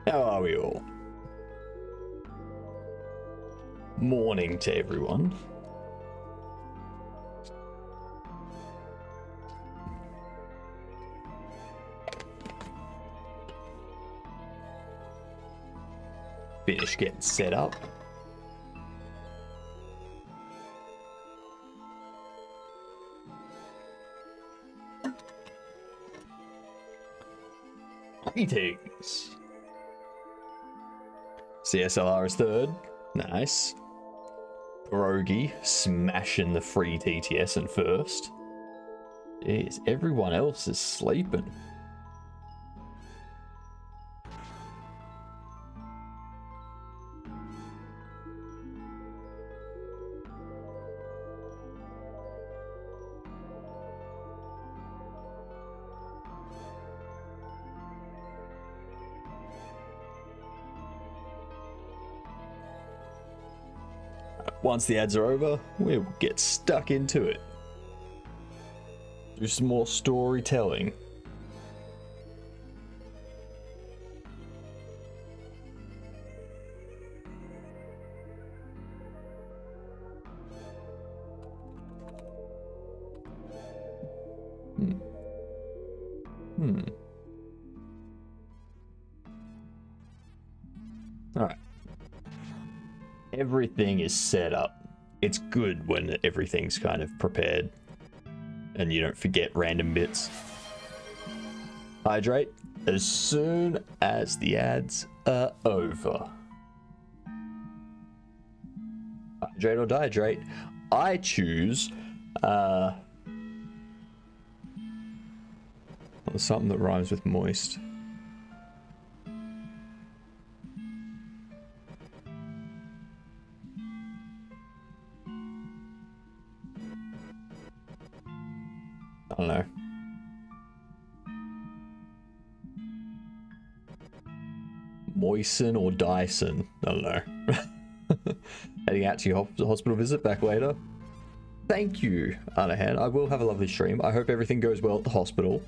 How are we all? Morning to everyone. Finish getting set up. Greetings. CSLR is third. Nice. Brogy smashing the free TTS in first. Jeez, everyone else is sleeping. Once the ads are over, we'll get stuck into it. Do some more storytelling. Alright. Everything is set up. It's good when everything's kind of prepared and you don't forget random bits. Hydrate as soon as the ads are over. Hydrate or dehydrate. I choose something that rhymes with moist. I don't know. Moisten or Dyson? I don't know. Heading out to your hospital visit back later. Thank you, Anahan. I will have a lovely stream. I hope everything goes well at the hospital.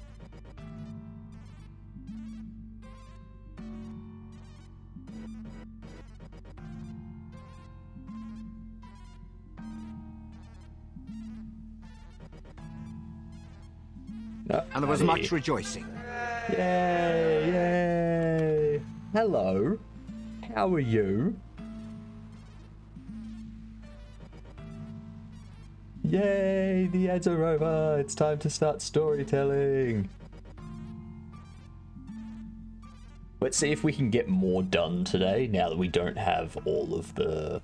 And there was much rejoicing. Yay, yay. Hello. how are you? Yay, the ads are over. It's time to start storytelling. Let's see if we can get more done today now that we don't have all of the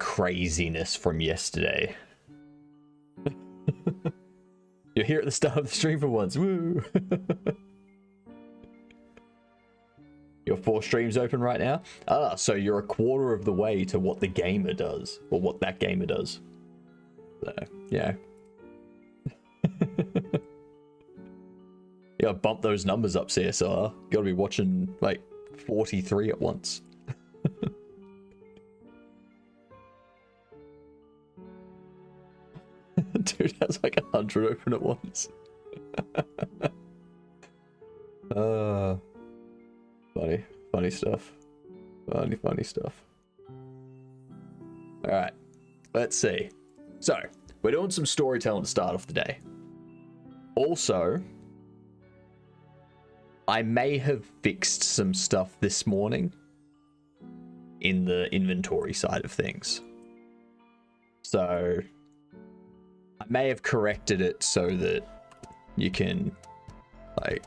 craziness from yesterday. You're here at the start of the stream for once. Woo! Your 4 streams open right now? Ah, so you're a quarter of the way to what the gamer does, or what that gamer does. So, yeah. You gotta bump those numbers up, CSR. You gotta be watching, like, 43 at once. Dude has like 100 open at once. Funny stuff. Funny stuff. Alright, let's see. So, we're doing some storytelling to start off the day. Also, I may have fixed some stuff this morning in the inventory side of things. So, I may have corrected it so that you can, like,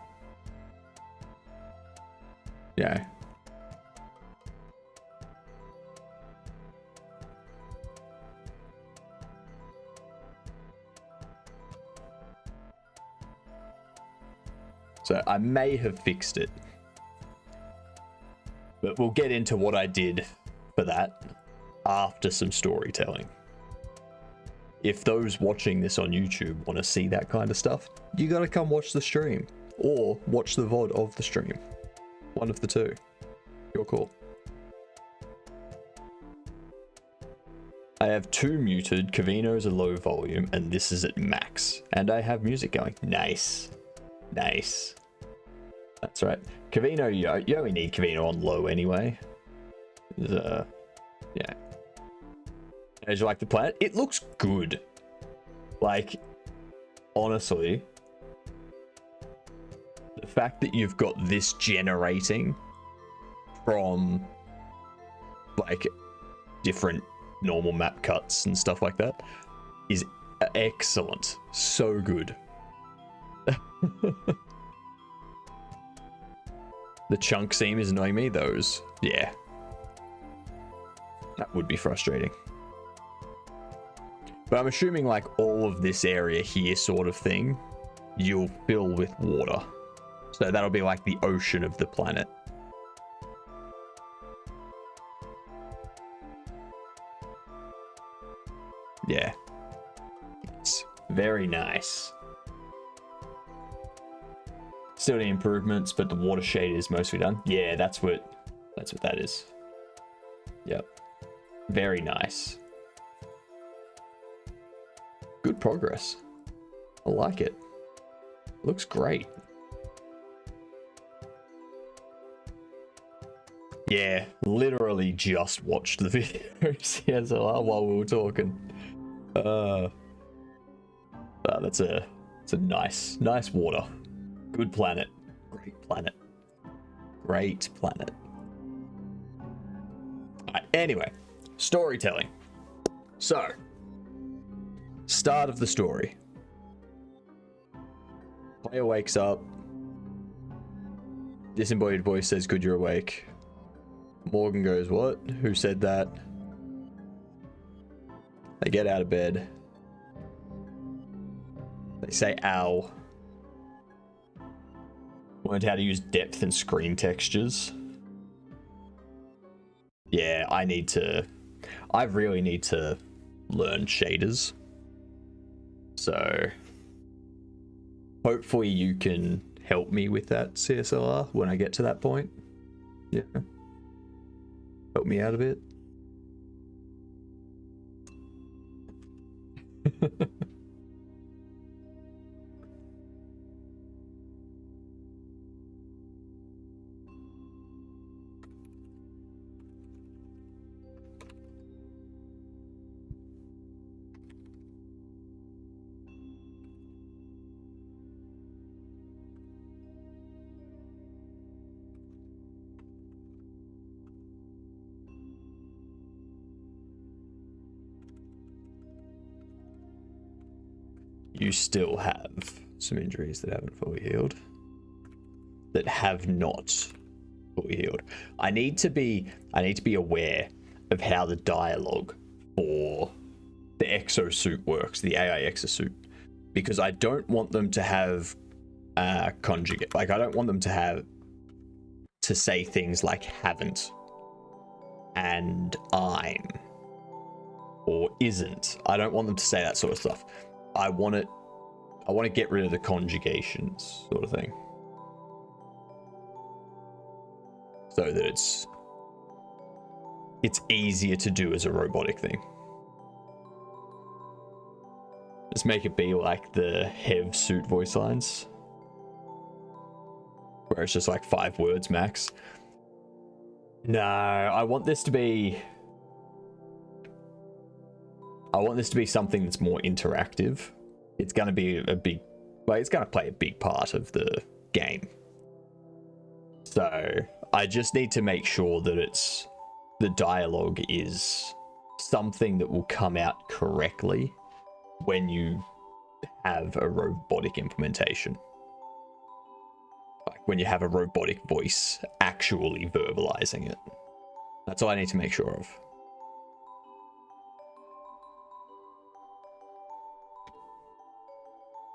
yeah. So I may have fixed it, but we'll get into what I did for that after some storytelling. If those watching this on YouTube want to see that kind of stuff, you gotta come watch the stream or watch the VOD of the stream. One of the two. Your call. I have 2 muted, Cavino's a low volume, and this is at max. And I have music going. Nice. Nice. That's right. Cavino, you only need Cavino on low anyway. Yeah. As you like the planet? It looks good. Like, honestly, the fact that you've got this generating from, like, different normal map cuts and stuff like that is excellent. So good. The chunk seam is annoying me. Those, yeah. That would be frustrating. But I'm assuming, like, all of this area here sort of thing, you'll fill with water. So that'll be like the ocean of the planet. Yeah. It's very nice. Still need improvements, but the water shade is mostly done. Yeah, that's what that is. Yep. Very nice. Good progress. I like it. Looks great. Yeah, literally just watched the video CSLR while we were talking. That's a nice water. Good planet. Great planet. Great planet. Alright, anyway, storytelling. So, start of the story. Player wakes up. Disembodied voice says, "Good, you're awake." Morgan goes, "What? Who said that?" They get out of bed. They say, "Ow." Learned how to use depth and screen textures. Yeah, I really need to learn shaders. So hopefully you can help me with that, CSLR, when I get to that point. Yeah. Help me out a bit. you still have some injuries that haven't fully healed. That have not fully healed. I need to be aware of how the dialogue for the exosuit works, the AI exosuit, because I don't want them to have conjugate. Like, I don't want them to say things like haven't and I'm or isn't. I don't want them to say that sort of stuff. I want to get rid of the conjugations sort of thing, so that it's easier to do as a robotic thing. Just make it be like the Hev suit voice lines, where it's just like 5 words max. No, I want this to be something that's more interactive. It's going to be it's going to play a big part of the game. So I just need to make sure that the dialogue is something that will come out correctly when you have a robotic implementation. Like when you have a robotic voice actually verbalizing it. That's all I need to make sure of.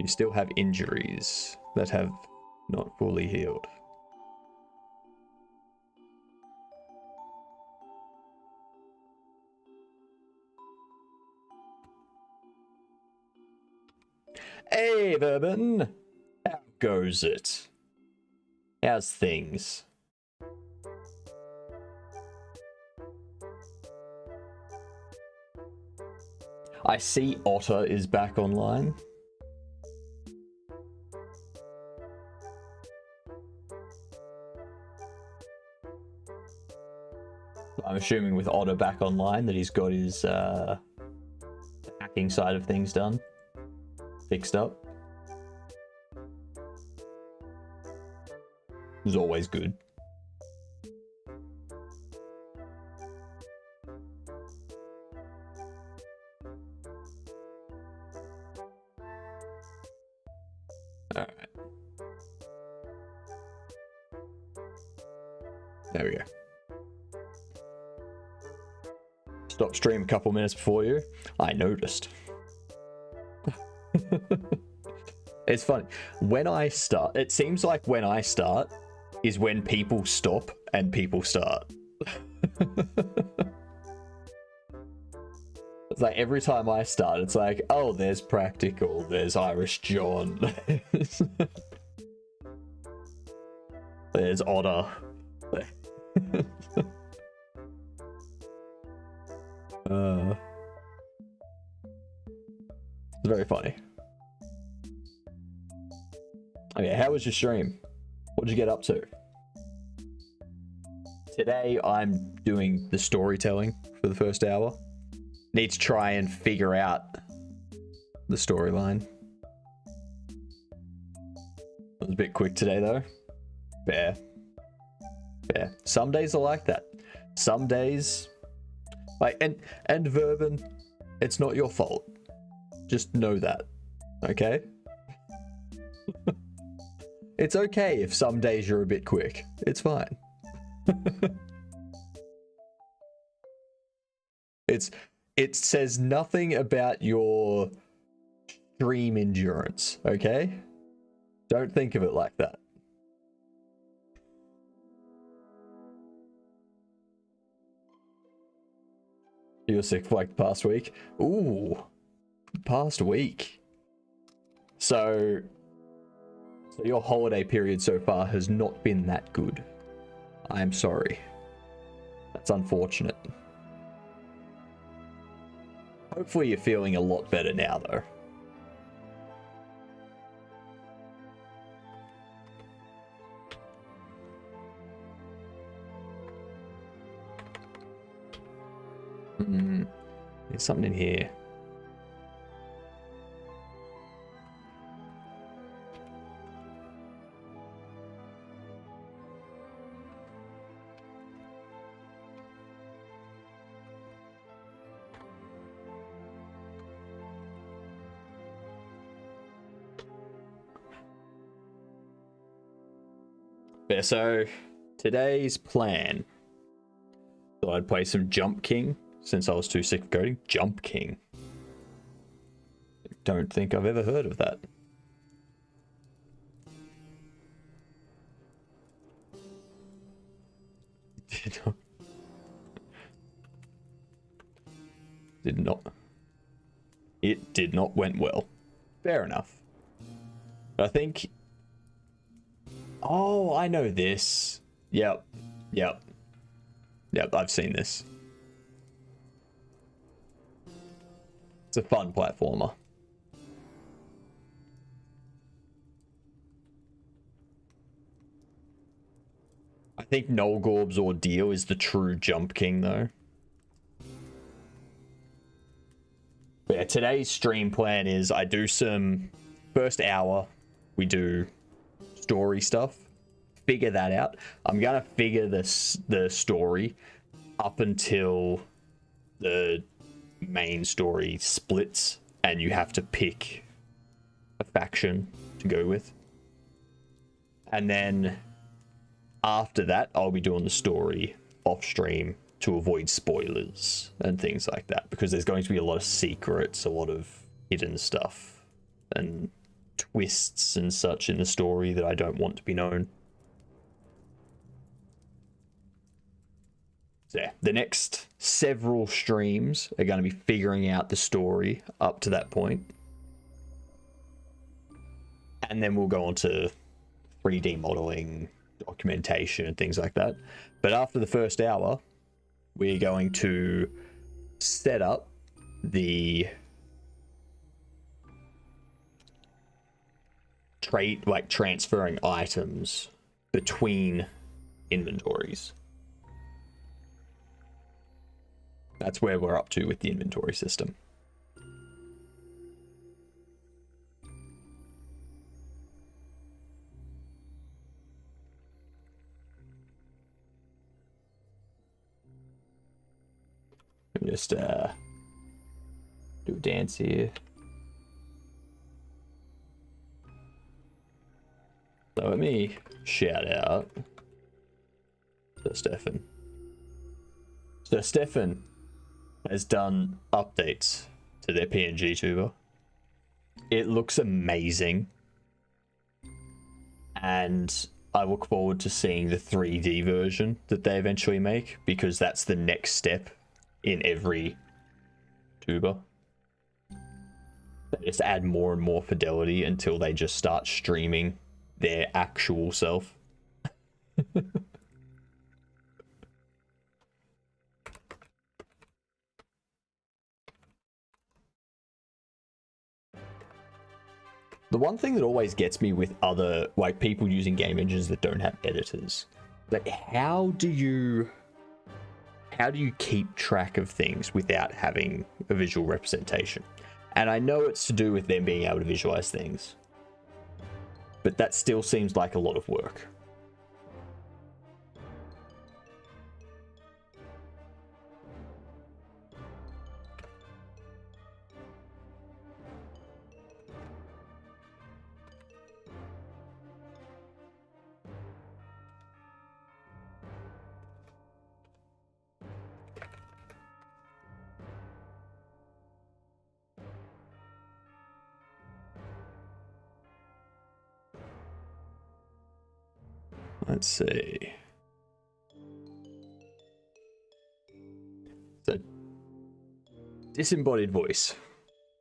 You still have injuries that have not fully healed. Hey, Bourbon! How goes it? How's things? I see Otter is back online. I'm assuming with Otter back online that he's got his hacking side of things done. Fixed up. It's always good. Alright. There we go. Stop stream a couple minutes before you. I noticed. It's funny. When I start, it seems like when I start is when people stop and people start. It's like every time I start, it's like, oh, there's Practical, there's Irish John, there's Otter. It's very funny. Okay, how was your stream? What did you get up to? Today I'm doing the storytelling for the first hour. Need to try and figure out the storyline. It was a bit quick today though. Fair. Fair. Some days are like that. Some days, like, and Verban, it's not your fault. Just know that, okay? It's okay if some days you're a bit quick. It's fine. It says nothing about your stream endurance, okay? Don't think of it like that. You were sick for like the past week? Ooh, past week. So your holiday period so far has not been that good. I am sorry. That's unfortunate. Hopefully you're feeling a lot better now though. There's something in here. Yeah, so today's plan. Thought I'd play some Jump King since I was too sick of coding. Jump King. Don't think I've ever heard of that. Did not. It did not went well. Fair enough. But I think. Oh, I know this. Yep. I've seen this. It's a fun platformer. I think Nolgorb's Ordeal is the true Jump King, though. But yeah, today's stream plan is I do some first hour, we do story stuff, figure that out. I'm gonna figure the story up until the main story splits and you have to pick a faction to go with. And then after that, I'll be doing the story off stream to avoid spoilers and things like that, because there's going to be a lot of secrets, a lot of hidden stuff and twists and such in the story that I don't want to be known. So yeah, the next several streams are going to be figuring out the story up to that point. And then we'll go on to 3D modeling, documentation and things like that. But after the first hour, we're going to set up the trade, like transferring items between inventories. That's where we're up to with the inventory system. Let me just do a dance here. So let me shout out to Stefan. So Stefan has done updates to their PNG tuber. It looks amazing. And I look forward to seeing the 3D version that they eventually make, because that's the next step in every tuber. They just add more and more fidelity until they just start streaming their actual self. The one thing that always gets me with other, like, people using game engines that don't have editors, like, how do you keep track of things without having a visual representation? And I know it's to do with them being able to visualize things, but that still seems like a lot of work. Let's see. So, disembodied voice,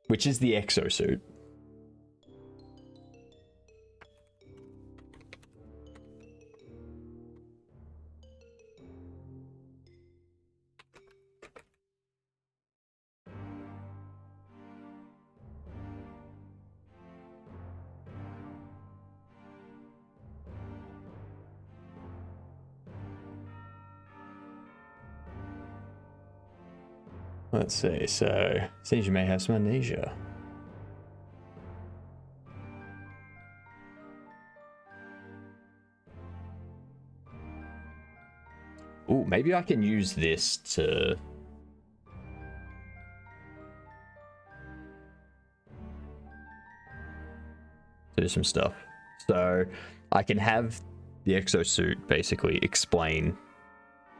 which is the exosuit. Let's see, so seems you may have some amnesia. Ooh, maybe I can use this to do some stuff. So I can have the exosuit, basically explain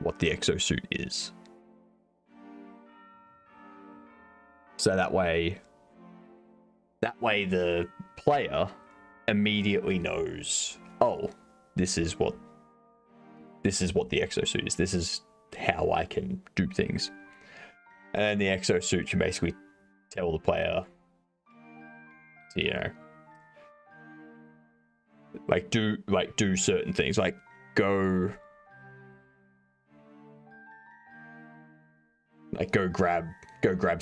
what the exosuit is. So that way the player immediately knows, oh, this is what the exosuit is. This is how I can do things. And the exosuit can basically tell the player to, you know, do certain things, like go grab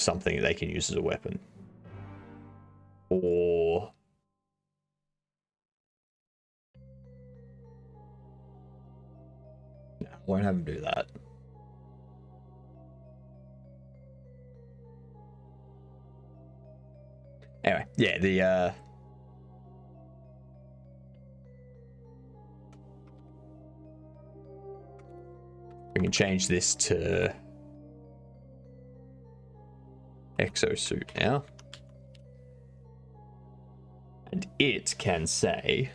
something that they can use as a weapon, or no, I won't have them do that. Anyway, yeah, we can change this to exosuit now, and it can say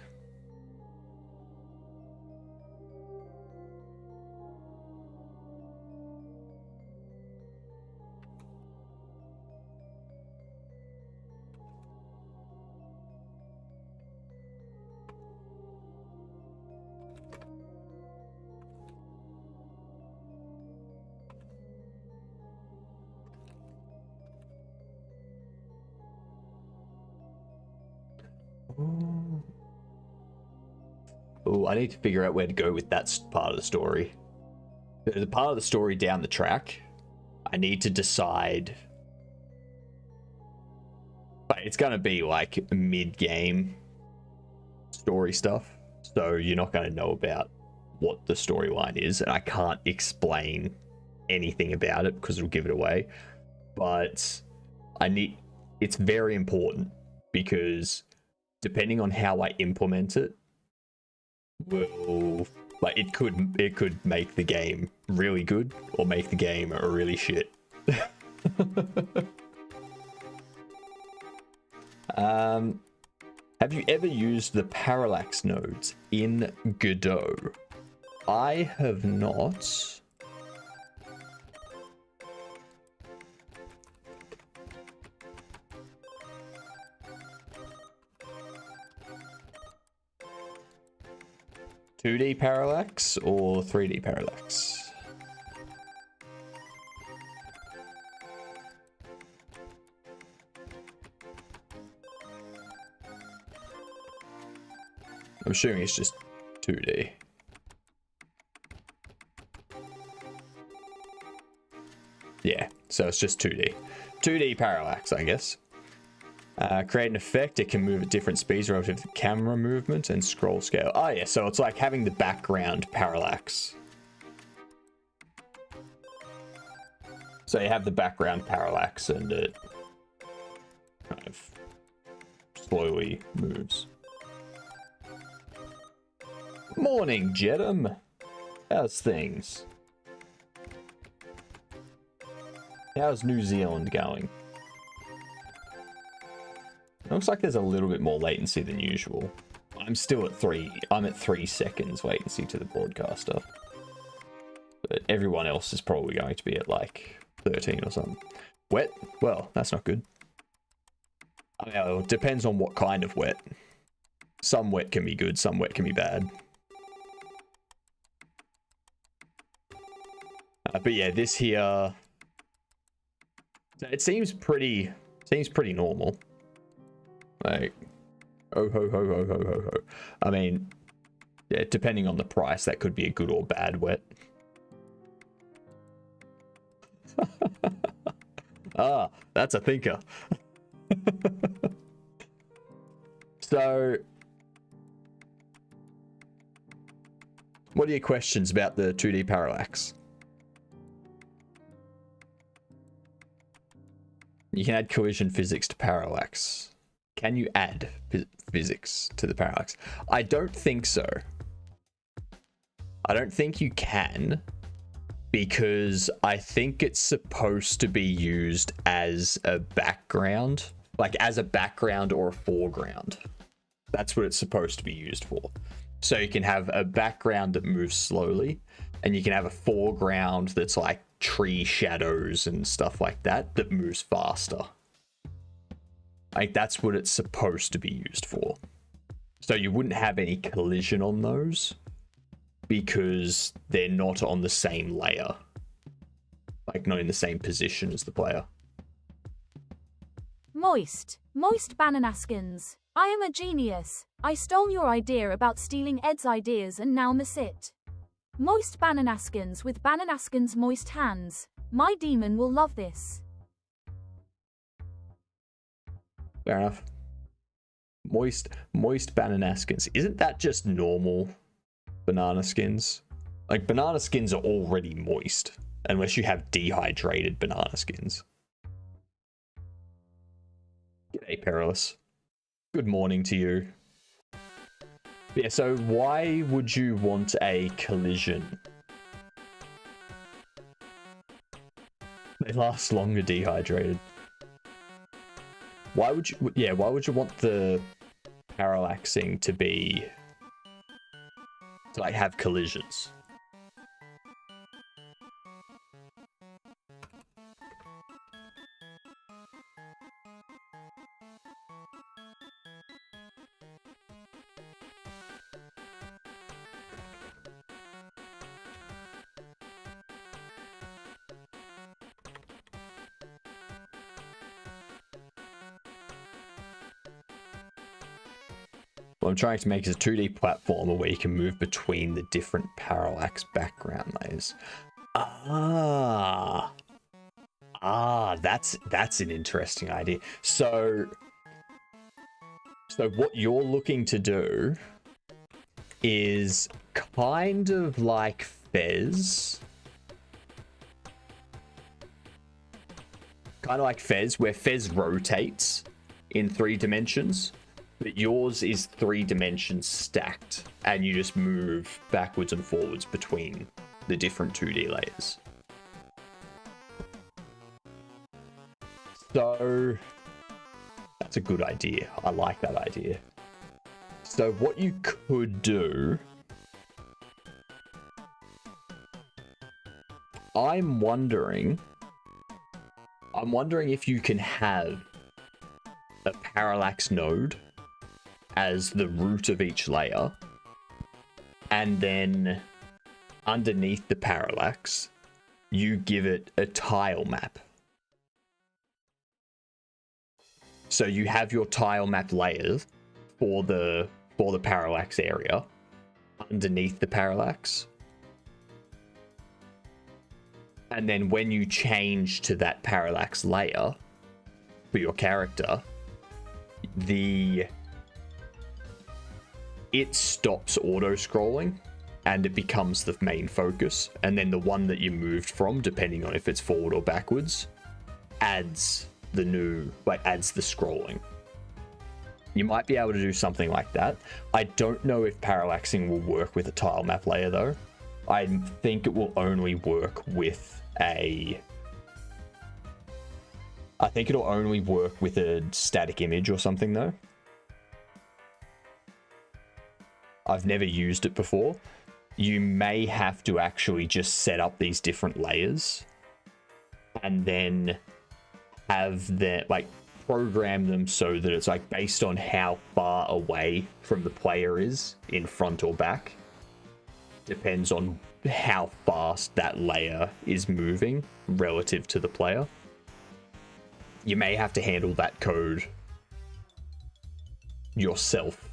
oh, I need to figure out where to go with that part of the story. There's a part of the story down the track. I need to decide. But it's going to be like mid-game story stuff. So you're not going to know about what the storyline is. And I can't explain anything about it because it'll give it away. But it's very important, because depending on how I implement it, it could make the game really good or make the game really shit. Have you ever used the parallax nodes in Godot? I have not. 2D parallax or 3D parallax? I'm assuming it's just 2D. Yeah, so it's just 2D. 2D parallax, I guess. Create an effect. It can move at different speeds relative to camera movement and scroll scale. Oh yeah, so it's like having the background parallax. So you have the background parallax and it kind of slowly moves. Morning, Jedum. How's things? How's New Zealand going? It looks like there's a little bit more latency than usual. I'm still at 3 seconds latency to the broadcaster. But everyone else is probably going to be at like 13 or something. Wet? Well, that's not good. I know, it depends on what kind of wet. Some wet can be good, some wet can be bad. But yeah, this here, it seems pretty normal. Like, oh ho ho ho ho ho ho. I mean, yeah, depending on the price, that could be a good or bad wet. Ah, that's a thinker. So, what are your questions about the 2D parallax? You can add collision physics to parallax. Can you add physics to the parallax? I don't think so. I don't think you can, because I think it's supposed to be used as a background, like as a background or a foreground. That's what it's supposed to be used for. So you can have a background that moves slowly, and you can have a foreground that's like tree shadows and stuff like that that moves faster. Like, that's what it's supposed to be used for. So you wouldn't have any collision on those because they're not on the same layer. Like, not in the same position as the player. Moist Bananaskins. I am a genius. I stole your idea about stealing Ed's ideas and now miss it. Moist Bananaskins with Bananaskins moist hands. My demon will love this. Fair enough. Moist banana skins. Isn't that just normal banana skins? Like, banana skins are already moist, unless you have dehydrated banana skins. G'day, Perilous. Good morning to you. Yeah, so why would you want a collision? They last longer dehydrated. Why would you want the parallaxing to like have collisions? What I'm trying to make is a 2D platformer where you can move between the different parallax background layers. That's an interesting idea. So what you're looking to do is kind of like Fez. Kind of like Fez, where Fez rotates in 3 dimensions. But yours is 3 dimensions stacked, and you just move backwards and forwards between the different 2D layers. So that's a good idea. I like that idea. So what you could do, I'm wondering if you can have a parallax node as the root of each layer, and then underneath the parallax you give it a tile map. So you have your tile map layers for the parallax area underneath the parallax, and then when you change to that parallax layer for your character, it stops auto-scrolling and it becomes the main focus, and then the one that you moved from, depending on if it's forward or backwards, adds the scrolling. You might be able to do something like that. I don't know if parallaxing will work with a tile map layer though. I think it will only work with a static image or something though. I've never used it before. You may have to actually just set up these different layers and then have program them so that it's like based on how far away from the player is in front or back. Depends on how fast that layer is moving relative to the player. You may have to handle that code yourself.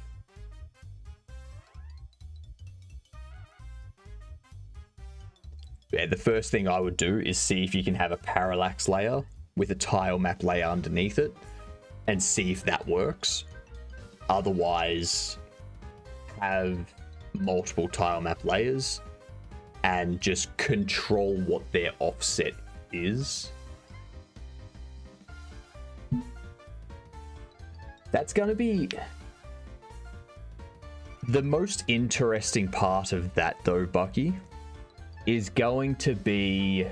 Yeah, the first thing I would do is see if you can have a parallax layer with a tile map layer underneath it and see if that works. Otherwise, have multiple tile map layers and just control what their offset is. That's going to be the most interesting part of that though, Bucky, is going to be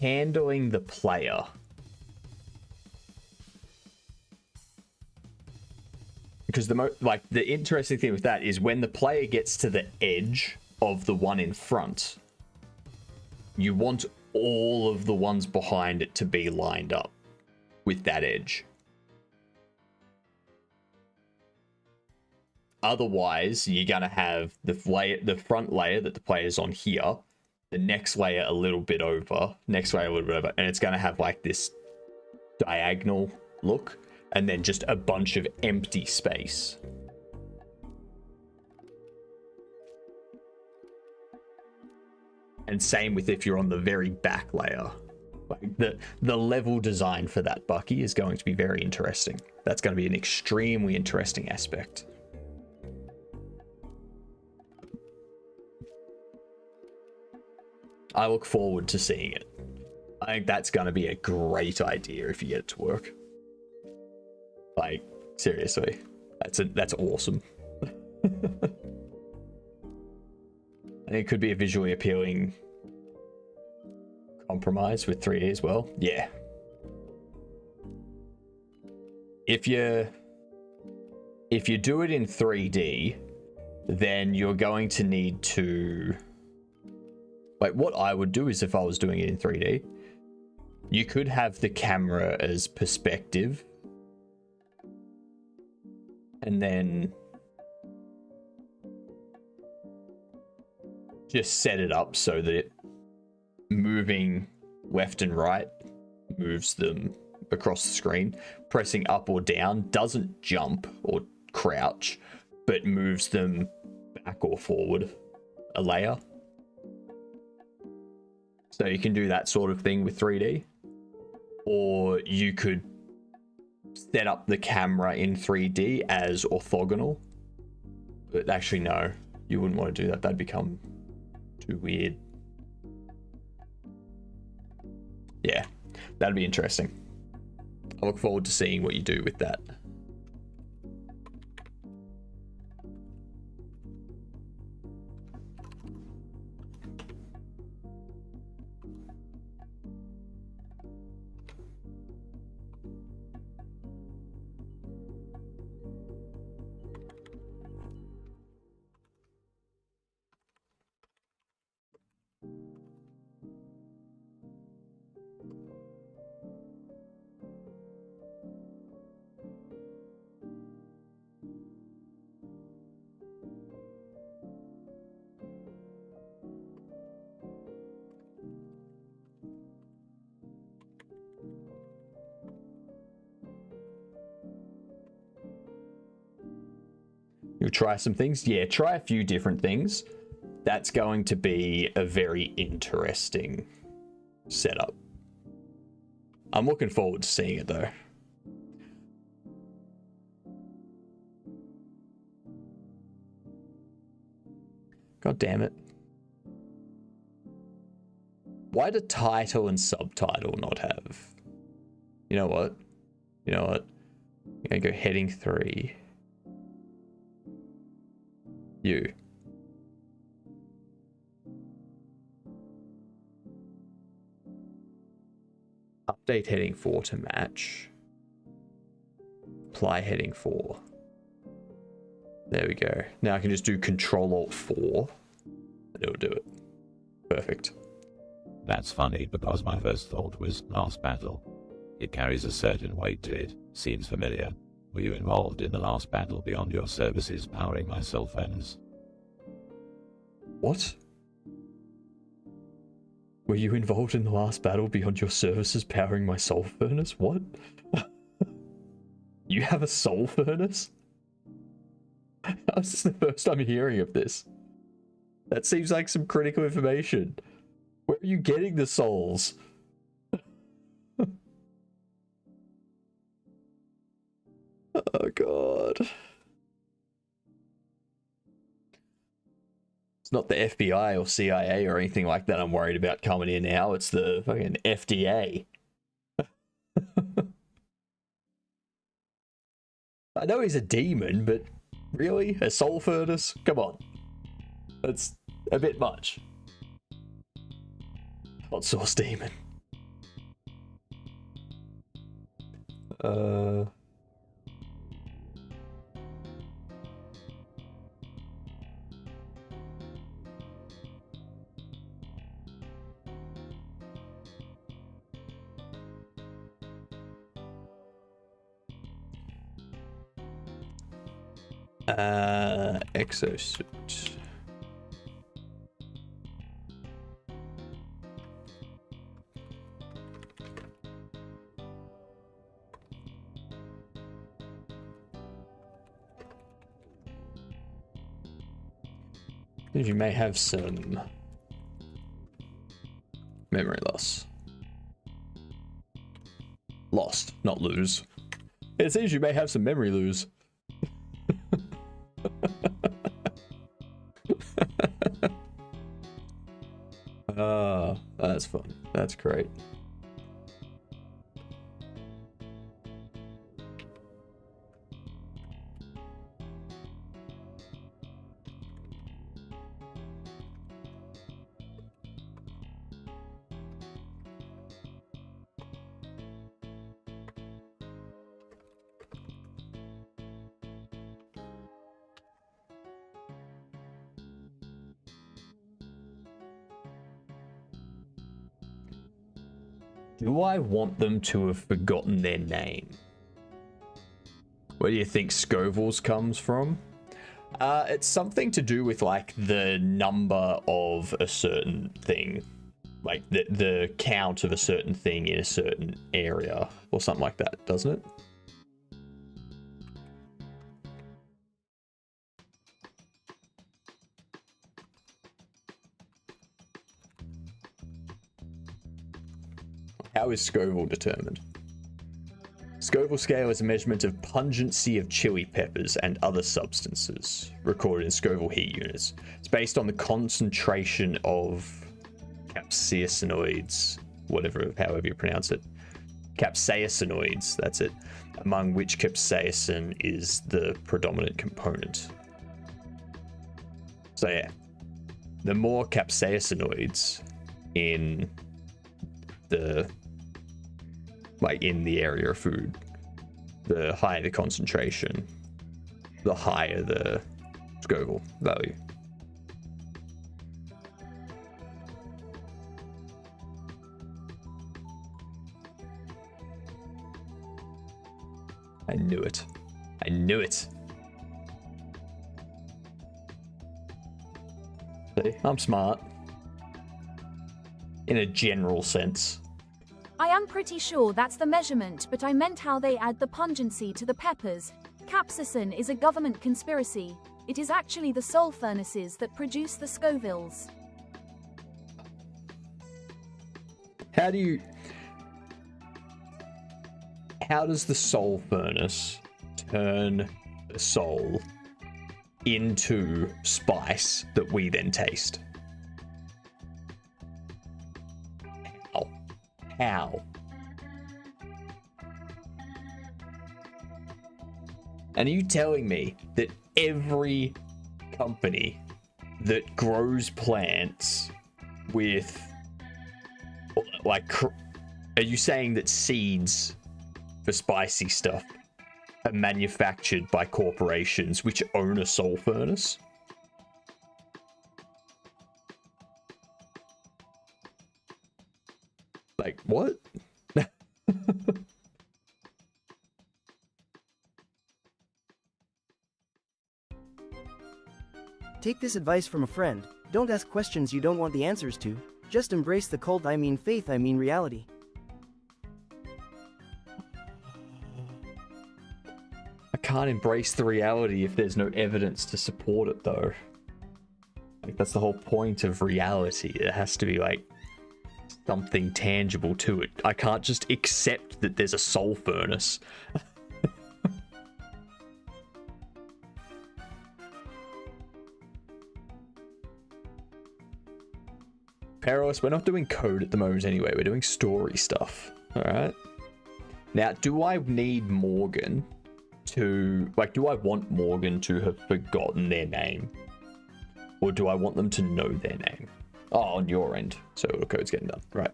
handling the player. because the interesting thing with that is when the player gets to the edge of the one in front, you want all of the ones behind it to be lined up with that edge. Otherwise, you're gonna have the front layer that the player's on here, the next layer a little bit over, next layer a little bit over, and it's gonna have like this diagonal look, and then just a bunch of empty space. And same with if you're on the very back layer. Like the level design for that Bucky is going to be very interesting. That's going to be an extremely interesting aspect. I look forward to seeing it. I think that's going to be a great idea if you get it to work. Like, seriously, that's awesome. I think it could be a visually appealing compromise with 3D as well. Yeah. If you do it in 3D, then you're going to need to... Like, what I would do is if I was doing it in 3D, you could have the camera as perspective, and then just set it up so that it moving left and right moves them across the screen. Pressing up or down doesn't jump or crouch, but moves them back or forward a layer. So you can do that sort of thing with 3D. Or you could set up the camera in 3D as orthogonal. But actually, no, you wouldn't want to do that. That'd become too weird. Yeah, that'd be interesting. I look forward to seeing what you do with that. You'll try some things. Yeah, try a few different things. That's going to be a very interesting setup. I'm looking forward to seeing it though. God damn it. Why do title and subtitle not have? You know what? You know what? I'm gonna go heading 3. You. Update heading 4 to match. Apply heading 4. There we go. Now I can just do Control-Alt-4 and it'll do it. Perfect. That's funny because my first thought was last battle. It carries a certain weight to it. Seems familiar. Were you involved in the last battle beyond your services powering my cell phones? What? Were you involved in the last battle beyond your services powering my soul furnace? What? You have a soul furnace? This is the first time hearing of this. That seems like some critical information. Where are you getting the souls? Oh god. It's not the FBI or CIA or anything like that I'm worried about coming in now. It's the fucking FDA. I know he's a demon, but really? A soul furnace? Come on. That's a bit much. Hot sauce demon. Exosuit. You may have some memory loss. Lost, not lose. It seems you may have some memory lose. That's fun. That's great. Do I want them to have forgotten their name? Where do you think Scoville's comes from? It's something to do with like the number of a certain thing. Like the count of a certain thing in a certain area or something like that, doesn't it? How is Scoville determined? Scoville scale is a measurement of pungency of chili peppers and other substances recorded in Scoville heat units. It's based on the concentration of capsaicinoids, however you pronounce it. Capsaicinoids, that's it. Among which capsaicin is the predominant component. So yeah, the more capsaicinoids in the area of food, the higher the concentration, the higher the Scoville value. I knew it. I knew it. See, I'm smart. In a general sense. I am pretty sure that's the measurement, but I meant how they add the pungency to the peppers. Capsaicin is a government conspiracy. It is actually the Sol furnaces that produce the Scovilles. How does the Sol furnace turn the Sol into spice that we then taste? How? And are you telling me that every company that grows plants with, like, are you saying that seeds for spicy stuff are manufactured by corporations which own a Sol furnace? Like, what? Take this advice from a friend. Don't ask questions you don't want the answers to. Just embrace the cult, I mean faith, I mean reality. I can't embrace the reality if there's no evidence to support it, though. Like, that's the whole point of reality. It has to be, like, something tangible to it. I can't just accept that there's a Sol furnace. Peros, we're not doing code at the moment anyway. We're doing story stuff. All right. Now, do I need Morgan to, like, do I want Morgan to have forgotten their name? Or do I want them to know their name? Oh, on your end. So the code's getting done. Right.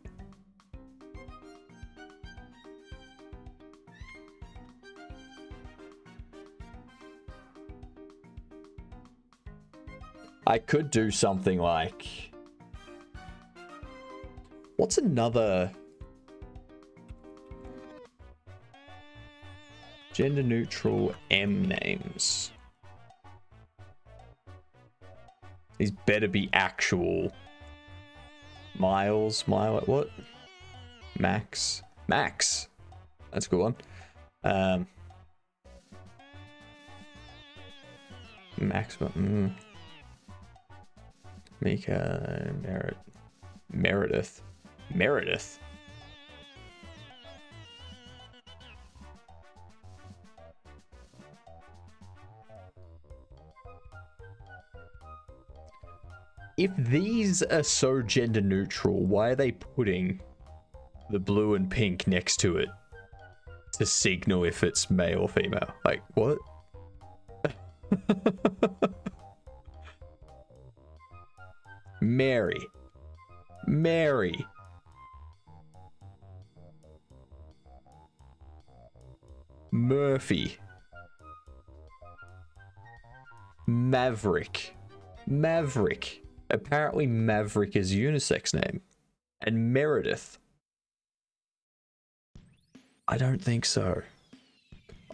I could do something like... What's another... Gender neutral M names? These better be actual miles. What? Max. That's a good one. Maximum. Mika Meredith. If these are so gender neutral, why are they putting the blue and pink next to it to signal if it's male or female? Like, what? Mary. Murphy. Maverick. Apparently Maverick is a unisex name. And Meredith. I don't think so.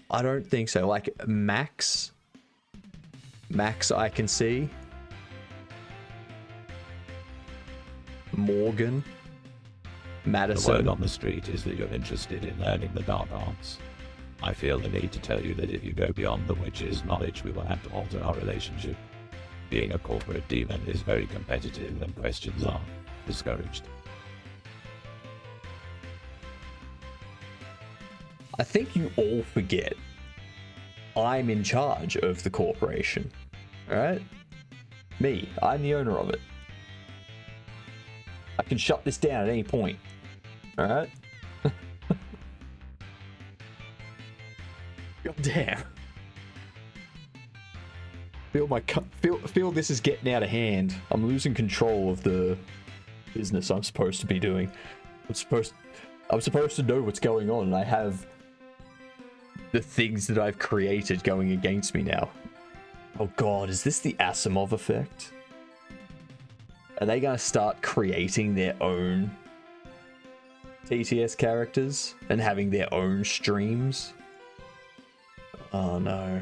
Like Max I can see. Morgan. Madison. The word on the street is that you're interested in learning the dark arts. I feel the need to tell you that if you go beyond the witch's knowledge, we will have to alter our relationship. Being a corporate demon is very competitive and questions are discouraged. I think you all forget I'm in charge of the corporation. Alright? Me. I'm the owner of it. I can shut this down at any point. Alright? God damn. Feel this is getting out of hand. I'm losing control of the business I'm supposed to be doing. I'm supposed to know what's going on, and I have the things that I've created going against me now. Oh god, is this the Asimov effect? Are they gonna start creating their own TTS characters and having their own streams? Oh no.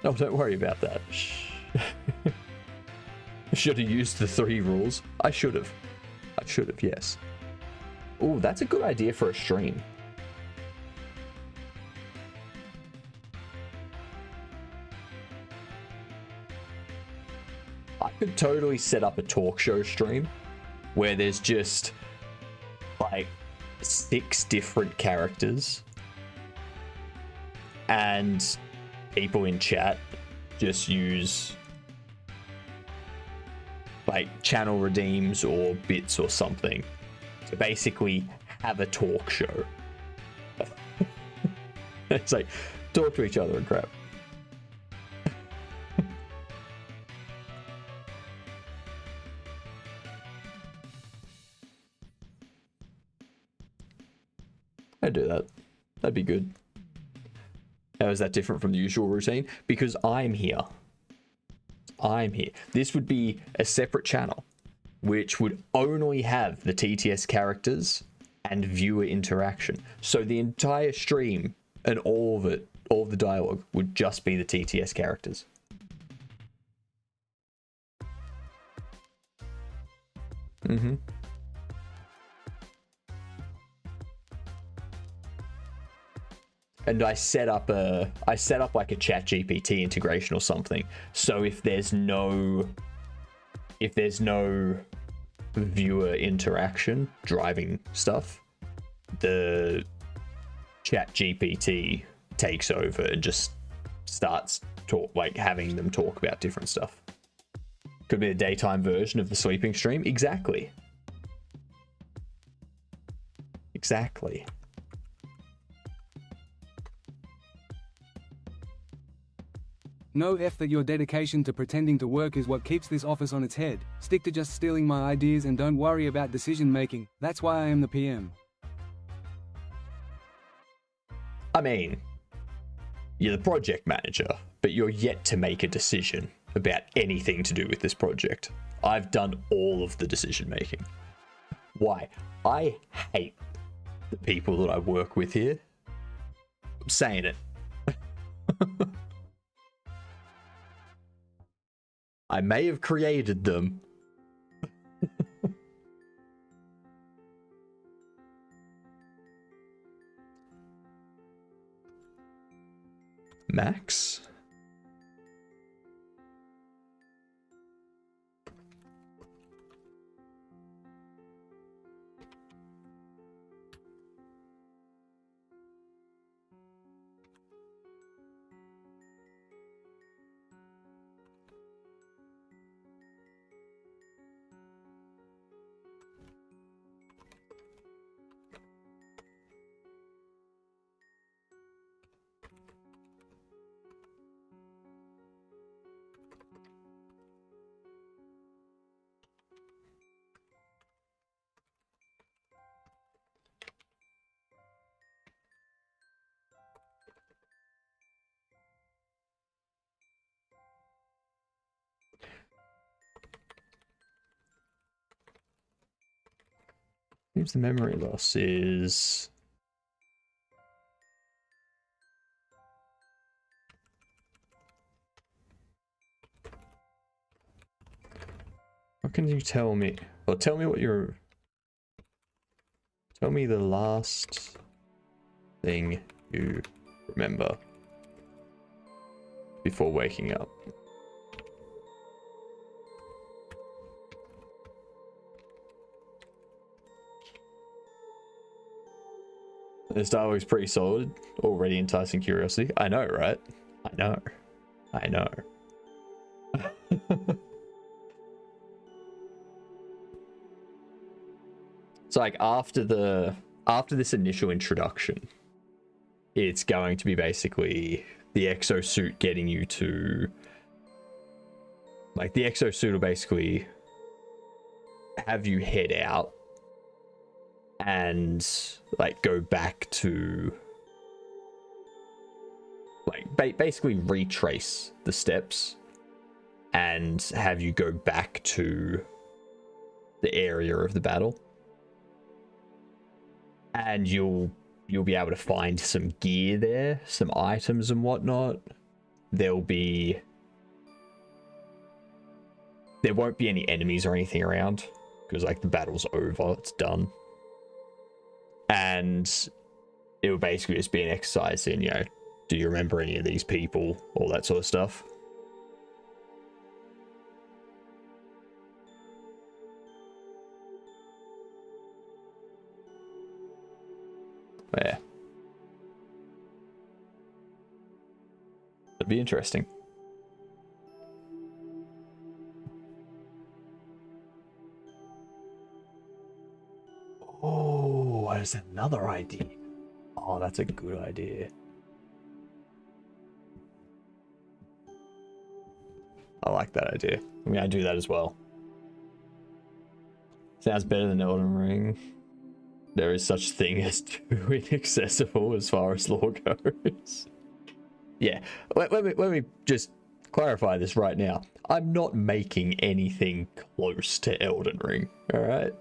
No, don't worry about that. I should have used the 3 rules. I should have, yes. Oh, that's a good idea for a stream. I could totally set up a talk show stream where there's just like 6 different characters and people in chat just use like channel redeems or bits or something to basically have a talk show. It's like talk to each other and crap. I'd do that. That'd be good. How is that different from the usual routine? Because I'm here. This would be a separate channel, which would only have the TTS characters and viewer interaction. So the entire stream and all of it, all of the dialogue, would just be the TTS characters. Mm-hmm. And I set up like a ChatGPT integration or something. So if there's no viewer interaction driving stuff, the ChatGPT takes over and just starts having them talk about different stuff. Could be a daytime version of the sleeping stream. Exactly. No F that your dedication to pretending to work is what keeps this office on its head. Stick to just stealing my ideas and don't worry about decision making. That's why I am the PM. I mean, you're the project manager, but you're yet to make a decision about anything to do with this project. I've done all of the decision making. Why? I hate the people that I work with here. I'm saying it. I may have created them. Max? Seems the memory loss is... What can you tell me? Well, tell me what you're... Tell me the last thing you remember before waking up. This dialogue's pretty solid, already enticing curiosity. I know, right? I know. I know. It's like after this initial introduction, it's going to be basically the exosuit getting you to... Like, the exosuit will basically have you head out and like go back to like basically retrace the steps and have you go back to the area of the battle, and you'll be able to find some gear there, some items and whatnot. There won't be any enemies or anything around because like the battle's over, it's done. And it will basically just be an exercise in, you know, do you remember any of these people? All that sort of stuff. Yeah. That'd be interesting. Oh, there's another idea. Oh, that's a good idea. I like that idea. I mean, I do that as well. Sounds better than Elden Ring. There is such thing as too inaccessible as far as lore goes. Yeah, let me just clarify this right now. I'm not making anything close to Elden Ring, all right?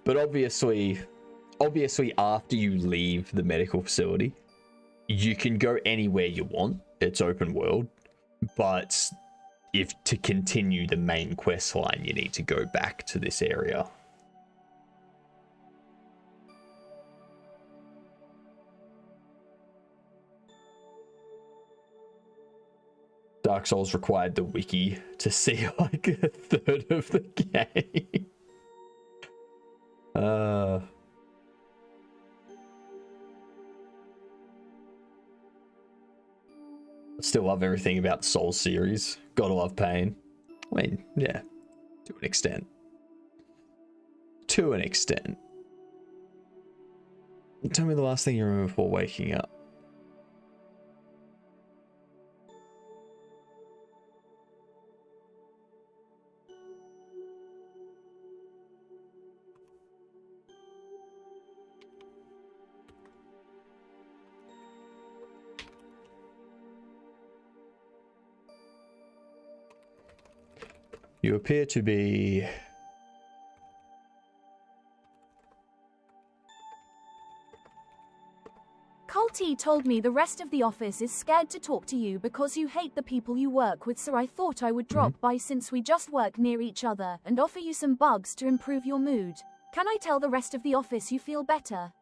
But obviously after you leave the medical facility, you can go anywhere you want. It's open world. But if to continue the main quest line, you need to go back to this area. Dark Souls required the wiki to see like a third of the game. Still love everything about the Souls series. Gotta love pain. I mean, yeah, to an extent. To an extent. Tell me the last thing you remember before waking up. You appear to be... Culty told me the rest of the office is scared to talk to you because you hate the people you work with, so I thought I would drop by since we just work near each other and offer you some bugs to improve your mood. Can I tell the rest of the office you feel better?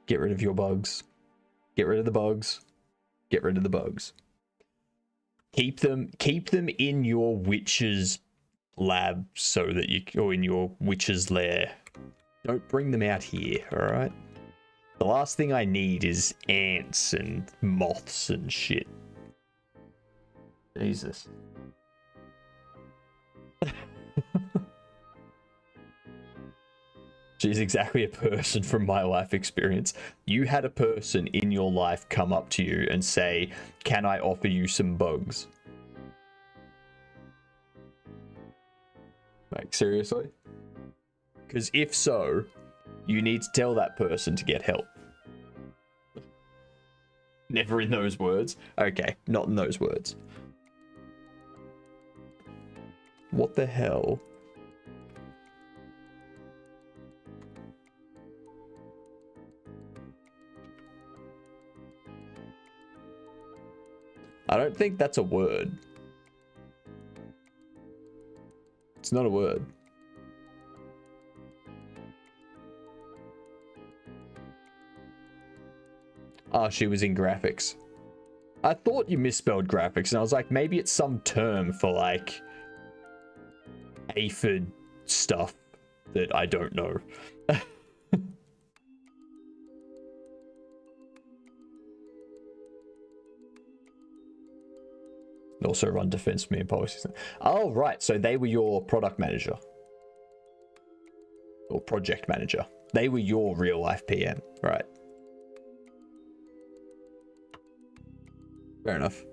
Get rid of your bugs. Get rid of the bugs. Get rid of the bugs. Keep them in your witch's lab so that you, or in your witch's lair. Don't bring them out here, alright? The last thing I need is ants and moths and shit. Jesus. She's exactly a person from my life experience. You had a person in your life come up to you and say, "Can I offer you some bugs?" Like, seriously? Because if so, you need to tell that person to get help. Never in those words. Okay, not in those words. What the hell? I don't think that's a word. It's not a word. Ah, she was in graphics. I thought you misspelled graphics, and I was like, maybe it's some term for, like, aphid stuff that I don't know. Also run defense for me and policies. Oh, right. So they were your product manager. Or project manager. They were your real life PM. Right. Fair enough.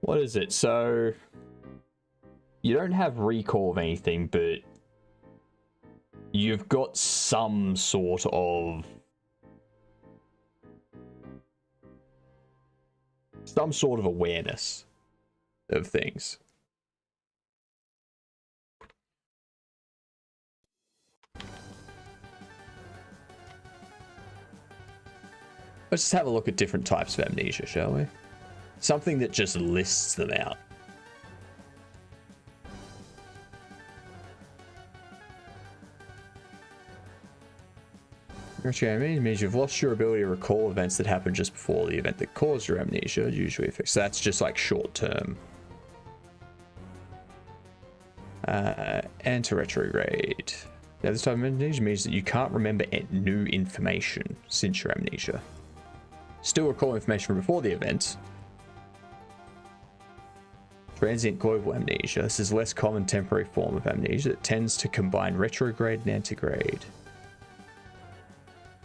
What is it? So you don't have recall of anything, but you've got some sort of awareness of things. Let's just have a look at different types of amnesia, shall we? Something that just lists them out. Amnesia means you've lost your ability to recall events that happened just before the event that caused your amnesia, usually fixed. So that's just like short term. Enter retrograde. Now this type of amnesia means that you can't remember new information since your amnesia. Still recall information from before the event. Transient global amnesia. This is a less common temporary form of amnesia that tends to combine retrograde and antigrade.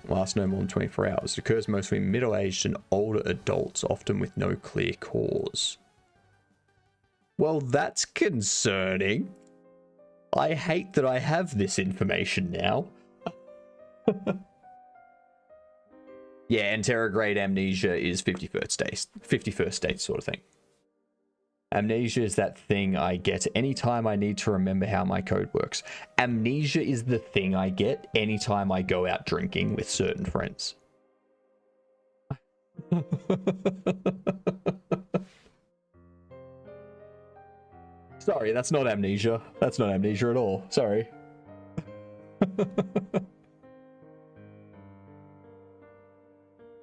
Lasts no more than 24 hours. It occurs mostly in middle-aged and older adults, often with no clear cause. Well, that's concerning. I hate that I have this information now. Yeah, anterograde amnesia is 51st state sort of thing. Amnesia is that thing I get anytime I need to remember how my code works. Amnesia is the thing I get anytime I go out drinking with certain friends. Sorry, that's not amnesia. That's not amnesia at all. Sorry.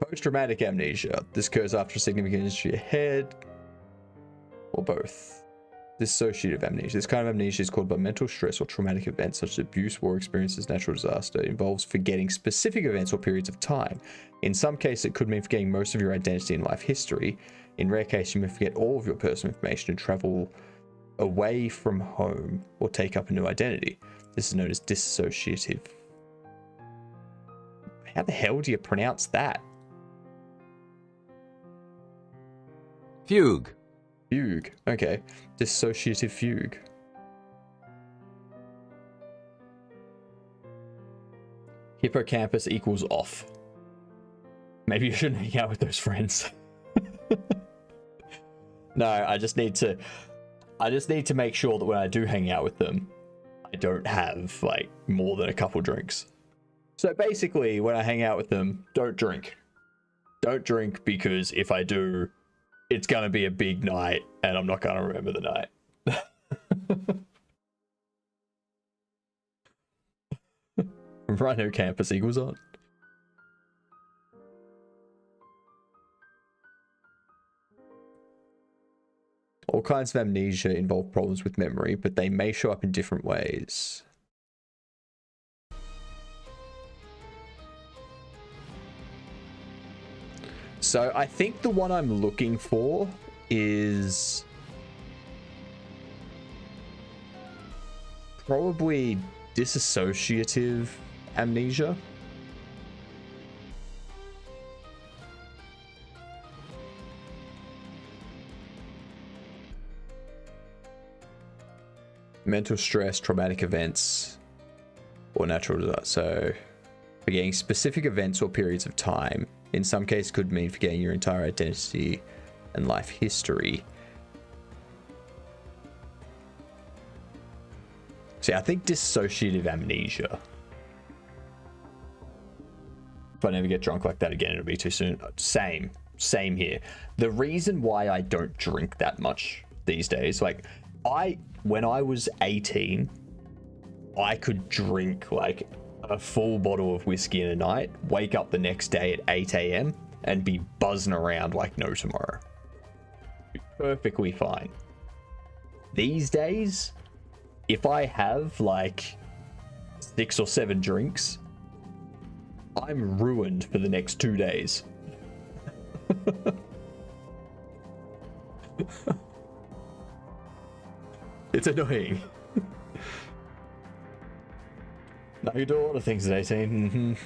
Post-traumatic amnesia. This occurs after a significant injury ahead, or both. Dissociative amnesia. This kind of amnesia is caused by mental stress or traumatic events such as abuse, war experiences, natural disaster. It involves forgetting specific events or periods of time. In some cases, it could mean forgetting most of your identity and life history. In rare cases, you may forget all of your personal information and travel away from home or take up a new identity. This is known as dissociative. How the hell do you pronounce that? Fugue. Fugue. Okay. Dissociative fugue. Hippocampus equals off. Maybe you shouldn't hang out with those friends. No, I just need to make sure that when I do hang out with them, I don't have like more than a couple drinks. So basically, when I hang out with them, don't drink. Don't drink, because if I do, it's going to be a big night and I'm not going to remember the night. Rhino campus equals on. All kinds of amnesia involve problems with memory, but they may show up in different ways. So I think the one I'm looking for is probably dissociative amnesia. Mental stress, traumatic events, or natural disaster. So forgetting specific events or periods of time. In some cases, could mean forgetting your entire identity and life history. See, I think dissociative amnesia. If I never get drunk like that again, it'll be too soon. Same here. The reason why I don't drink that much these days, like when I was 18, I could drink like a full bottle of whiskey in a night, wake up the next day at 8 a.m. and be buzzing around like no tomorrow. Be perfectly fine. These days, if I have like 6 or 7 drinks, I'm ruined for the next 2 days. It's annoying. Now you do a lot of things at 18.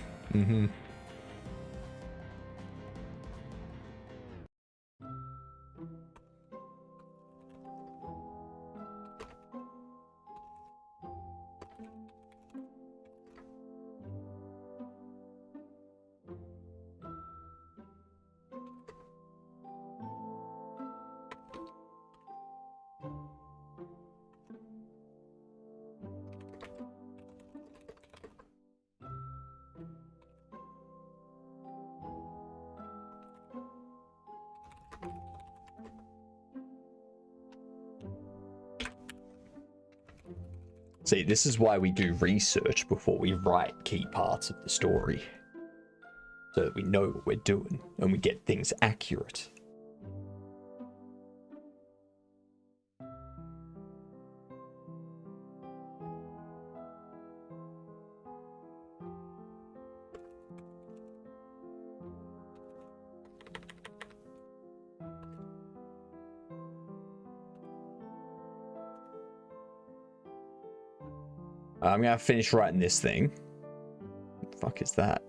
See, this is why we do research before we write key parts of the story. So that we know what we're doing and we get things accurate. I'm gonna finish writing this thing. What the fuck is that?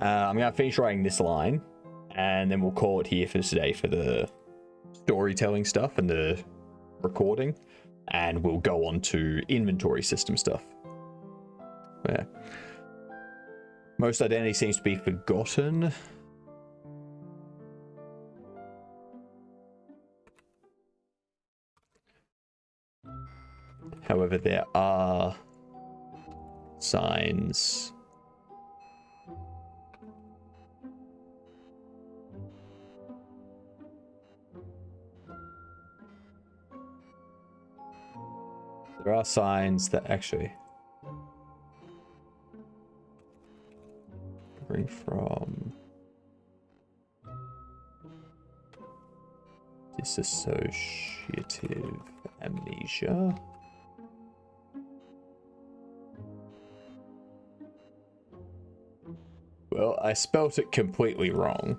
I'm gonna finish writing this line, and then we'll call it here for today for the storytelling stuff and the recording, and we'll go on to inventory system stuff. Yeah. Most identity seems to be forgotten. However, there are signs. There are signs that actually bring from dissociative amnesia. Well, I spelt it completely wrong.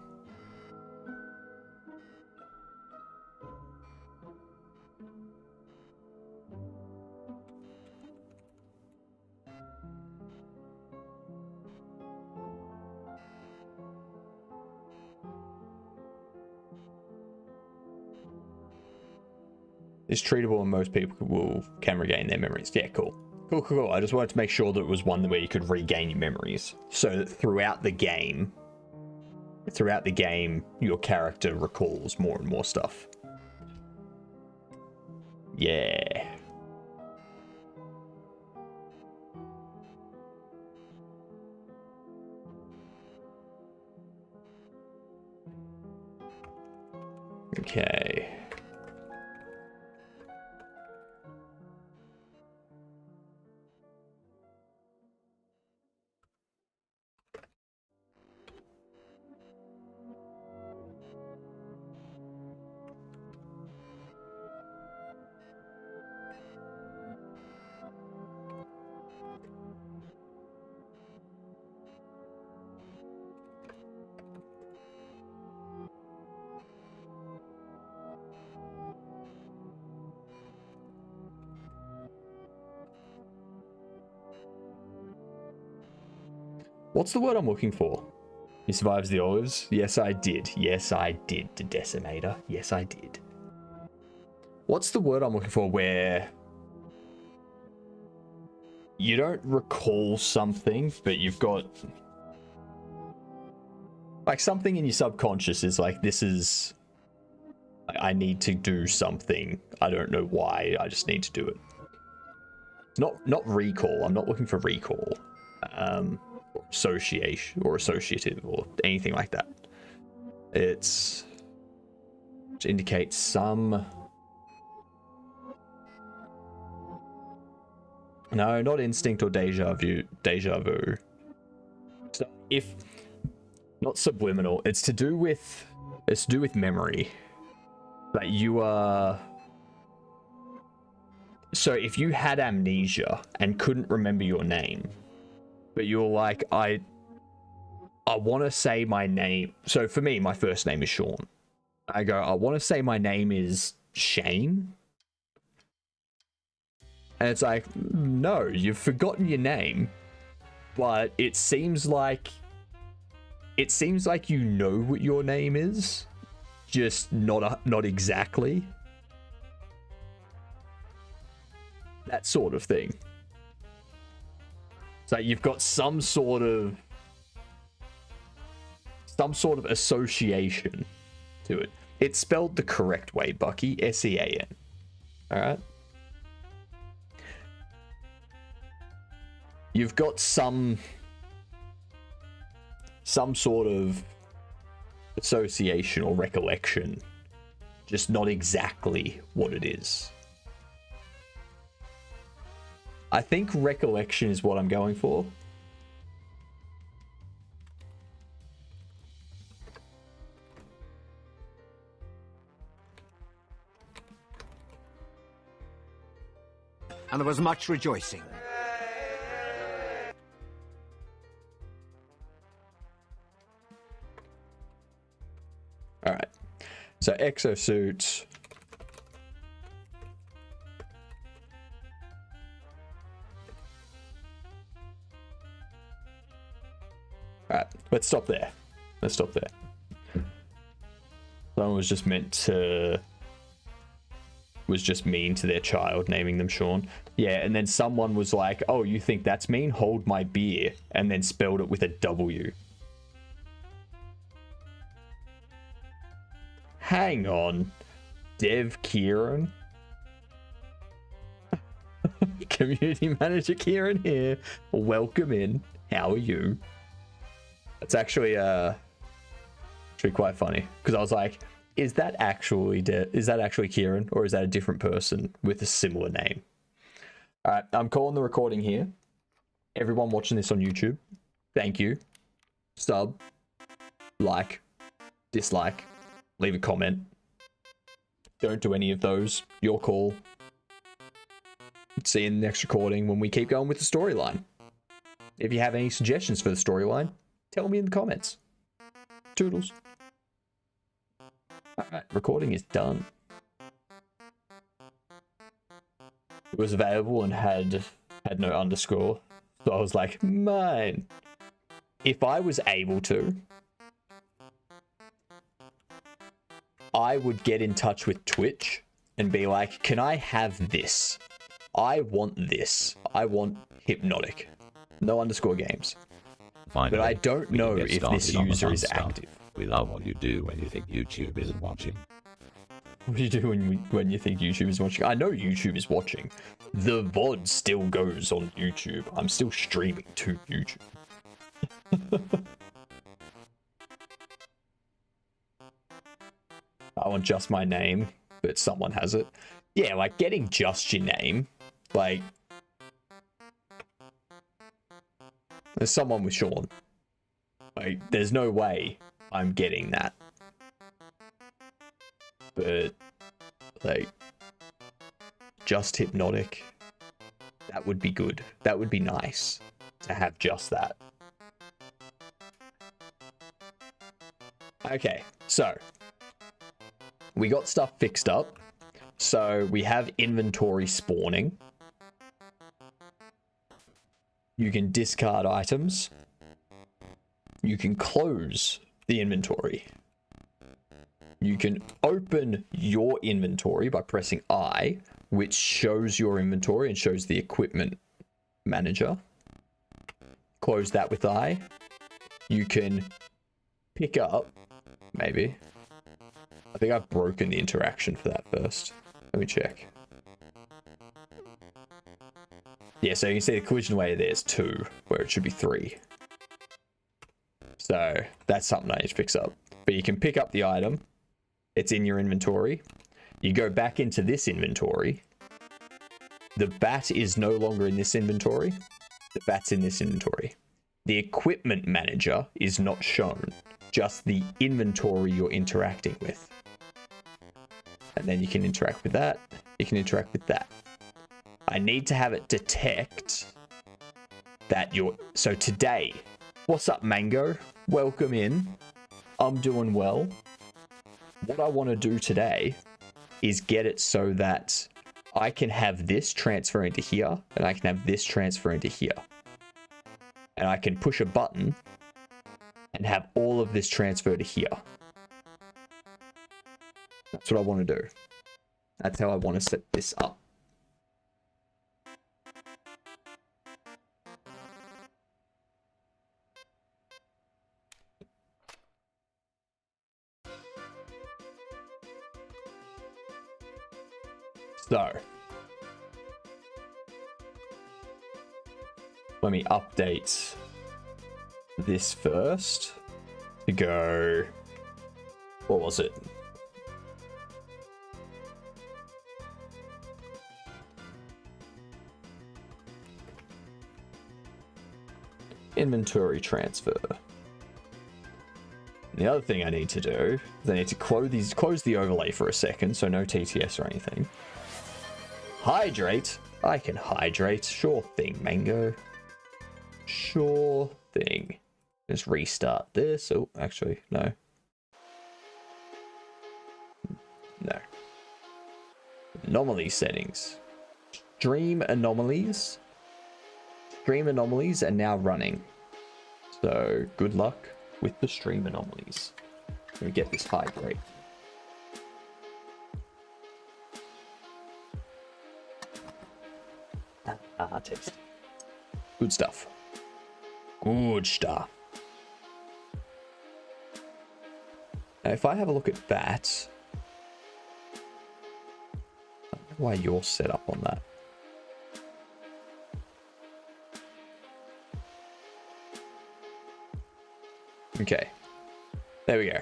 It's treatable and most people can regain their memories. Yeah, cool. Cool. I just wanted to make sure that it was one where you could regain your memories. So that throughout the game, your character recalls more and more stuff. Yeah. Okay. What's the word I'm looking for? He survives the olives? Yes, I did. Yes, I did, the decimator. Yes, I did. What's the word I'm looking for where you don't recall something, but you've got like something in your subconscious is like, this is, I need to do something. I don't know why. I just need to do it. It's not recall. I'm not looking for recall. Association or associative or anything like that. It indicates some. No, not instinct or deja vu. So if not subliminal, it's to do with memory. That you are. So if you had amnesia and couldn't remember your name, but you're like, I want to say my name. So for me, my first name is Sean. I go, I want to say my name is Shane. And it's like, no, you've forgotten your name. But it seems like you know what your name is, just not exactly. That sort of thing. So you've got some sort of association to it. It's spelled the correct way, Bucky. S-E-A-N. All right. You've got some sort of association or recollection, just not exactly what it is. I think recollection is what I'm going for. And there was much rejoicing. All right. So exosuit. All right, let's stop there. Someone was just mean to their child, naming them Sean. Yeah, and then someone was like, oh, you think that's mean? Hold my beer. And then spelled it with a W. Hang on. Dev Kieran? Community Manager Kieran here. Welcome in. How are you? It's actually quite funny. Because I was like, is that actually Kieran? Or is that a different person with a similar name? Alright, I'm calling the recording here. Everyone watching this on YouTube, thank you. Sub, like, dislike, leave a comment. Don't do any of those. Your call. See you in the next recording when we keep going with the storyline. If you have any suggestions for the storyline, tell me in the comments. Toodles. Alright, recording is done. It was available and had no underscore. So I was like, mine. If I was able to, I would get in touch with Twitch and be like, can I have this? I want this. I want Hypnotic. No underscore games. Finally, but I don't know we can get if this started on the user fun is stuff. active. We love what you do when you think YouTube isn't watching. What do you do when you think YouTube is watching? I know YouTube is watching. The VOD still goes on YouTube. I'm still streaming to YouTube. I want just my name, but someone has it. Yeah, like getting just your name. Like, there's someone with Sean. Like, there's no way I'm getting that. But, like, just Hypnotic. That would be good. That would be nice to have just that. Okay, so we got stuff fixed up. So we have inventory spawning. You can discard items. You can close the inventory. You can open your inventory by pressing I, which shows your inventory and shows the equipment manager. Close that with I. You can pick up, maybe. I think I've broken the interaction for that first. Let me check. Yeah, so you can see the collision weight there's 2, where it should be 3. So that's something I need to fix up. But you can pick up the item. It's in your inventory. You go back into this inventory. The bat is no longer in this inventory. The bat's in this inventory. The equipment manager is not shown. Just the inventory you're interacting with. And then you can interact with that. You can interact with that. I need to have it detect that you're... So today, what's up, Mango? Welcome in. I'm doing well. What I want to do today is get it so that I can have this transfer into here, and I can have this transfer into here. And I can push a button and have all of this transfer to here. That's what I want to do. That's how I want to set this up. So, let me update this first to go, what was it? Inventory transfer. The other thing I need to do is I need to close the overlay for a second, so no TTS or anything. Hydrate. I can hydrate. Sure thing, Mango. Sure thing. Just restart this. Oh, actually, no. No. Anomaly settings. Stream anomalies. Stream anomalies are now running. So, good luck with the stream anomalies. Let me get this hydrate. Ah, tasty. Good stuff. Good stuff. Now, if I have a look at that, I don't know why you're set up on that. Okay. There we go.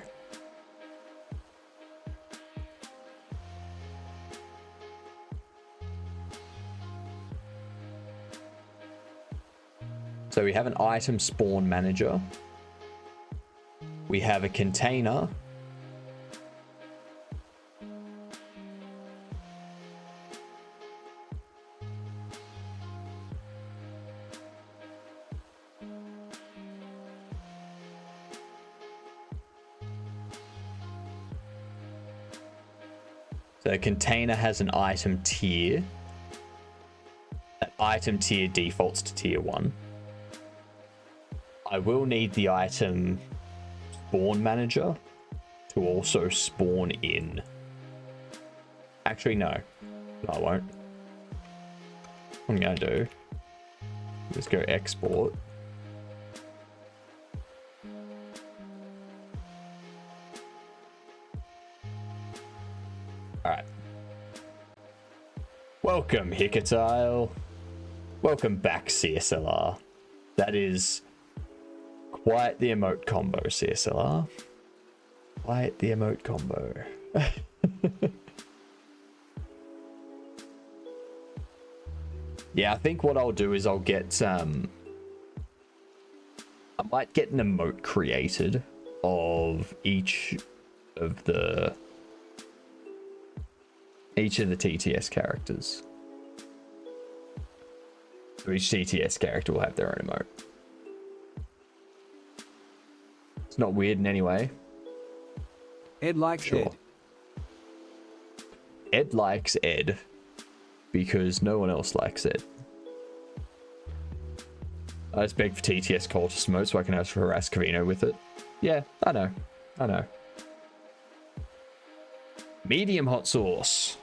So we have an item spawn manager. We have a container. So a container has an item tier. That item tier defaults to tier 1. I will need the item spawn manager to also spawn in. Actually, no. No, I won't. What I'm going to do is go export. Alright. Welcome, Hicatile. Welcome back, CSLR. That is quite the emote combo, CSLR. Quite the emote combo. Yeah, I think what I'll do is I'll get I might get an emote created of each of the TTS characters. So each TTS character will have their own emote. It's not weird in any way. Ed likes Sure. Ed. Ed likes Ed because no one else likes Ed. I just beg for TTS cultist mode so I can have to harass Cavino with it. Yeah, I know. I know. Medium hot sauce.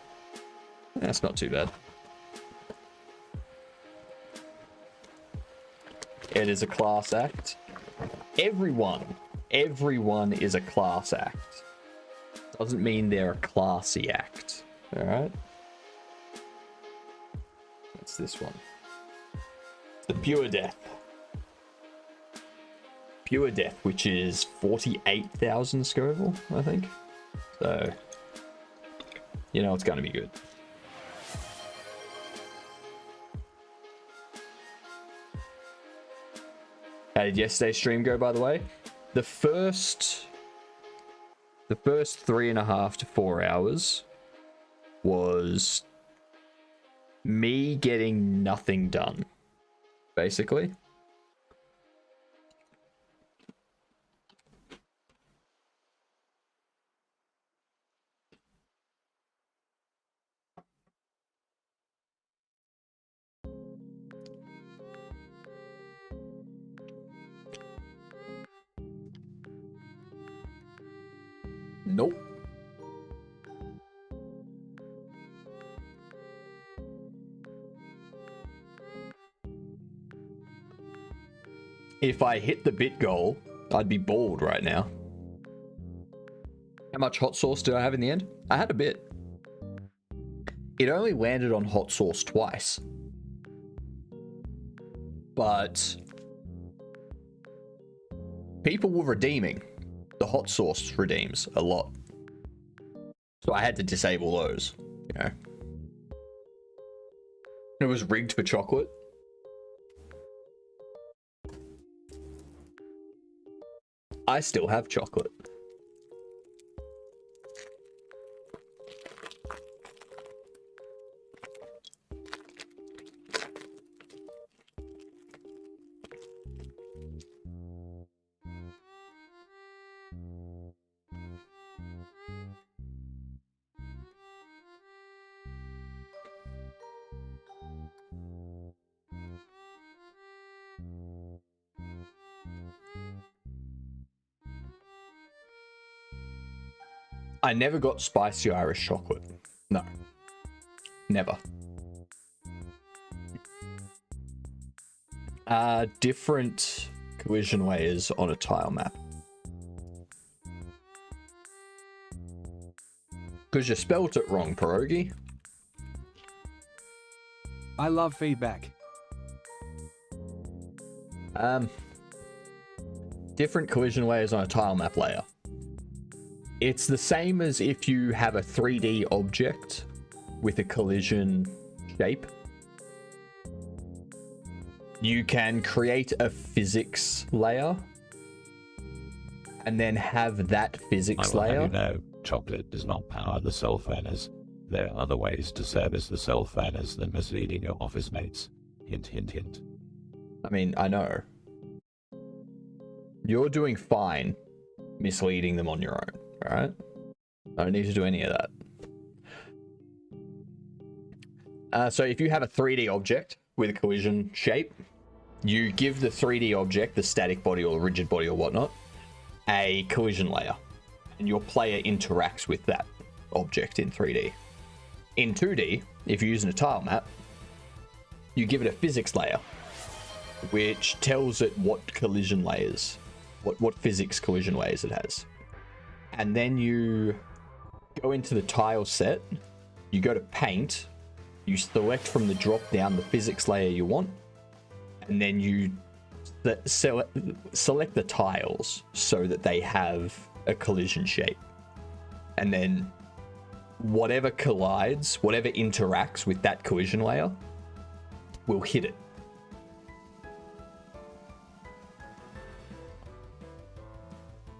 That's not too bad. It is a class act. Everyone is a class act. Doesn't mean they're a classy act. Alright? What's this one? The Pure Death. Pure Death, which is 48,000 Scoville, I think. So, you know it's going to be good. How did yesterday's stream go, by the way? The first 3.5 to 4 hours was me getting nothing done, basically. Nope. If I hit the bit goal, I'd be bald right now. How much hot sauce did I have in the end? I had a bit. It only landed on hot sauce twice. But people were redeeming. The hot sauce redeems a lot. So I had to disable those, you know. It was rigged for chocolate. I still have chocolate. I never got spicy Irish chocolate. No. Never. Different collision layers on a tile map. Because you spelt it wrong, Pierogi. I love feedback. Different collision layers on a tile map layer. It's the same as if you have a 3D object with a collision shape. You can create a physics layer and then have that physics I will layer. have you know, chocolate does not power the self-earners. There are other ways to service the self-earners than misleading your office mates. Hint, hint, hint. I mean, I know. You're doing fine misleading them on your own, alright? I don't need to do any of that. So if you have a 3D object with a collision shape, you give the 3D object, the static body or rigid body or whatnot, a collision layer. And your player interacts with that object in 3D. In 2D, if you're using a tile map, you give it a physics layer, which tells it what collision layers, what physics collision layers it has. And then you go into the tile set, you go to paint, you select from the drop down the physics layer you want, and then you select the tiles so that they have a collision shape. And then whatever collides, whatever interacts with that collision layer will hit it.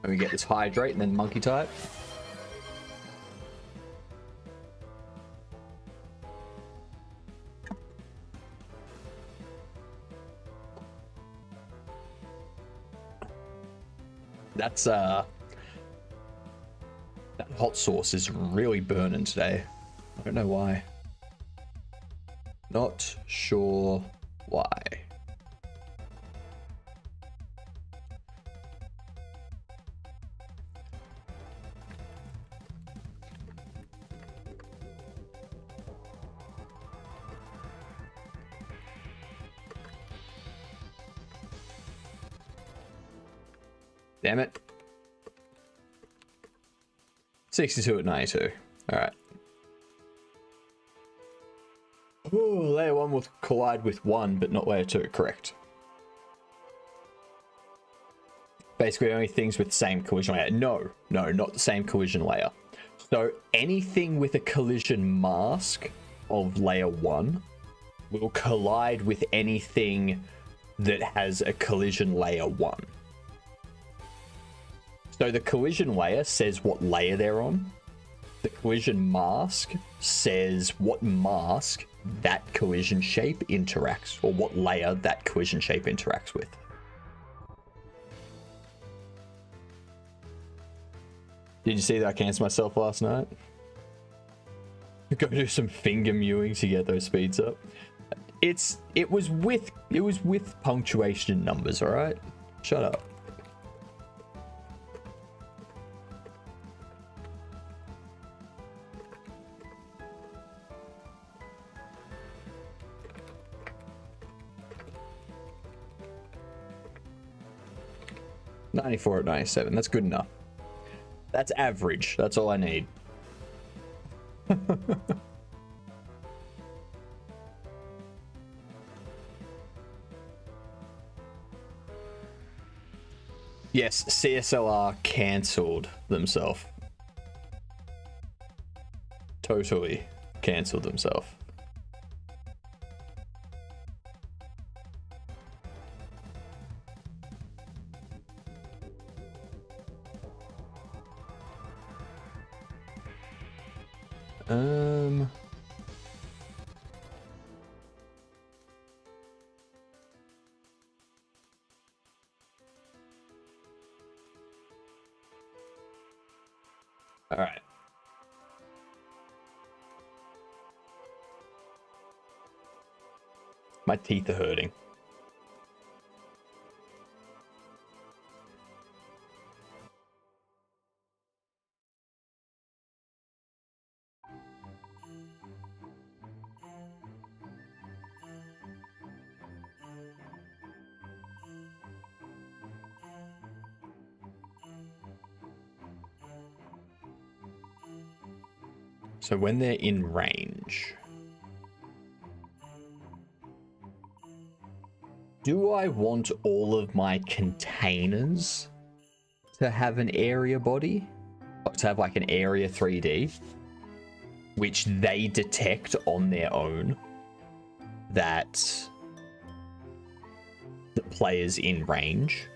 And we get this hydrate and then monkey type. That's that hot sauce is really burning today. I don't know why. Not sure why. Damn it. 62 at 92. Alright. Ooh, layer 1 will collide with 1, but not layer 2. Correct. Basically, only things with the same collision layer. No, not the same collision layer. So anything with a collision mask of layer 1 will collide with anything that has a collision layer 1. So the collision layer says what layer they're on. The collision mask says what mask that collision shape interacts, or what layer that collision shape interacts with. Did you see that I canceled myself last night? Go do some finger mewing to get those speeds up. It was with punctuation numbers, alright? Shut up. $94 at 97. That's good enough. That's average. That's all I need. Yes, CSLR cancelled themselves. Totally cancelled themselves. All right. My teeth are hurting. So when they're in range, do I want all of my containers to have an area body? Or to have like an area 3D, which they detect on their own that the player's in range?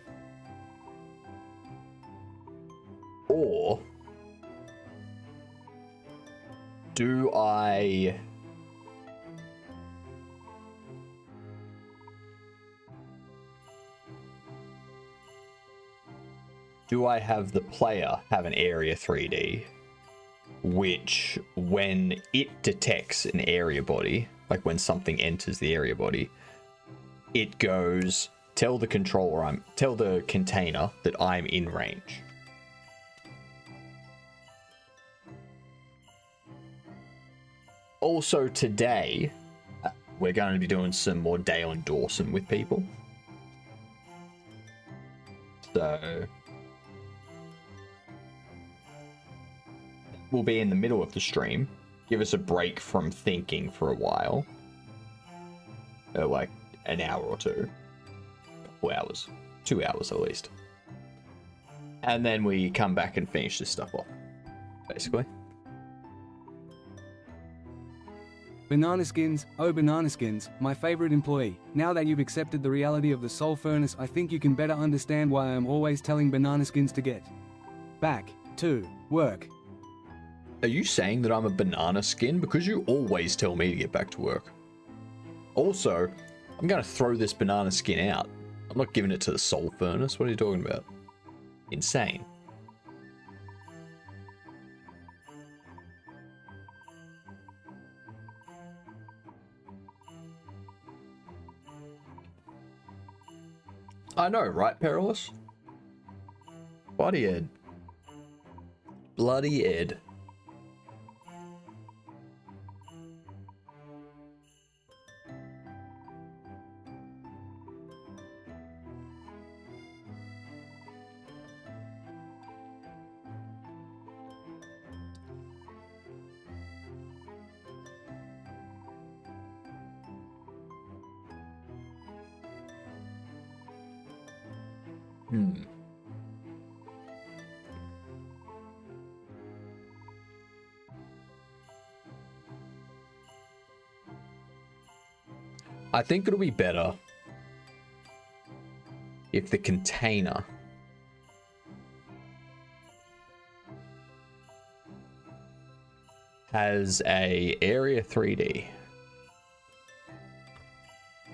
Or do I have the player have an area 3D, which when it detects an area body, like when something enters the area body, it goes, tell the container that I'm in range. Also today, we're going to be doing some more Dale and Dawson with people. So we'll be in the middle of the stream. Give us a break from thinking for a while. Like an hour or two. 4 hours. 2 hours at least. And then we come back and finish this stuff off. Basically. Banana Skins, oh Banana Skins, my favorite employee. Now that you've accepted the reality of the soul furnace, I think you can better understand why I'm always telling Banana Skins to get back to work. Are you saying that I'm a banana skin? Because you always tell me to get back to work. Also, I'm going to throw this banana skin out. I'm not giving it to the soul furnace. What are you talking about? Insane. I know, right, Perilous? Bloody Ed. Bloody Ed. I think it'll be better if the container has a area 3D.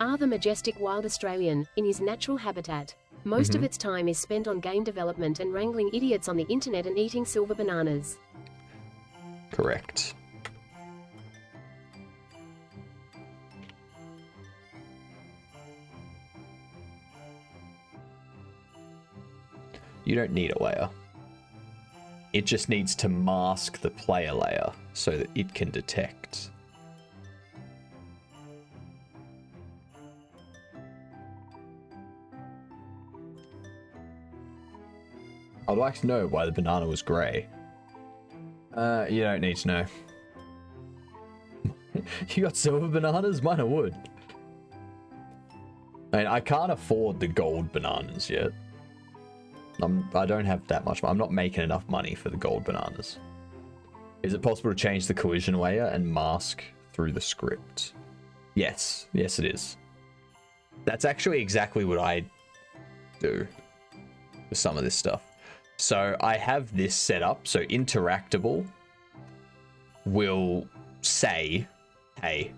Are the majestic wild Australian in his natural habitat. Most of its time is spent on game development and wrangling idiots on the internet and eating silver bananas. Correct. You don't need a layer. It just needs to mask the player layer so that it can detect. I'd like to know why the banana was grey. You don't need to know. You got silver bananas? Mine are wood. I mean, I can't afford the gold bananas yet. I don't have that much. I'm not making enough money for the gold bananas. Is it possible to change the collision layer and mask through the script? Yes. Yes, it is. That's actually exactly what I do with some of this stuff. So I have this set up. So Interactable will say, hey,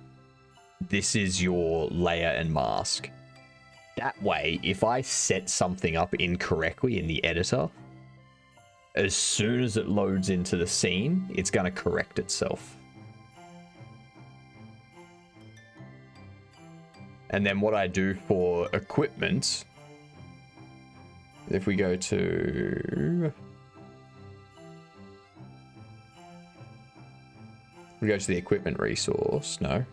this is your layer and mask. That way, if I set something up incorrectly in the editor, as soon as it loads into the scene, it's going to correct itself. And then what I do for equipment, if we go to... We go to the equipment resource. No,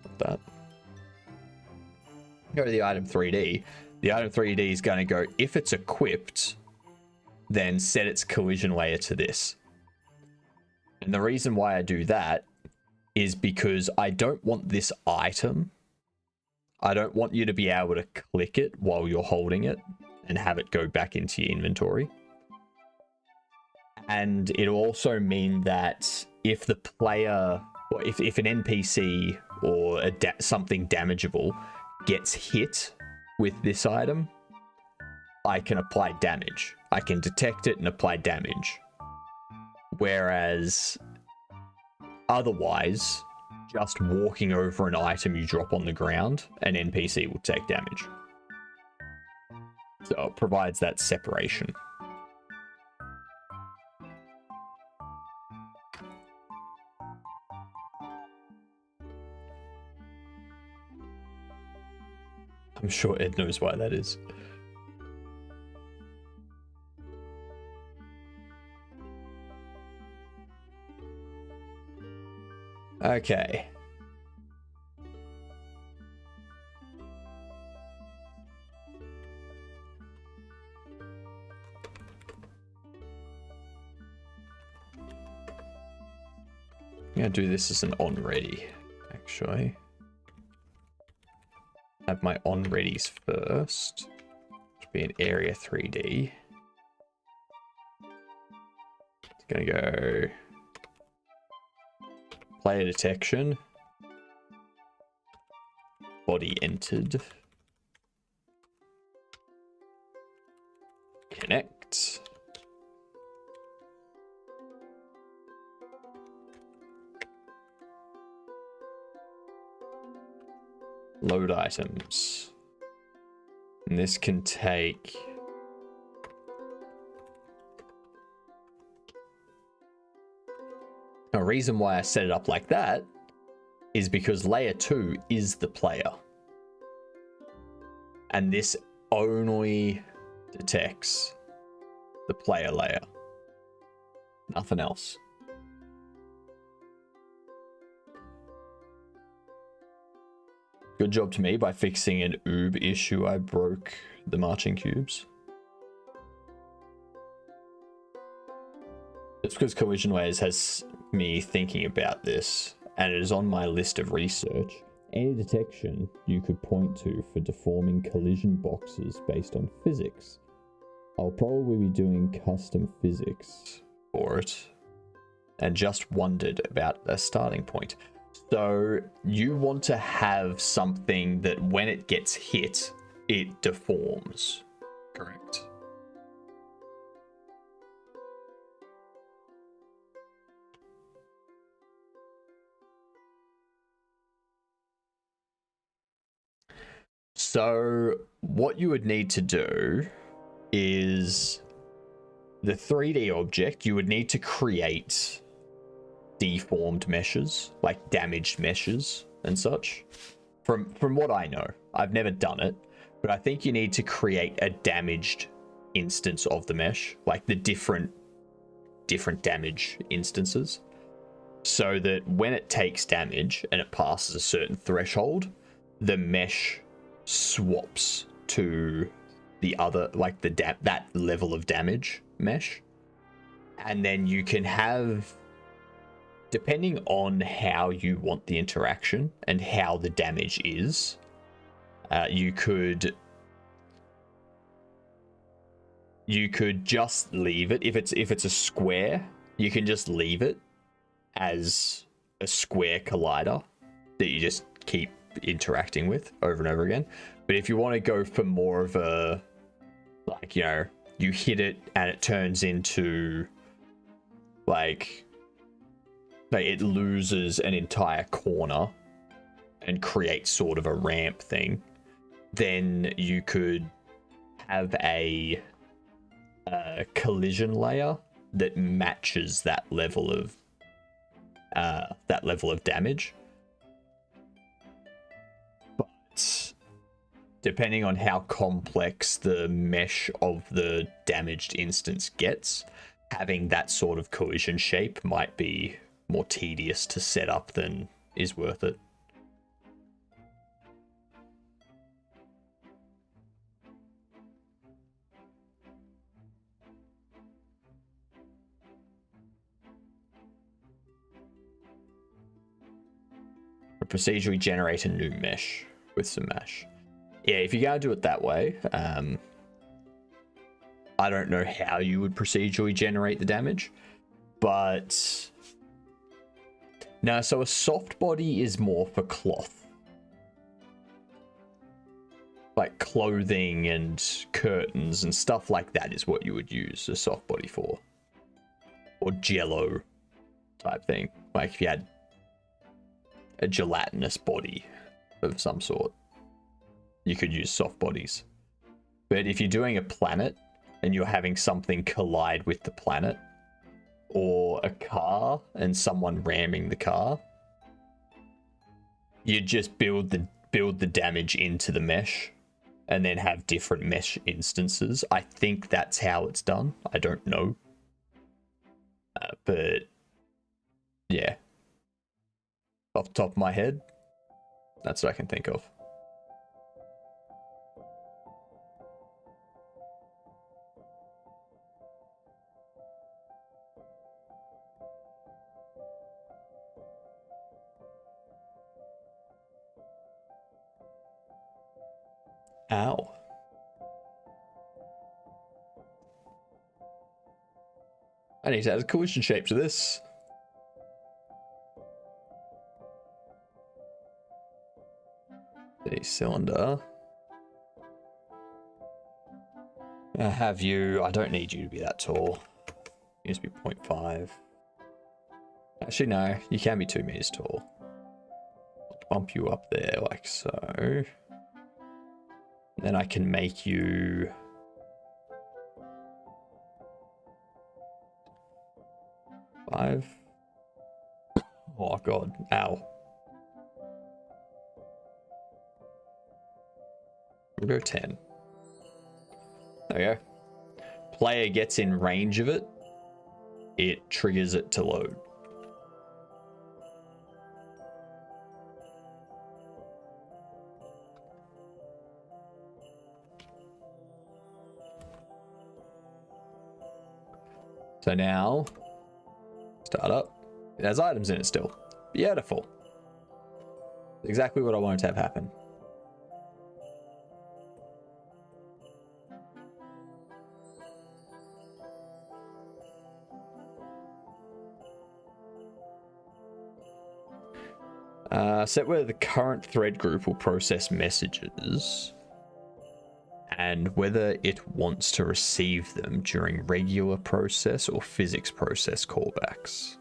not that. Go to the item 3D. The item 3D is going to go, if it's equipped, then set its collision layer to this. And the reason why I do that is because I don't want this item. I don't want you to be able to click it while you're holding it and have it go back into your inventory. And it'll also mean that if the player, or if an NPC or something damageable gets hit with this item, I can apply damage. I can detect it and apply damage. Whereas otherwise, just walking over an item you drop on the ground, an NPC will take damage. So it provides that separation. I'm sure Ed knows why that is. Okay. I'm gonna do this as an on ready, actually. Have my on readies first. Which be an area 3D. It's gonna go player detection. Body entered. Connect. Load items. And this can take... A reason why I set it up like that is because layer 2 is the player. And this only detects the player layer. Nothing else. Good job to me by fixing an oob issue. I broke the marching cubes. Just because Collision Ways has me thinking about this, and it is on my list of research. Any detection you could point to for deforming collision boxes based on physics. I'll probably be doing custom physics for it, and just wondered about a starting point. So you want to have something that when it gets hit, it deforms. Correct. So what you would need to do is the 3D object, you would need to create deformed meshes, like damaged meshes and such. From what I know, I've never done it, but I think you need to create a damaged instance of the mesh, like the different damage instances, so that when it takes damage and it passes a certain threshold, the mesh swaps to the other, like that level of damage mesh. And then you can have, depending on how you want the interaction and how the damage is, you could just leave it. If it's a square, you can just leave it as a square collider that you just keep interacting with over and over again. But if you want to go for more of a, like, you know, you hit it and it turns into like it loses an entire corner and creates sort of a ramp thing, then you could have a collision layer that matches that level of damage. But depending on how complex the mesh of the damaged instance gets, having that sort of collision shape might be more tedious to set up than is worth it. procedurally generate a new mesh with some mesh. Yeah, if you're going to do it that way, I don't know how you would procedurally generate the damage, but no, so a soft body is more for cloth. Like clothing and curtains and stuff like that is what you would use a soft body for. Or jello type thing. Like if you had a gelatinous body of some sort, you could use soft bodies. But if you're doing a planet and you're having something collide with the planet, or a car and someone ramming the car, you just build the damage into the mesh and then have different mesh instances. I think that's how it's done. I don't know. But yeah, off the top of my head, that's what I can think of. Ow. I need to add a collision shape to this. The cylinder. I have you. I don't need you to be that tall. You need to be 0.5. Actually, no. You can be 2 meters tall. I'll bump you up there like so. Then I can make you... five. Oh god, ow. We'll go 10. There we go. Player gets in range of it, it triggers it to load. So now, start up. It has items in it still. Beautiful. Exactly what I wanted to have happen. Set whether the current thread group will process messages and whether it wants to receive them during regular process or physics process callbacks.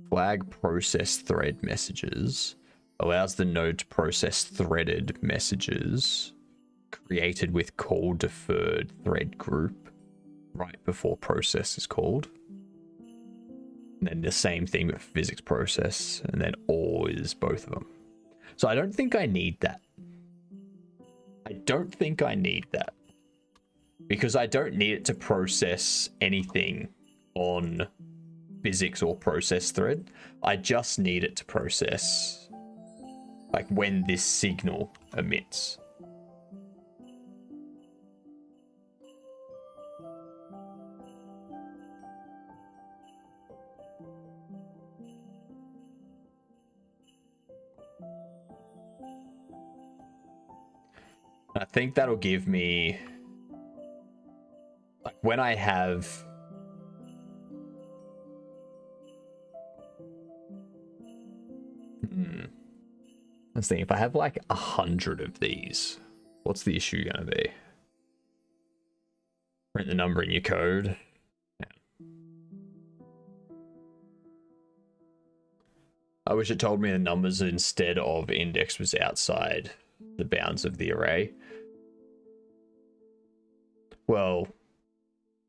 Flag process thread messages allows the node to process threaded messages created with call deferred thread group right before process is called. And then the same thing with physics process, and then all is both of them. So I don't think I need that. I don't think I need that. Because I don't need it to process anything on physics or process thread. I just need it to process like when this signal emits. I think that'll give me, like, when I have I was thinking, if I have like 100 of these, what's the issue gonna be? Print the number in your code. Yeah. I wish it told me the numbers instead of index was outside the bounds of the array. Well,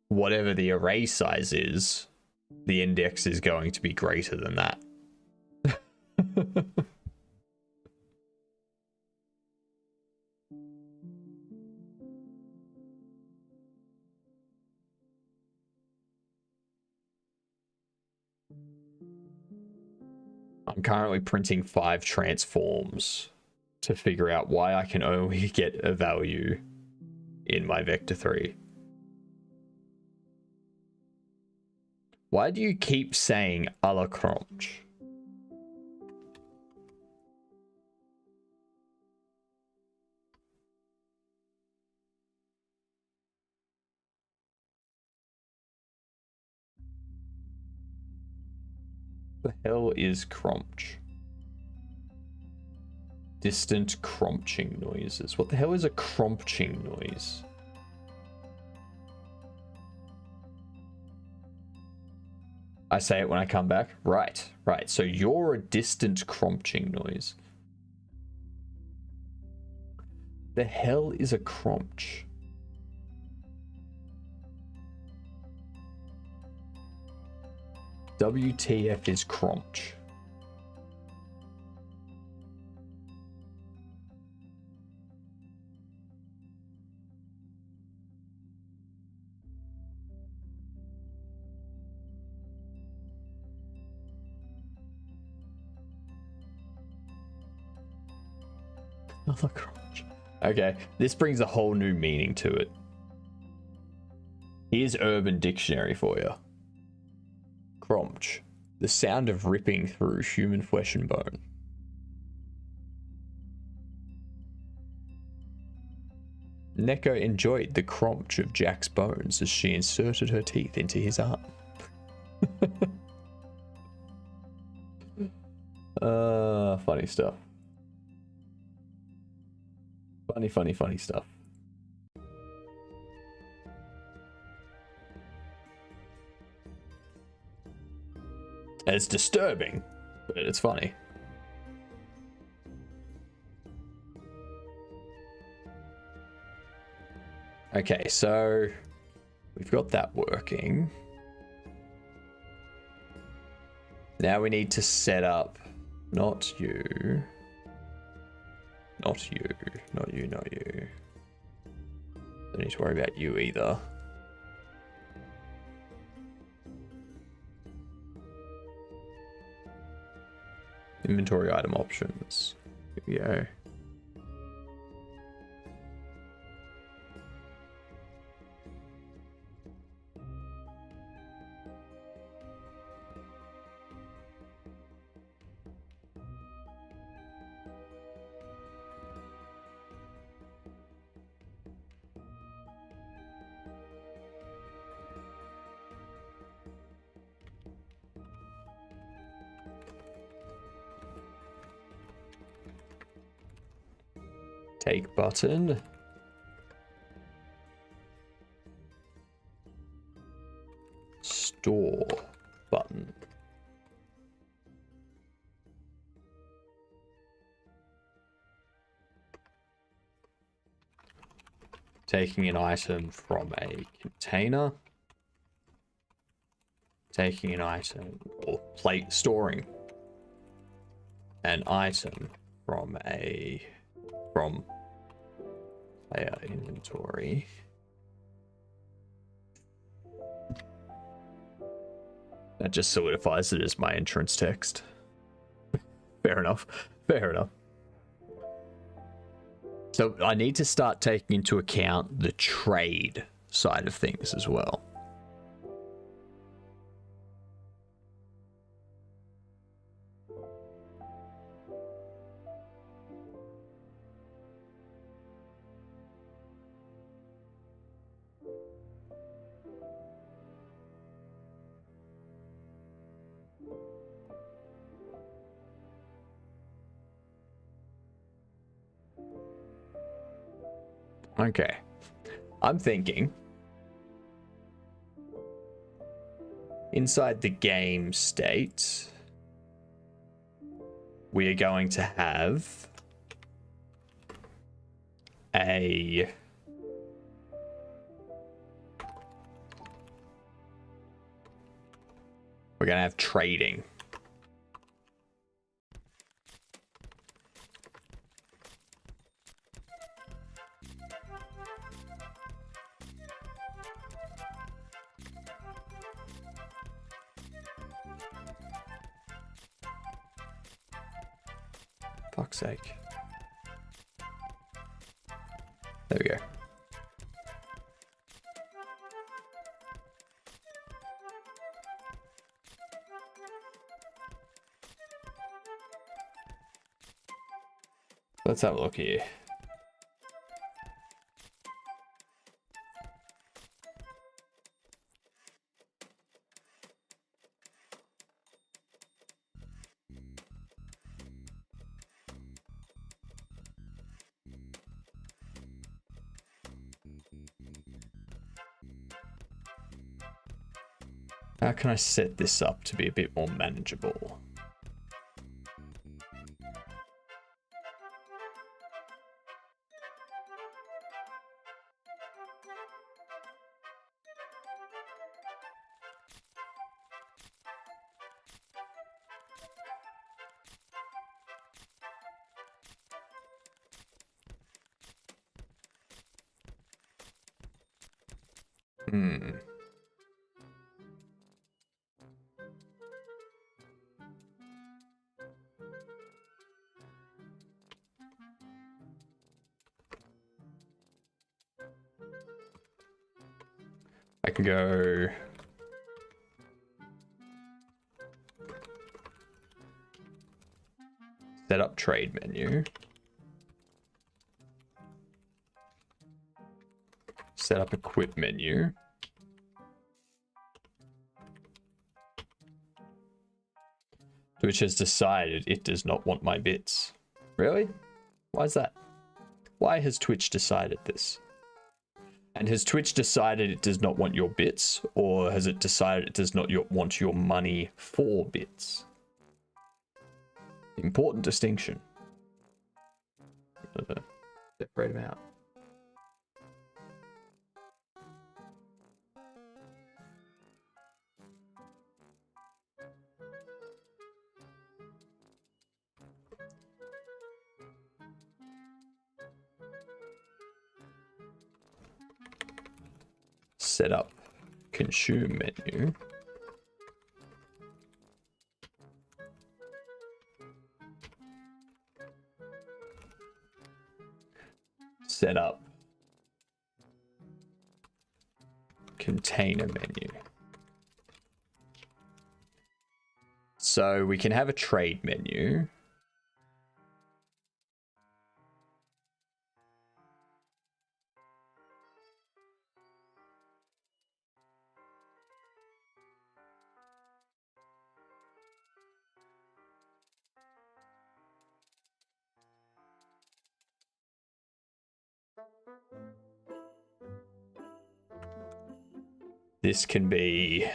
whatever the array size is, the index is going to be greater than that. I'm currently printing 5 transforms to figure out why I can only get a value in my vector 3. Why do you keep saying a la Cronch? The hell is Cronch? Distant cronching noises. What the hell is a cronching noise? I say it when I come back. Right, right. So you're a distant cronching noise. The hell is a cronch? WTF is cronch? Another crunch. Okay, this brings a whole new meaning to it. Here's Urban Dictionary for you. Crunch, the sound of ripping through human flesh and bone. Neko enjoyed the crunch of Jack's bones as she inserted her teeth into his arm. Funny stuff. Funny stuff. It's disturbing, but it's funny. Okay, so we've got that working. Now we need to set up, not you. Not you. Don't need to worry about you either. Inventory item options. Here we go. Take button. Store button. Taking an item from a container. Taking an item or plate storing an item from a player inventory. That just solidifies it as my entrance text. Fair enough. Fair enough. So I need to start taking into account the trade side of things as well. Okay, I'm thinking inside the game state, we are going to have a trading. Fuck's sake. There we go. Let's have a look here. How can I set this up to be a bit more manageable? I can go set up trade menu, set up equip menu, which has decided it does not want my bits. Really? Why is that? Why has Twitch decided this? And has Twitch decided it does not want your bits, or has it decided it does not want your money for bits? Important distinction. Separate them out. Set up consume menu. Set up container menu. So we can have a trade menu. This can be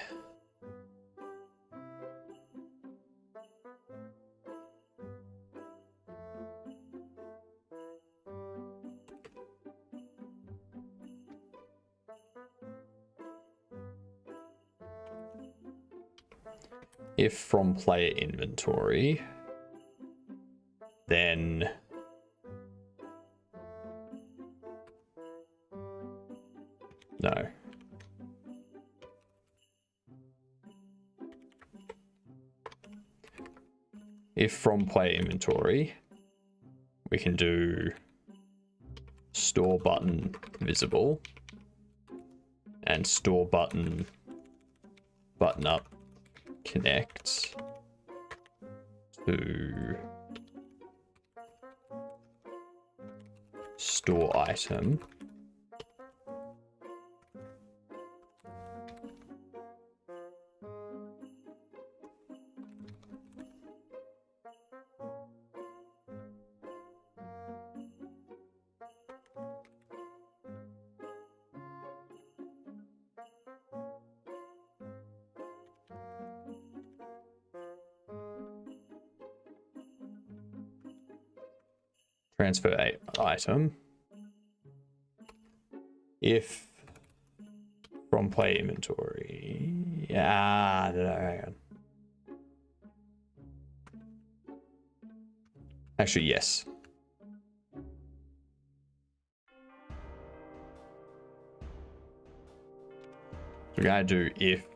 if from player inventory, then no. If from player inventory, we can do store button visible and store button up connect to store item. Transfer item. If from play inventory. No, hang on. Actually, yes. We're gonna do if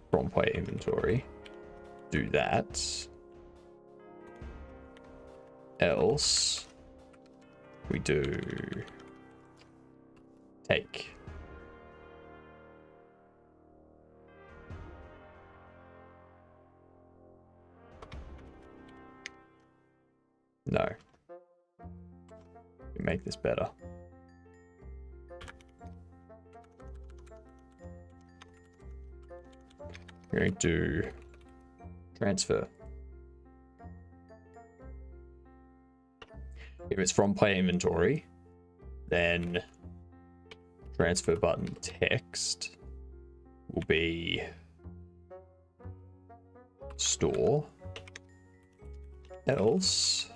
from play inventory. Do that. Else we do Take. No. We make this better. We're going to do transfer. If it's from player inventory, then transfer button text will be store. Else,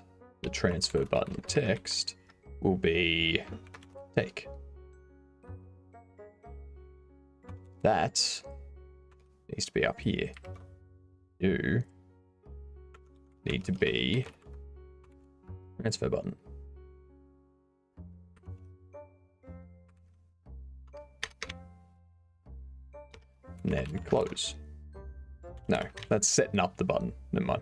the transfer button text will be take. That needs to be up here. You need to be transfer button. And then close. No, that's setting up the button. Never mind.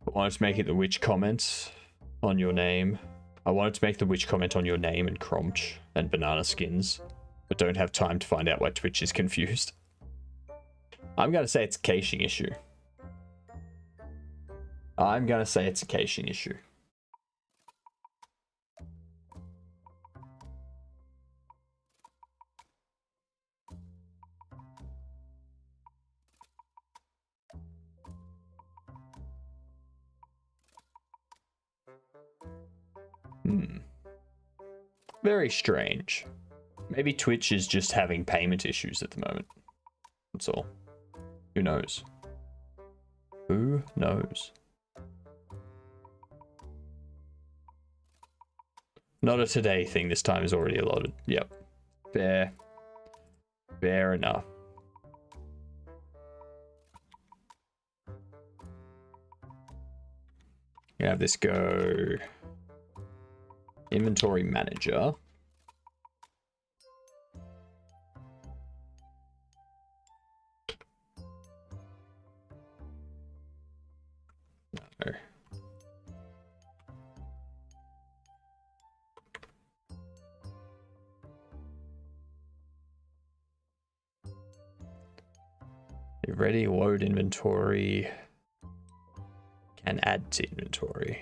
I wanted to make it the which comment on your name. I wanted to make the which comment on your name and Cromch and banana skins, but don't have time to find out why Twitch is confused. I'm going to say it's a caching issue. I'm going to say it's a caching issue. Very strange. Maybe Twitch is just having payment issues at the moment. That's all. Who knows? Who knows? Not a today thing. This time is already allotted. Yep. Fair. Fair enough. You have this go inventory manager. No. You're ready, load inventory. Can add to inventory.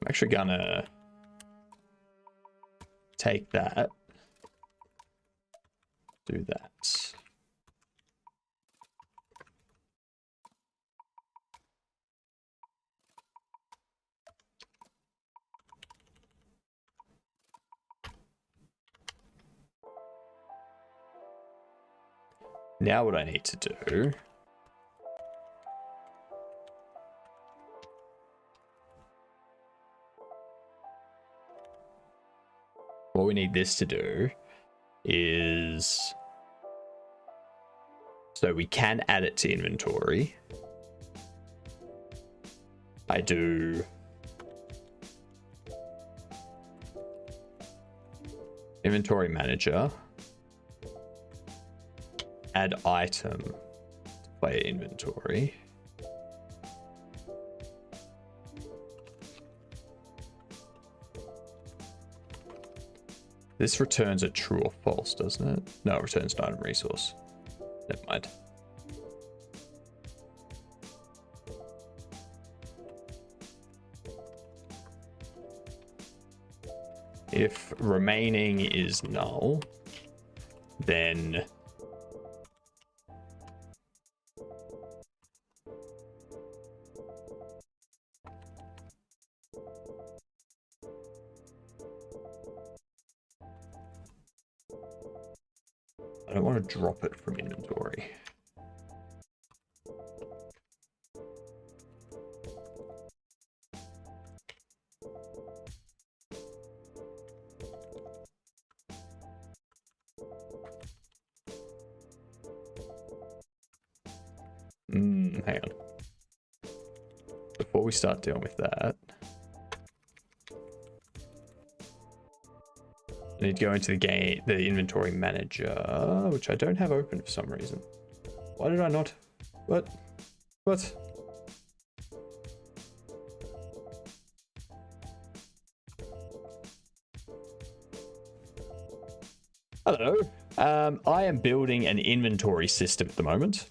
I'm actually gonna take that, do that. Now what I need to do what we need this to do is, so we can add it to inventory. I do inventory manager, add item to player inventory. This returns a true or false, doesn't it? No, it returns an item resource. Never mind. If remaining is null, then drop it from inventory. Hang on. Before we start dealing with that, I need to go into the inventory manager, which I don't have open for some reason. Why did I not? What? Hello. I am building an inventory system at the moment.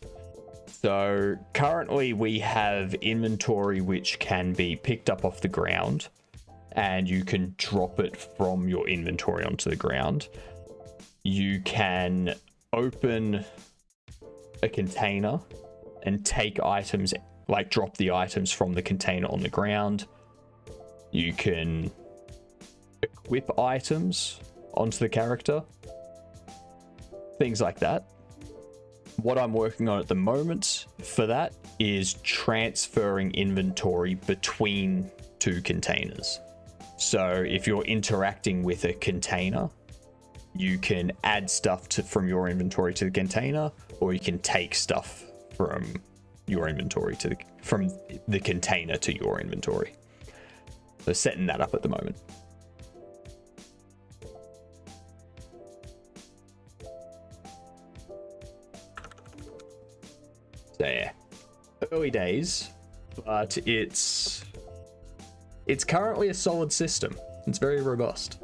So currently we have inventory which can be picked up off the ground and you can drop it from your inventory onto the ground. You can open a container and take items, like drop the items from the container on the ground. You can equip items onto the character. Things like that. What I'm working on at the moment for that is transferring inventory between two containers. So if you're interacting with a container, you can add stuff from your inventory to the container, or you can take stuff from your inventory from the container to your inventory. So setting that up at the moment. So yeah, early days, but it's currently a solid system. It's very robust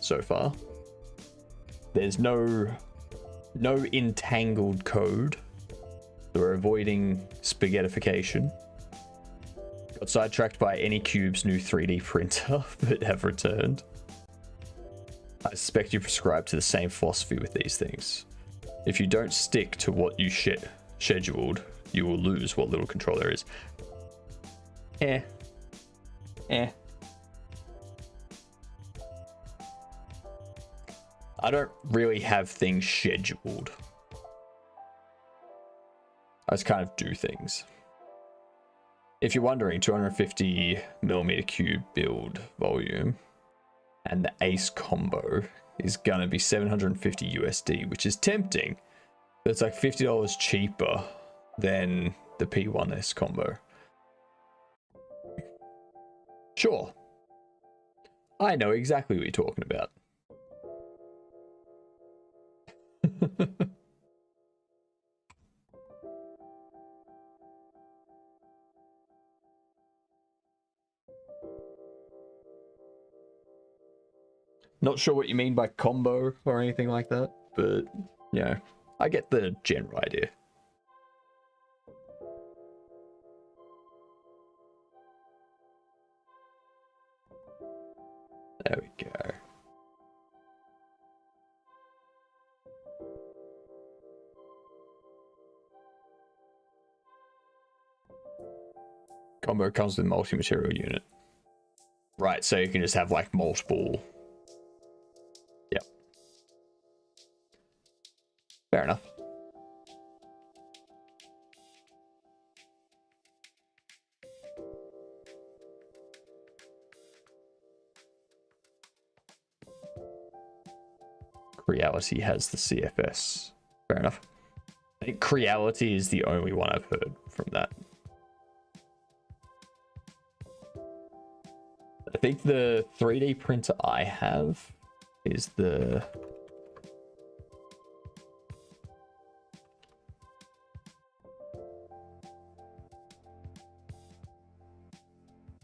so far. There's no entangled code. So we're avoiding spaghettification. Got sidetracked by Anycube's new 3D printer, but have returned. I suspect you prescribe to the same philosophy with these things. If you don't stick to what you scheduled, you will lose what little control there is. I don't really have things scheduled. I just kind of do things. If you're wondering, 250mm cube build volume and the ace combo is gonna be 750 USD, which is tempting. But it's like $50 cheaper than the P1S combo. Sure. I know exactly what you're talking about. Not sure what you mean by combo or anything like that, but yeah, I get the general idea. There we go. Combo comes with multi-material unit. Right, so you can just have like multiple. Yep. Fair enough. Creality has the CFS. Fair enough. I think Creality is the only one I've heard from that. I think the 3D printer I have is the...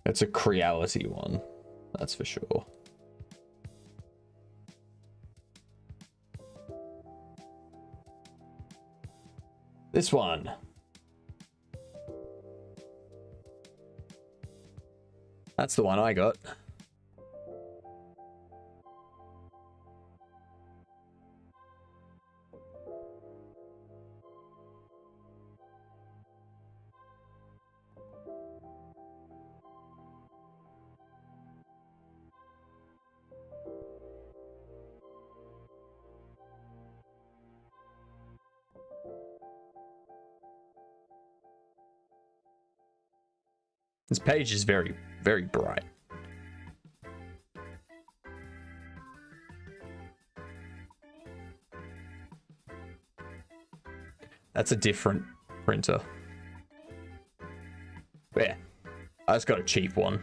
It's a Creality one, that's for sure. This one. That's the one I got. This page is very, very bright. That's a different printer. But yeah, I just got a cheap one.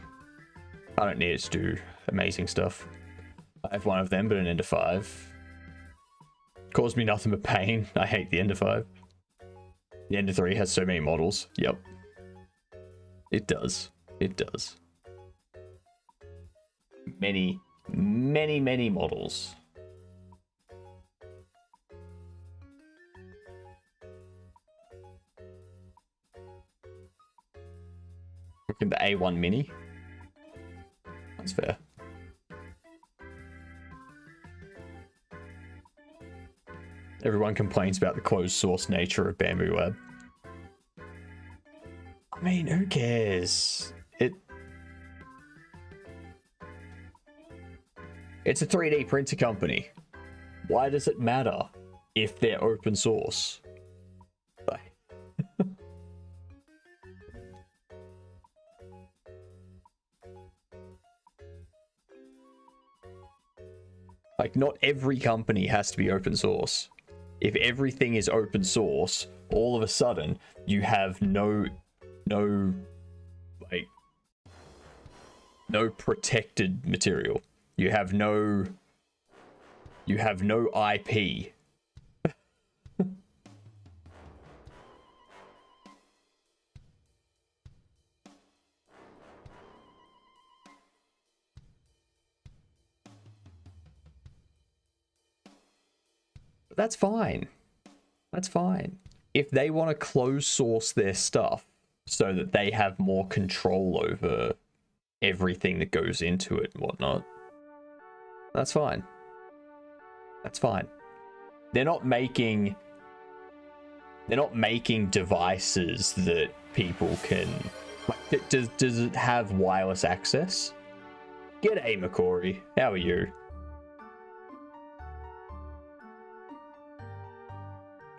I don't need it to do amazing stuff. I have one of them, but an Ender 5. Caused me nothing but pain. I hate the Ender 5. The Ender 3 has so many models. Yep. It does. It does. Many, many, many models. Look at the A1 Mini. That's fair. Everyone complains about the closed source nature of Bamboo Lab. I mean, who cares? It's a 3D printer company. Why does it matter if they're open source? Like, not every company has to be open source. If everything is open source, all of a sudden you have no protected material. You have no IP. That's fine. That's fine. If they want to close source their stuff so that they have more control over everything that goes into it and whatnot, that's fine. That's fine. They're not making devices that people can, like, does it have wireless access? G'day, McCory. How are you?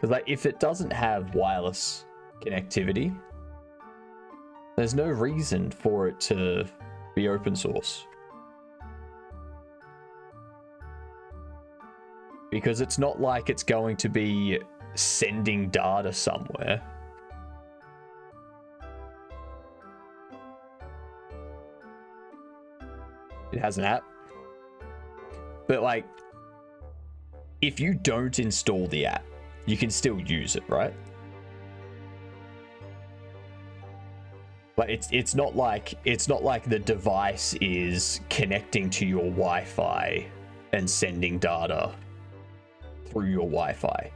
Because, like, if it doesn't have wireless connectivity, there's no reason for it to be open source. Because it's not like it's going to be sending data somewhere. It has an app. But, like, if you don't install the app, you can still use it, right? But it's not like the device is connecting to your Wi-Fi and sending data through your Wi-Fi.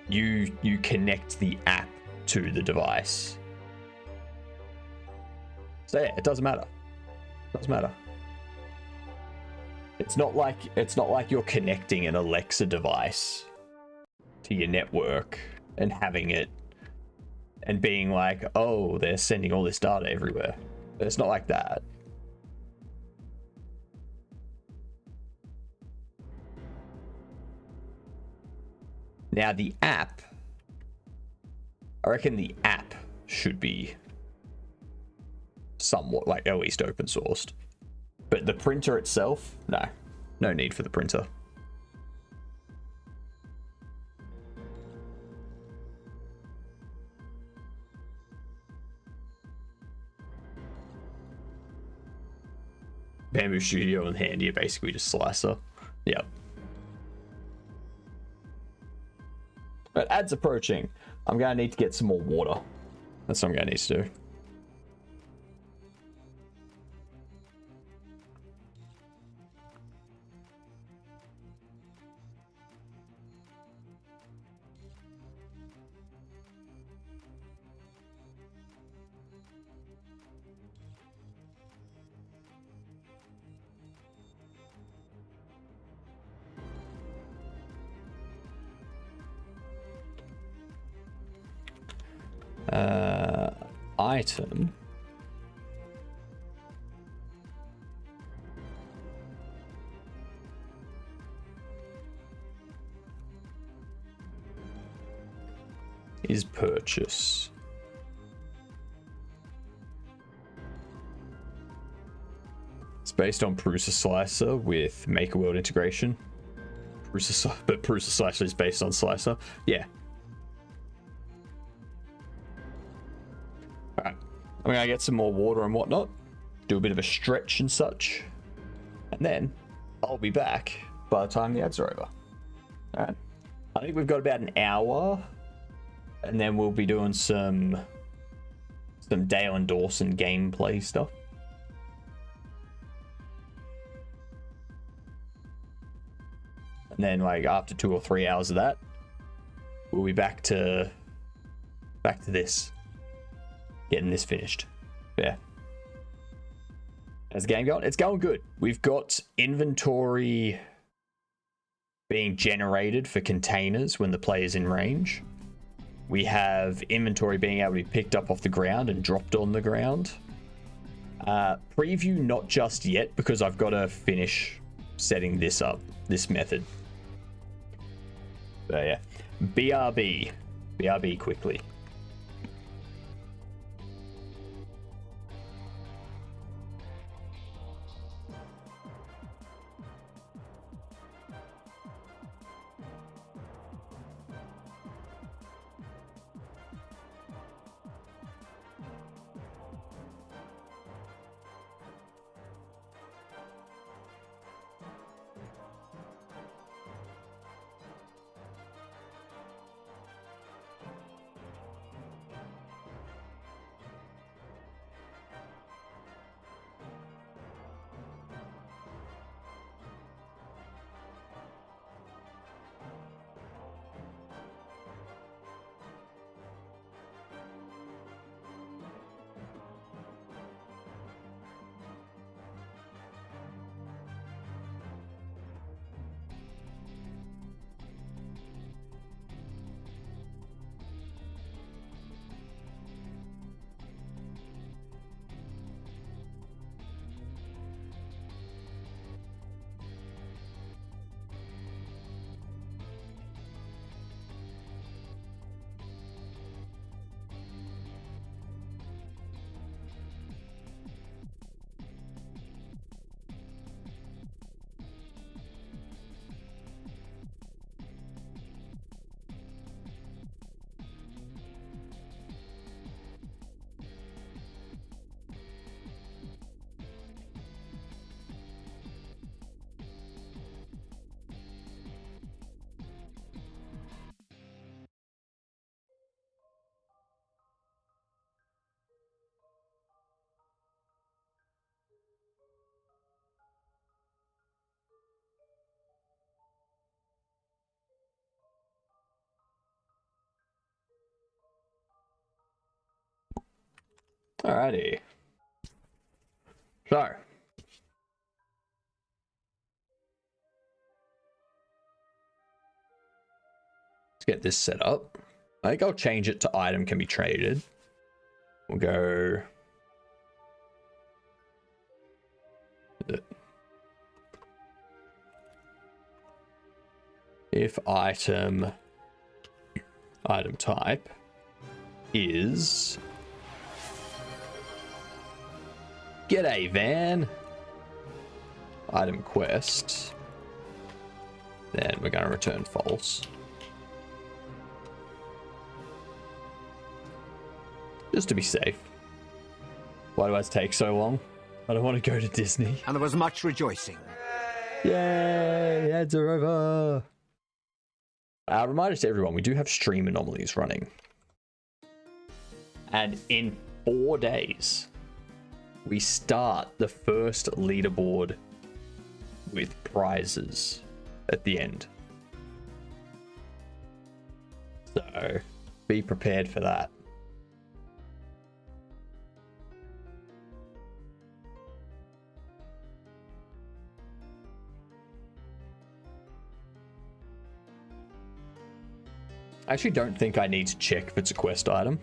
You connect the app to the device. So yeah, it doesn't matter. It doesn't matter. It's not like you're connecting an Alexa device to your network and having it and being like, oh, they're sending all this data everywhere. It's not like that. Now the app, I reckon the app should be somewhat, like, at least open sourced. But the printer itself, no need for the printer. Bamboo Studio and Handy are basically just Slicer. Yep. But ads approaching. I'm gonna need to get some more water. That's what I'm gonna need to do. Item. Is purchase. based on Prusa Slicer with Maker World integration. But Prusa Slicer is based on Slicer. Yeah. Alright. I'm gonna get some more water and whatnot. Do a bit of a stretch and such. And then I'll be back by the time the ads are over. Alright. I think we've got about an hour. And then we'll be doing some Dale and Dawson gameplay stuff. And then like after 2 or 3 hours of that, we'll be back to this. Getting this finished. Yeah. How's the game going? It's going good. We've got inventory being generated for containers when the player's in range. We have inventory being able to be picked up off the ground and dropped on the ground. Preview not just yet because I've got to finish setting this up, this method. So yeah, BRB quickly. Alrighty. So. Let's get this set up. I think I'll change it to item can be traded. We'll go. If item type is G'day van. Item quest. Then we're going to return false. Just to be safe. Why do I take so long? I don't want to go to Disney. And there was much rejoicing. Yay! Ads are over! Reminder to everyone, we do have stream anomalies running. And in 4 days, we start the first leaderboard with prizes at the end. So, be prepared for that. I actually don't think I need to check if it's a quest item.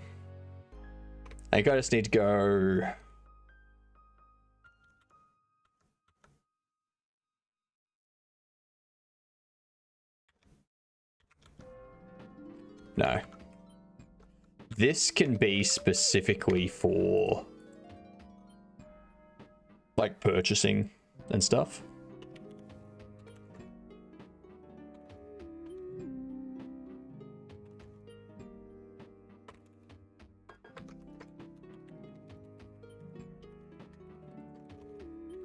I think I just need to go... No. This can be specifically for... like purchasing and stuff.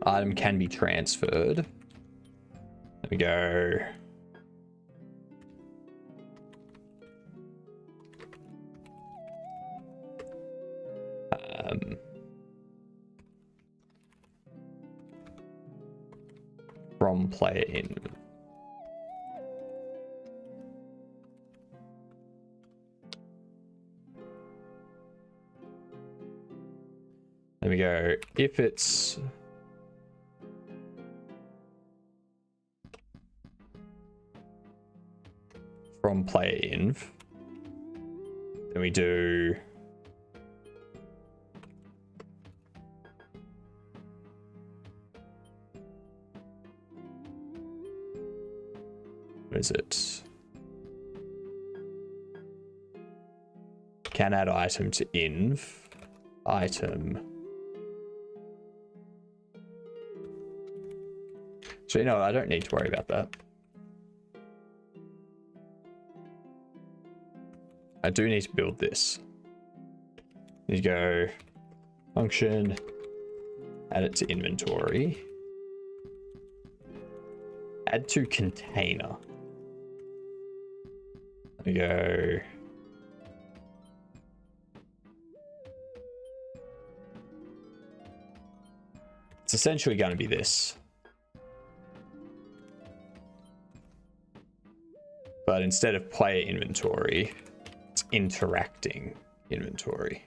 Item can be transferred. There we go. From player in. There we go. If it's from player inv, then we do what is it? Can add item to inv. Item. So you know, I don't need to worry about that. I do need to build this. Need to go function, add it to inventory, add to container. There we go. It's essentially going to be this. But instead of player inventory, it's interacting inventory.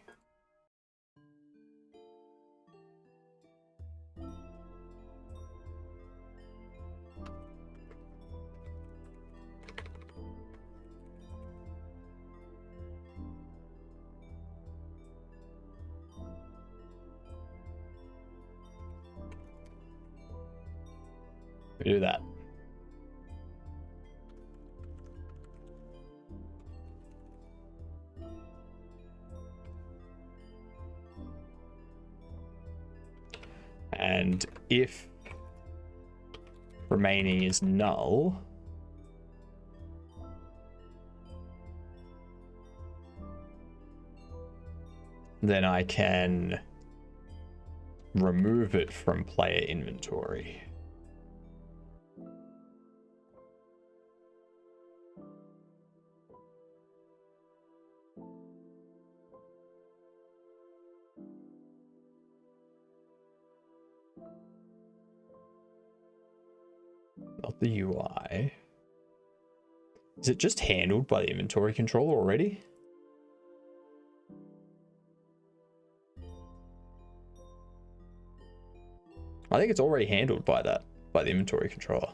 We do that. And if remaining is null, then I can remove it from player inventory. Not the UI. Is it just handled by the inventory controller already? I think it's already handled by that, by the inventory controller.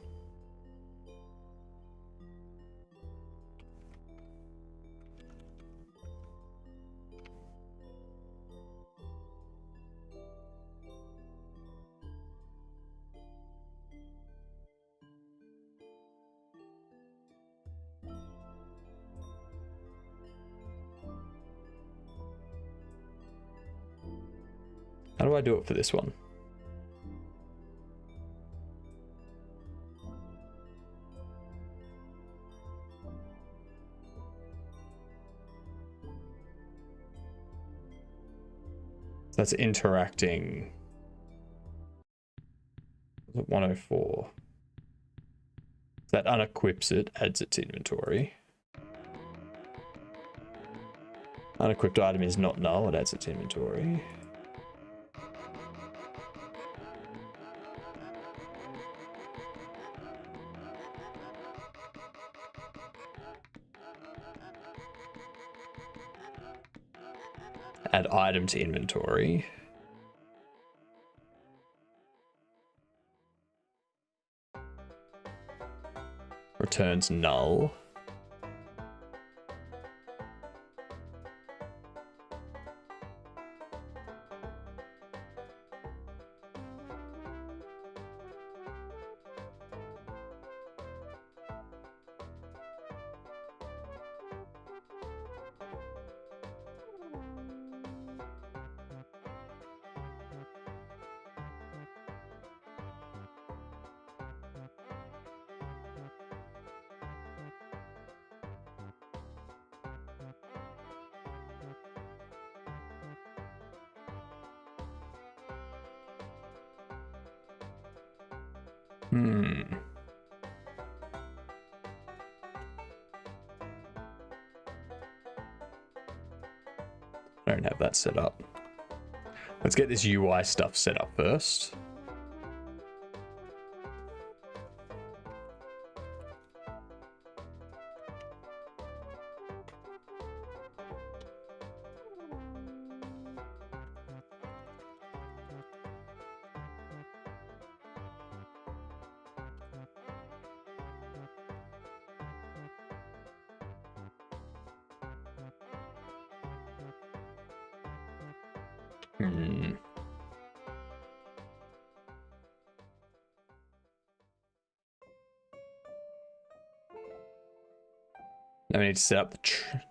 How do I do it for this one? That's interacting. 104. That unequips it, adds it to inventory. Unequipped item is not null, it adds it to inventory. Add item to inventory. Returns null. I don't have that set up. Let's get this UI stuff set up first. Now we need to set up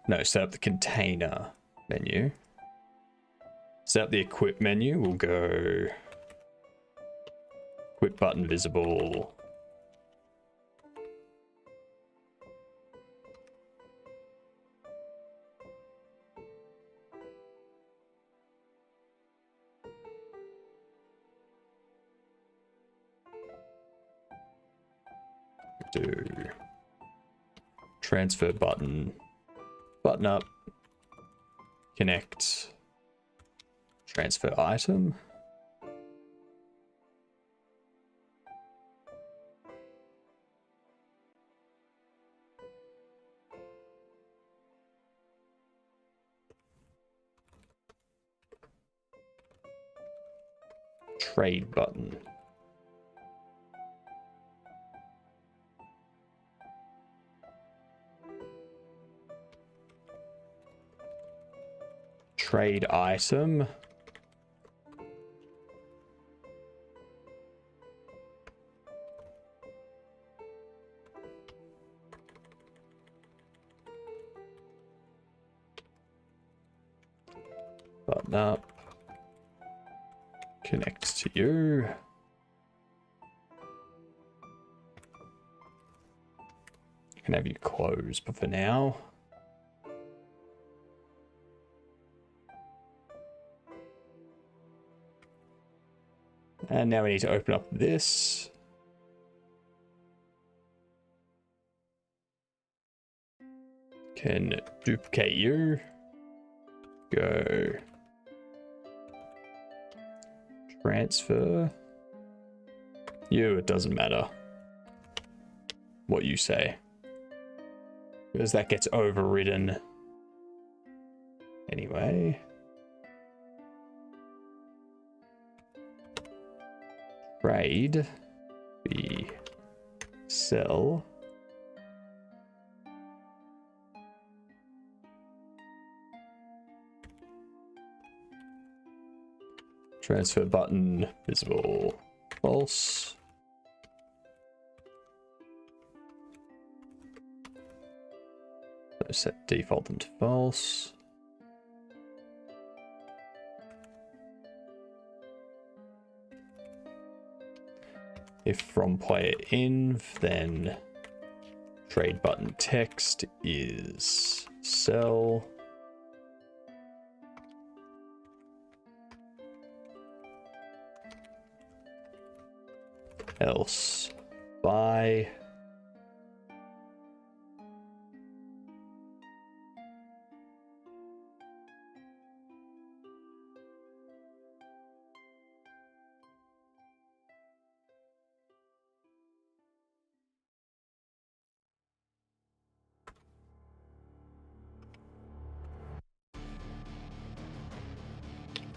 the set up the container menu. Set up the equip menu. We'll go equip button visible. Do transfer button up, connect, transfer item. Trade button. Trade item. Button up. Connect to you. You can have you close, but for now. And now we need to open up this. Can duplicate you. Go. Transfer. You, it doesn't matter what you say, because that gets overridden anyway. Trade, B, sell. Transfer button visible, false. So set default them to false. If from player inv, then trade button text is sell. Else buy.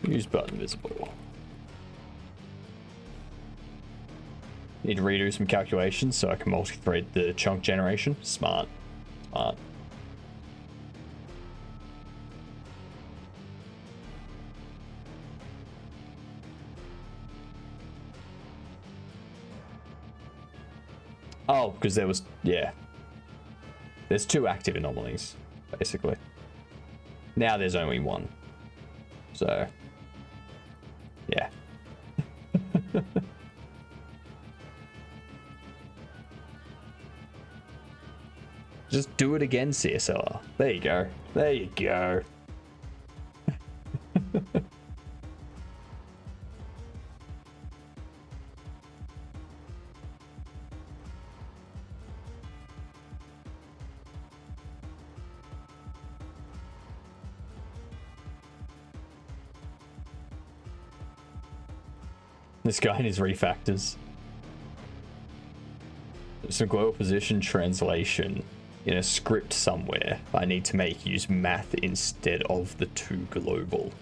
Use button visible. Need to redo some calculations so I can multi-thread the chunk generation. Smart. Smart. Oh, because there was, yeah. There's 2 active anomalies, basically. Now there's only 1. So, yeah. Just do it again, CSLR. There you go. There you go. This guy and his refactors. Some global position translation in a script somewhere. I need to make use math instead of the to global.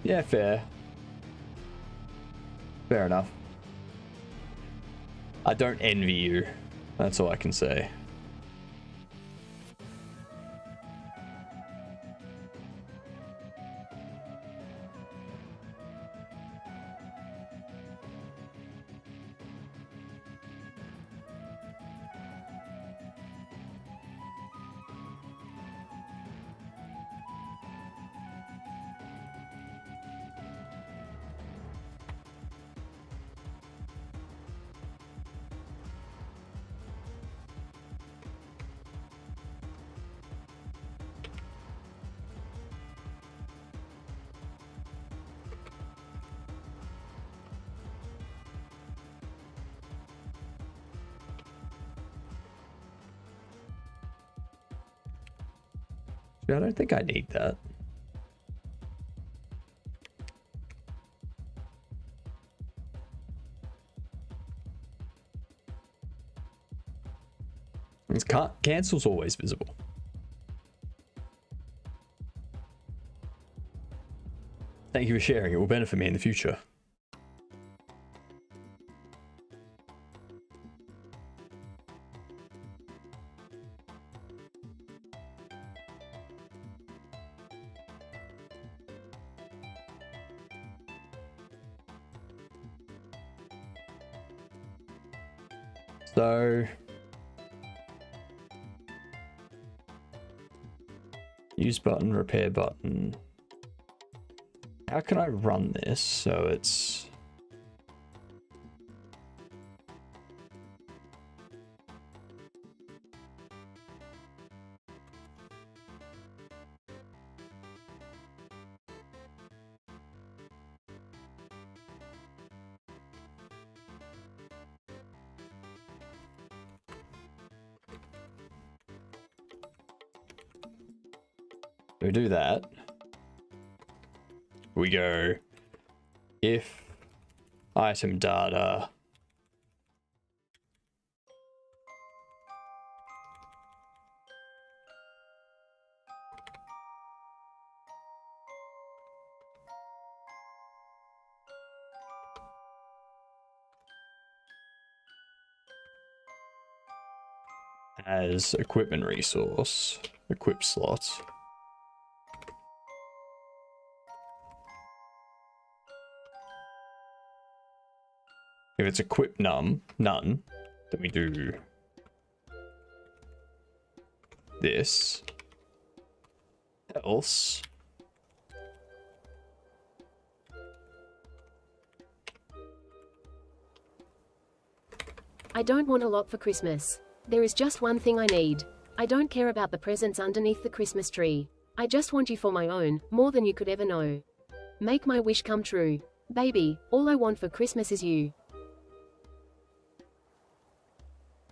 Yeah, fair. Fair enough. I don't envy you. That's all I can say. I don't think I need that. It's cancel's always visible. Thank you for sharing. It will benefit me in the future. So, use button, repair button. How can I run this so it's... We do that. We go if item data as equipment resource, equip slots. If it's equip none, then we do this. Else. I don't want a lot for Christmas. There is just one thing I need. I don't care about the presents underneath the Christmas tree. I just want you for my own, more than you could ever know. Make my wish come true. Baby, all I want for Christmas is you.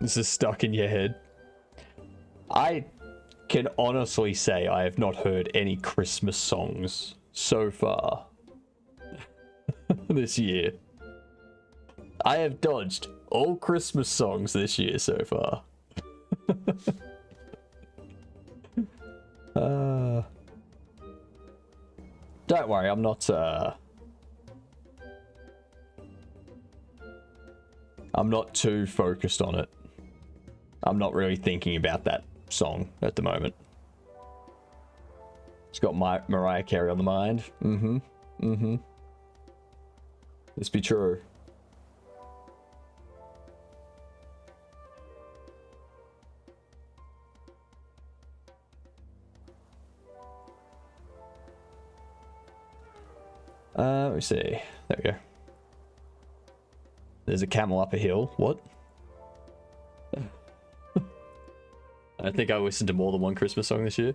This is stuck in your head. I can honestly say I have not heard any Christmas songs so far this year. I have dodged all Christmas songs this year so far. Don't worry, I'm not too focused on it. I'm not really thinking about that song at the moment. It's got Mariah Carey on the mind. This be true. Let me see. There we go. There's a camel up a hill. What? I think I listened to more than one Christmas song this year.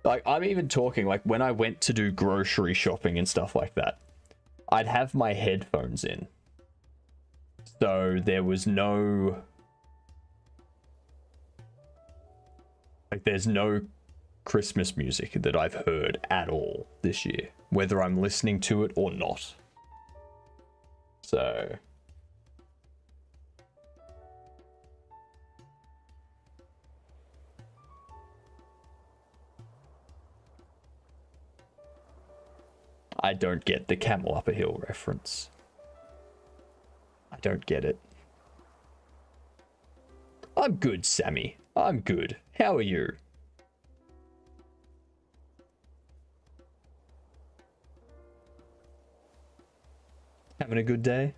Like, I'm even talking, like, when I went to do grocery shopping and stuff like that, I'd have my headphones in. So there was no... Like, there's no Christmas music that I've heard at all this year, whether I'm listening to it or not. So I don't get the camel up a hill reference. I don't get it. I'm good, Sammy. I'm good. How are you? Having a good day?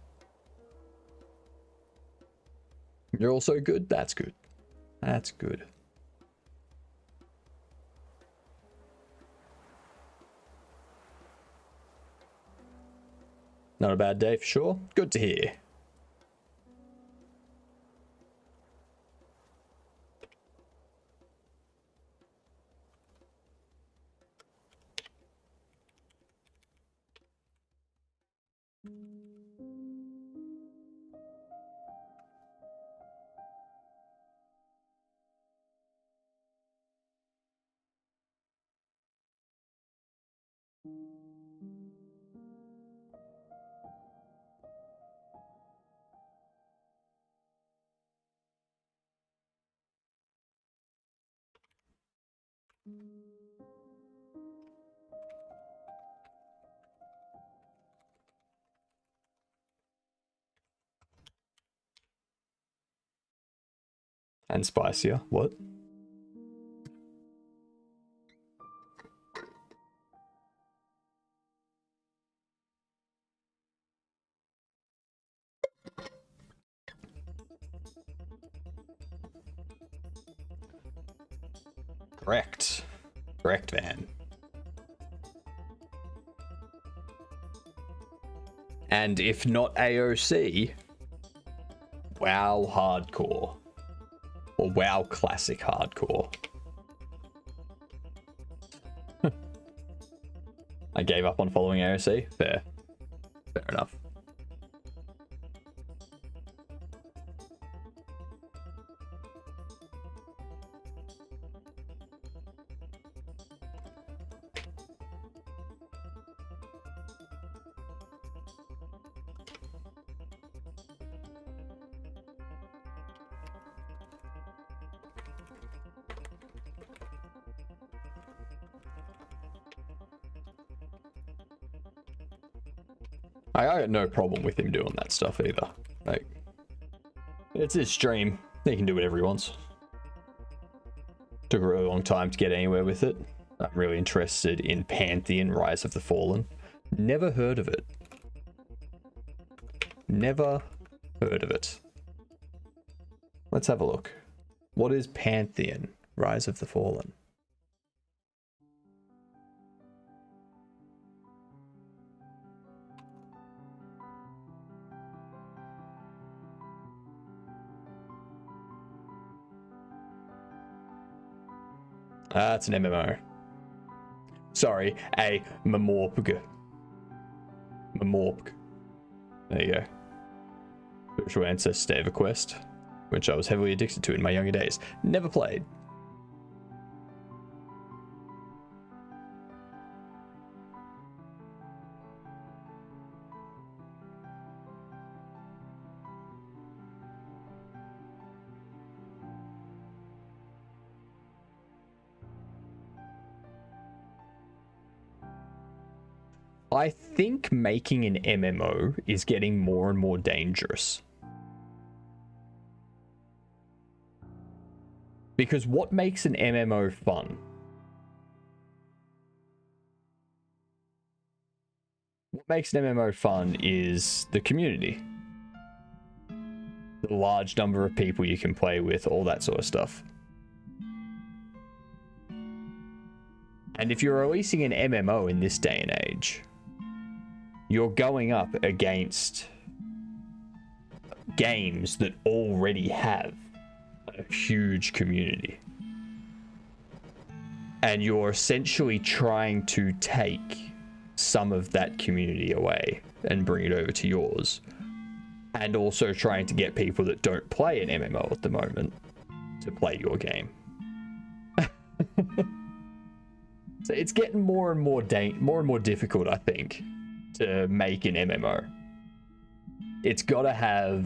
You're also good? That's good. That's good. Not a bad day for sure. Good to hear. And spicier. What? Correct. Correct, Van. And if not AOC, WoW Hardcore. Or WoW Classic Hardcore. I gave up on following AOC. Fair. Fair enough. I got no problem with him doing that stuff either. Like, it's his stream. He can do whatever he wants. Took a really long time to get anywhere with it. I'm really interested in Pantheon Rise of the Fallen. Never heard of it. Never heard of it. Let's have a look. What is Pantheon Rise of the Fallen? It's an MMO. Sorry, a Memorpg. Memorpg. There you go. Spiritual Ancestor EverQuest, which I was heavily addicted to in my younger days. Never played. I think making an MMO is getting more and more dangerous. Because what makes an MMO fun? What makes an MMO fun is the community. The large number of people you can play with, all that sort of stuff. And if you're releasing an MMO in this day and age, you're going up against games that already have a huge community. And you're essentially trying to take some of that community away and bring it over to yours. And also trying to get people that don't play an MMO at the moment to play your game. So it's getting more and more difficult, I think, to make an MMO. it's got to have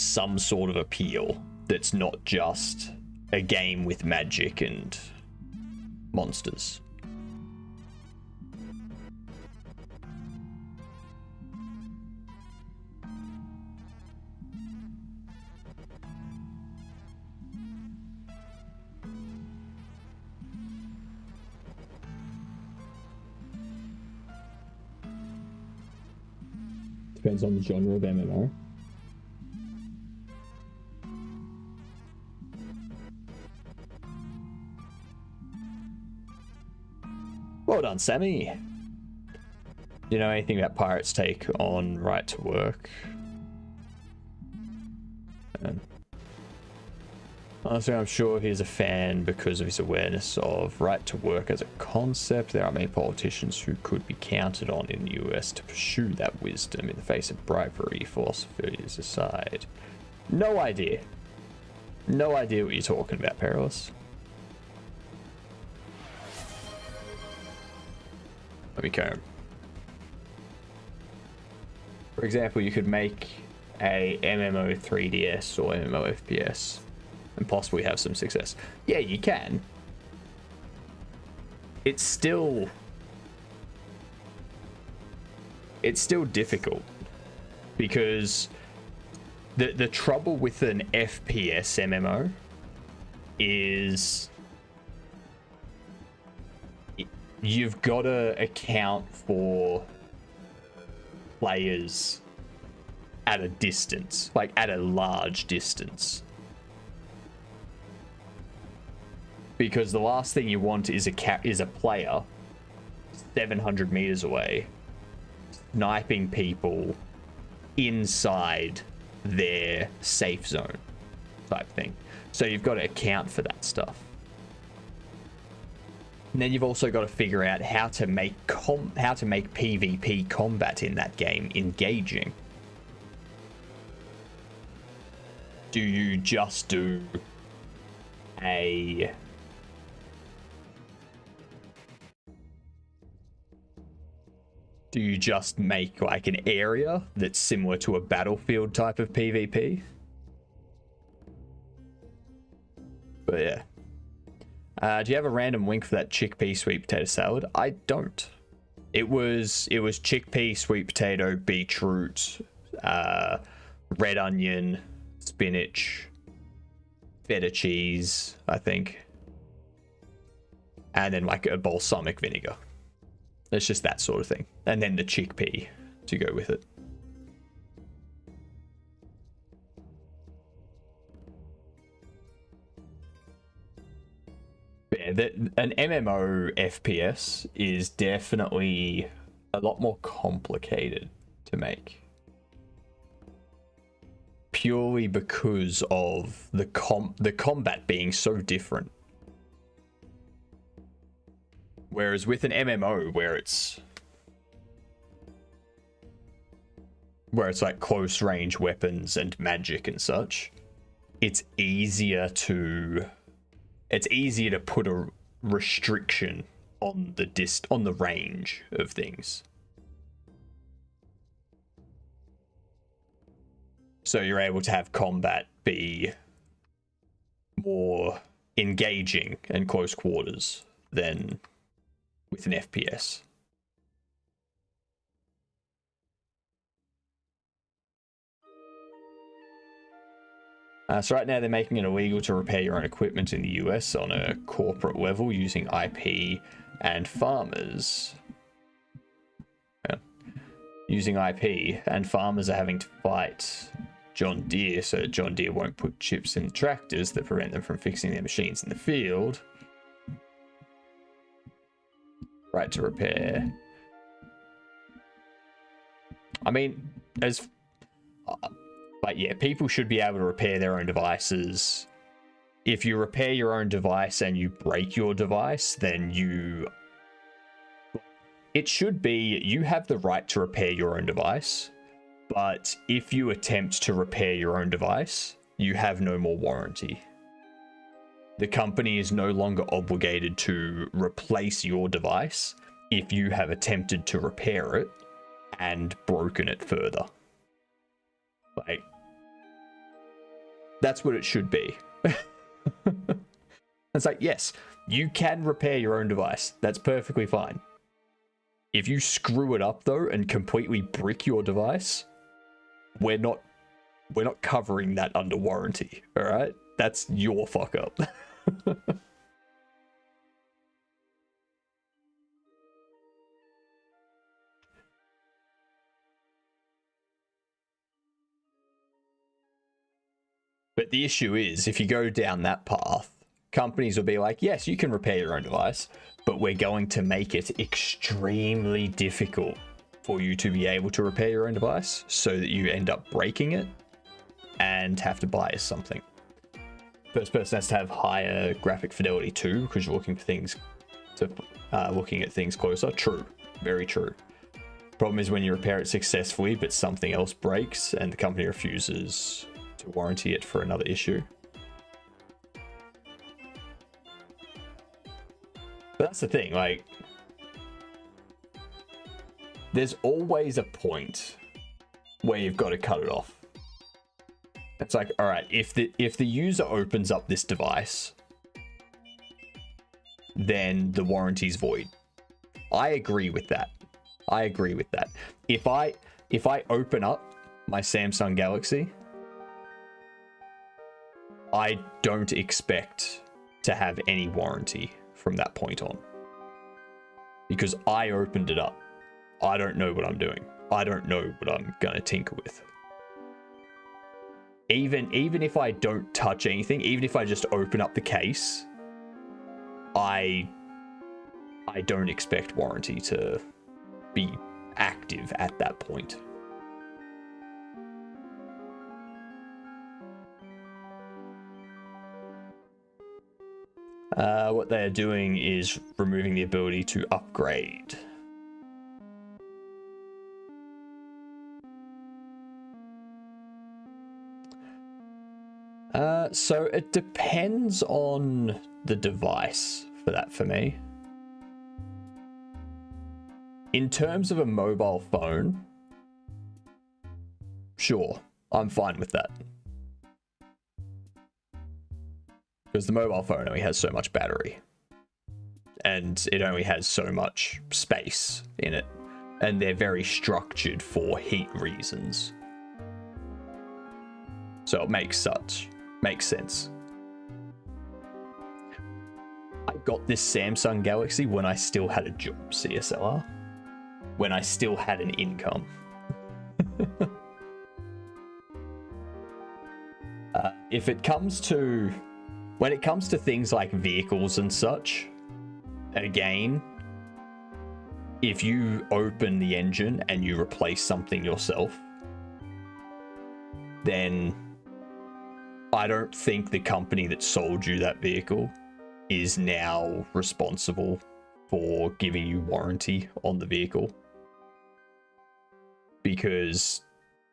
some sort of appeal that's not just a game with magic and monsters. Depends on the genre of MMO. Well done, Sammy. Do you know anything about Pirate's take on right to work? Honestly, I'm sure he's a fan because of his awareness of right to work as a concept. There are many politicians who could be counted on in the US to pursue that wisdom in the face of bribery, philosophies aside. No idea. No idea what you're talking about, Perilous. Let me comb. For example, you could make a MMO 3DS or MMO FPS and possibly have some success. Yeah, you can. It's still difficult because the trouble with an FPS MMO is you've got to account for players at a distance, like at a large distance. Because the last thing you want is a player 700 meters away sniping people inside their safe zone type thing. So you've got to account for that stuff. And then you've also got to figure out how to make PvP combat in that game engaging. Do you just do a Do you just make like an area that's similar to a battlefield type of PvP? But yeah. Do you have a random link for that chickpea sweet potato salad? I don't. It was chickpea, sweet potato, beetroot, red onion, spinach, feta cheese, I think. And then like a balsamic vinegar. It's just that sort of thing. And then the chickpea to go with it. Yeah, an MMO FPS is definitely a lot more complicated to make. Purely because of the combat being so different. Whereas with an MMO where it's like close range weapons and magic and such, it's easier to put a restriction on the range of things. So you're able to have combat be more engaging and close quarters than with an FPS. So right now they're making it illegal to repair your own equipment in the US on a corporate level using IP and farmers. Yeah. Using IP and farmers are having to fight John Deere so that John Deere won't put chips in tractors that prevent them from fixing their machines in the field. Right to repair. I mean, but yeah, people should be able to repair their own devices. If you repair your own device and you break your device, then it should be you have the right to repair your own device, but if you attempt to repair your own device, you have no more warranty. The company is no longer obligated to replace your device if you have attempted to repair it and broken it further. Like, that's what it should be. It's like, yes, you can repair your own device. That's perfectly fine. If you screw it up though and completely brick your device, we're not covering that under warranty. All right, that's your fuck up. But the issue is, if you go down that path, companies will be like, yes, you can repair your own device, but we're going to make it extremely difficult for you to be able to repair your own device so that you end up breaking it and have to buy something. First person has to have higher graphic fidelity too, because you're looking for things to looking at things closer. True, very true. Problem is when you repair it successfully, but something else breaks and the company refuses to warranty it for another issue. But that's the thing, like, there's always a point where you've got to cut it off. It's like, all right, if the user opens up this device, then the warranty's void. I agree with that. I agree with that. If I open up my Samsung Galaxy, I don't expect to have any warranty from that point on. Because I opened it up. I don't know what I'm doing. I don't know what I'm gonna tinker with. Even if I don't touch anything, even if I just open up the case, I don't expect warranty to be active at that point. What they're doing is removing the ability to upgrade. So it depends on the device for that for me. In terms of a mobile phone, sure, I'm fine with that. Because the mobile phone only has so much battery. And it only has so much space in it. And they're very structured for heat reasons. So it makes sense. I got this Samsung Galaxy when I still had a job, CSLR. When I still had an income. When it comes to things like vehicles and such, again, if you open the engine and you replace something yourself, then I don't think the company that sold you that vehicle is now responsible for giving you warranty on the vehicle. Because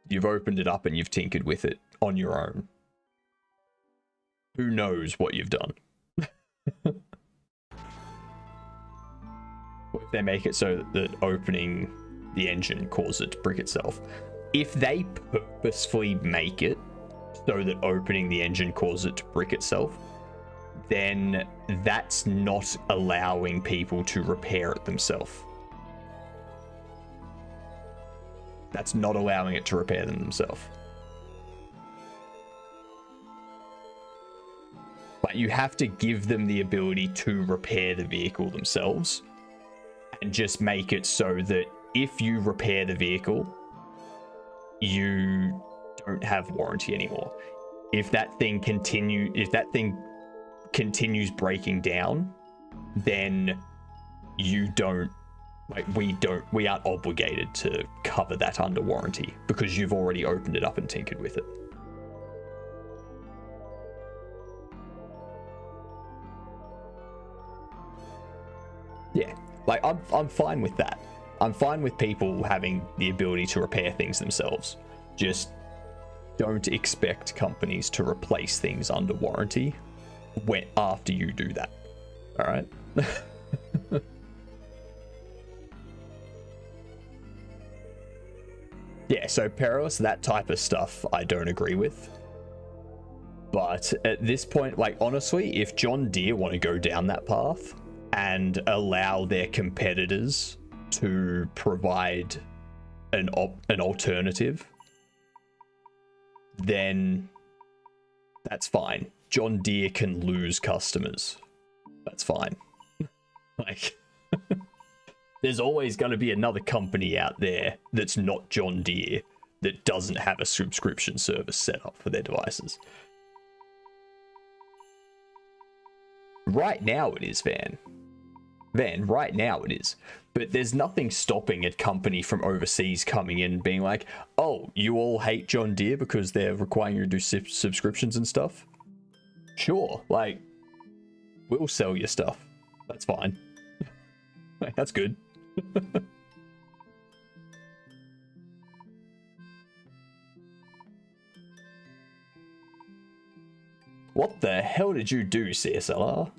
you've opened it up and you've tinkered with it on your own. Who knows what you've done? What if they make it so that opening the engine causes it to brick itself? If they purposefully make it so that opening the engine causes it to brick itself, then that's not allowing people to repair it themselves. That's not allowing it to repair them themselves. But you have to give them the ability to repair the vehicle themselves and just make it so that if you repair the vehicle, you don't have warranty anymore. If that thing continues breaking down, then we aren't obligated to cover that under warranty because you've already opened it up and tinkered with it. Yeah, like I'm fine with that. I'm fine with people having the ability to repair things themselves. Just don't expect companies to replace things under warranty after you do that. All right? so Perilous, that type of stuff I don't agree with. But at this point, like, honestly, if John Deere want to go down that path and allow their competitors to provide an alternative, then that's fine. John Deere can lose customers. That's fine. Like, there's always going to be another company out there that's not John Deere that doesn't have a subscription service set up for their devices. Right now it is, Van. Van, right now it is. But there's nothing stopping a company from overseas coming in and being like, oh, you all hate John Deere because they're requiring you to do subscriptions and stuff? Sure, like, we'll sell your stuff. That's fine. That's good. What the hell did you do, CSLR?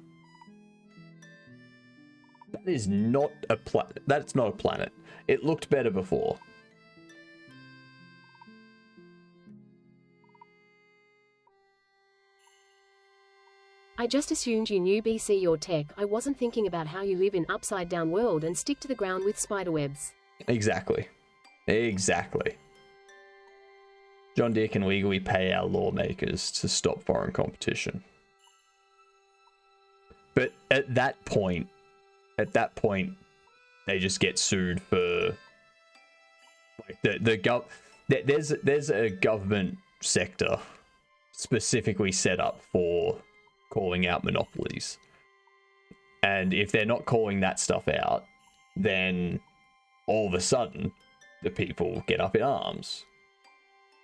That is not a planet. That's not a planet. It looked better before. I just assumed you knew BC or tech. I wasn't thinking about how you live in upside down world and stick to the ground with spiderwebs. Exactly. Exactly. John Deere can legally pay our lawmakers to stop foreign competition. But at that point, they just get sued for like there's a government sector specifically set up for calling out monopolies. And if they're not calling that stuff out, then all of a sudden the people get up in arms.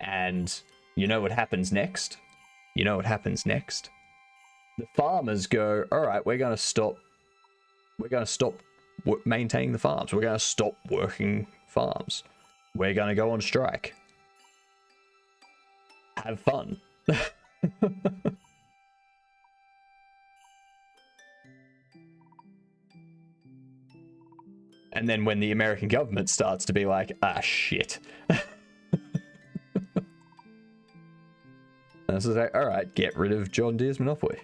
And you know what happens next? You know what happens next? The farmers go, all right, we're going to stop maintaining the farms. We're going to stop working farms. We're going to go on strike. Have fun. And then when the American government starts to be like, ah, shit. And so it's like, all right, get rid of John Deere's monopoly.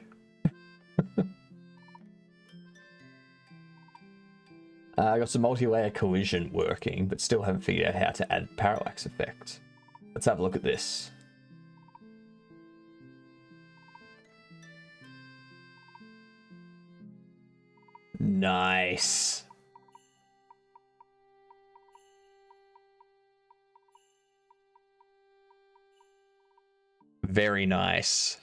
I got some multi-layer collision working, but still haven't figured out how to add parallax effect. Let's have a look at this. Nice. Very nice.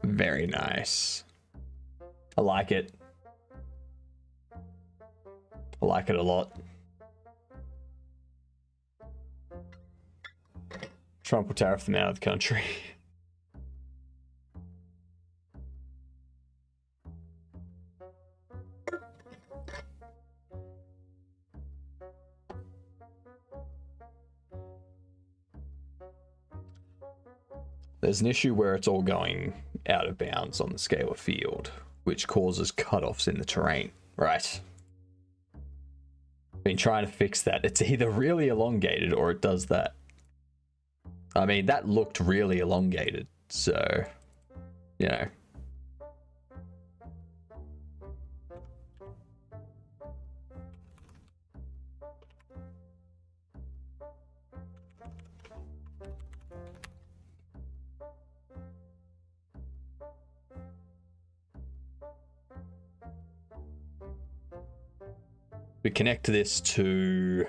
Very nice. I like it. I like it a lot. Trump will tariff them out of the country. There's an issue where it's all going out of bounds on the scalar field, which causes cutoffs in the terrain. Right. Been trying to fix that. It's either really elongated or it does that. I mean, that looked really elongated, so, you know. We connect this to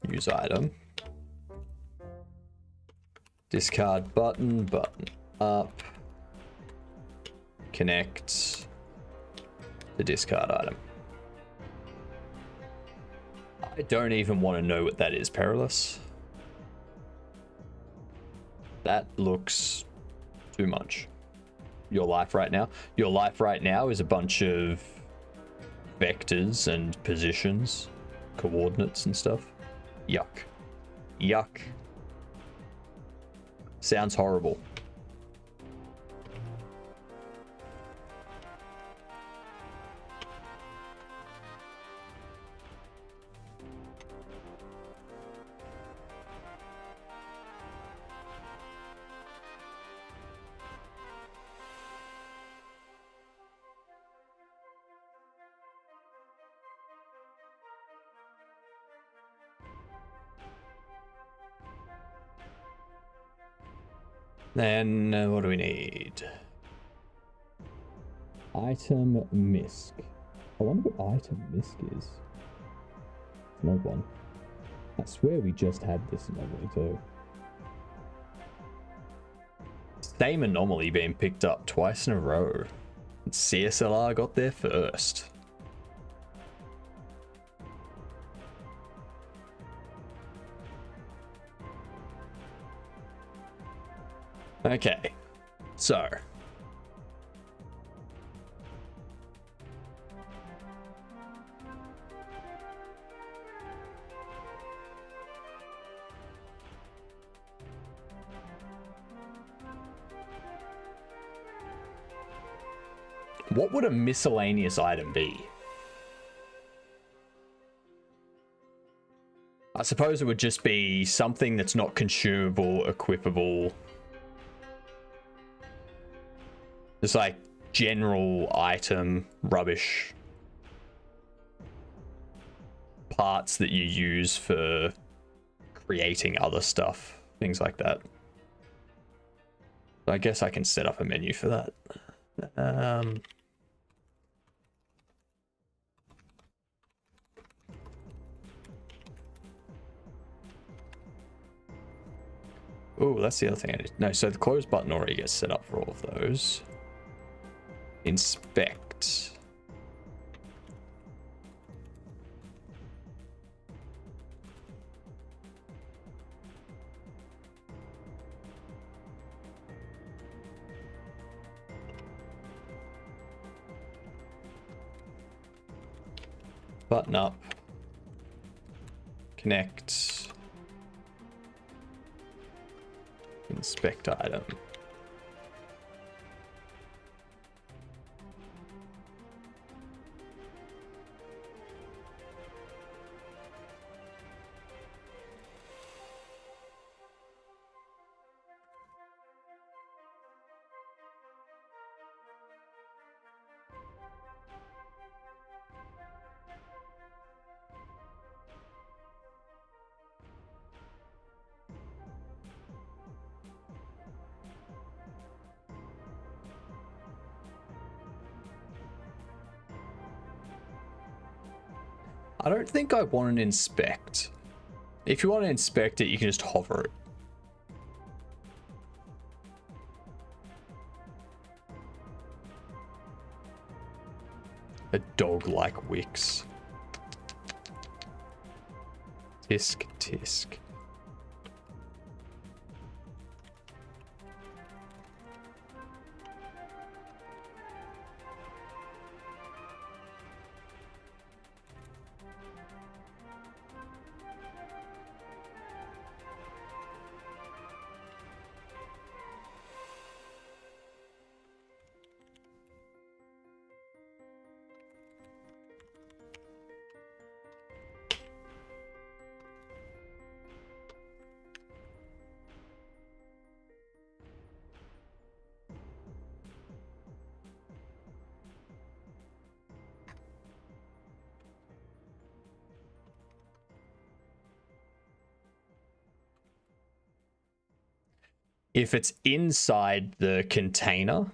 use item, discard button, button up, connect the discard item. I don't even want to know what that is, Perilous. That looks too much. Your life right now? Your life right now is a bunch of vectors and positions, coordinates and stuff. Yuck. Yuck. Sounds horrible. Then what do we need? Item misc. I wonder what item misc is. It's an odd one. I swear we just had this anomaly too. Same anomaly being picked up twice in a row. CSLR got there first. Okay, so what would a miscellaneous item be? I suppose it would just be something that's not consumable, equipable. Just like general item rubbish. Parts that you use for creating other stuff. Things like that. So I guess I can set up a menu for that. Oh, that's the other thing I did. No, so the close button already gets set up for all of those. Inspect. Button up. Connect. Inspect item. I don't think I want an inspect. If you want to inspect it, you can just hover it. A dog-like Wix. Tisk, tisk. If it's inside the container,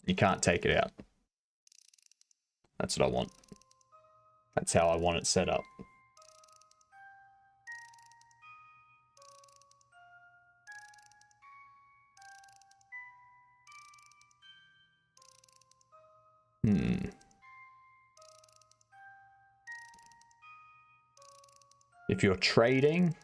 you can't take it out. That's what I want. That's how I want it set up. If you're trading,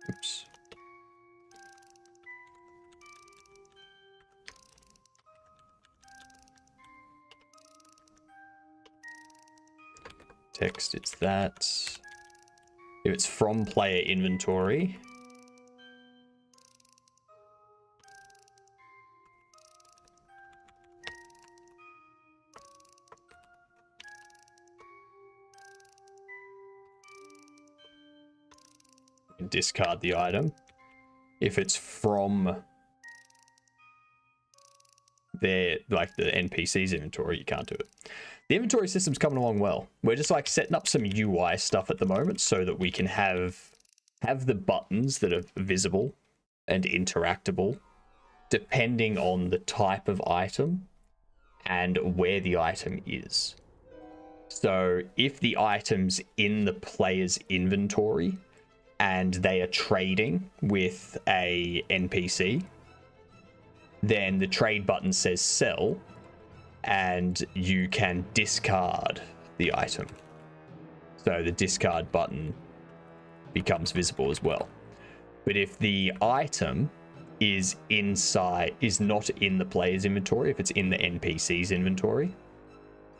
oops. Text, it's that. If it's from player inventory, discard the item. If it's from their, like, the NPC's inventory, you can't do it. The inventory system's coming along well. We're just like setting up some UI stuff at the moment so that we can have the buttons that are visible and interactable depending on the type of item and where the item is. So if the item's in the player's inventory and they are trading with a NPC, then the trade button says sell, and you can discard the item. So the discard button becomes visible as well. But if the item is not in the player's inventory, if it's in the NPC's inventory,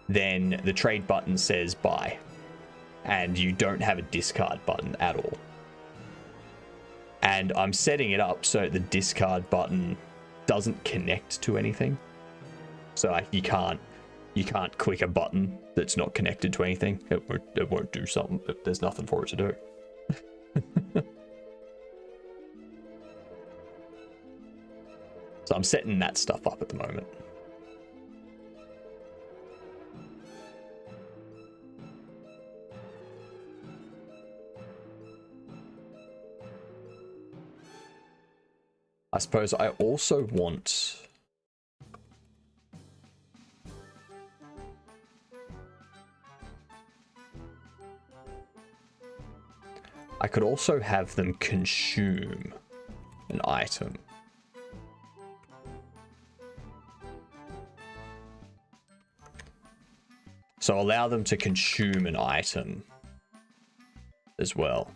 then the trade button says buy, and you don't have a discard button at all. And I'm setting it up so the discard button doesn't connect to anything. So like you can't click a button that's not connected to anything. It won't do something. There's nothing for it to do. So I'm setting that stuff up at the moment. I suppose I also want... I could also have them consume an item. So allow them to consume an item as well.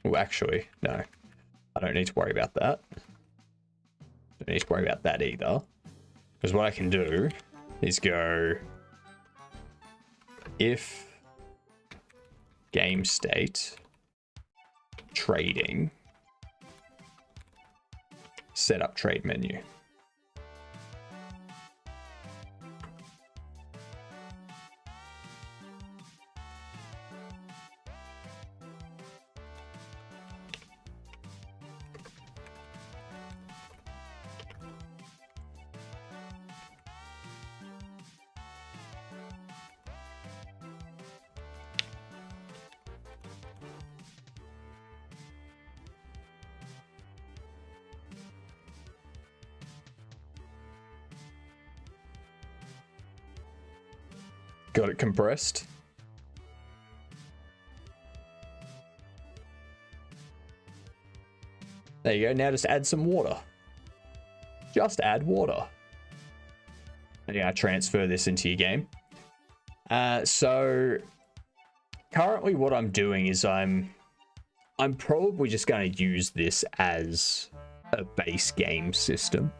Oh, actually, no. I don't need to worry about that. Don't need to worry about that either. Because what I can do is go... if game state trading, set up trade menu. Got it compressed. There you go. Now just add some water. Just add water. And you're going to transfer this into your game. So currently what I'm doing is I'm probably just going to use this as a base game system,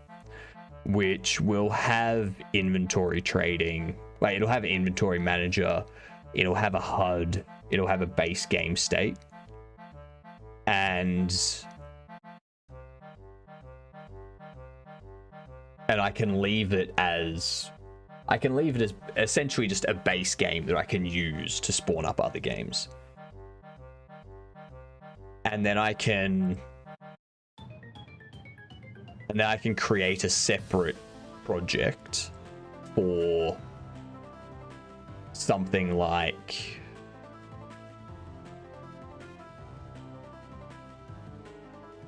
which will have inventory trading. Like, it'll have an inventory manager, it'll have a HUD, it'll have a base game state, and I can leave it as essentially just a base game that I can use to spawn up other games. And then I can create a separate project for something like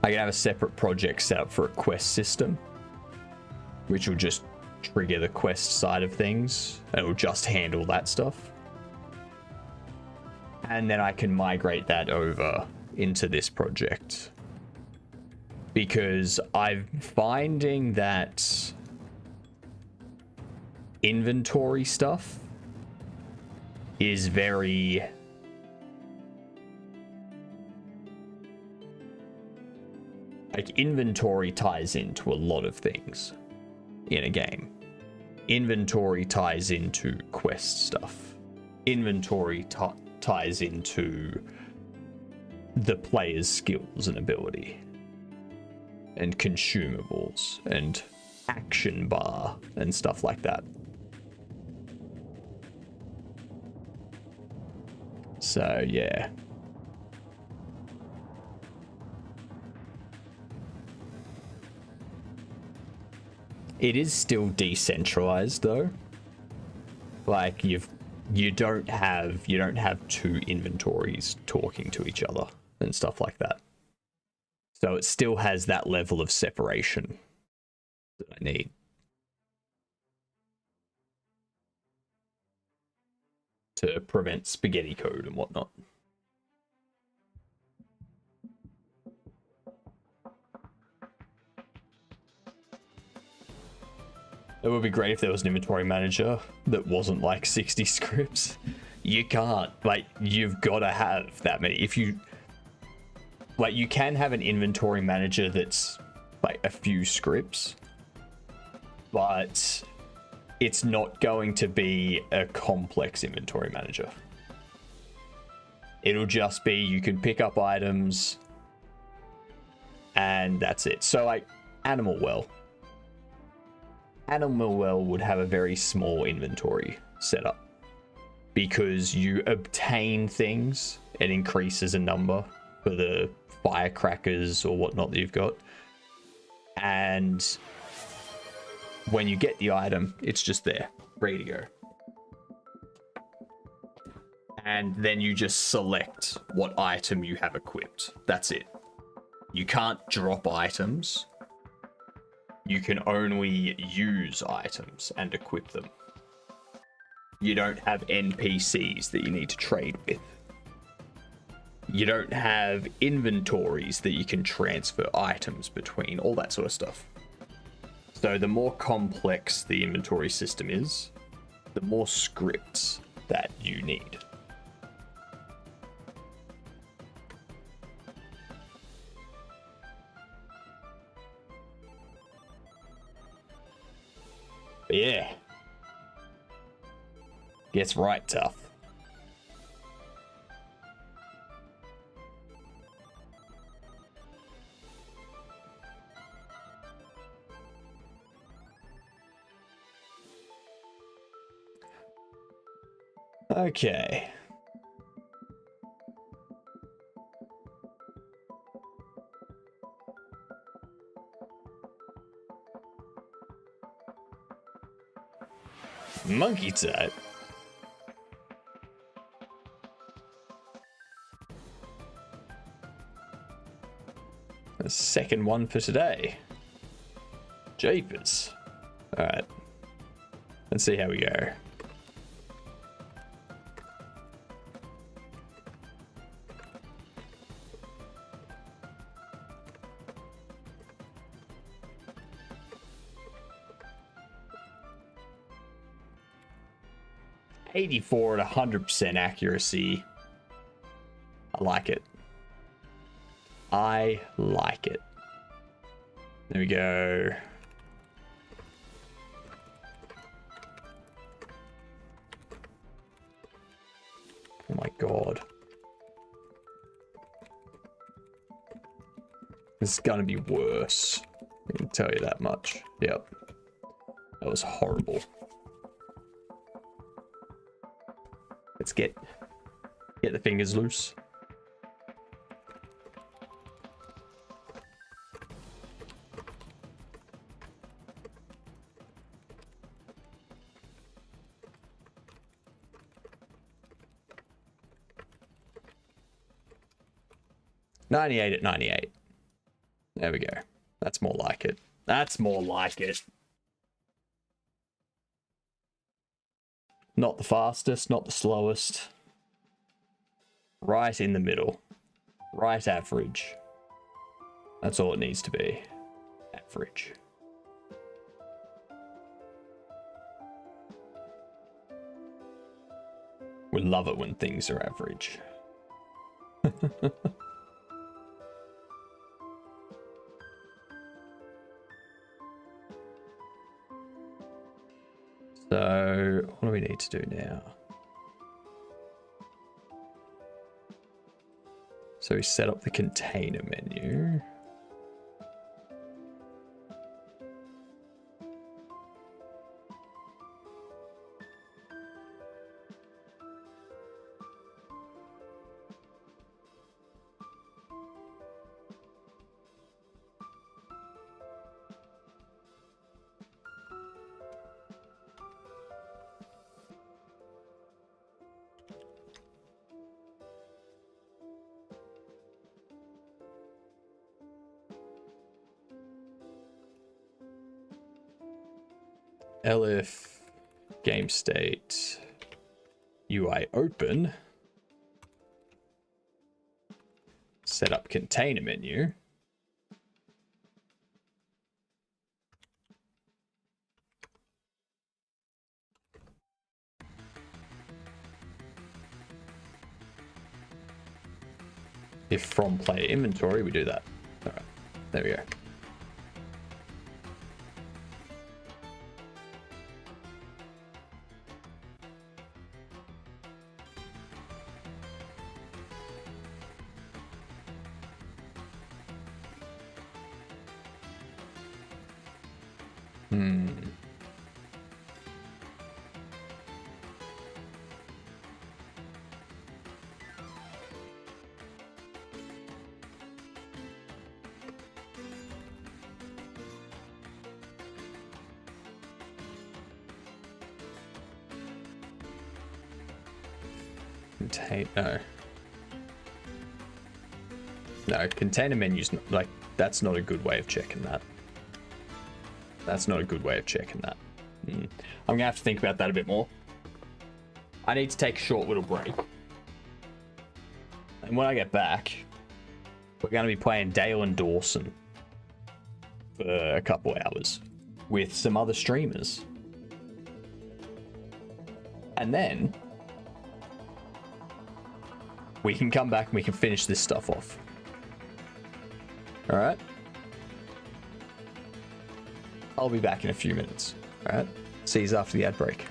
I can have a separate project set up for a quest system, which will just trigger the quest side of things and it will just handle that stuff. And then I can migrate that over into this project, because I'm finding that inventory stuff is very... like, inventory ties into a lot of things in a game. Inventory ties into quest stuff. Inventory ties into the player's skills and ability. And consumables and action bar and stuff like that. So, yeah. It is still decentralized though. Like you don't have two inventories talking to each other and stuff like that. So it still has that level of separation that I need. To prevent spaghetti code and whatnot. It would be great if there was an inventory manager that wasn't like 60 scripts. You can't, like, you've got to have that many. If you, like, you can have an inventory manager that's like a few scripts, but it's not going to be a complex inventory manager. It'll just be you can pick up items and that's it. So like Animal Well. Animal Well would have a very small inventory setup because you obtain things. It increases a number for the firecrackers or whatnot that you've got. And when you get the item, it's just there, ready to go. And then you just select what item you have equipped. That's it. You can't drop items. You can only use items and equip them. You don't have NPCs that you need to trade with. You don't have inventories that you can transfer items between, all that sort of stuff. So the more complex the inventory system is, the more scripts that you need. But yeah. Gets right tough. Okay. Monkey type. The second one for today. Jeepers. Alright. Let's see how we go. .84 at 100% accuracy. I like it. I like it. There we go. Oh my god. This is gonna be worse. I can tell you that much. Yep. That was horrible. Let's get the fingers loose. .98 at 98. There we go. That's more like it. That's more like it. Not the fastest, not the slowest. Right in the middle. Right average. That's all it needs to be. Average. We love it when things are average. So, what do we need to do now? So we set up the container menu. elif game state UI open, set up container menu. If from player inventory, we do that. All right, there we go. No, container menus, like, that's not a good way of checking that. That's not a good way of checking that. I'm gonna have to think about that a bit more. I need to take a short little break. And when I get back, we're gonna be playing Dale and Dawson for a couple hours with some other streamers. And then we can come back and we can finish this stuff off. All right. I'll be back in a few minutes. All right. See you after the ad break.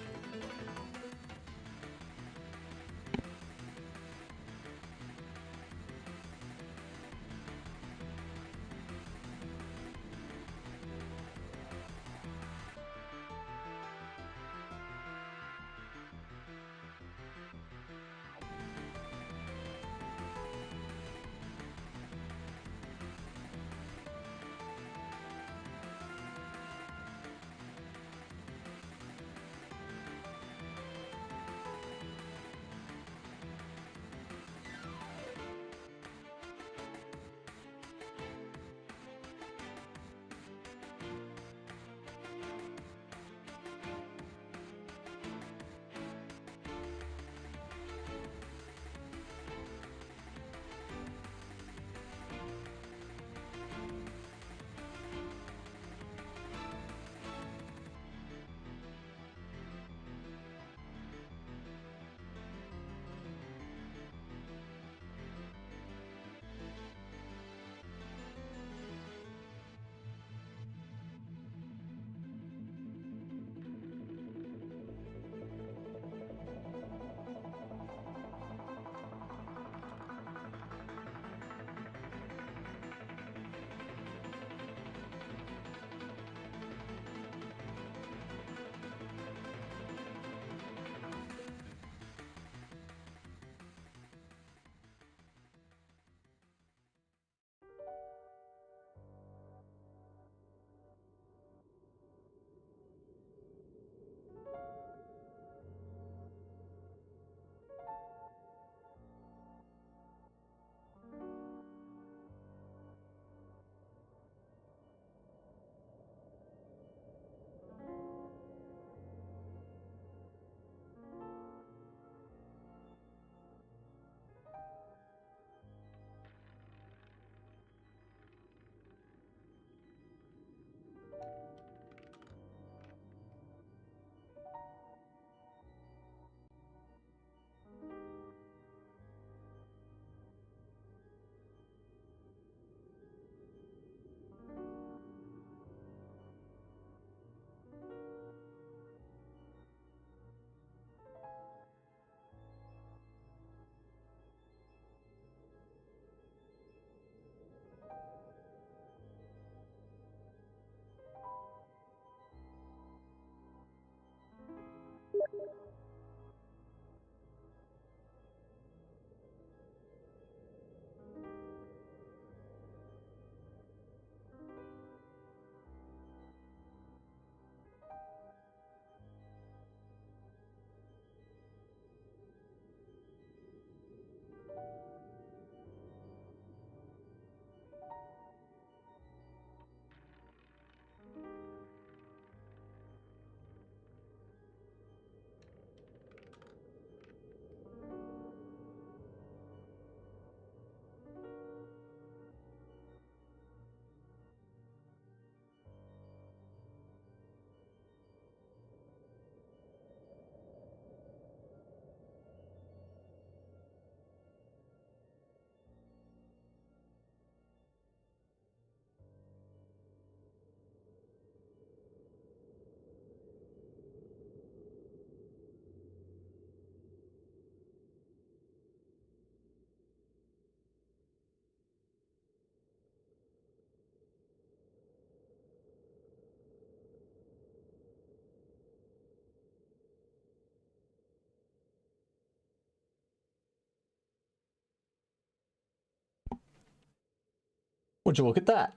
Would you look at that?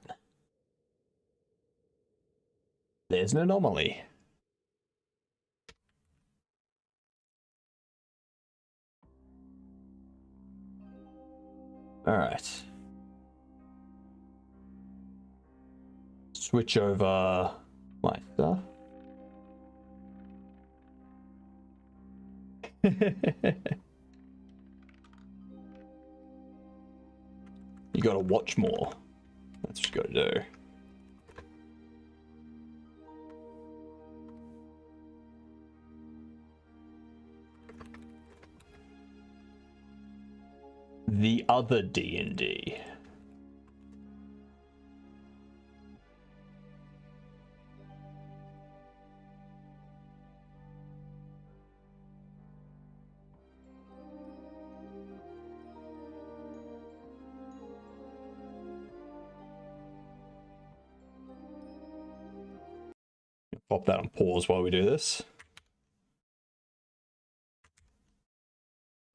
There's an anomaly. All right. Switch over my stuff. You gotta watch more. That's what you gotta do. The other D&D. Pop that on pause while we do this.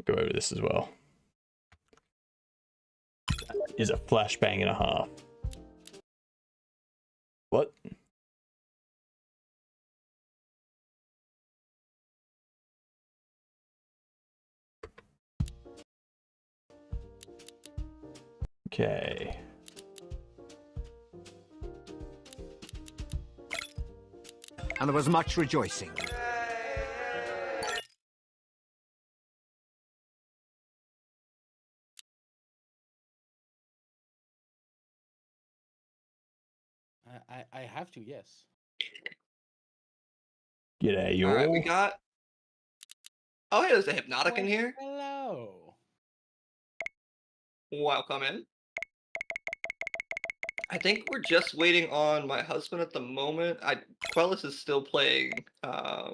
Go over this as well. That is a flashbang and a half. What? Okay. And there was much rejoicing. I have to, yes. G'day, you All right, all. we got. Oh, hey, there's a hypnotic in here. Hello. Welcome in. I think we're just waiting on my husband at the moment. Quellis is still playing. I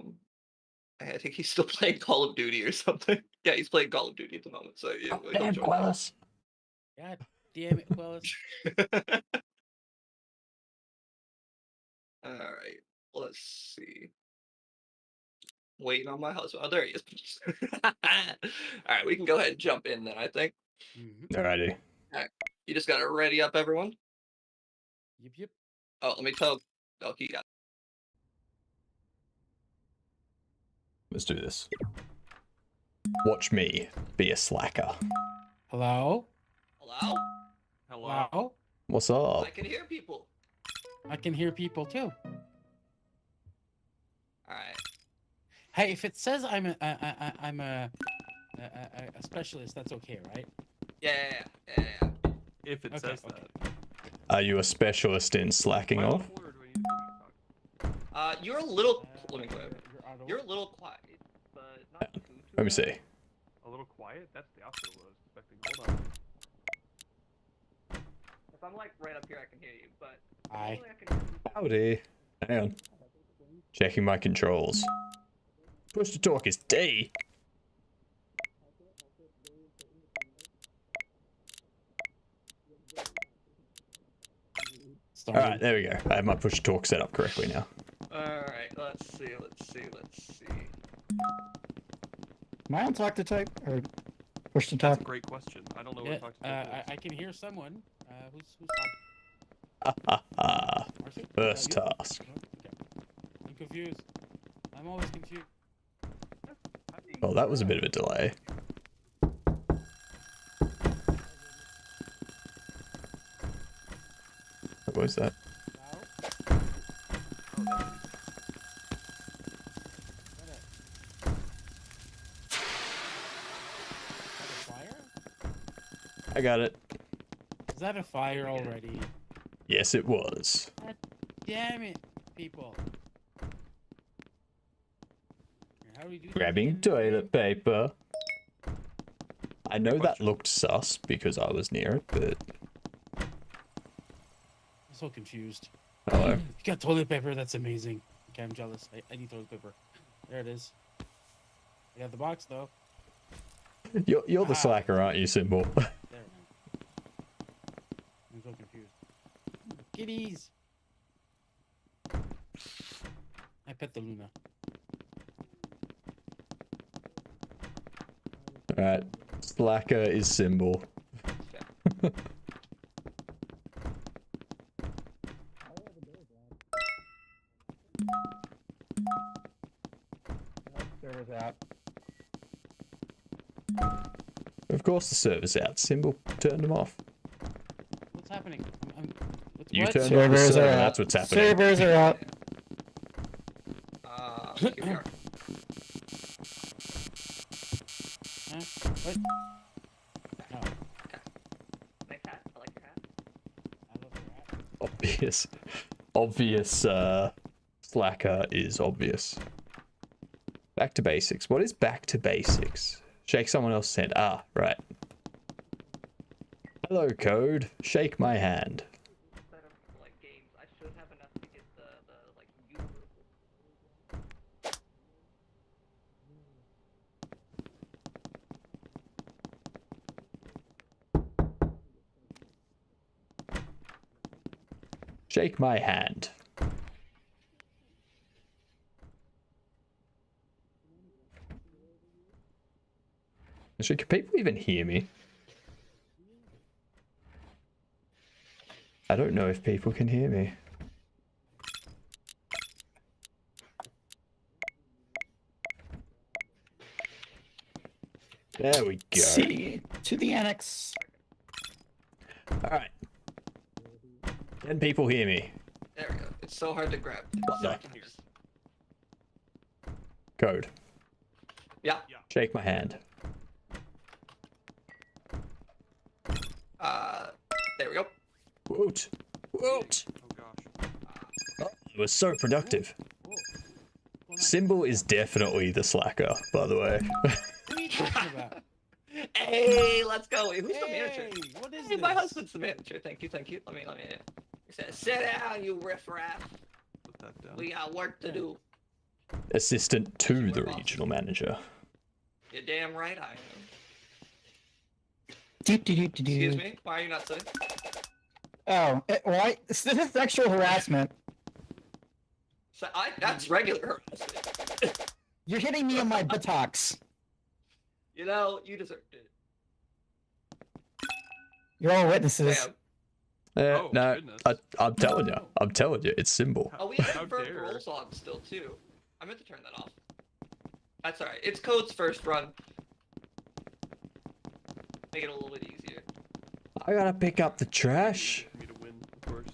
think he's still playing Call of Duty or something. Yeah, he's playing Call of Duty at the moment. So yeah, Oh, damn, Quellis. God damn it, Willis. All right, let's see. Waiting on my husband. Oh, there he is. All right, we can go ahead and jump in then, I think. Alrighty. All right, you just gotta ready up, everyone. Yep. Oh, let me tell. Oh, he got. Let's do this. Watch me be a slacker. Hello? Hello? Hello? What's up? I can hear people. I can hear people too. All right. Hey, if it says I'm a specialist, that's okay, right? Yeah. If it Okay, says okay. that. Are you a specialist in slacking What off? order do I need to talk? You're a little. Let me go ahead. You're out of You're a order. little quiet, but not too Let me bad. see. A little quiet? That's the opposite of what I was expecting. Hold on. If I'm like right up here, I can hear you, but Hi. normally I can hear people. Howdy. Hang on. Checking my controls. Push to talk is D. Alright, there we go. I have my push to talk set up correctly now. Alright, let's see. Am I on talk to type or push to That's talk? a great question. I don't know Yeah, what talk to I can hear someone. Who's Ha ha ha. Marcy? First Is that you? task. No? Okay. I'm confused. I'm always confused. Oh, that was a bit of a delay. What was that? Hello? Is that a fire? I got it. Is that a fire already? Yes, it was. Damn it, people. How do we do that Grabbing again? toilet paper. I know that looked sus because I was near it, but... I'm so confused. Hello. You got toilet paper, that's amazing. Okay, I'm jealous. I need toilet paper. There it is. I got the box though. You're the slacker, aren't you, Symbol? There, man. I'm so confused. Kitties! I pet the Luna. Alright. Slacker is Symbol. course the server's out. Symbol turned them off. What's happening? You what? turned off the Servers server, are out. that's what's happening. Servers are out. Here we are. Huh? What? Oh, Nice hat. I like your hat. I love your hat. Obvious. Obvious, slacker is obvious. Back to basics. What is back to basics? Shake someone else's hand. Ah, right. Hello, code. Shake my hand. Instead of like games, I should have enough to get the like universal. Shake my hand. Actually, can people even hear me? I don't know if people can hear me. There we go. See, to the annex. Alright. Can people hear me? There we go. It's so hard to grab. What the- Sometimes. Code. Yeah. Shake my hand. There we go. Woot. Woot. Oh gosh. Oh, it was so productive. Symbol is definitely the slacker, by the way. What are you talking about? Hey, let's go. Wait, who's the manager? Hey, what is Hey, this? my husband's the manager. Thank you, thank you. Let me. He said, sit down, you riffraff. Put that down. We got work to do. Assistant to the regional manager. You're damn right I am. Excuse me? Why are you not sitting? Oh, why? This is sexual harassment. So that's regular harassment. You're hitting me on my buttocks. You know, you deserved it. You're all witnesses. Damn. Oh, No, goodness. I'm telling you, it's Symbol. Oh, we have How confirmed dare. roll on still, too. I meant to turn that off. That's alright. It's Code's first run. Make it a little bit easier. I gotta pick up the trash. For me to win, of course.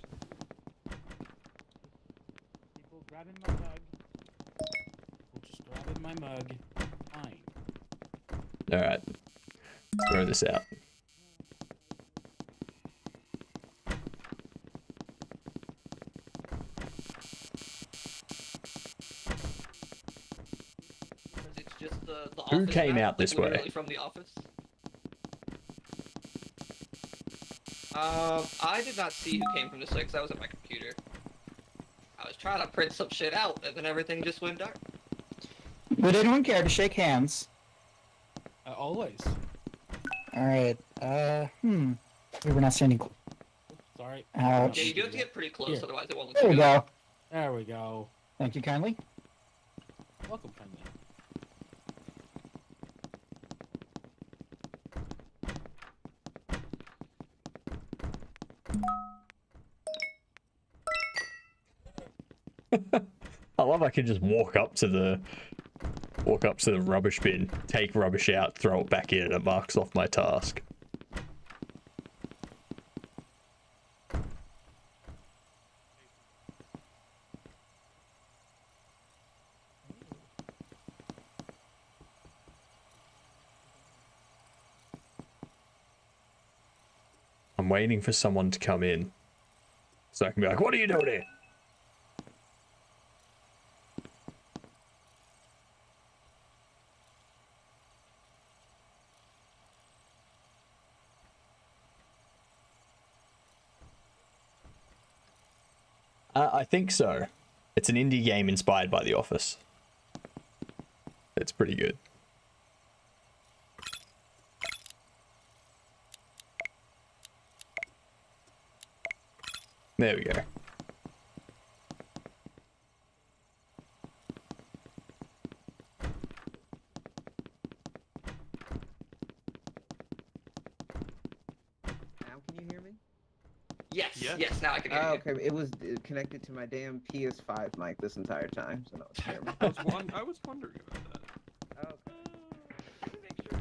People grabbing my mug. People just grabbing my mug. Fine. Alright. Throw this out. It's just the Who office came map, out this like, way? literally from the office. I did not see who came from this way because I was at my computer. I was trying to print some shit out, and then everything just went dark. Would anyone care to shake hands? Always. Alright, we were not standing. Sorry. Ouch. Yeah, you do have to get pretty close, Here. otherwise it won't look There we good. go. There we go. Thank you kindly. Welcome, friendly. I love I can just walk up to the rubbish bin, take rubbish out, throw it back in, and it marks off my task. I'm waiting for someone to come in so I can be like, what are you doing here? I think so. It's an indie game inspired by The Office. It's pretty good. There we go. Now can you hear me? Yes, Yeah. yes, now I can hear Oh, you. okay. It was connected to my damn PS5 mic this entire time, so no one's hearing me. I was wondering about that. Oh, okay.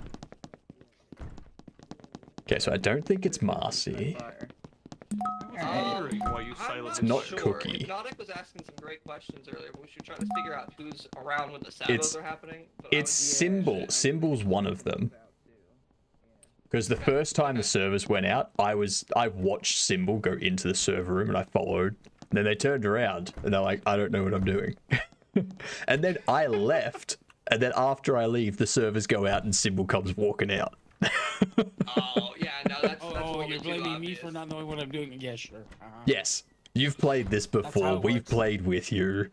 Okay, so I don't think it's Marcy. Wondering why you silently It's not sure. Cookie. Hypnotic was asking some great questions earlier, but we should try to figure out who's around when the sabos are happening. But It's Symbol. Symbol's one of them. Because the first time the servers went out, I watched Symbol go into the server room and I followed. And then they turned around and they're like, I don't know what I'm doing. And then I left. And then after I leave, the servers go out and Symbol comes walking out. Oh, yeah, no, that's Oh, you're blaming me for not knowing what I'm doing? Yeah, sure. Yes. You've played this before. We've played with you.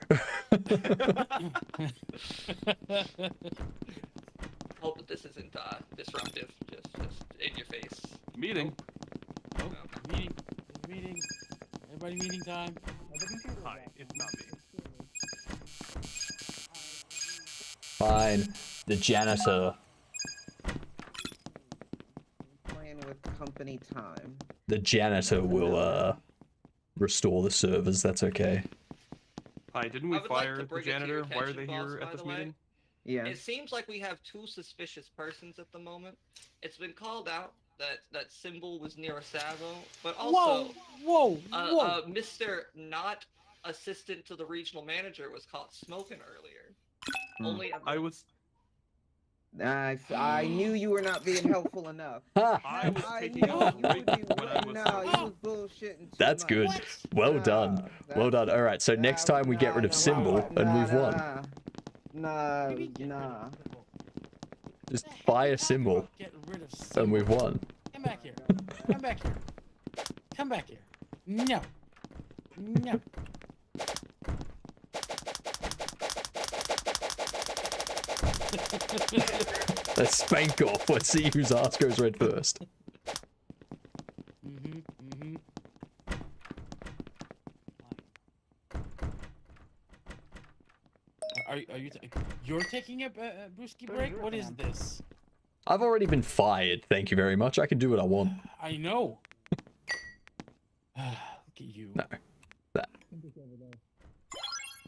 Hope that this isn't disruptive. Just in your face. Meeting. Oh, meeting. Meeting. Everybody meeting time. Hi, it's not me. Fine. The janitor. Playing with company time. The janitor will restore the servers. That's okay. Hi, didn't we fire the janitor? Why are they here at this meeting? Yeah. It seems like we have two suspicious persons at the moment. It's been called out that Symbol was near a Savo, but also Mr. Not Assistant to the Regional Manager was caught smoking earlier. Only I knew you were not being helpful enough. I was taking a break when I was you was bullshitting. That's good. Well done. Well done. All right. So next time we get rid of Symbol and we've won. Nah. Just buy a Symbol and we've won. Come back here. Come back here. Come back here. No. No. Let's spank off. Let's see whose ass goes red first. Are you? You're taking a brewski break? What is this? I've already been fired. Thank you very much. I can do what I want. I know. Look at you. No. That.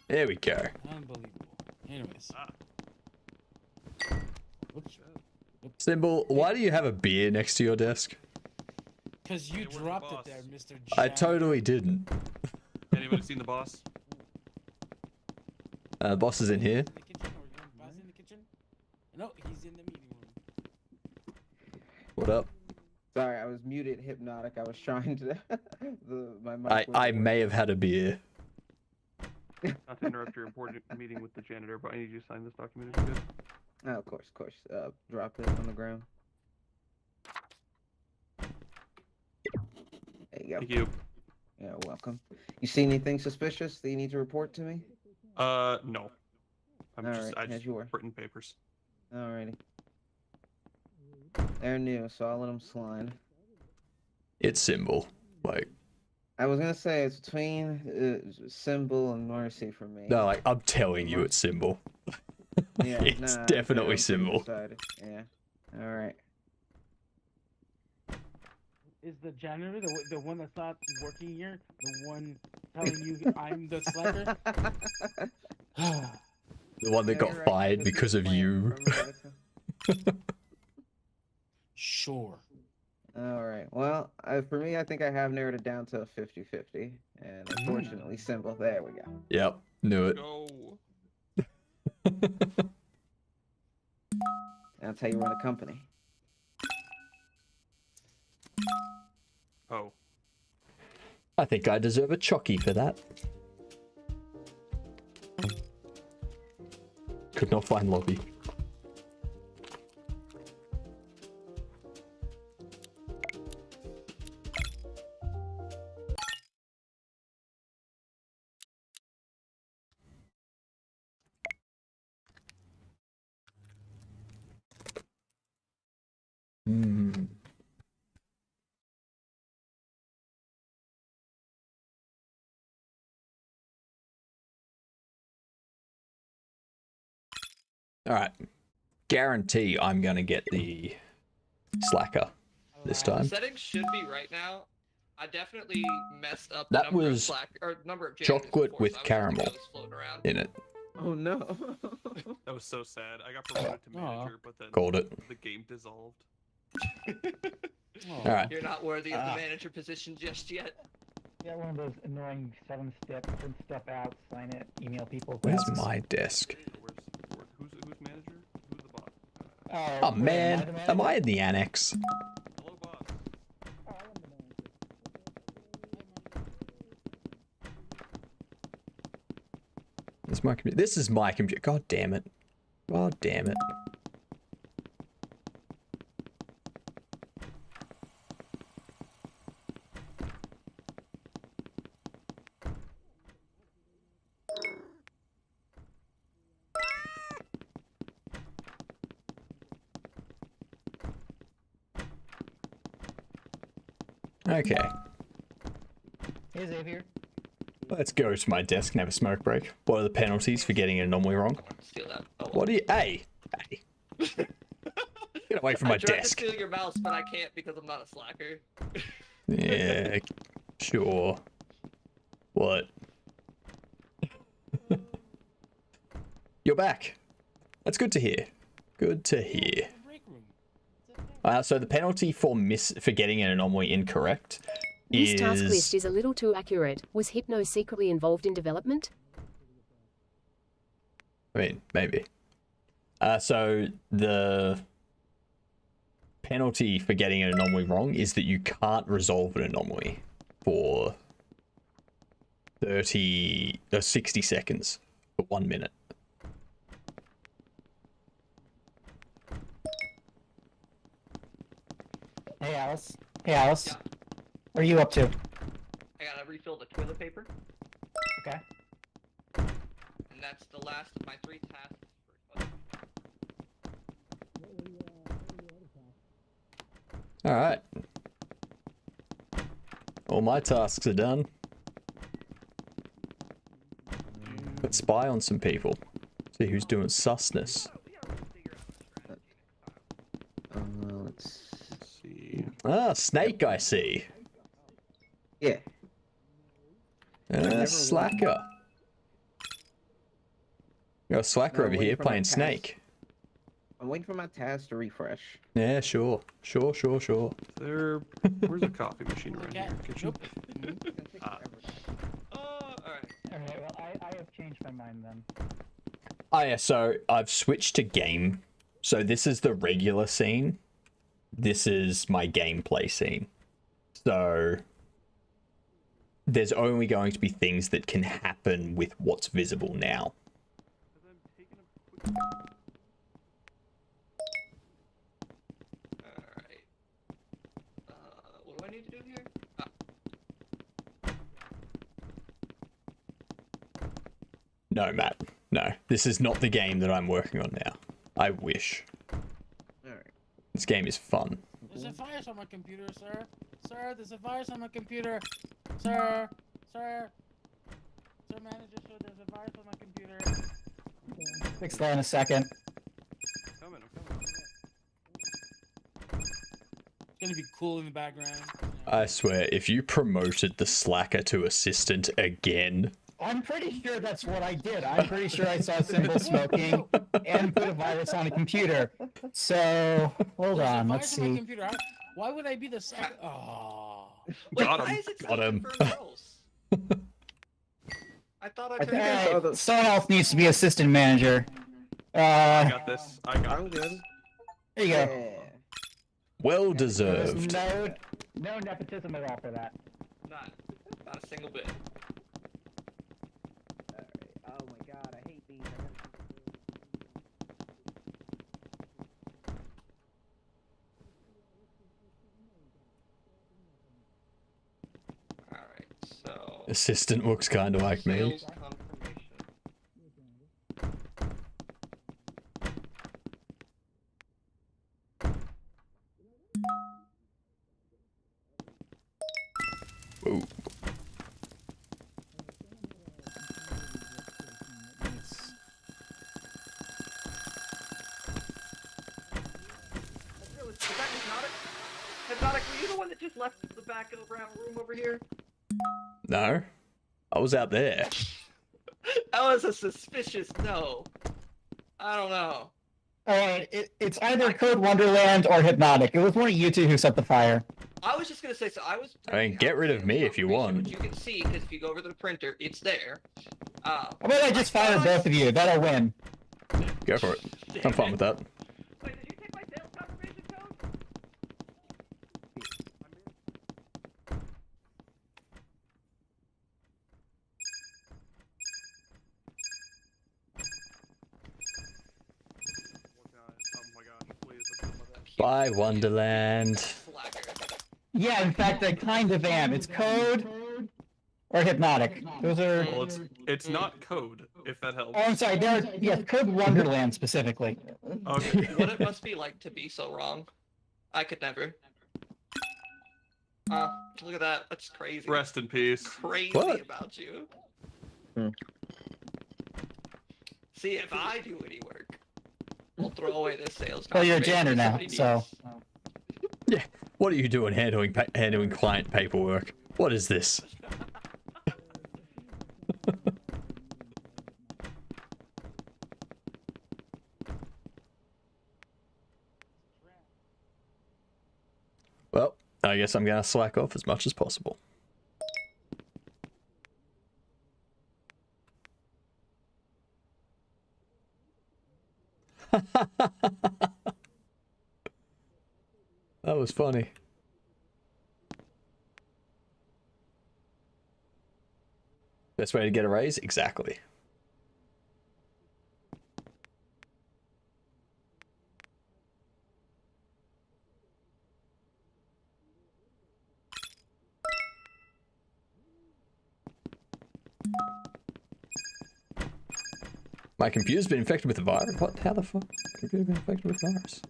There we go. Unbelievable. Anyways. Oops. Symbol, why do you have a beer next to your desk? Because you dropped it there, Mr. I totally didn't. Anybody seen the boss? The boss is in here. Boss in the kitchen? No, he's in the meeting room. What up? Sorry, I was muted hypnotic. I was trying to my mic I may have had a beer. Not to interrupt your important meeting with the janitor, but I need you to sign this document if you could. Oh, of course. Drop it on the ground. There you go. Thank you. Yeah, welcome. You see anything suspicious that you need to report to me? No. I just you were. written papers. Alrighty. They're new, so I'll let them slide. It's Symbol. Like. I was gonna say it's between Symbol and Marcy for me. No, like I'm telling you, it's Symbol. Yeah, it's definitely Symbol. Yeah. All right. Is the janitor the one that's not working here? The one telling you I'm the slacker? The one that got fired because of you. Sure. All right. Well, for me, I think I have narrowed it down to a 50-50. And unfortunately, Symbol. There we go. Yep. Knew it. Go. That's how you run a company. Oh. I think I deserve a chockey for that. Could not find lobby. All right. Guarantee I'm going to get the slacker this time. The settings should be right now. I definitely messed up. That was number of chocolate with caramel in it. Oh no. That was so sad. I got promoted to manager, but then Called it. the game dissolved. All right. You're not worthy of the manager position just yet. Yeah, one of those annoying 7-step, print stuff out, sign it, email people. Where's my desk? Who's manager? Who's the boss? Oh man, am I in the annex? Hello, boss. This is my computer. This is my computer. God damn it. God damn it. Okay, Hey, Xavier. let's go to my desk and have a smoke break. What are the penalties for getting an anomaly wrong? Steal that. Oh, What do you... Hey! Hey. Get away from my I tried desk. to steal your mouse, but I can't because I'm not a slacker. Yeah, sure. What? You're back. That's good to hear. Good to hear. So the penalty for getting an anomaly incorrect This is... task list is a little too accurate. Was Hypno secretly involved in development? I mean, maybe. So the penalty for getting an anomaly wrong is that you can't resolve an anomaly for 60 seconds for 1 minute. Hey, Alice. Hey, Alice. Yeah. What are you up to? I gotta refill the toilet paper, Okay. and that's the last of my 3 tasks. Alright. All my tasks are done. Let's spy on some people. See who's doing susness. Let's see. Ah, Snake, I see. Yeah. Slacker. You got a Slacker No, over wait here for my playing task. Snake. I'm waiting for my task to refresh. Yeah, sure. Sure. Where's a coffee machine around here? Kitchen? Alright. Okay, well, I have changed my mind then. Oh yeah, so I've switched to game. So this is the regular scene. This is my gameplay scene. So there's only going to be things that can happen with what's visible now. Alright. What do I need to do here? No, Matt. No, this is not the game that I'm working on now. I wish. Alright. This game is fun. There's a virus on my computer, sir. Sir, there's a virus on my computer. Sir. Sir, manager, sir, there's a virus on my computer. Fix that in a second. I'm coming. It's gonna be cool in the background. I swear, if you promoted the Slacker to assistant again... I'm pretty sure that's what I did. I'm pretty sure I saw Symbol smoking and put a virus on a computer. So, hold on, let's On my see. computer. Why would I be the second? Oh. Wait, Got why him. is it Got him. for girls? I thought I I think I saw the... Someone else needs to be assistant manager. I got this. I got I'm this. good. There you go. Yeah. Well There's deserved. no nepotism at all for that. Not a single bit. Alright. Oh my god, I hate these. Alright, so... Assistant looks kind of like me. Sales confirmation. Ooh. Was that Hypnotic? Hypnotic, were you the one that just left the back of the brown room over here? No, I was out there. That was a suspicious no. I don't know. Alright, it's either Code Wonderland or Hypnotic. It was one of you two who set the fire. I was just gonna say, so I was. I mean, get rid of me if you want. Which you can see because if you go over to the printer, it's there. How about I just fire both of you? That'll win. Go for it. I'm fine with that. Wait, did you take my sales confirmation code? Oh my gosh, please, don't do that. Bye, Wonderland. Yeah, in fact, I kind of am. It's Code or Hypnotic. Those are. Well, it's not code, if that helps. Oh, I'm sorry. Yes, Code Wonderland specifically. Okay. What it must be like to be so wrong. I could never. Look at that. That's crazy. Rest in peace. Crazy What? about you. See, if I do any work, we'll throw away this sales. Well, you're a confirmation janitor if now, somebody so. Yeah. What are you doing handling client paperwork? What is this? Well, I guess I'm gonna slack off as much as possible. That was funny. Best way to get a raise? Exactly. My computer's been infected with a virus. What? How the fuck? Computer been infected with a virus?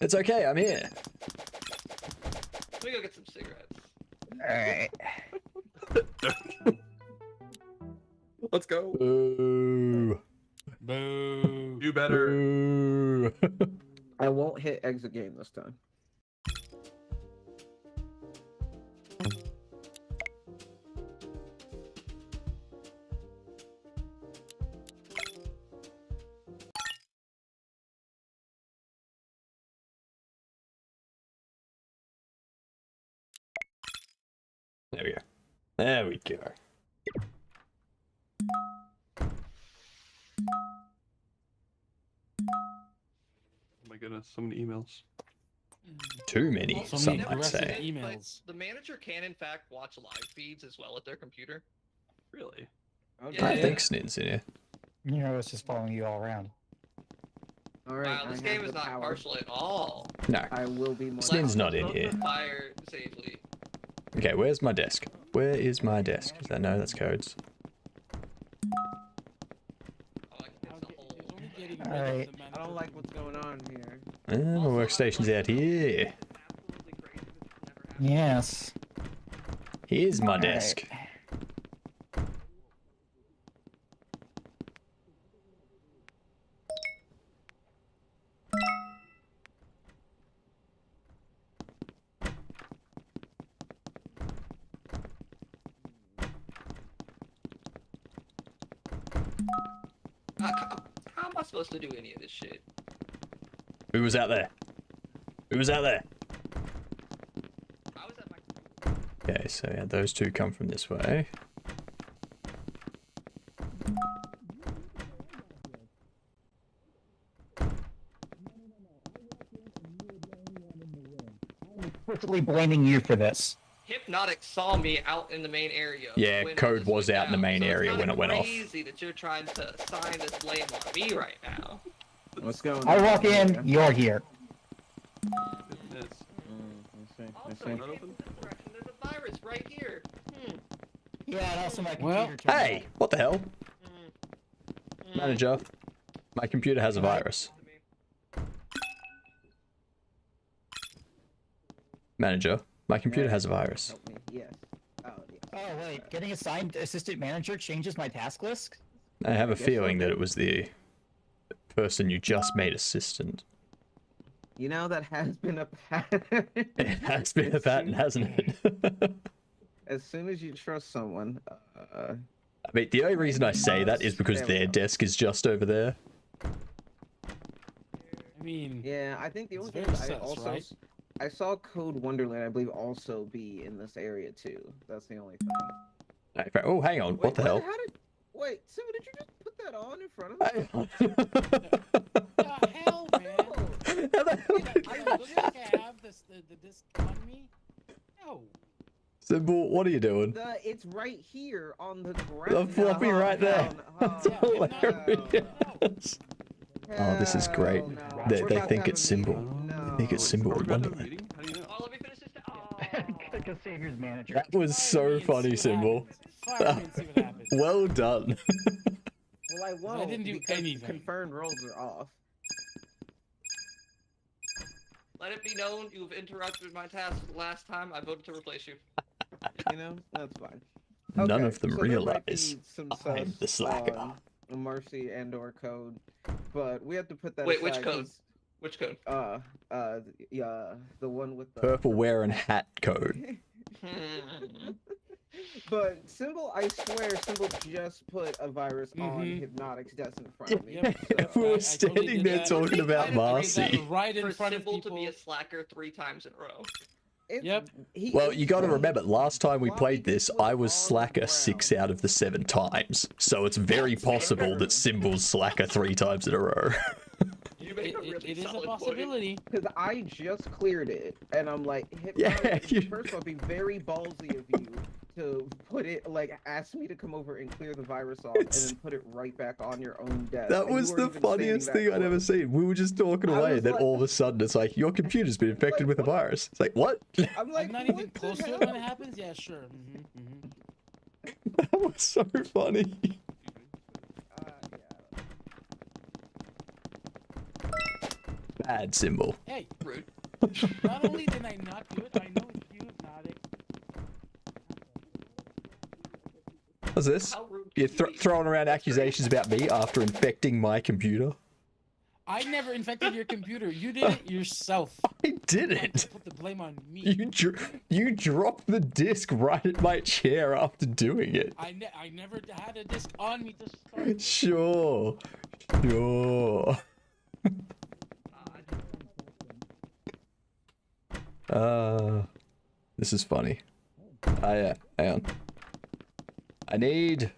It's okay, I'm here. Let me go get some cigarettes. Alright. Let's go. Boo. Boo. Do better. Boo. I won't hit exit game this time. There we go. There we go. Oh my goodness, so many emails. Too many, So some many might aggressive say. emails. The manager can, in fact, watch live feeds as well at their computer. Really? Okay. I think Snit's in here. You know, it's just following you all around. Alright, Wow, this game is not partial at all. No. I will be more. Snit's not in Let's here. fire safely. Okay, where's my desk? Where is my desk? Is that no? That's codes. Alright. I don't like what's going on here. My workstation's out here. Yes. Here's my Alright. desk. How am I supposed to do any of this shit? Who was out there? Who was out there? I was at my... Okay, so yeah, those two come from this way. Explicitly blaming you for this. Hypnotic saw me out in the main area. Yeah, when code this was went out in the down, main so it's area kinda when it went off. crazy that you're trying to assign this blame on me right now. What's going on? I walk in, you're here. Goodness. Also, in this direction, there's a virus right here. Yeah, and also my Well, computer. Hey, what the hell? Manager, my computer has a virus. Manager, my computer has a virus. Help me. Yes. Oh, yeah. Oh wait, getting assigned assistant manager changes my task list? I have a guess feeling so. that it was the person you just made assistant. You know, that has been a pattern. It has been a pattern, hasn't it? As soon as you trust someone, I mean, the only reason I say that is because There we their go. desk is just over there. I mean, Yeah, I think the only it's thing very is I sus, also right? I saw Code Wonderland, I believe, also be in this area too. That's the only thing. Oh, hang on. What the hell? Wait, Simba, did you just put that on in front of me? The hell, man? How the hell I look like I have the disc on me? No. Symbol, what are you doing? It's right here on the ground. I'm flopping right there. That's Yeah, I'm not- hilarious. Oh, this is great. Hell no. They We're they about to think have it's a Symbol. meeting. They No. think it's Symbol Are we with about to have a Wonderland. meeting? How do you know? Oh, let me finish this. Click a Savior's manager. That was so funny, Symbol. Fire me and see what happens. Well done. Well, I won't. I didn't do because anything. Confirmed rolls are off. Let it be known you've interrupted my task last time. I voted to replace you. You know, that's fine. None Okay, of them so there might realize be some I'm sus the slacker. on Marcy and/or Code, but we have to put that. Wait, which aside code? 'cause, Which code? yeah, the one with the Purple wearing hat code. But Symbol, I swear, Symbol just put a virus on Hypnotic's desk in front of me. Yep. We were I standing totally did there that. talking about I did that Marcy. Right in For front of Symbol people. to be a slacker 3 times in a row. It's- he Well, is you got to right. remember, last time we While played he can this, put I was on the slacker 6 ground. out of the 7 times. So it's very possible that Symbol's slacker 3 times in a row. You make a really It is a solid point. possibility. Because I just cleared it, and I'm like, Yeah, Hypnotic, you- first off, be very ballsy of you to put it, like, ask me to come over and clear the virus off, and then put it right back on your own desk. That and you was weren't the even funniest standing thing that I'd ever close. seen. We were just talking I away, was and then like- all of a sudden it's like, your computer's been infected with a virus. It's like, what? I'm like, I'm not what even the close to hell? it when it happens. Yeah, sure. That was so funny. Bad Symbol. Hey, Rude. not only did I not do it, I know you, Hypnotic. What's this? How rude You're can you be? throwing around accusations about me after infecting my computer? I never infected your computer. You did it yourself. I didn't. Put the blame on me. You dropped the disc right at my chair after doing it. I never had a disc on me to start. Sure. This is funny. Hang on. I need,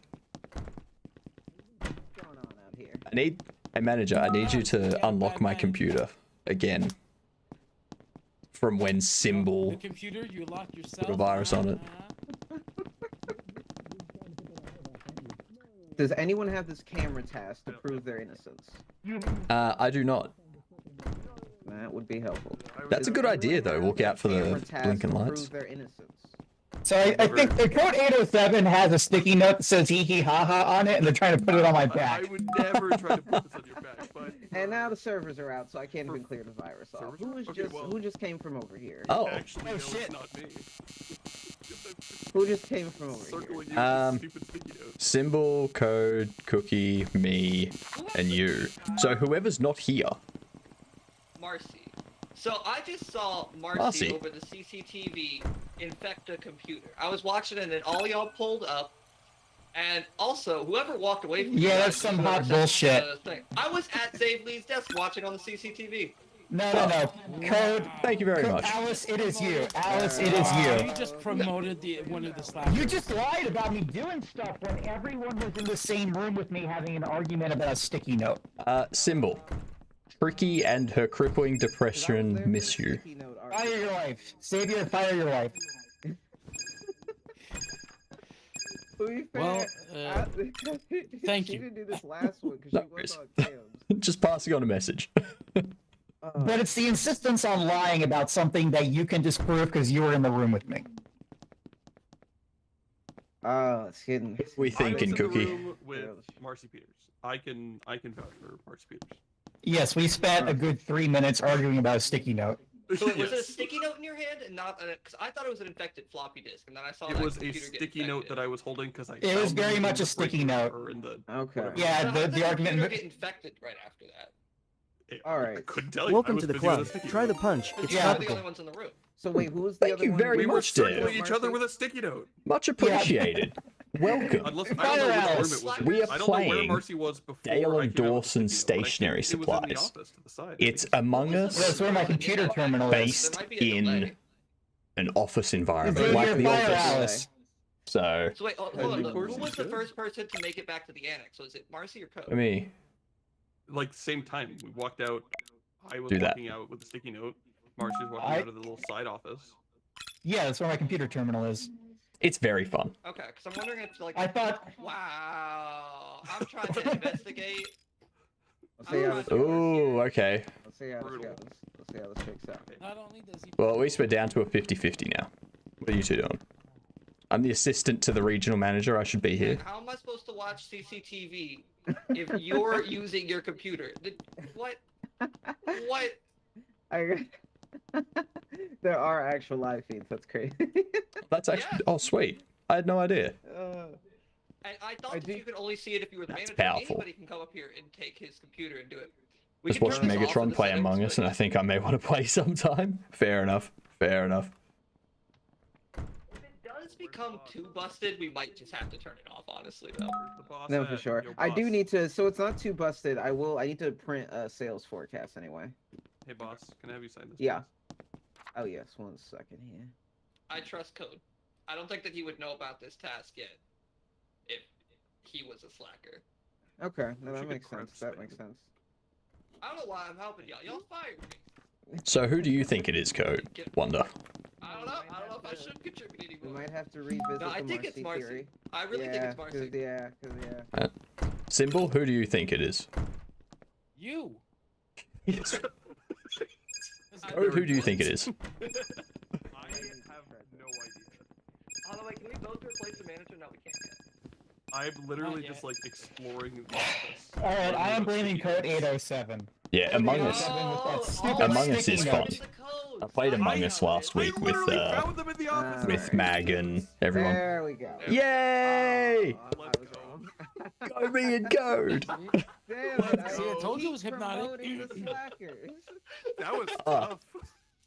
hey manager, I need you to unlock my computer again. From when Symbol The computer you locked yourself. put a virus on it. Does anyone have this camera task to prove their innocence? I do not. That would be helpful. That's a good idea though, look out for Camera the task blinking to lights. prove their innocence. So I think the code 807 has a sticky note that says hee hee ha ha on it, and they're trying to put it on my back. I would never try to put this on your back, but And now the servers are out, so I can't even clear the virus off. Who just came from over here? Oh. actually, no, shit. it's not me. Who just came from over Circling here? you with stupid sticky notes. Symbol, Code, Cookie, me, and you. So whoever's not here. Marcy. So I just saw Marcy, Marcy. over the CCTV infect a computer. I was watching it and then all y'all pulled up. And also, whoever walked away from you Yeah, guys, that's some whoever hot said bullshit. the thing. I was at Save Lee's desk watching on the CCTV. No. Code. Thank you very much. Alice, it is you. Alice, it is You you. just promoted one of the slackers. You just lied about me doing stuff when everyone was in the same room with me having an argument about a sticky note. Symbol. Tricky and her crippling depression miss you. Fire your wife. Savior, fire your wife. To be Well, fair, thank she you. didn't do this last one because No she was worries. on cams. Just passing on a message. But it's the insistence on lying about something that you can disprove because you were in the room with me. It's hidden. We I was thinking, in the Cookie. room with Marcy Peters. I can vouch for Marcy Peters. Yes, we spent a good 3 minutes arguing about a sticky note. So wait, was it a Yes. sticky note in your hand and not because I thought it was an infected floppy disk, and then I saw It that was a computer get sticky note infected. that I was holding because I. It was found very them in much the a sticky break room note. or in the. Okay. whatever. Yeah, So how the did argument- computer get infected right after that? All right. I couldn't tell you. I Welcome was to the busy with club. a sticky Try the note. punch. Because It's you were the topical. only ones in the room. So wait, who was the Thank other you one? very We were much, Dave. circling each other with a sticky note. Much appreciated. Welcome. Unless, I don't know which room it was in. We are I don't know where playing Marcy was before Dale I and came out with Dawson the sticky note, but I think Stationery it was in the Supplies. office to the side. It's Among Us That's where my computer terminal is. based in an office environment, It's like your the fire office. Alice. So, So wait, hold on. Who was the first person to make it back to the annex? Was it Marcy or Code? me. Like same time, we walked out. I was Do that. walking out with the sticky note. Marcy was walking out of the little side office. Yeah, that's where my computer terminal is. It's very fun. Okay, because I'm wondering if like I thought. Wow, I'm trying to investigate. Let's see how this Ooh, okay. Let's see how this goes. Let's see how this shakes out. Not only does he Well, at least we're down to a 50-50 now. What are you two doing? I'm the assistant to the regional manager. I should be here. How am I supposed to watch CCTV if you're using your computer? What? What? There are actual live feeds. That's crazy. That's actually... Oh, sweet. I had no idea. And I thought that you could only see it if you were the manager. powerful. Anybody can come up here and take his computer and do it. We Just can watched turn this off in Megatron the play settings, Among Us, but and I think I may want to play sometime. Fair enough. Fair enough. if it does become too busted, we might just have to turn it off, honestly, though. No, for sure. I do need to. So it's not too busted. I need to print a sales forecast anyway. Hey boss, can I have you sign this? Yeah. Oh yes. 1 second here. I trust Code. I don't think that he would know about this task yet if he was a slacker. Okay. No, that should makes get sense. crowd That makes sense. I don't know why I'm helping y'all. Y'all fired me. So who do you think it is, Code? Wonder. I don't know. I don't know if I should contribute We anymore. might have to revisit No, I the think it's Marcy Marcy. theory. I really think it's Marcy. Yeah. Symbol, who do you think it is? You. Code, who do you think it is? I have no idea. Hold on, wait, can we both replace the manager? No, we can't yet. I'm literally just like exploring the office. Alright, I am blaming code 807. Yeah, Among Us. Stupid Among Us is sticky fun. note. I played Among Us last week with found them in the office. with Mag and everyone. There we go. Yay! I was wrong. Go me and Code! Damn it! See, I told you it was keep hypnotic. promoting the slackers. That was Oh. tough.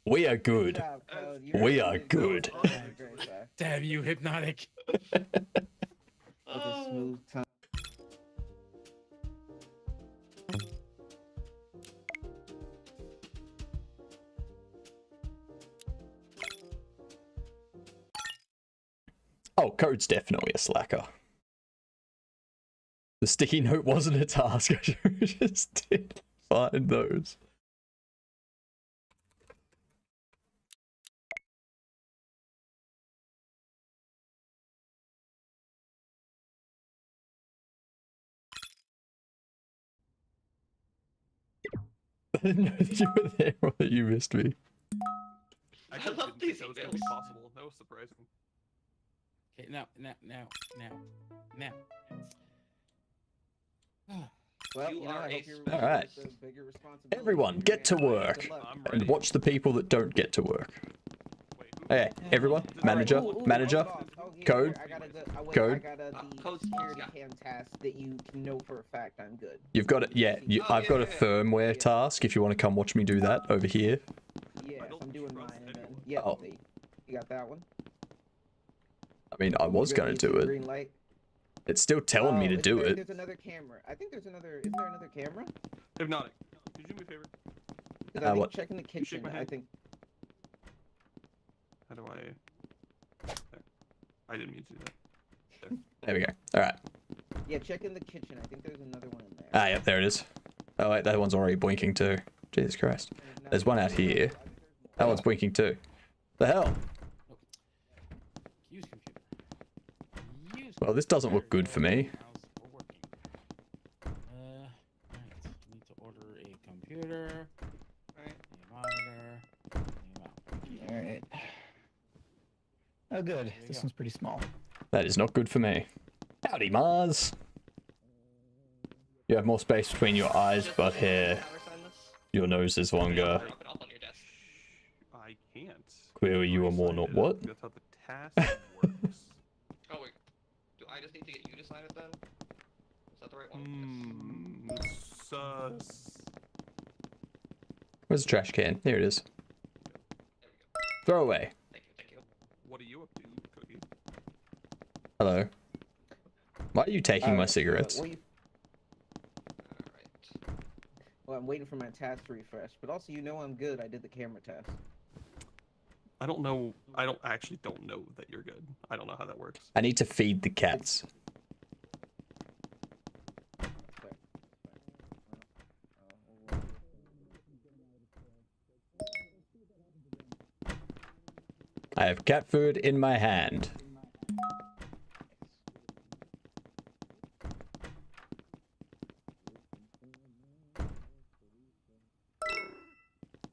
We are good. Good job, Code. You're We doing are good. You're doing a great job. Damn you, hypnotic. With a smooth tongue. Oh, Code's definitely a slacker. The sticky note wasn't a task. I just did find those. I didn't know that you were there or that you missed me. I love didn't think these that was gonna be emails. possible. That was surprising. Okay, now. Well, You you know, are I a hope you're All right. with the bigger responsibility Everyone, in your get to hands. work. Good luck. I'm And ready. watch the people that don't get to work. Wait, who? Okay, everyone, manager, Ooh, ooh, manager, hold on. Oh, here, code, here, I got code. the Code security yeah. cam task that you know for a fact I'm good. You've got it, yeah. I've got a firmware task if you want to come watch me do that over here. Yes, don't I'm doing trust mine. And then, anyone. yeah, Oh. you got that one. I mean, I was You going ready to do it. Green light. It's still telling me to is do there- it. There's another camera. I think there's another. Is there another camera? Hypnotic. Could you do me a favor? 'Cause I think what? checking the shake kitchen. my I hand? think. How do I? There. I didn't mean to do that. There we go. All right. Yeah, check in the kitchen. I think there's another one in there. Ah, yep, there it is. Oh wait, that one's already blinking too. Jesus Christ. There's one out here. That one's blinking too. The hell? Use computer. Use Well, this doesn't look good for me. How's it working? Alright. Need to order a computer. Alright. A monitor. A mouse. Alright. Oh, good. you This go. one's pretty small. That is not good for me. Howdy, Mars. You have more space between your eyes, but here, your nose is longer. Drop it off on your desk. I can't. Clearly, you are more not what? That's how the task works. Oh wait, do I just need to get you to sign it then? Is that the right one? Sus. Where's the trash can? Here it is. There we go. Throw away. Thank you. What are you up to, Cookie? Hello. Why are you taking my Alright, cigarettes? Alright. Well, I'm waiting for my task to refresh, but also you know I'm good. I did the camera test. I don't know. I actually don't know that you're good. I don't know how that works. I need to feed the cats. I have cat food in my hand.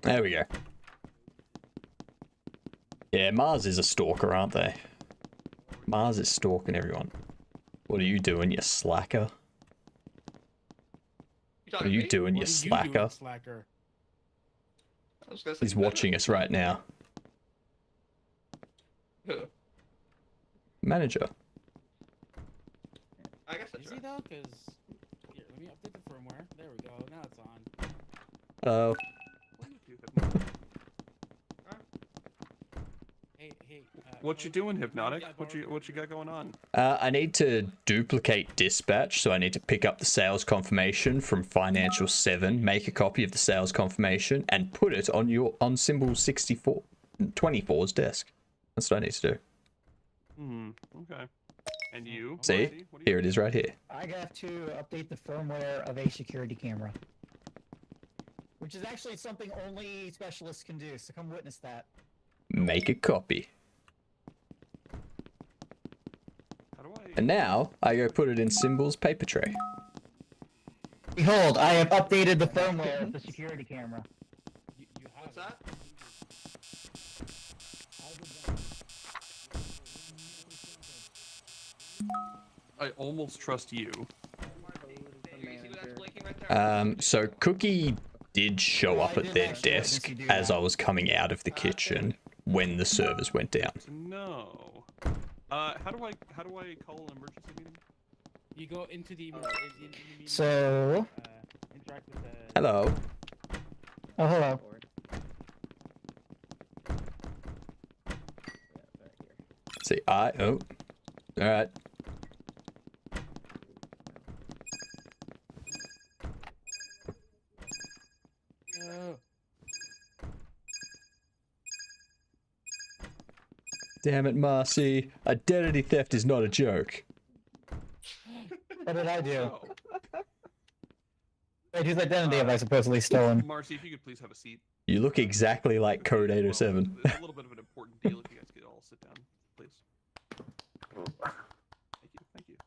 There we go. Yeah, Mars is a stalker, aren't they? Mars is stalking everyone. What are you doing, you slacker? What are you doing, you slacker? Slacker? He's watching us right now. Who? Manager. I guess that's Is he though? Because here, let me update the firmware. There we go. Now it's on. Hello. Hey. What you doing, Hypnotic? What you got going on? I need to duplicate dispatch, so I need to pick up the sales confirmation from Financial 7, make a copy of the sales confirmation, and put it on symbol 24's desk. That's what I need to do. Okay. And you? See? Here it is right here. I have to update the firmware of a security camera. Which is actually something only specialists can do, so come witness that. Make a copy. How do I... And now, I go put it in Symbol's paper tray. Behold, I have updated the firmware of the security camera. What's that? I almost trust you. So Cookie did show up at their desk as I was coming out of the kitchen when the servers went down. No. How do I call an emergency meeting? You go into the meeting, So... interact with the... Hello. Oh, hello. See, oh. Alright. Damn it, Marcy. Identity theft is not a joke. What did I do? Wait, whose identity have I supposedly stolen? Marcy, if you could please have a seat. You look exactly like Code 807. It's a little bit of an important deal if you guys could all sit down, please. Thank you.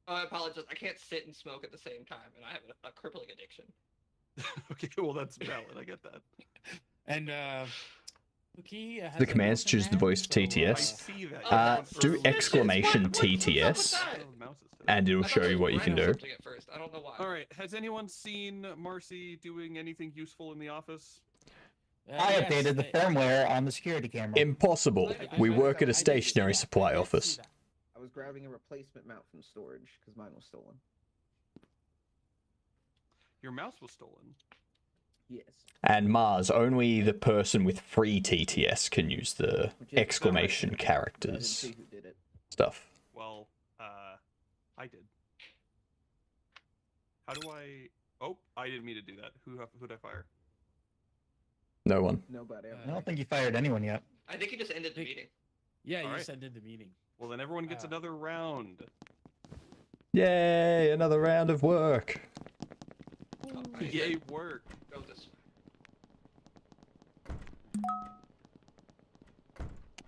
Oh, I apologize. I can't sit and smoke at the same time, and I have a crippling addiction. Okay, well that's valid. I get that. And Cookie has The commands choose the voice of TTS. Do exclamation TTS, and it'll show you what you can do. I don't know why. All right. Has anyone seen Marcy doing anything useful in the office? I updated the firmware on the security camera. Impossible. We work at a stationery supply office. I was grabbing a replacement mount from storage because mine was stolen. Your mouse was stolen. Yes. And Mars, only the person with free TTS can use the exclamation characters stuff. Well, I did. How do I... Oh, I didn't mean to do that. Who'd I fire? No one. Nobody. I don't think you fired anyone yet. I think you just ended the meeting. Yeah, you All just right. ended the meeting. Well, then everyone gets another round. Yay, another round of work. Yay, work. Go this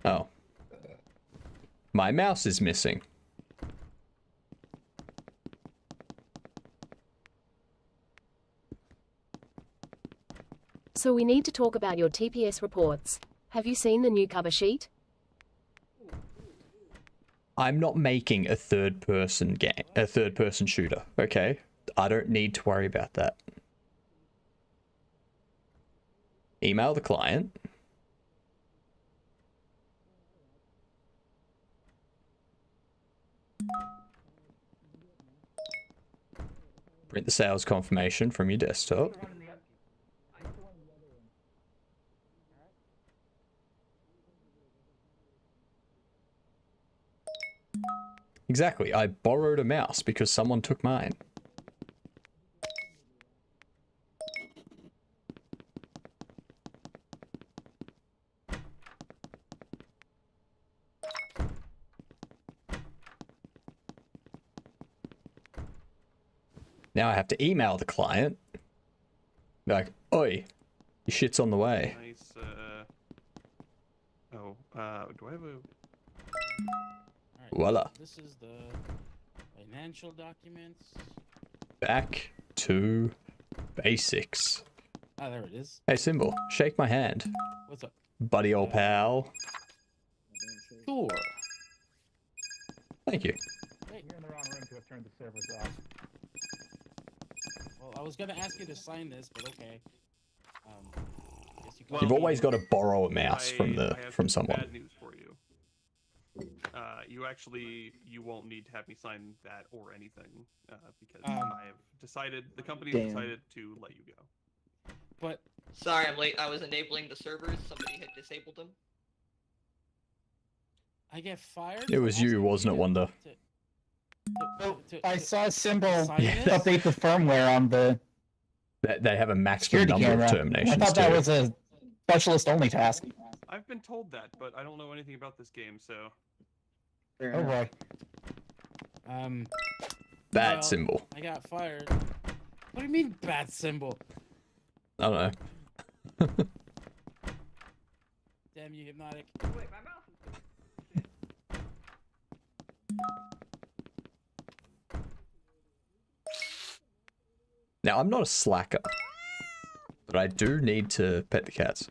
way. Oh. My mouse is missing. So we need to talk about your TPS reports. Have you seen the new cover sheet? I'm not making a third-person shooter, okay? I don't need to worry about that. Email the client. Print the sales confirmation from your desktop. Exactly. I borrowed a mouse because someone took mine. Now I have to email the client. Be like, oi, your shit's on the way. Nice, do I have a... Alright, Voila. this is the financial documents. Back to basics. Ah, there it is. Hey, Symbol, shake my hand. What's up? Buddy old pal. Sure. Thank you. Hey. You're in the wrong room to have turned the servers off. Well, I was gonna ask you to sign this, but okay. Guess you You've always got to borrow a mouse I have from someone. bad news for you. You won't need to have me sign that or anything, because I have decided, the company's decided to let you go. But sorry, I'm late. I was enabling the servers. Somebody had disabled them. I get fired. It was you, wasn't it, Wonder? I saw a symbol sign this? update the firmware on the They have a maximum security number camera. of I terminations thought that too. was a specialist only task. I've been told that, but I don't know anything about this game, so... Oh boy. Bad well, Symbol. I got fired. What do you mean bad symbol? I don't know. Damn you, Hypnotic. Wait, my mouse is... Now, I'm not a slacker, but I do need to pet the cats.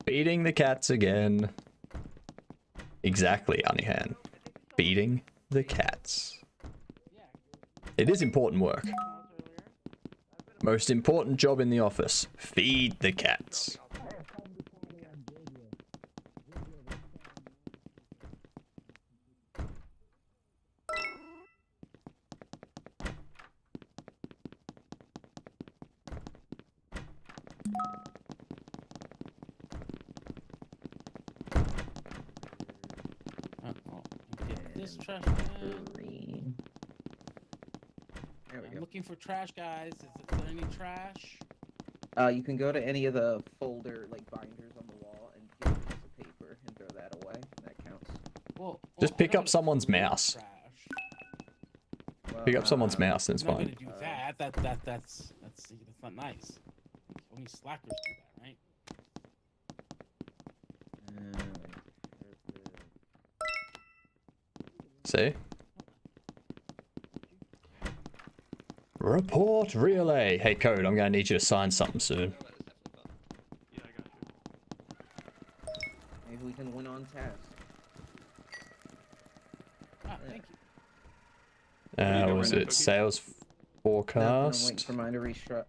Feeding the cats again. Exactly, Anihan. Feeding the cats. It is important work. Most important job in the office. Feed the cats. Get this trash can. There we I'm go. looking for trash, guys. Is there any trash? You can go to any of the folder like binders on the wall and get a piece of paper and throw that away. That counts. Well, Just pick up someone's mouse. Well, Pick up someone's mouse and it's I'm not fine. gonna do that. That's not nice. Only slackers do that, right? See? Report relay. Hey, Code, I'm gonna need you to sign something soon. Yeah, I got you. Maybe we can win on task. Ah, thank you. Was it sales I'm waiting forecast? for mine to refresh.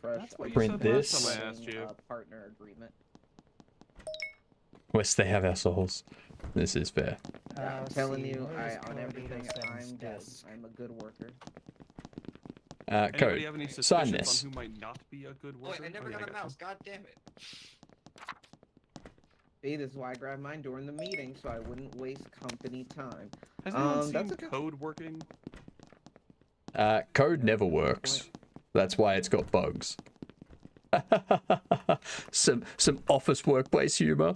That's what you Print said last this. time I asked you. Partner agreement. West they have assholes. This is fair. I'm telling you, on everything, I'm good. I'm a good worker. Anybody Code, have any sign suspicions this. on who might not be a good worker? Wait, I never yeah, got a got mouse. God damn it. See, this is why I grabbed mine during the meeting, so I wouldn't waste company time. Has anyone that's seen a good- code working? Code never works. That's why it's got bugs. some office workplace humor.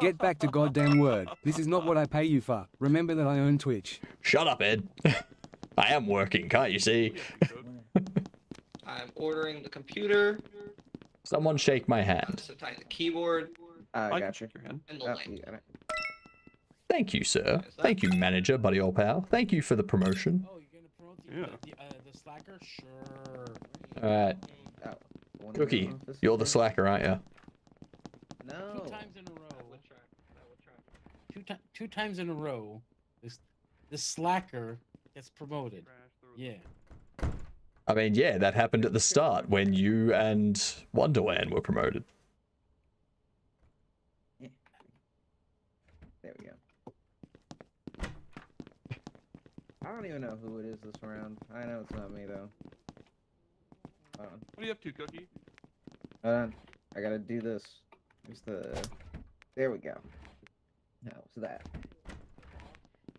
Get back to goddamn word. This is not what I pay you for. Remember that I own Twitch. Shut up, Ed. I am working, can't you see? I'm ordering the computer. Someone shake my hand. Sometimes the keyboard I I got can you. shake your hand. and the Oh, lamp. you got it. Thank you, sir. Thank you, manager, buddy old pal. Thank you for the promotion. Oh, you're gonna promote Yeah. the slacker? Sure. Alright, Oh, one Cookie, more office you're the today? slacker, aren't you? No. 2 times in a row. Two times in a row, this slacker gets promoted. Yeah. I mean, yeah, that happened at the start when you and Wonderland were promoted. There we go. I don't even know who it is this round. I know it's not me though. Hold on. What are you up to, Cookie? Hold on. I gotta do this. There's the. There we go. How's that?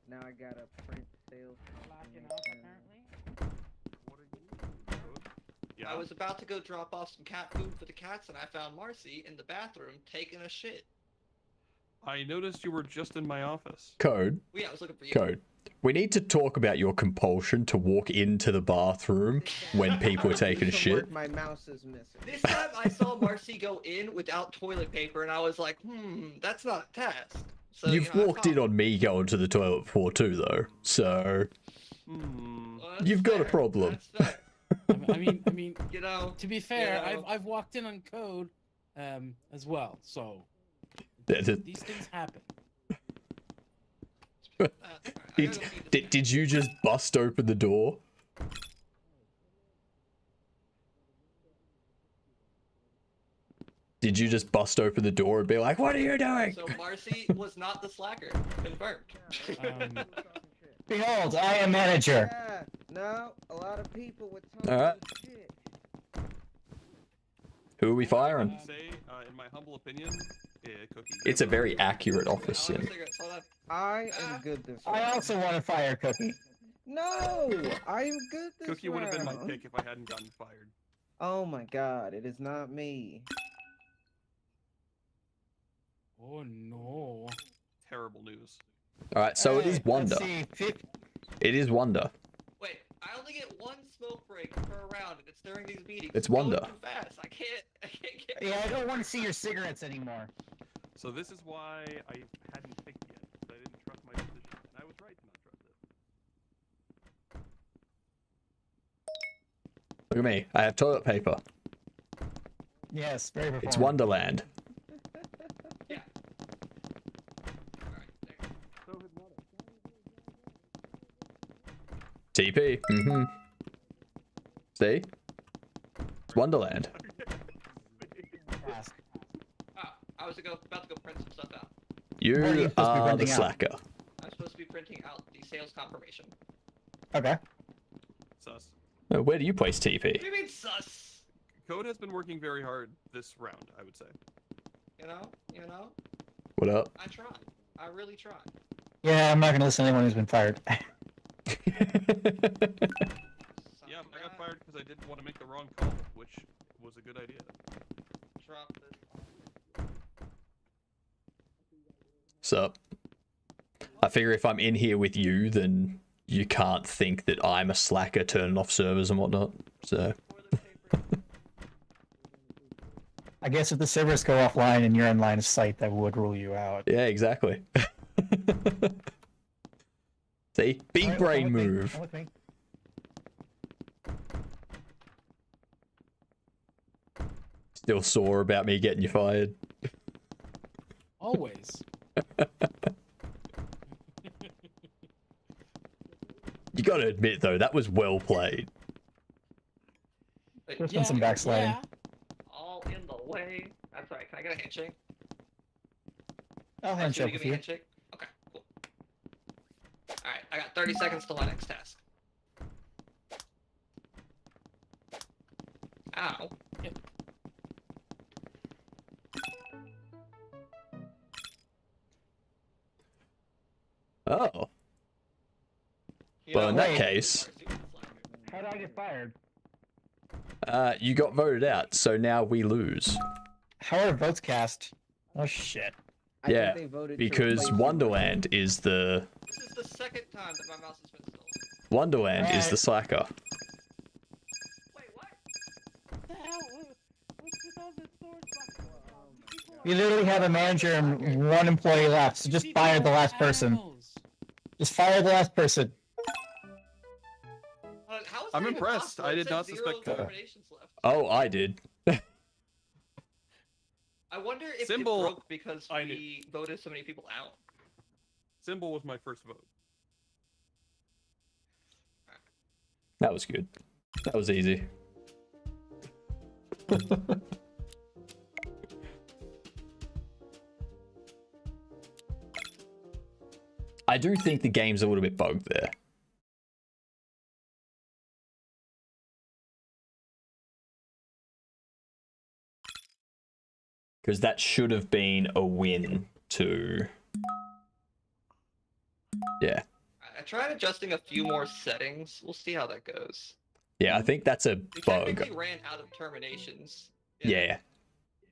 Now I gotta print sales. Locking up, apparently. Yeah. I was about to go drop off some cat food for the cats, and I found Marcy in the bathroom taking a shit. I noticed you were just in my office. Code. Yeah, I was looking for you. Code. We need to talk about your compulsion to walk into the bathroom when people are taking a shit. My mouse is missing. This time I saw Marcy go in without toilet paper, and I was like, that's not a task. So, You've walked in on me going to the toilet before too, though. So Well, you've got a fair. problem. That's fair. I mean, You know. to be fair, you know. I've walked in on code, as well. So these things happen. Did you just bust open the door? Did you just bust open the door and be like, "What are you doing?" So Marcy was not the slacker. Confirmed. Behold, I am manager. Yeah, no, a lot of people would talk Alright. shit. Who are we firing? Say, in my humble opinion, Cookie. It's a very accurate office sim. I am good this I round. also want to fire Cookie. No, I am good this Cookie would have been my round. pick if I hadn't gotten fired. Oh my god, it is not me. Oh no. Terrible news. Alright, so it is Wonder. Let's see, It is Wonder. Wait, I only get one smoke break per round, and it's during these meetings. It's going Wonder. too fast. I can't get. Yeah, I don't want to see your cigarettes anymore. So this is why I hadn't picked yet. I didn't trust my decision, and I was right to not trust it. Look at me. I have toilet paper. Yes, very performant. It's Wonderland. TP. See? It's Wonderland. I was about to go print some stuff out. You What are you supposed to be are the printing out? slacker. I'm supposed to be printing out the sales confirmation. Okay. Sus. Where do you place What do TP? you mean sus? Code has been working very hard this round, I would say. You know. What up? I tried. I really tried. Yeah, I'm not going to listen to anyone who's been fired. Yeah, I got fired because I didn't want to make the wrong call, which was a good idea. Drop this. Sup? I figure if I'm in here with you, then you can't think that I'm a slacker turning off servers and whatnot. So. I guess if the servers go offline and you're in line of sight, that would rule you out. Yeah, exactly. See? Big Alright, brain come with me, move. come with me. Still sore about me getting you fired. Always. You gotta admit though, that was well played. There's been some backsliding. Yeah. All in the way. That's right. Can I get a handshake? I'll Should handshake give with me a you. handshake? Okay, cool. Alright, I got 30 seconds till my next task. Ow. Oh. You Well, know, in that wait. case, How did I get fired? you got voted out, so now we lose. How are votes cast? Oh shit. I think Yeah, they voted to because replace you. Wonderland is the This is the second time that my mouse has been stolen. Wonderland is the slacker. Wait, what? What the hell? What's with all the doors locked? You literally have a manager and one employee left, so just fire the last person. Just fire the last person. How is I'm that even impressed. possible? I It did said not 0 suspect that. terminations left. Oh, I did. I wonder if Symbol- it broke because I knew. we voted so many people out. Symbol was my first vote. That was good. That was easy. I do think the game's a little bit bugged there. Because that should have been a win to Yeah. I tried adjusting a few more settings. We'll see how that goes. Yeah, I think that's a We bug. technically ran out of terminations. Yeah.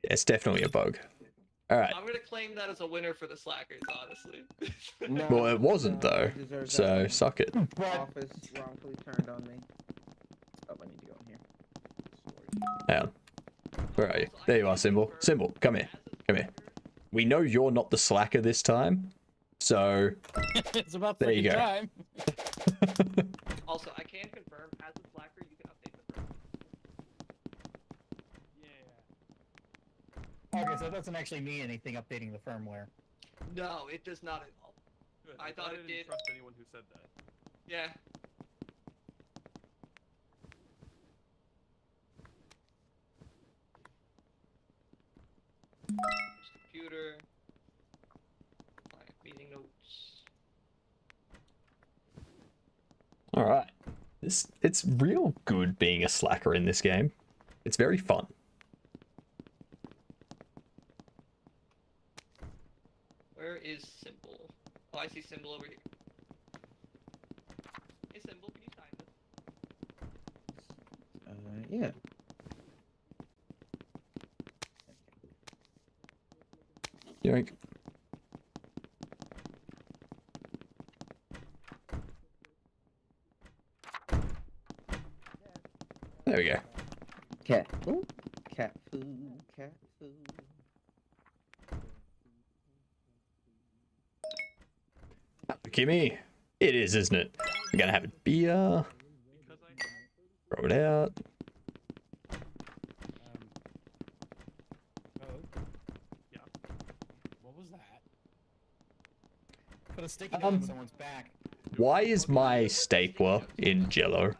It's definitely a bug. Alright. I'm gonna claim that as a winner for the slackers, honestly. Well, it wasn't though, so suck it. Office wrongfully turned on me. Oh, I need to go in here. Hang on. Where are you? There you are, Symbol. Symbol, come here. Come here. We know you're not the slacker this time, so It's about there you freaking go. time. Also, I can confirm, as a slacker, you can update the firmware. Okay, so it doesn't actually mean anything updating the firmware. No, it does not at all. Good. I thought it didn't did. trust anyone who said that. Yeah. Computer. Client meeting notes. Alright. It's real good being a slacker in this game. It's very fun. Where is Symbol? Oh, I see Symbol over here. Hey, Symbol, can you sign this? Yeah. Yoink. There we go. Cat food. Cat food. Cat food. Kimmy. It is, isn't it? We're gonna have a beer. Throw it out. Yeah. What was that? Put a sticky note on someone's back. Why is my stapler in Jello?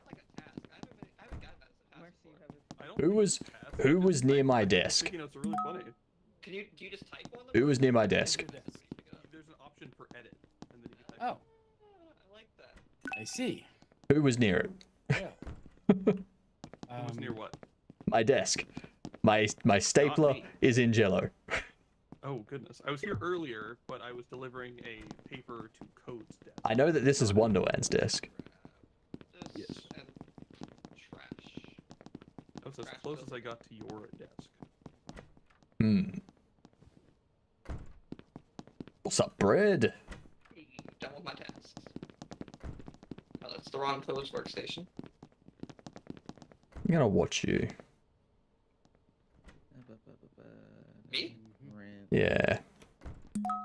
Who was near my desk? Sticky notes are really funny. Do you just type on them? Who was near my desk? There's an option for edit, and then you can type. Oh, I like that. I see. Who was near it? Yeah. Who was near what? My desk. My stapler me. is in Jello. Oh goodness, I was here earlier, but I was delivering a paper to Code's desk. I know that this is Wonderland's desk. This Yes. and trash. That was as close as I got to your desk. Hmm. What's up, bread? Done with my tasks. Oh, that's the wrong closed workstation. I'm gonna watch you. Me? Yeah.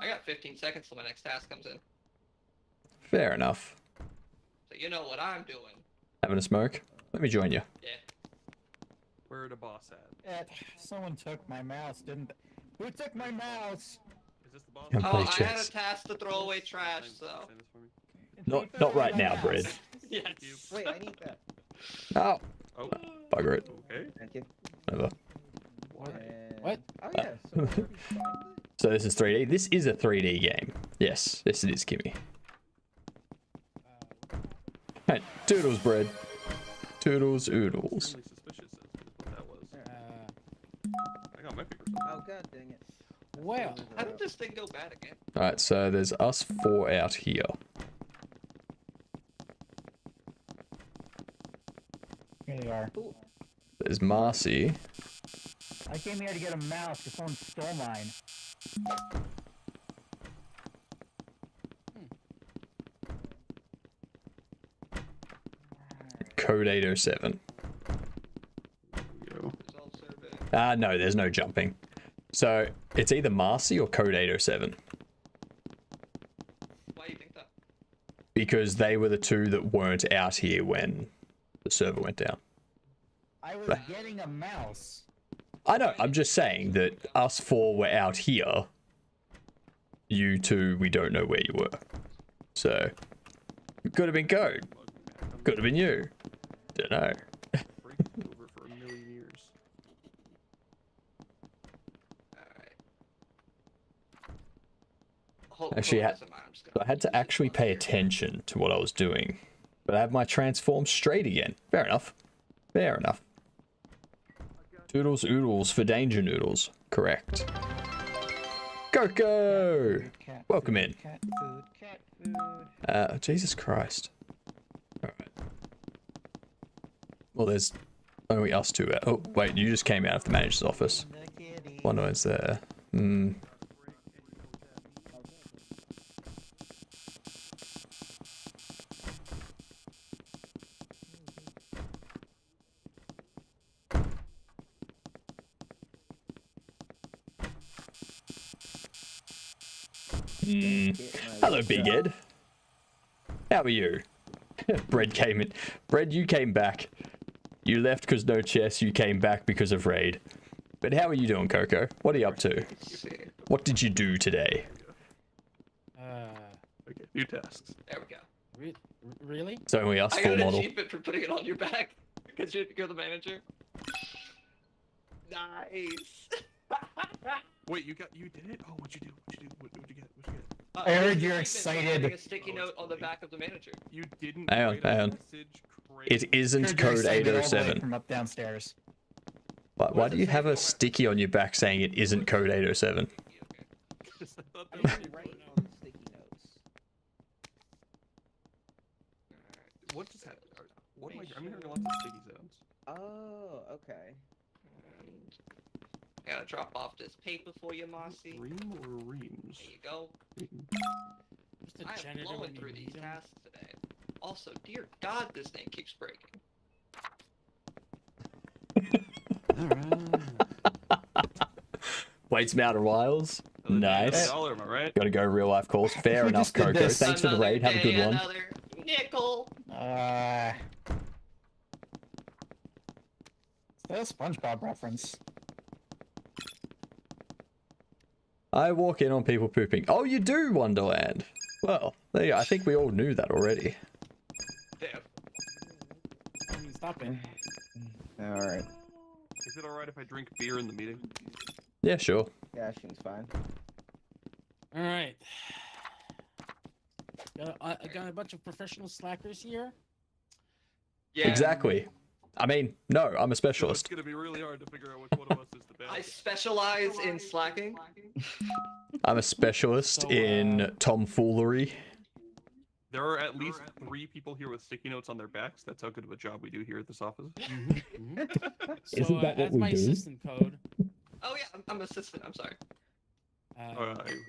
I got 15 seconds till my next task comes in. Fair enough. So you know what I'm doing. Having a smoke? Let me join you. Yeah. Where the boss at? Someone took my mouse, didn't they? Who took my mouse? Is this the boss? Come Oh, play I had a chess. task to throw away trash, so. Sign this for me. Not right now, bread. Yes. Wait, I need that. Oh, Oh, bugger it. okay. Thank you. Whatever. And... What? Oh yeah. Someone already signed it? So this is 3D. This is a 3D game. Yes, yes it is, Kimmy. Hey, toodles, bread. Toodles, oodles. Really suspicious is what that was. Uh, I got my papers. Oh god dang it. well, How did this thing go bad again? Alright, so there's us four out here. Here they are. There's Marcy. I came here to get a mouse because someone stole mine. Code 807. Yo. Result survey. No, there's no jumping. So it's either Marcy or Code 807. Why do you think that? Because they were the two that weren't out here when the server went down. I was getting a mouse. I know, I'm just saying that us four were out here. You two, we don't know where you were. So, it could have been Code. Could have been you. Don't know. Break over for a million years. Alright. Actually, I had to actually pay attention to what I was doing. But I have my transform straight again. Fair enough. Fair enough. Toodles oodles for danger noodles. Correct. Coco! Cat Welcome food, in. Cat food, cat food. Jesus Christ. Alright. Well, there's only us two. Oh, wait, you just came out of the manager's office. One was there. Hmm. Hello, Big Ed. How are you? Bread came in. Bread, you came back. You left because no chess. You came back because of raid. But how are you doing, Coco? What are you up to? What did you do today? Okay, new tasks. There we go. Really? It's only us I full got an model. achievement for putting it on your back because you're the manager. Nice. Wait, you did it? Oh, what'd you do? What'd you get? I heard you're Achievement for excited. putting a sticky note on the back of the manager. You didn't. Hang on, write a hang on. message, It isn't Heard you're code excited all the way 807. From up downstairs. Why do you have a sticky on your back saying it isn't code 807? I thought I that was usually write sticky notes. What just happened? What am I'm hearing lots of sticky sounds. Oh, okay. I gotta drop off this paper for you, Marcy. Ream or reams? There you go. Just a I am janitor blowing when you through these need him. tasks today. Also, dear God, this thing keeps breaking. Waits him out of Wiles. Nice. $1, am I right? Gotta go real life calls. Fair We enough, just did Coco. this. Thanks for the raid. Have a good one. Another nickel. Is that a SpongeBob reference? I walk in on people pooping. Oh, you do, Wonderland. Well, there you go. I think we all knew that already. Damn. I mean, stop it. Alright. Is it alright if I drink beer in the meeting? Yeah, sure. Yeah, seems fine. All right. I got a bunch of professional slackers here. Yeah. Exactly. I mean, no, I'm a So specialist. it's gonna be really hard to figure out which one of us is the bad I guy. specialize in slacking. I'm a specialist So, in tomfoolery. There are at least 3 people here with sticky notes on their backs. That's how good of a job we do here at this office. So, as my assistant code, Oh yeah, I'm assistant. I'm sorry.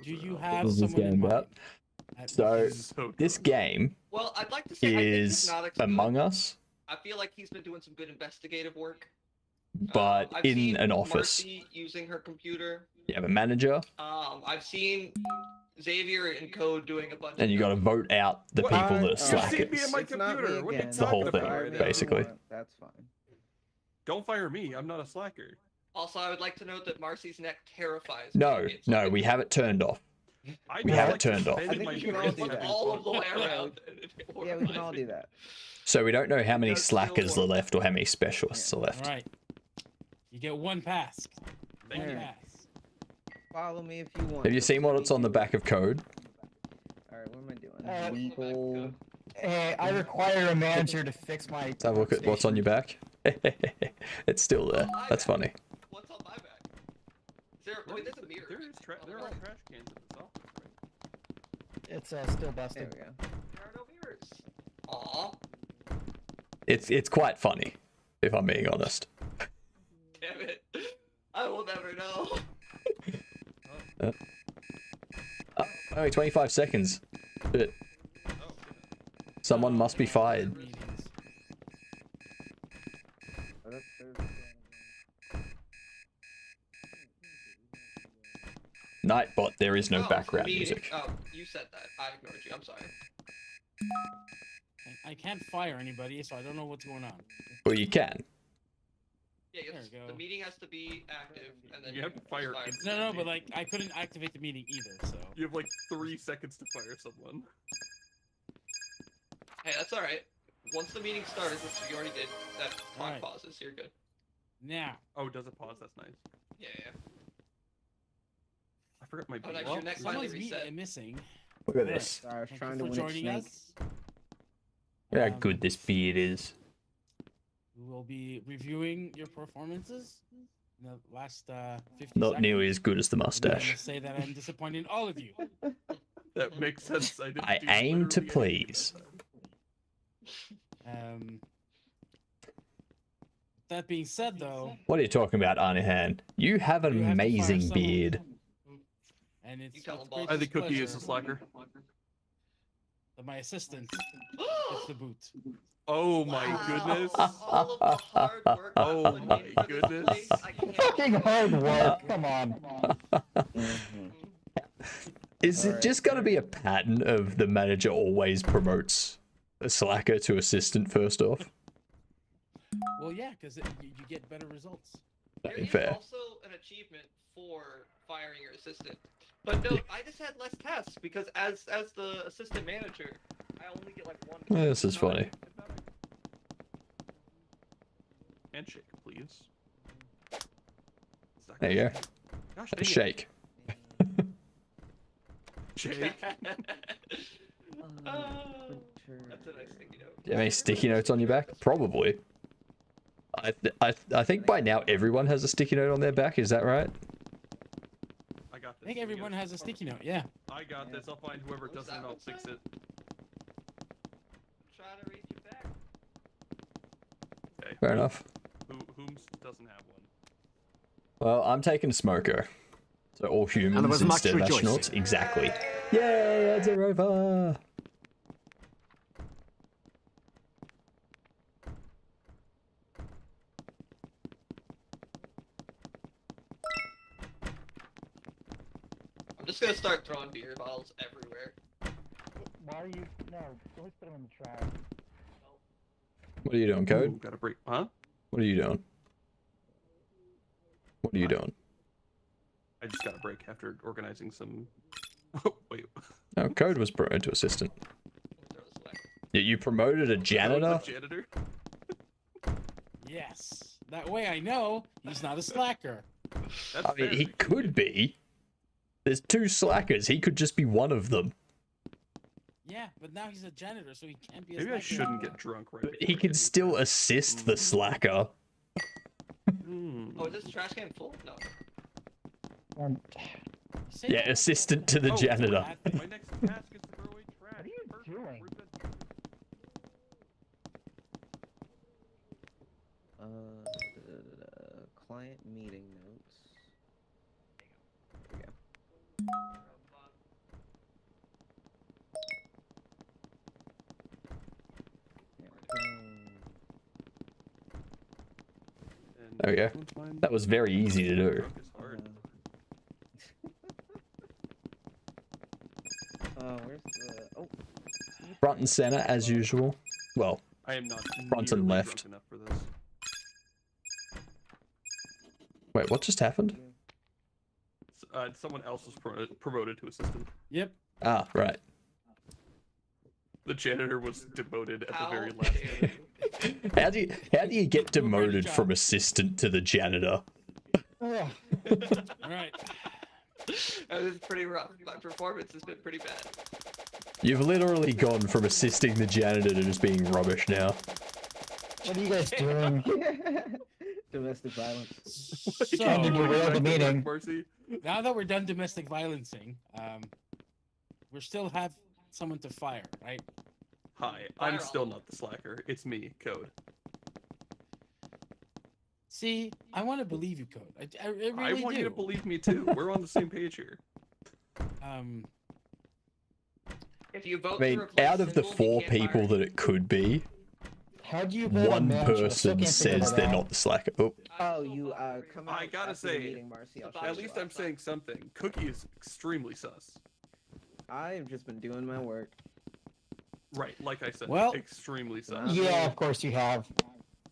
do you have What is this someone in game mind? about? So, this game Well, I'd like to say I think is Hypnotic's Among good. Us, I feel like he's been doing some good investigative work. but I've in seen an office. Marcy using her computer. You have a manager, I've seen Xavier and Code doing a bunch. and you got to vote out the What? people that are You've seen slackers. me and my It's not me computer. What are you again. The whole talking thing, about right now? basically. That's fine. Don't fire me. I'm not a slacker. Also, I would like to note that Marcy's neck terrifies No, me. It's no, like- we have it turned off. I We just have it like to turned off. spend I think my we can free all do time that. doing all of the way fun. around. Yeah, we can all do that. So we don't know how many Does still slackers are work. left or how many specialists are All left. right. You get one pass. Thank One you. pass. Follow me if you want. Have you seen what's on the back of code? Alright, what am I doing? Legal. Hey, I require a manager to fix my. Let's have a look at what's on your back. It's still there. That's funny. What's on my back? Is there? I mean, there's a mirror. There are trash cans in this office, right? It's still There busted. we go. There are no mirrors. Aw, It's quite funny, if I'm being honest. damn it. I will never know. Oh, only 25 seconds. Shit. Someone must be fired. Meetings. Oh, that's Thursday. Nightbot, there is no Oh, background meeting. music. Oh, you said that. I ignored you. I'm sorry. I can't fire anybody, so I don't know what's going on. Well, you can. Yeah, There we go. the meeting has to be active, and then You have to fire fire. No, but like I couldn't activate the meeting either, so. You have like 3 seconds to fire someone. Hey, that's all right. Once the meeting starts, which you already did, that clock Alright. pauses. You're good. Now, Oh, does it pause? That's nice. Yeah, yeah. I forgot my Oh, nice. beer. Your neck finally someone's reset. missing. Look at Alright. this. Sorry, I was Thank trying you to for win a joining snake. us. Look how Um, good this beard is. We will be reviewing your performances. in the last 50 Not seconds. nearly as good as the And then mustache. say that I'm disappointing all of you. That makes sense. I aim to literally anything please. that time. That being said, though, What are you talking about, Anahan? You have an You have to fire amazing someone. beard. and it's tell with them both. great I think Cookie is displeasure a slacker. that my assistant gets the boot. Oh my goodness. All of the hard work I Oh put my in for this goodness. place, I can't Fucking believe hard it. work. Come on. Is it just going to be a pattern of the manager always promotes a slacker to assistant first off? Well, yeah, because you get better results. There is Fair. also an achievement for firing your assistant. But no, I just had less tasks because as the assistant manager, I only get like one. Yeah, this is funny. Handshake, please. There you go. Gosh, A dang it. shake. Shake. That's a nice sticky note. Do you have any sticky notes on your back? Probably. I think by now everyone has a sticky note on their back. Is that right? I got I this. think everyone has a sticky note. Yeah. I got this. I'll find whoever doesn't and I'll fix it. I'm trying to read you back. Okay. Fair enough. Whom's doesn't have one? Well, I'm taking Smoker. So all there humans was much instead of rejoicing. astronauts. Exactly. Yay, it's a rover! I'm just gonna start throwing beer bottles everywhere. Why are you? No, don't put them in the trash. What are you doing, Code? Ooh, gotta break. Huh? What are you doing? What are you doing? I just got a break after organizing some. Oh, wait. No, Code was promoted to assistant. Yeah, you promoted a janitor? Janitor? Yes. That way I know he's not a slacker. That's I mean, fair. he could be. There's two slackers. He could just be one of them. Yeah, but now he's a janitor, so he can't be a Maybe slacker. I shouldn't get drunk right But before he I can get still assist the slacker. Hmm. Oh, is this trash can full? No. Say Yeah, that assistant to the Oh, janitor. My next task is to throw away trash. What are you doing? Client meeting notes. There we go. There we go. That was very easy to do. Where's the? Oh. Front and center as usual. Well, I am not front and nearly left. drunk enough for this. Wait, what just happened? Someone else was promoted to assistant. Yep. Ah, right. The janitor was demoted at the very How last dare minute. you. How do you get demoted from assistant to the janitor? All right. That was pretty rough. My performance has been pretty bad. You've literally gone from assisting the janitor to just being rubbish now. What are you guys doing? Domestic violence. So, Ending your will the meeting. Mercy. now that we're done domestic violencing, we still have someone to fire, right? Hi, I'm still not the slacker. It's me, Code. See, I want to believe you, Code. I really I want do. you to believe me too. We're on the same page here. If you vote I mean, to replace out of the Symbol, four he can't fire people you. that it could be, How do you vote on one manager? I still person can't figure says that they're out. not the slacker. Oh, Oh, you come out. I gotta after the say, meeting, Marcy. I'll show at you least why. I'm saying something. Cookie is extremely sus. I've just been doing my work. Right, like I said, Well- extremely sus. Yeah, of course you have.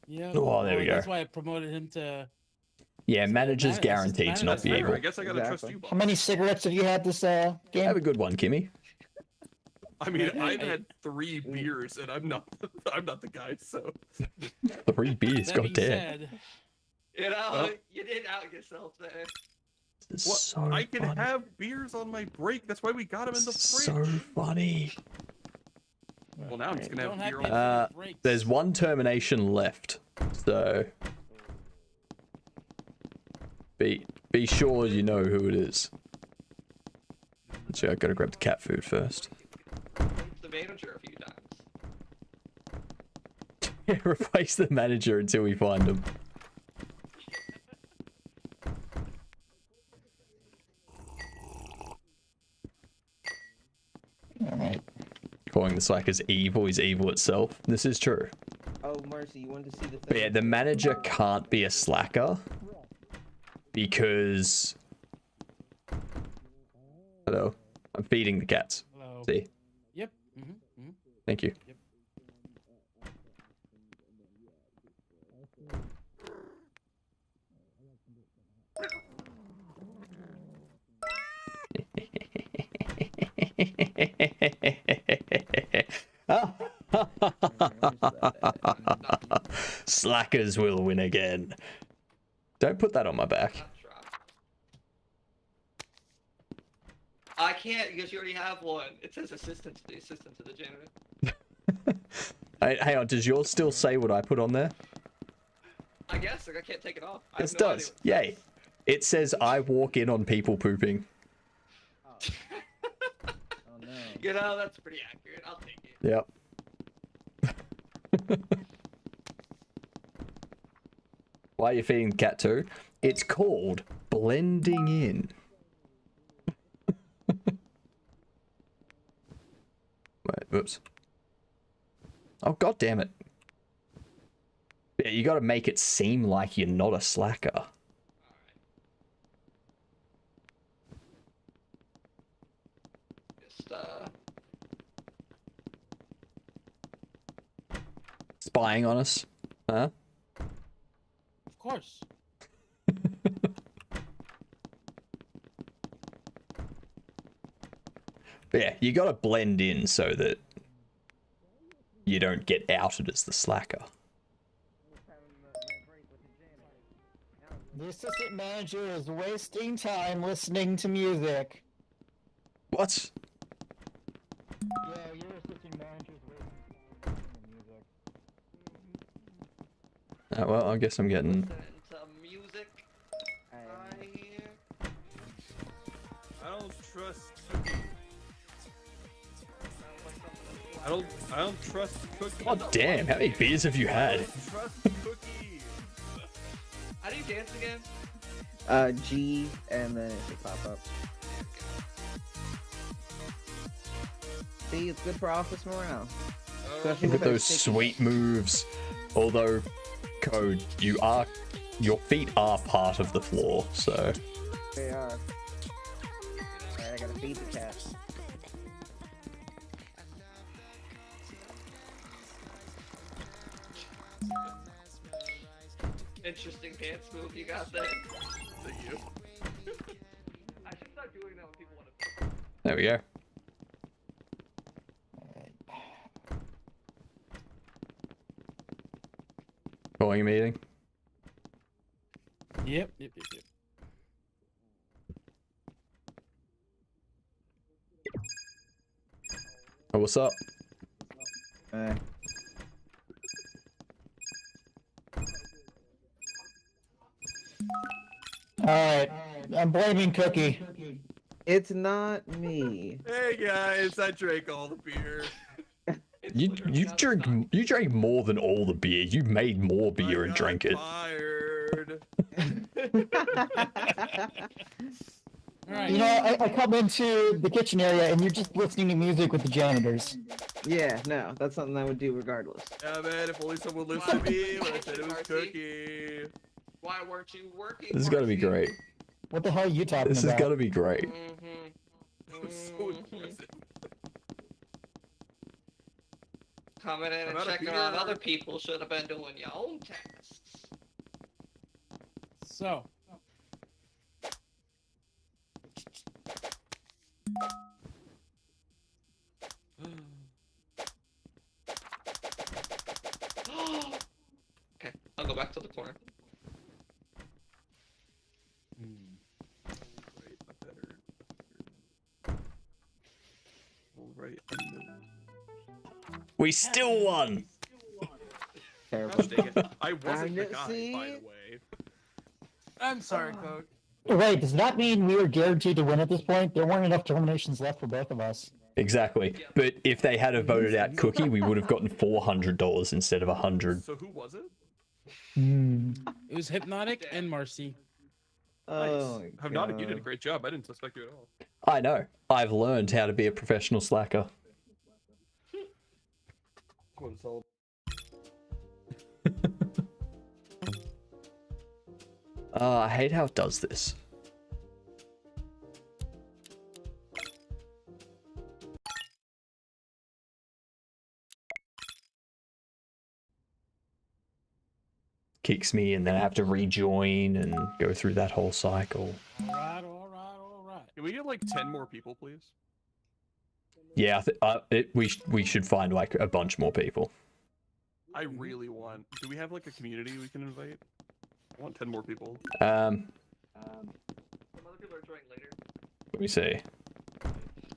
Yeah. Oh, there we go. That's why I promoted him to. yeah, manager's man- guaranteed to not that's be Fair, evil. I guess I gotta trust you. How Bob. many cigarettes have you had this game? Have a good one, Kimmy. I mean, I've had 3 beers and I'm not the guy. So 3 beers, That being goddamn. said, You know, Well- you did out yourself there. This is what? so I can funny. have beers on my break. That's why we got them in the This is fridge. so funny. Well, now I'm just gonna don't have have beer beer on. breaks. There's one termination left, so Be sure you know who it is. Actually, I gotta grab the cat food first. The manager a few times. Replace the manager until we find him. Alright. Calling the slackers evil is evil itself. This is true. Oh, Mercy, you wanted to see the thing? But yeah, the manager can't be a slacker because... Hello. I'm feeding the cats. Hello. See? Yep. Thank you. Yep. Slackers will win again. Don't put that on my back. I can't because you already have one. It says assistant to the assistant to the janitor. Hang on, does yours still say what I put on there? I guess like, I can't take it off. I It have no does. idea what Yay. It says I walk in on people pooping. Oh no. You know, that's pretty accurate. I'll take it. Yep. Why are you feeding the cat too? It's called blending in. Wait, whoops. Oh, god damn it. Yeah, you gotta make it seem like you're not a slacker. Just Spying on us? Huh? Of course. Yeah, you gotta blend in so that you don't get outed as the slacker. The assistant manager is wasting time listening to music. What? Yeah, your assistant manager is wasting time listening to music. Well, I guess I'm getting... listen to music. I don't trust. I don't trust cookies. Oh damn, how many beers have you had? Trust cookies. How do you dance again? G, and then it should pop up. See, it's good for office morale. Especially Look with at those sticky- sweet moves. Although, Code, your feet are part of the floor, so... They are. Alright, I gotta feed the cat. Interesting dance move you got there. Thank you. I should start doing that when people want to. There we go. Calling a meeting. Yep. Oh, what's up? Alright, I'm blaming Cookie. It's not me. Hey guys, I drank all the beer. You drank more than all the beer. You made more beer and drank it. Fired. Alright. You know, I come into the kitchen area and you're just listening to music with the janitors. Yeah, no, that's something I would do regardless. Yeah, man, if only someone listened to me when I said it was Cookie. Why weren't you working? This is gotta be great. What the hell are you talking This about? has gotta be great. So impressive. Coming in and I'm out of checking beer. on other people should have been doing your own tasks. So. Okay, I'll go back to the corner. Right, better. Alright, We still won! Terrible. gosh dang it. I wasn't the I guy, see. by the way. I'm sorry, Coke. Wait, does that mean we were guaranteed to win at this point? There weren't enough terminations left for both of us. Exactly. But if they had have voted out Cookie, we would have gotten $400 instead of 100. So who was it? It was Hypnotic and Marcy. Oh, Nice. Hypnotic, you did a great job. I didn't suspect you at all. I know. I've learned how to be a professional slacker. What it's all. I hate how it does this. Kicks me and then I have to rejoin and go through that whole cycle. Alright. Can we get like 10 more people, please? Yeah, we should find like a bunch more people. I really want. Do we have like a community we can invite? I want 10 more people. Some other people are joining later. Let me see.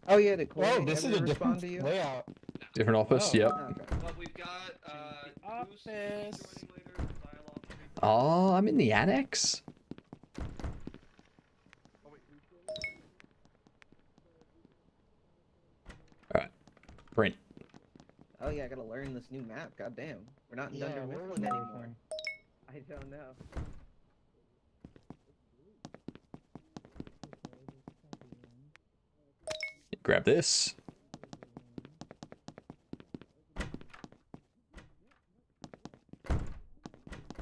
Oh yeah, did Corey Oh, this is a respond different to you? layout. Different office, yep. Okay. But we've got Goose Office. joining later. Dialogue. Oh, I'm in the annex. Alright. Print. Oh yeah, I gotta learn this new map. God damn, we're not in Dunder Mifflin anymore. I don't know. Grab this.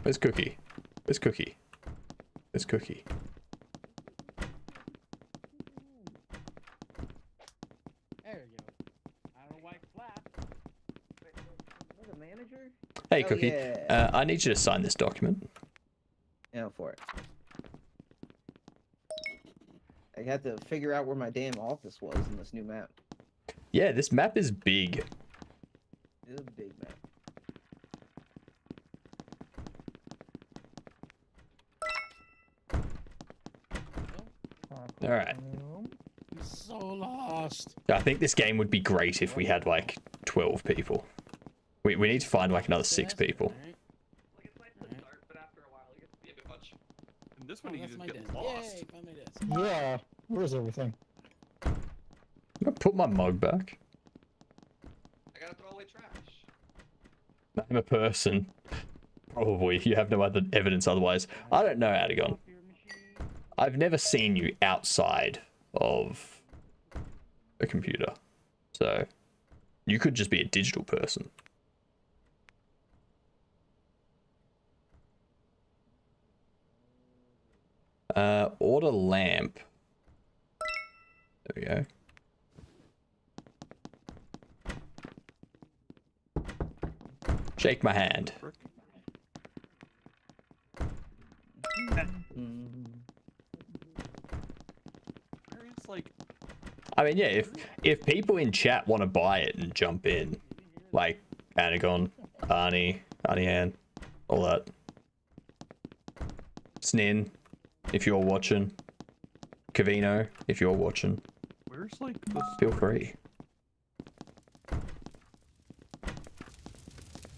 Where's Cookie? Where's Cookie? Where's Cookie? There we go. I don't like flap. The manager? Hey, Oh, Cookie. yeah. I need you to sign this document. Yeah, for it. I had to figure out where my damn office was in this new map. Yeah, this map is big. It's a big map. Alright. I'm so lost. I think this game would be great if we had like 12 people. We need to find like another 6 people. Like it's nice to start, but after a while it gets to be a bit much. And this one you That's just my get desk. lost. Yay, found my desk. Yeah, where's everything? I put my mug back. I gotta throw away trash. I'm a person. Probably. You have no other evidence otherwise. I don't know, Adagon. I've never seen you outside of a computer. So, you could just be a digital person. Order lamp. There we go. Shake my hand. It's like, I mean, yeah, if people in chat want to buy it and jump in, like Anagon, Arnie, Ann, all that. Snin, if you're watching. Cavino, if you're watching. where's like the Feel free.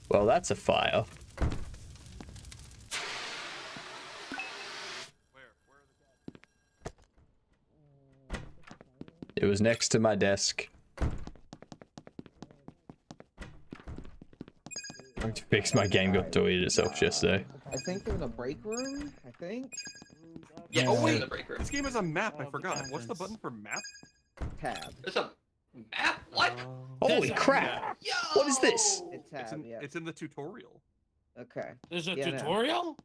Well, that's a fire. It was next to my desk. Trying to fix my game got deleted itself yesterday. I think they're in the break room. I think. Yeah. Yes, Oh in wait, the break room. this game has a map. I Oh, forgot. the What's the conference. button for map? Tab. There's a map? What? Holy crap! Yo! What is this? It's tab. Yeah. It's in the tutorial. Okay. There's a Yeah, no. tutorial?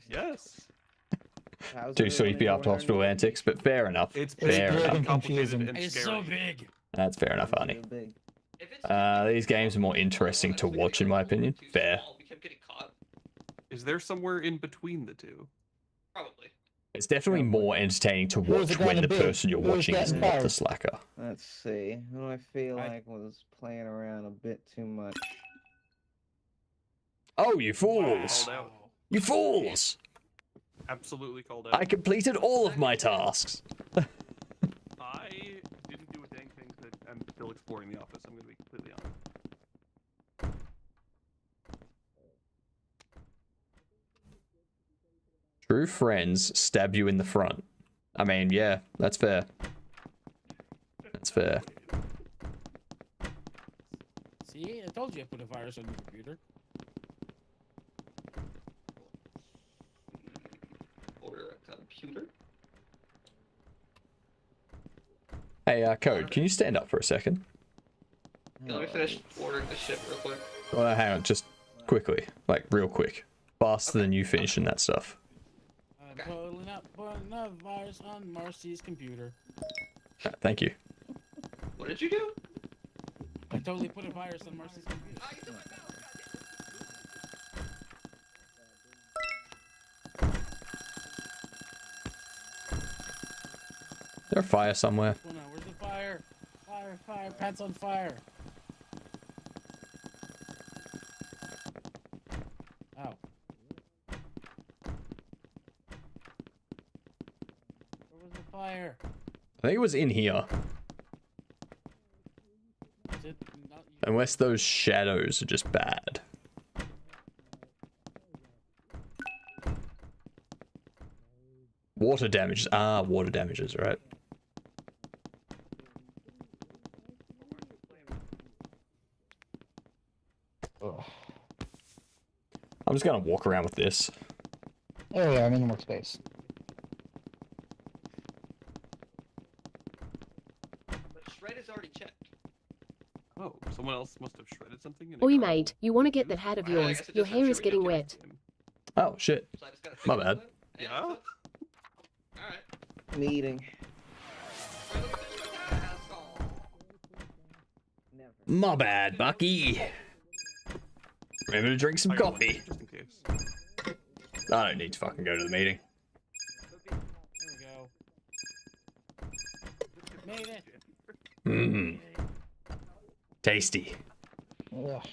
Yes. How's Too everyone sleepy after enjoying hospital antics, but fair enough. It's fair big enough. and complicated confusing. and It's scary. so big. That's fair enough, it? Arnie. Real big. If it's These games are more interesting to watch, in my opinion. Too Fair. small, we kept getting caught. Is there somewhere in between the two? Probably. It's definitely more entertaining to Who's watch it when gonna the be? person you're Who's watching is getting not the fired? slacker. Let's see. Who do I feel I- like was playing around a bit too much? Oh, you fools! Called out. You fools! Absolutely called out. I completed all of my tasks. I didn't do a dang thing because I'm still exploring the office. I'm going to be completely honest. True friends stab you in the front. I mean, yeah, that's fair. That's fair. See, I told you I put a virus on your computer. Order a computer. Hey, Code, can you stand up for a second? Yeah, let me finish ordering the ship real quick. Well, hang on, just quickly. Like, real quick. Faster than you finishing that stuff. I'm putting a virus on Marcy's computer. Thank you. What did you do? I totally put a virus on Marcy's computer. Is there a fire somewhere? What's going on? Where's the fire? Fire, fire, Pat's on fire. Ow. Where was the fire? I think it was in here. Is it not you? Unless those shadows are just bad. Water damages. Ah, water damages, right. Ugh. I'm just gonna walk around with this. Oh yeah, I'm in the workspace. But shred is already checked. Oh, someone else must have shredded something. Oi, mate, you want to get that hat of Well, I yours? guess it Your just hair I'm is sure we getting have to wet. get him. Oh, shit. So I just gotta My fix bad. it? Yeah. Alright. Meeting. Never. My bad, Bucky. Remember to drink some I got one, coffee. just in case. I don't need to fucking go to the meeting. There we go. Made it. Mmm. Tasty. Ugh.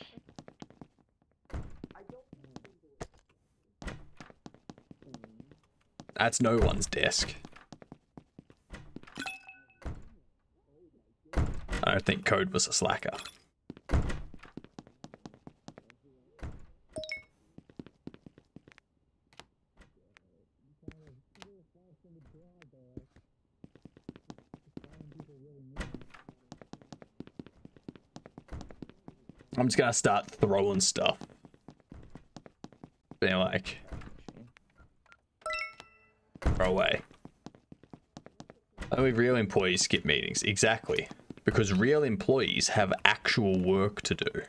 That's no one's desk. I don't think Code was a slacker. I'm just gonna start throwing stuff. Being like, throw away. Only real employees skip meetings. Exactly. Because real employees have actual work to do.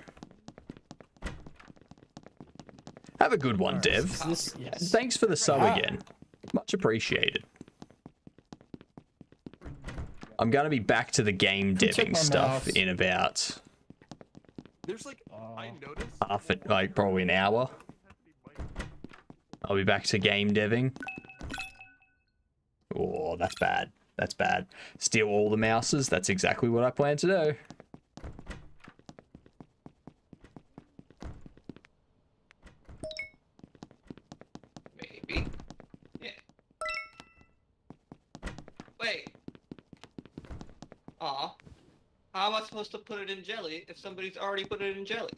Have a good one, Dev. Yes. Thanks for the sub again. Much appreciated. I'm gonna be back to the game Who took deving my stuff mouse? in about There's like, I noticed. like probably an hour. I'll be back to game deving. Oh, that's bad. That's bad. Steal all the mouses. That's exactly what I plan to do. Maybe. Yeah. Wait. Aw. How am I supposed to put it in jelly if somebody's already put it in jelly?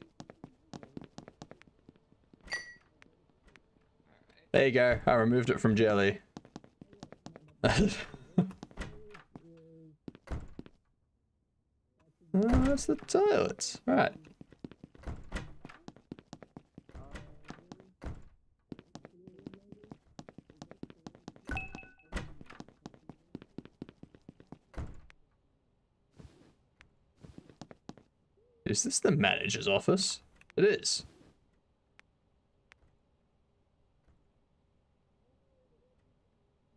There you go. I removed it from jelly. That's the toilets. Right. Is this the manager's office? It is.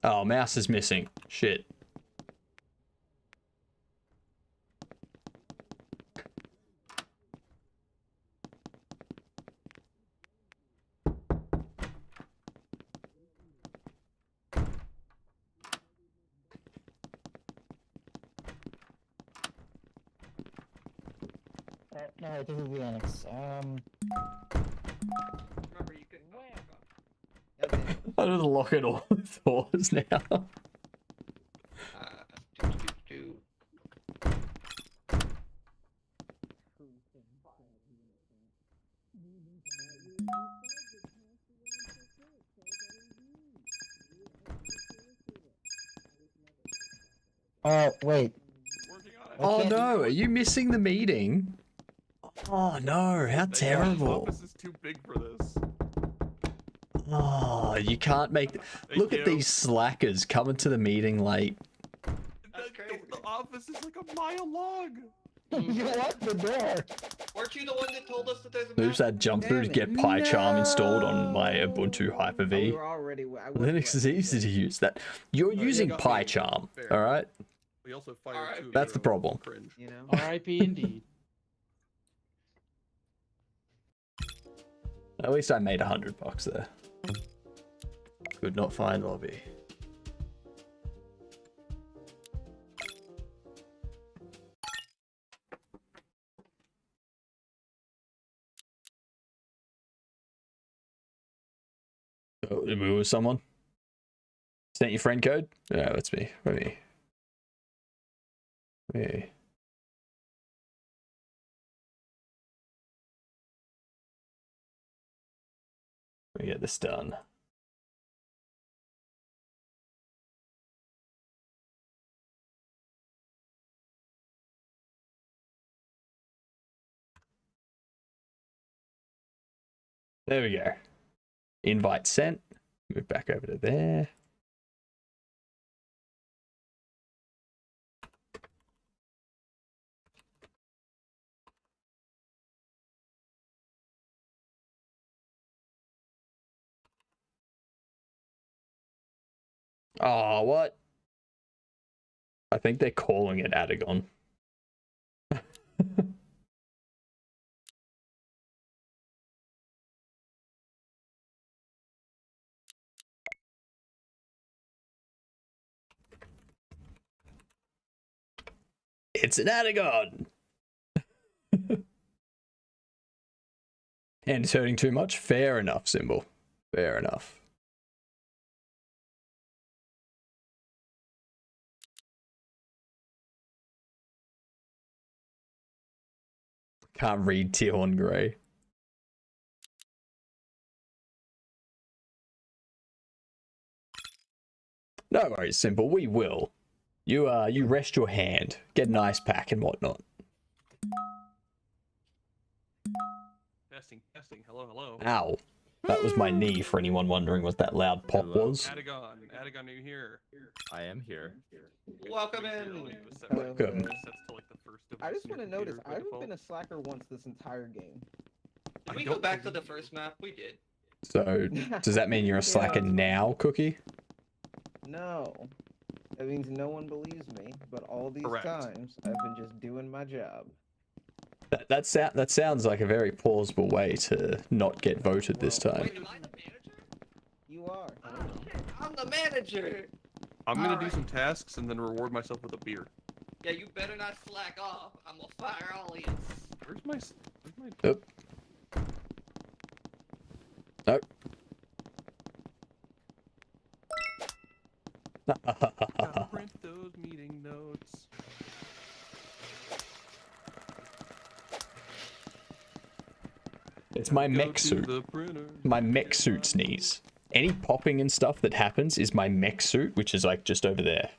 Oh, mouse is missing. Shit. No, this is the annex. Remember, you can. Okay. I just lock it all the doors now. Do. Oh, wait. Oh no, are you missing the meeting? Oh no, how terrible. This office is too big for this. Oh, you can't make... Look at these slackers coming to the meeting late. The office is like a mile long. You locked the door. Weren't you the one that told us that there's a Oops, I had jump through to get PyCharm installed on my Ubuntu Hyper-V. Linux is easy to use. That you're using PyCharm, all right? We also fired That's the problem. You know? R.I.P. indeed. At least I made $100 there. Could not find lobby. Oh, did we with someone? Sent your friend code? Yeah, that's me. Me. Me. Let me get this done. There we go. Invite sent. Move back over to there. Oh, what? I think they're calling it Adagon. It's an Adagon! And it's hurting too much? Fair enough, Symbol. Fair enough. Can't read teal and grey. No worries, Simple. We will. You rest your hand, get an ice pack and whatnot. Testing. Hello, hello. Ow. That was my knee for anyone wondering what that loud pop was. Adagon, are you here? I am here. Welcome in. Welcome. I just want to notice, I haven't been a slacker once this entire game. Did we go back to the first map? We did. So, does that mean you're a slacker now, Cookie? No. That means no one believes me, but all these times, I've been just doing my job. That sounds like a very plausible way to not get voted this time. Wait, am I the manager? You are. Oh, shit, I'm the manager. I'm gonna do some tasks and then reward myself with a beer. Yeah, you better not slack off. I'm gonna fire all of you. Where's my... Nope. Nope. Gotta print those meeting notes. It's my mech suit. My mech suit sneeze. Any popping and stuff that happens is my mech suit, which is like just over there.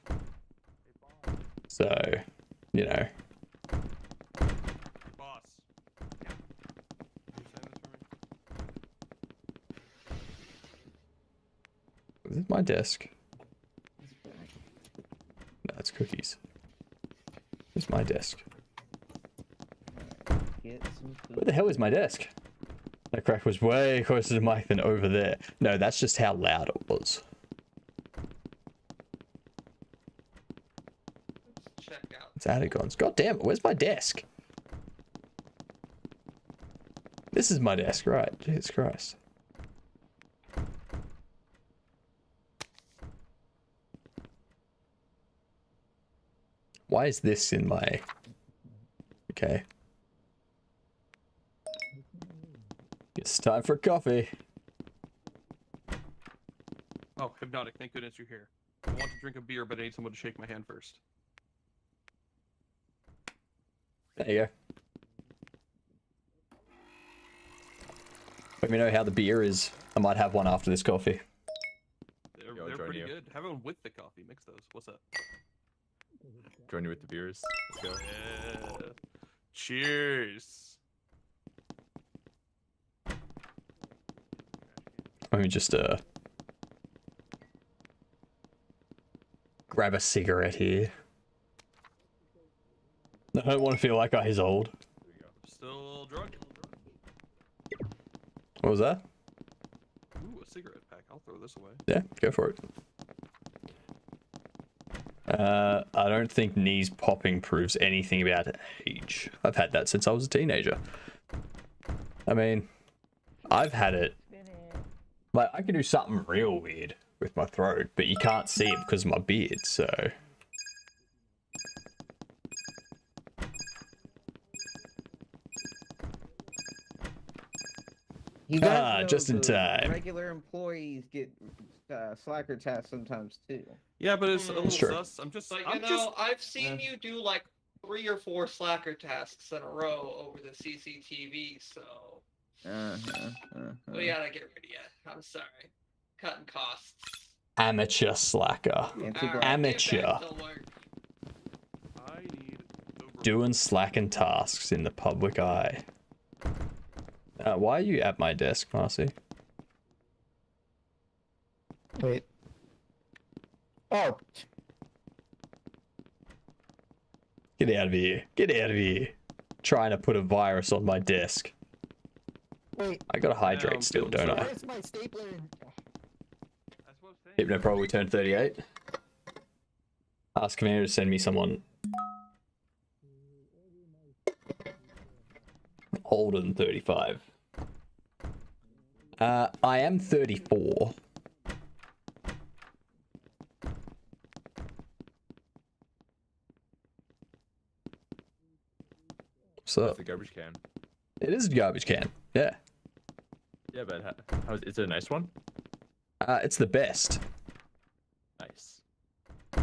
So, you know. Boss. Is this my desk? No, it's Cookies. This is my desk. Where the hell is my desk? That crack was way closer to the mic than over there. No, that's just how loud it was. Let's check out. It's Adagon's. God damn it, where's my desk? This is my desk, right? Jesus Christ. Why is this in my... Okay. It's time for coffee. Oh, Hypnotic, thank goodness you're here. I want to drink a beer, but I need someone to shake my hand first. There you go. Let me know how the beer is. I might have one after this coffee. They're pretty good. Have one with the coffee. Mix those. What's up? Join you with the beers. Let's go. Yeah. Cheers. Let me just grab a cigarette here. I don't want to feel like he's old. Still a little drunk. What was that? Ooh, a cigarette pack. I'll throw this away. Yeah, go for it. I don't think knees popping proves anything about age. I've had that since I was a teenager. I mean, I've had it. Like, I can do something real weird with my throat, but you can't see it because of my beard, so... You guys know just in the time. Regular employees get slacker tasks sometimes too. Yeah, but it's a little true. sus. I've seen you do like 3 or 4 slacker tasks in a row over the CCTV, so we gotta get rid of you. I'm sorry. Cutting costs. Amateur slacker. Amateur. Doing slacking tasks in the public eye. Why are you at my desk, Marcy? Wait. Oh. Get out of here. Get out of here. Trying to put a virus on my desk. Wait. I gotta hydrate still, don't I? Where's my stapler? Hypno probably turned 38. Ask Commander to send me someone older than 35. I am 34. So It's a garbage can. it is a garbage can. Yeah. Yeah, but is it a nice one? It's the best. Nice. I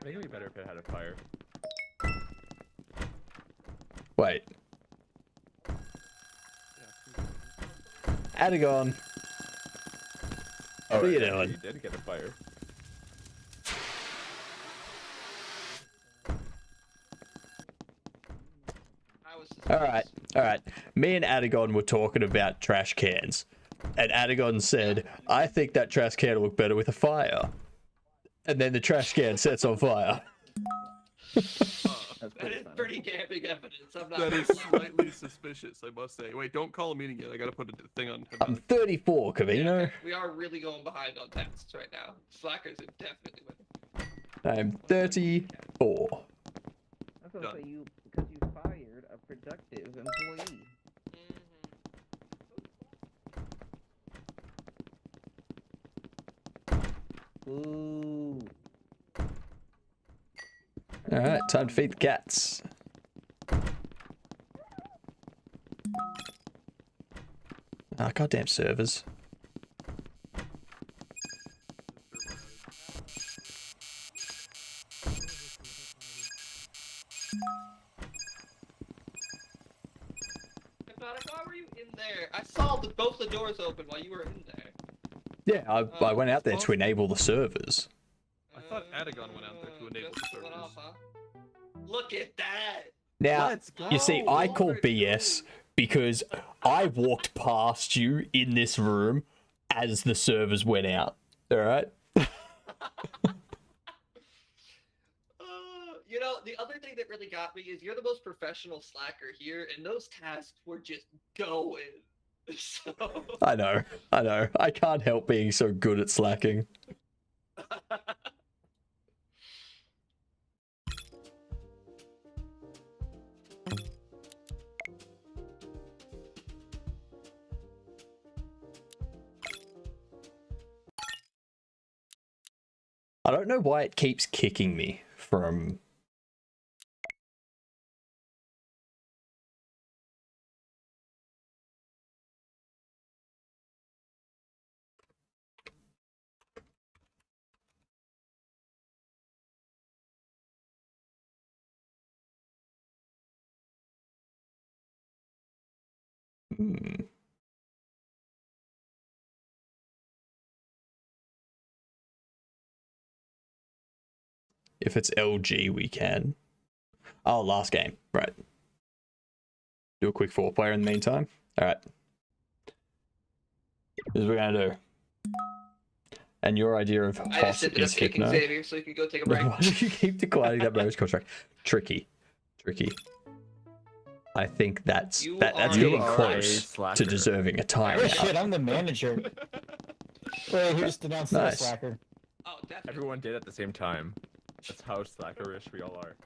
think it'd be better if it had a fire. Wait. Adagon. Oh, What are you yeah, doing? You did get a fire. Alright, alright. Me and Adagon were talking about trash cans. And Adagon said, I think that trash can will look better with a fire. And then the trash can sets on fire. That is pretty damning evidence. I'm not. That is slightly suspicious, I must say. Wait, don't call a meeting yet. I gotta put a thing on. I'm 34, Cavino. We are really going behind on tasks right now. Slackers are definitely winning. I'm 34. I was gonna say because you fired a productive employee. Ooh. Alright, time to feed the cats. Ah, goddamn servers. Hypnotic, why were you in there? I saw both the doors open while you were in there. Yeah, I went out there to enable the servers. I thought Adagon went out there to enable the servers. Look at that! Now, you see, I call BS because I walked past you in this room as the servers went out. Alright? You know, the other thing that really got me is you're the most professional slacker here, and those tasks were just going. So... I know. I can't help being so good at slacking. I don't know why it keeps kicking me from... If it's LG, we can. Oh, last game. Right. Do a quick 4-player in the meantime. All right. This is what we're going to do. And your idea of I just Hoss ended up is kicking Hypno. Xavier so you could go take a break. Why do you keep declining that marriage contract? Tricky. I think that's getting close to deserving a Oh timeout. shit, I'm the manager. Wait, who just denounced Nice. the slacker? Oh, definitely. Everyone did at the same time. That's how slackerish we all are.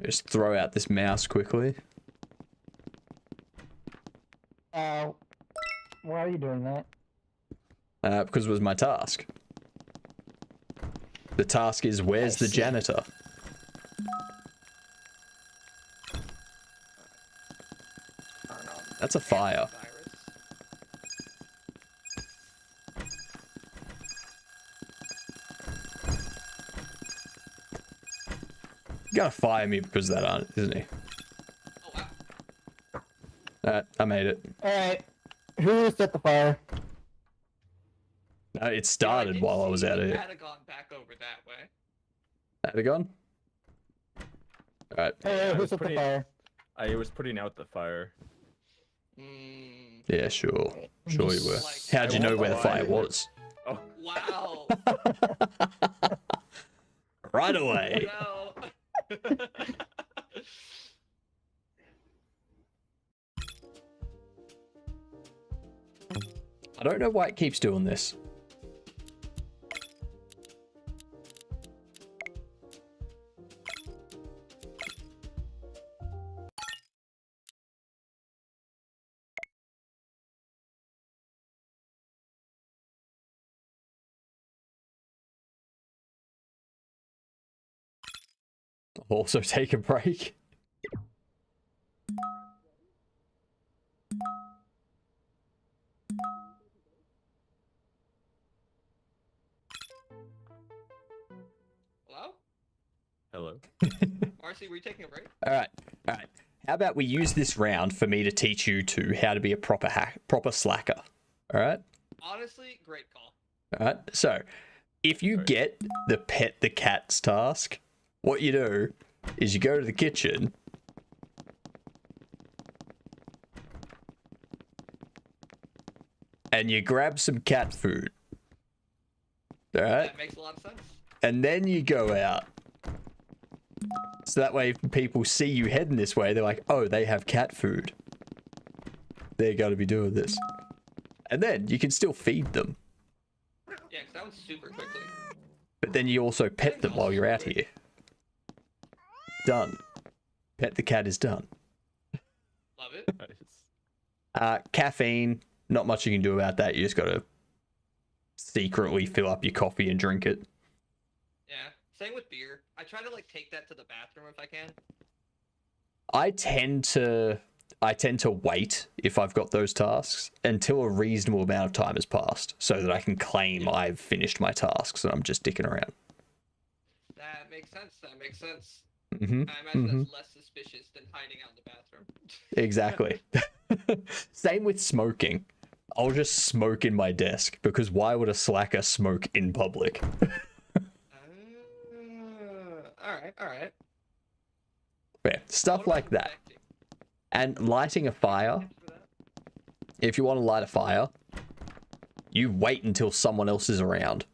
Just throw out this mouse quickly. Why are you doing that? Because it was my task. The task is, where's the janitor? That's a fire. You gotta fire me because of that, isn't he? I made it. Alright. Who set the fire? It started while I was out here. Had gone back over that way. Had it gone? Alright. Hey, who set the fire? I was putting out the fire. Yeah, sure. Sure you were. How'd you know where the fire was? Oh. Wow. Right away. No. I don't know why it keeps doing this. Also take a break. Hello? Hello. Marcy, were you taking a break? Alright. How about we use this round for me to teach you how to be a proper slacker? Alright? Honestly, great call. Alright, so if you get the pet the cats task, what you do is you go to the kitchen and you grab some cat food. Alright? That makes a lot of sense. And then you go out. So that way, if people see you heading this way, they're like, oh, they have cat food. They're going to be doing this. And then you can still feed them. Yeah, because that was super quickly. But then you also pet them while you're out here. Done. Pet the cat is done. Love it. Caffeine, not much you can do about that. You just got to secretly fill up your coffee and drink it. Yeah, same with beer. I try to like take that to the bathroom if I can. I tend to wait if I've got those tasks until a reasonable amount of time has passed so that I can claim I've finished my tasks and I'm just dicking around. That makes sense. Mm-hmm. I imagine that's less suspicious than hiding out in the bathroom. Exactly. Same with smoking. I'll just smoke in my desk because why would a slacker smoke in public? All right. Yeah, stuff like that. And lighting a fire. If you want to light a fire, you wait until someone else is around.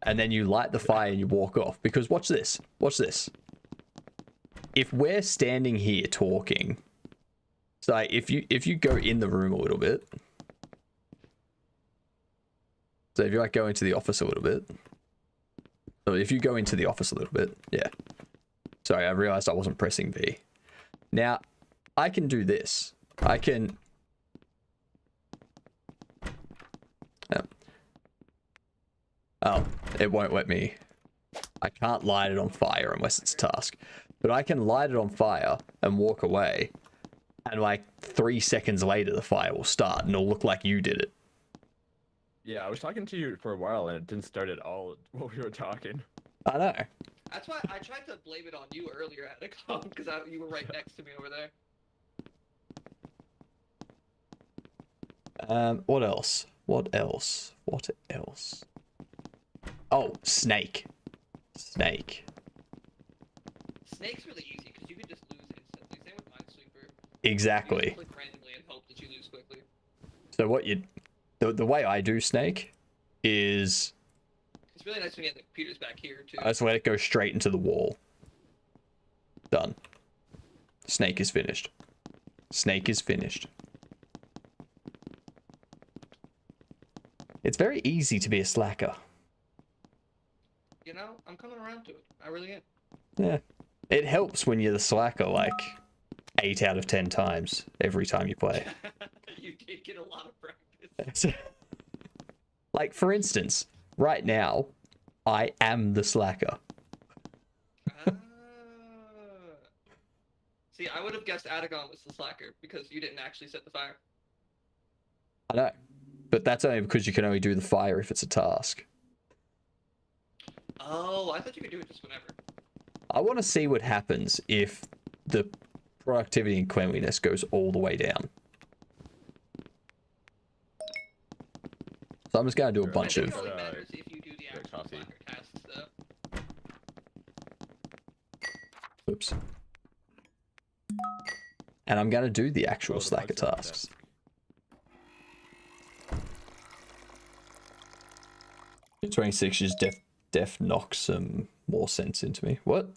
And then you light the fire and you walk off. Because watch this. Watch this. If we're standing here talking, so if you go in the room a little bit. So if you like go into the office a little bit. So if you go into the office a little bit, yeah. Sorry, I realized I wasn't pressing V. Now, I can do this. I can... Oh, it won't let me. I can't light it on fire unless it's a task. But I can light it on fire and walk away. And like 3 seconds later, the fire will start and it'll look like you did it. Yeah, I was talking to you for a while and it didn't start at all while we were talking. I know. That's why I tried to blame it on you earlier at Ecom because you were right next to me over there. What else? What else? What else? Oh, Snake. Snake. Snake's really easy because you can just lose instantly. Same with Minesweeper. Exactly. You just click randomly and hope that you lose quickly. So what you... The way I do Snake is... It's really nice when you have the computers back here, too. I just let it go straight into the wall. Done. Snake is finished. Snake is finished. It's very easy to be a slacker. You know, I'm coming around to it. I really am. Yeah. It helps when you're the slacker, like, 8 out of 10 times every time you play. You did get a lot of practice. Like, for instance, right now, I am the slacker. See, I would have guessed Adagon was the slacker because you didn't actually set the fire. I know. But that's only because you can only do the fire if it's a task. Oh, I thought you could do it just whenever. I want to see what happens if the productivity and cleanliness goes all the way down. So I'm just going to do a bunch of... It really matters if you do the actual slacker tasks, though. Oops. And I'm going to do the actual slacker tasks. The 26 just def knocks some more sense into me. What?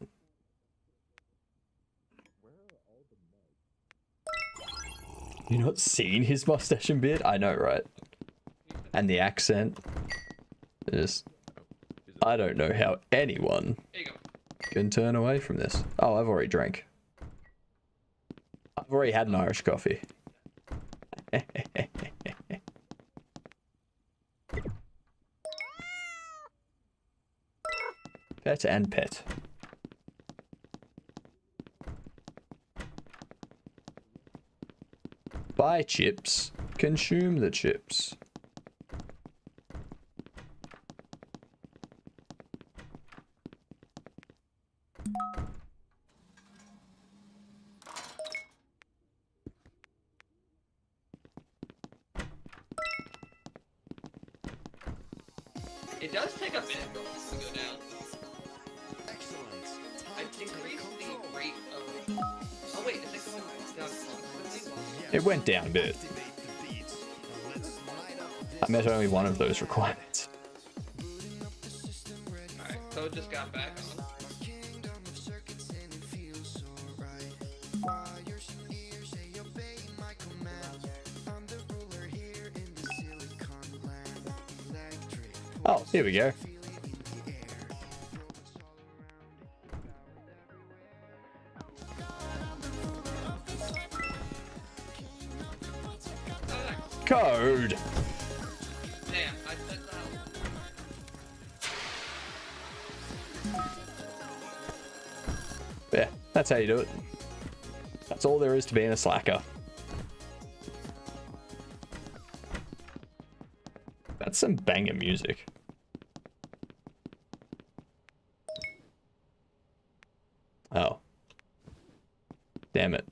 You not seen his mustache and beard? I know, right? And the accent. Just... I don't know how anyone can turn away from this. Oh, I've already drank. I've already had an Irish coffee. Pet and pet. Buy chips, consume the chips. It does take a minute to go down. I've increased the rate of... Oh wait, is it going down constantly? It went down a bit. I met only one of those requirements. Alright, so it just got back on. Oh, here we go. Code. Damn, I set that. Yeah, that's how you do it. That's all there is to being a slacker. That's some banger music. Oh. Damn it.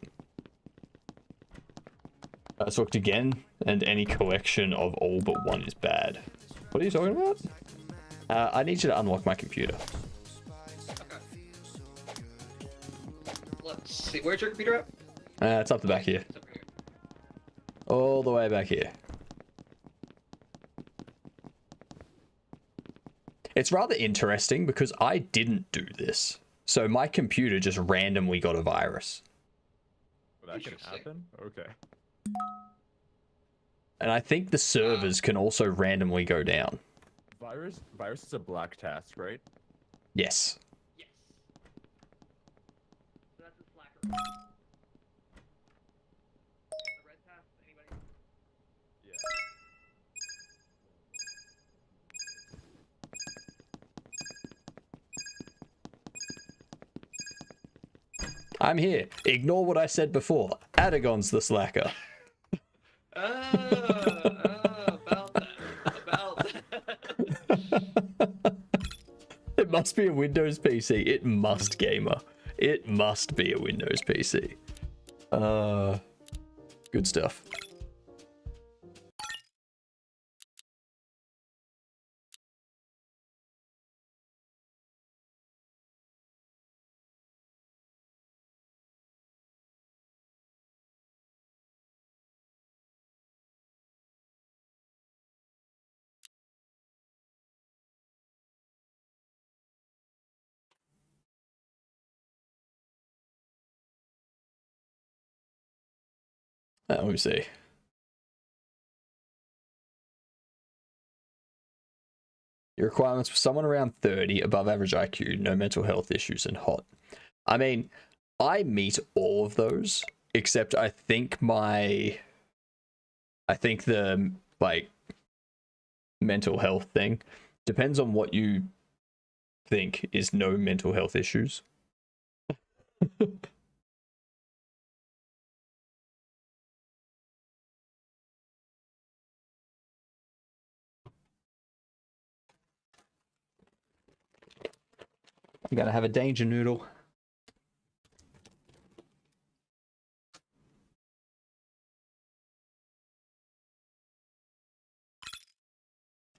Let's look again, and any collection of all but one is bad. What are you talking about? I need you to unlock my computer. Let's see, where's your computer at? It's up the back here. All the way back here. It's rather interesting because I didn't do this. So my computer just randomly got a virus. Well, that can happen? Okay. And I think the servers can also randomly go down. Virus is a black task, right? Yes. Yes. So that's a slacker. The red task, anybody? I'm here. Ignore what I said before. Adagon's the slacker. About that. It must be a Windows PC. It must, gamer. It must be a Windows PC. Good stuff. Let me see. Your requirements for someone around 30, above average IQ, no mental health issues, and hot. I mean, I meet all of those, except I think the, like, mental health thing depends on what you think is no mental health issues. You gotta have a danger noodle.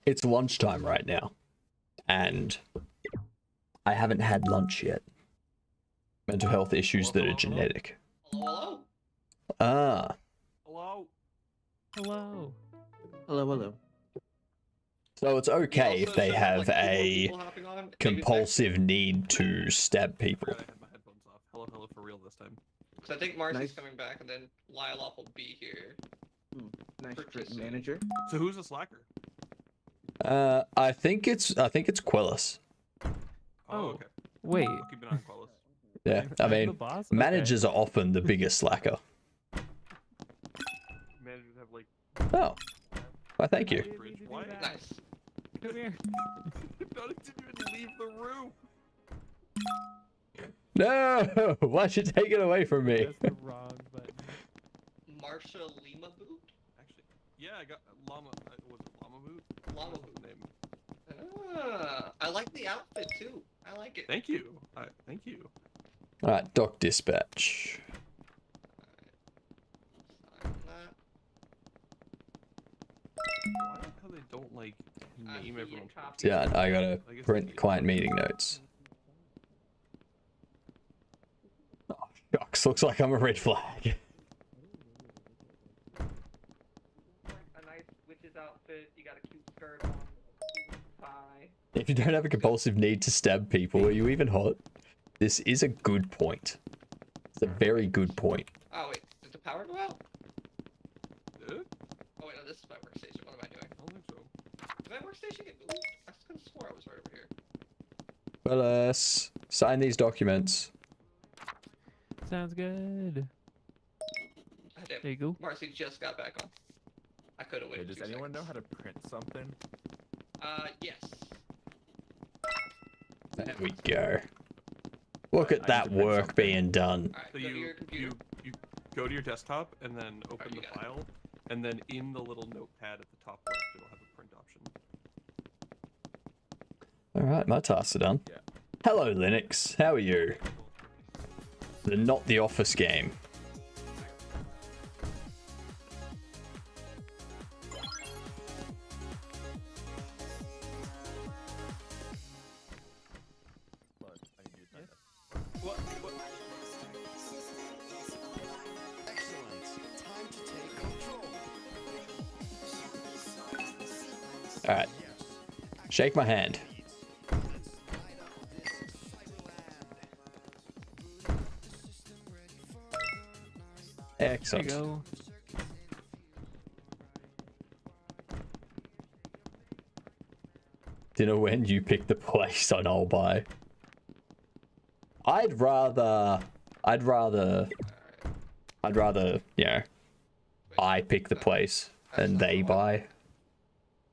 It's lunchtime right now, and I haven't had lunch yet. Mental health issues that are genetic. Hello? Ah. Hello? Hello. Hello, hello. So it's okay if they have a people hopping on, maybe compulsive need to stab people. I had my headphones off. Hello, hello for real this time. Because I think Marcy's Nice. coming back, and then Lilac will be here. Nice Pretty trick, soon. manager. So who's the slacker? I think it's Quellis. Oh, okay. Wait. I'll keep an eye on Quellis. Yeah, I I'm the mean, boss? Okay. managers are often the biggest slacker. Managers have like. Oh, well, thank you. Bridge. Why? Nice. Come here. No, it didn't even leave the room. No, why'd you take it away from me? That's the wrong button. Marsha Lima Boot? Actually, yeah, I got llama. Was it llama boot? Llama Boot name. Ah, I like the outfit too. I like it. Thank you. Thank you. All right, doc dispatch. Sign that. Why the hell they don't like name everyone? Yeah, I gotta print client meeting notes. Oh, shucks, looks like I'm a red flag. A nice witch's outfit. You got a cute skirt on, cute tie. If you don't have a compulsive need to stab people, are you even hot? This is a good point. It's a very good point. Oh wait, did the power go out? Did it? Oh wait, no, this is my workstation. What am I doing? I don't think so. Did my workstation get moved? I could have swore I was right over here. Well, sign these documents. Sounds good. Ah, damn. There you go. Marcy just got back on. I could have Hey, waited. does 2 anyone know seconds. how to print something? Yes. There we go. Look at I that need to print work something. being done. Alright, So go to your computer. you go to your desktop and then open you the got it. file, and then in the little notepad at the top left, it'll have a print option. Alright, my tasks are done. Yeah. Hello, Linux. How are you? The Not the Office game. Look, I need you to type it. What? Alright. Shake my hand. There Excellent. you go. Do you know when you pick the place on I'll buy? I'd rather, you know, I pick the place and they buy.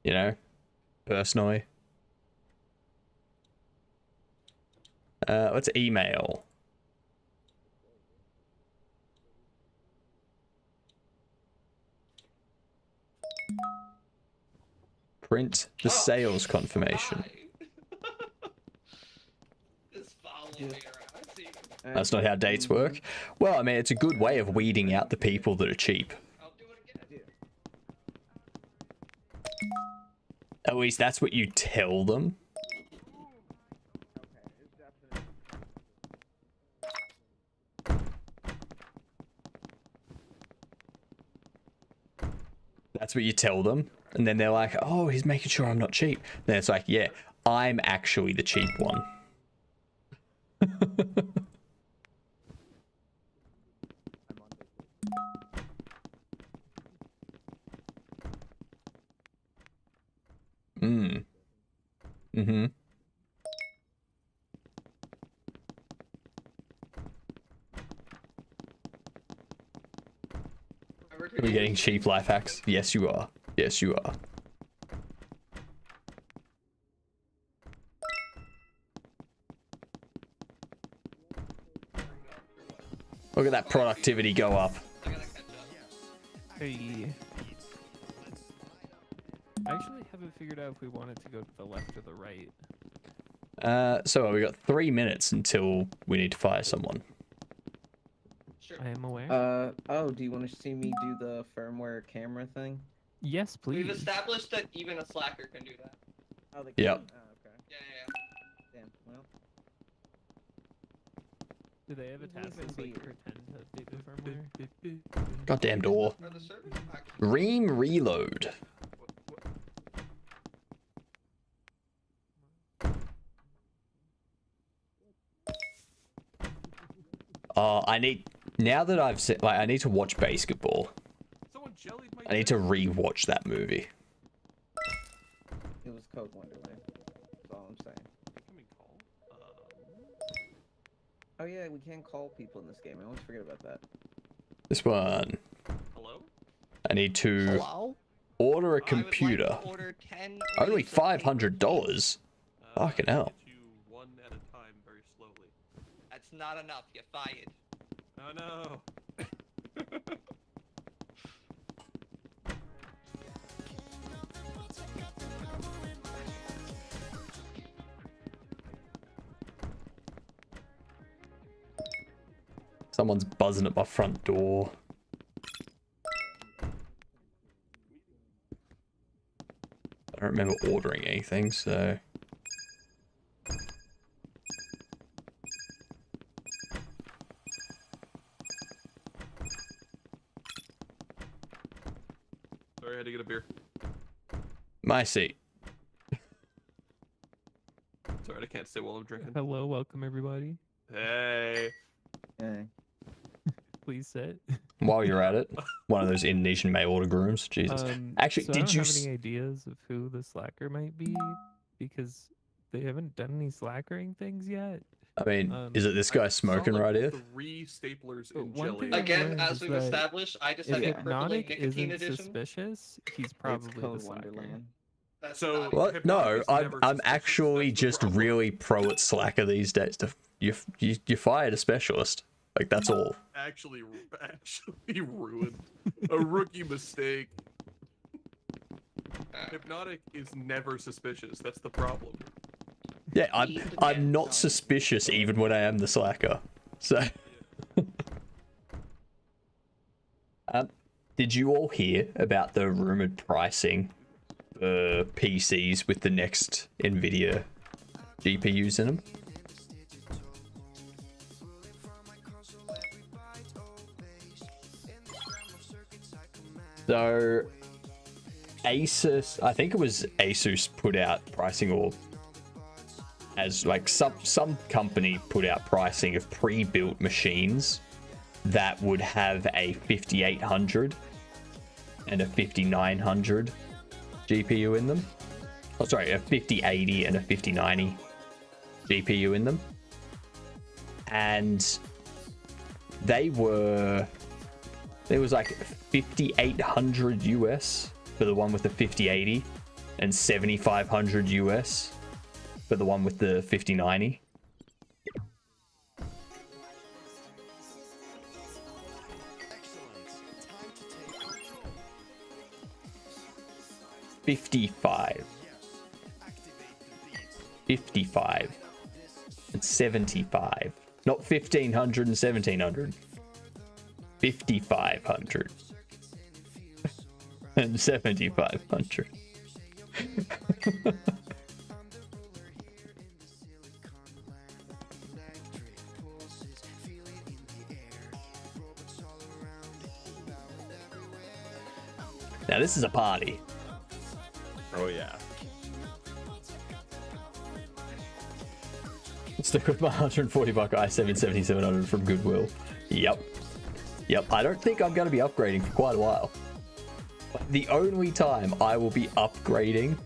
You know, personally. Let's email. Print the sales confirmation. Just follow me around. I see. That's not how dates work. Well, I mean, it's a good way of weeding out the people that are cheap. I'll do it again. At least that's what you tell them. That's what you tell them. And then they're like, oh, he's making sure I'm not cheap. Then it's like, yeah, I'm actually the cheap one. Mm-hmm. Are we getting cheap life hacks? Yes, you are. Yes, you are. Look at that productivity go up. Hey. I actually haven't figured out if we wanted to go to the left or the right. So we got 3 minutes until we need to fire someone. I am aware. Oh, do you want to see me do the firmware camera thing? Yes, please. We've established that even a slacker can do that. Oh, they can? Yep. Oh, okay. Yeah. Damn, well. Do they have a task that's like pretend to update the firmware? Goddamn door. Are the servers actually... Ream reload. I need, now that I've said, like, I need to watch basketball. I need to re-watch that movie. It was Code Wonderland. That's all I'm saying. Can we call? Oh yeah, we can call people in this game. I always forget about that. This one. Hello? I need to order a computer. I would like to order 10 Only $500. Fucking hell. One at a time, very slowly. That's not enough. You're fired. Oh no. Someone's buzzing at my front door. I don't remember ordering anything, so... Sorry, I had to get a beer. My seat. Sorry, I can't sit while I'm drinking. Hello, welcome everybody. Hey. Hey. Please sit. While you're at it, one of those Indonesian mail order rooms. Jesus. Actually, so did I don't you... have any ideas of who the slacker might be? Because they haven't done any slackering things yet. I mean, is it this guy smoking right here? 3 staplers But in one jelly. thing I've Again, learned as is we've that established, I just if have the Crippling Hypnotic Nicotine isn't Edition. suspicious, he's It's probably the Code slacker. Wonderland. That's So not- What? No, Hypnotic is I'm never actually suspicious, that's the just problem. really pro at slacker these days. You fired a specialist. Like, that's all. Actually ruined. A rookie mistake. Hypnotic is never suspicious. That's the problem. Yeah, I'm not suspicious even when I am the slacker. So, did you all hear about the rumored pricing for PCs with the next NVIDIA GPUs in them? So, Asus, I think it was Asus put out pricing, or as like some company put out pricing of pre-built machines that would have a 5800 and a 5900 GPU in them. Oh, sorry, a 5080 and a 5090 GPU in them. And there was like 5800 US for the one with the 5080 and 7500 US for the one with the 5090. $55 and $75, not $1,500 and $1,700. $5,500 and $7,500. Now this is a party. Oh yeah. Stick with my $140 i7 7700 from Goodwill. Yep. I don't think I'm going to be upgrading for quite a while. The only time I will be upgrading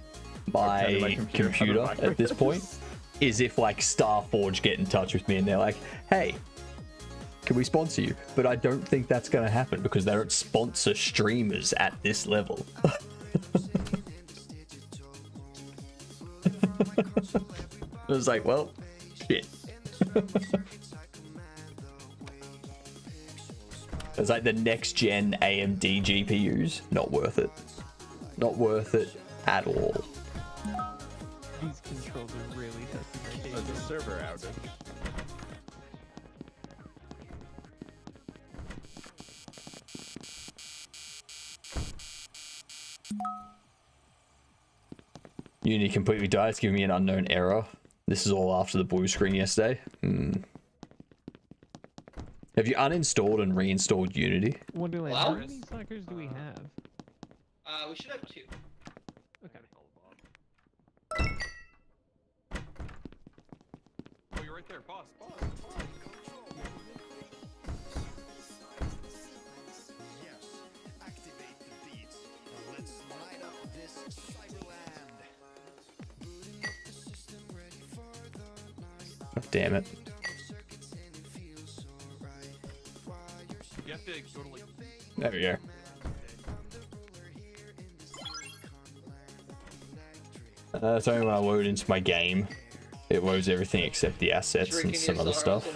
my computer at this point is if like Starforge get in touch with me and they're like, hey, can we sponsor you? But I don't think that's going to happen because they don't sponsor streamers at this level. I was like, well, shit. It's like the next gen AMD GPUs, not worth it. Not worth it at all. These controls are really testing my There's a server outage. Unity completely died. It's giving me an unknown error. This is all after the blue screen yesterday. Have you uninstalled and reinstalled Unity? Wonderland, how many suckers do we have? We should have 2. Okay. Oh, you're right there, boss. Oh, damn it. You have to go to like... There we go. It's only when I load into my game, it loads everything except the assets and some other stuff.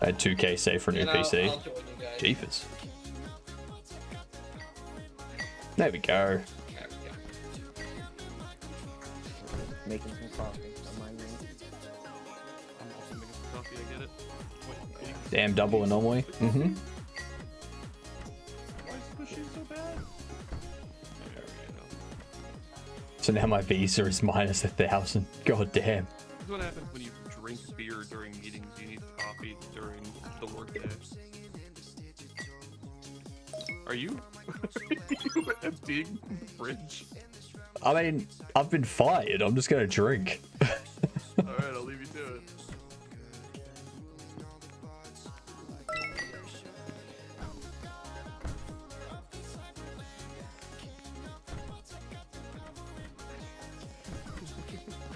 I had 2K saved for a new PC. Jeepers. There we go. Making some coffee on my room. I'm also making some coffee, I get it. Wait, Damn double anomaly. Why is the machine so bad? So now my visa is minus 1,000. God damn. This is what happens when you drink beer during meetings. You need coffee during the workday. Are you? Are you emptying the fridge? I mean, I've been fired. I'm just gonna drink. Alright, I'll leave you to it.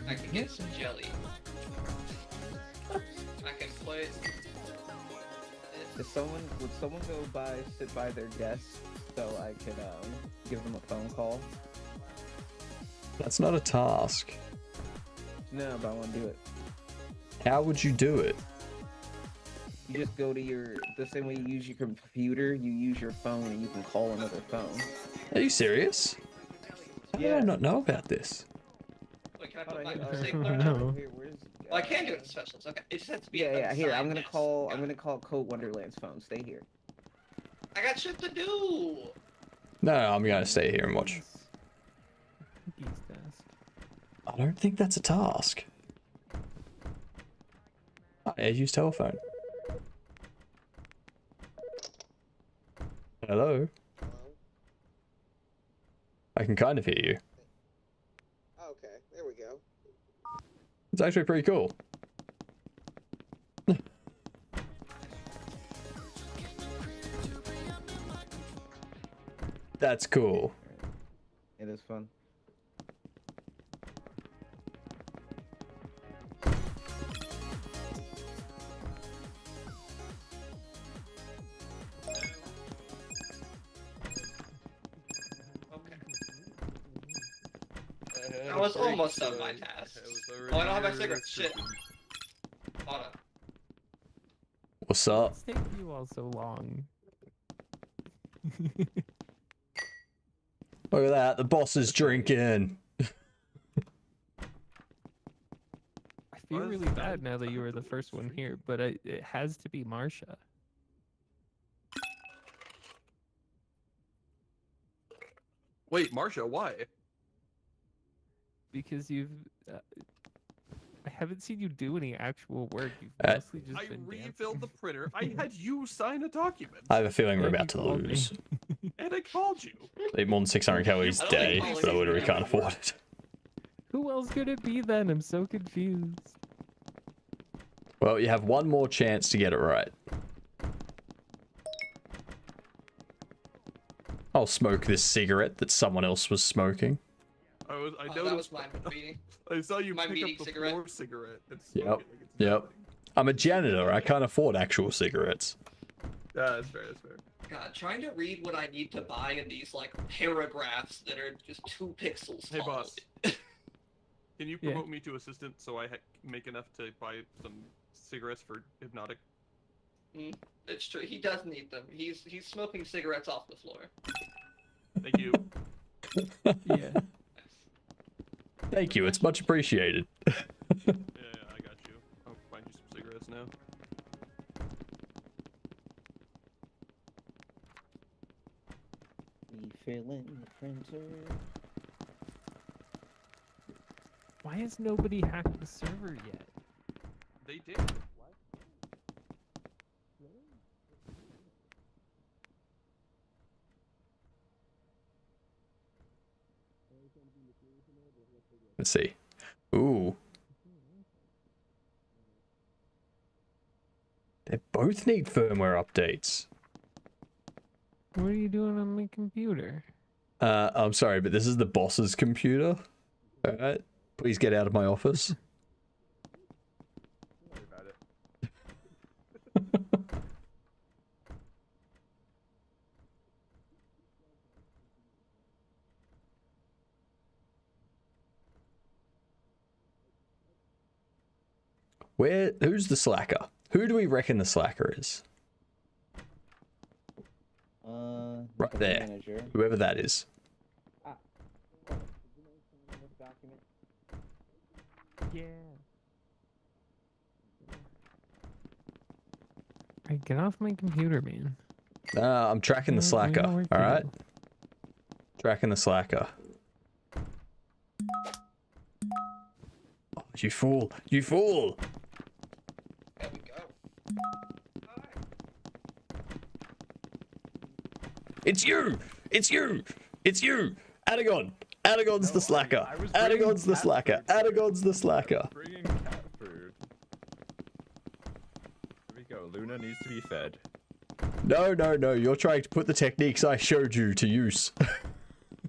I can get some jelly. I can play. Would someone go sit by their desk so I could give them a phone call? That's not a task. No, but I want to do it. How would you do it? You just go to the same way you use your computer, you use your phone and you can call another phone. Are you serious? How do I not know about this? Wait, can I put my stapler down? Well, I can do it in specials. Okay, it just has to be. Yeah. Here, I'm gonna desk. call. I'm gonna call Coat Wonderland's phone. Stay here. I got shit to do. No, I'm gonna stay here and watch. I don't think that's a task. I use telephone. Hello? I can kind of hear you. Okay, there we go. It's actually pretty cool. That's cool. It is fun. I was almost done my task. Oh, I don't have my cigarettes. Shit. Hold on. What's up? It's taking you all so long. Look at that, the boss is drinking. I feel really bad now that you were the first one here, but it has to be Marsha. Wait, Marsha, why? Because you've... I haven't seen you do any actual work. You've mostly just I been refilled the printer. I had you sign a document. I have a feeling we're about to lose. And I called you. I eat more than 600 calories a day, but I literally can't afford it. Who else could it be then? I'm so confused. Well, you have one more chance to get it right. I'll smoke this cigarette that someone else was smoking. I was I Oh, know that was my meeting. I saw you My pick meeting up the cigarette. floor cigarette. And Yep. smoke it like it's Yep. nothing. I'm a janitor. I can't afford actual cigarettes. Yeah, that's fair. That's fair. God, trying to read what I need to buy in these like paragraphs that are just 2 pixels Hey, tall. boss. Can you promote me to assistant so I make enough to buy some cigarettes for Hypnotic? It's true. He does need them. He's smoking cigarettes off the floor. Thank you. Yeah. Thank you. It's much appreciated. Yeah, I got you. I'll find you some cigarettes now. Refilling the printer. Why has nobody hacked the server yet? They did. Let's see. Ooh. They both need firmware updates. What are you doing on my computer? I'm sorry, but this is the boss's computer. Alright. Please get out of my office. Don't worry about it. Who's the slacker? Who do we reckon the slacker is? Right there. Manager. Whoever that is. Yeah. Alright, get off my computer, man. I'm tracking the We got slacker. work to Alright? do. Tracking the slacker. Oh, you fool! You fool! There we go. It's you! It's you! It's you! Adagon! Adagon's the slacker! I was Adagon's the bringing slacker! cat Adagon's the slacker! Bringing cat food. Here we go. Luna needs to be fed. No, no, no, you're trying to put the techniques I showed you to use.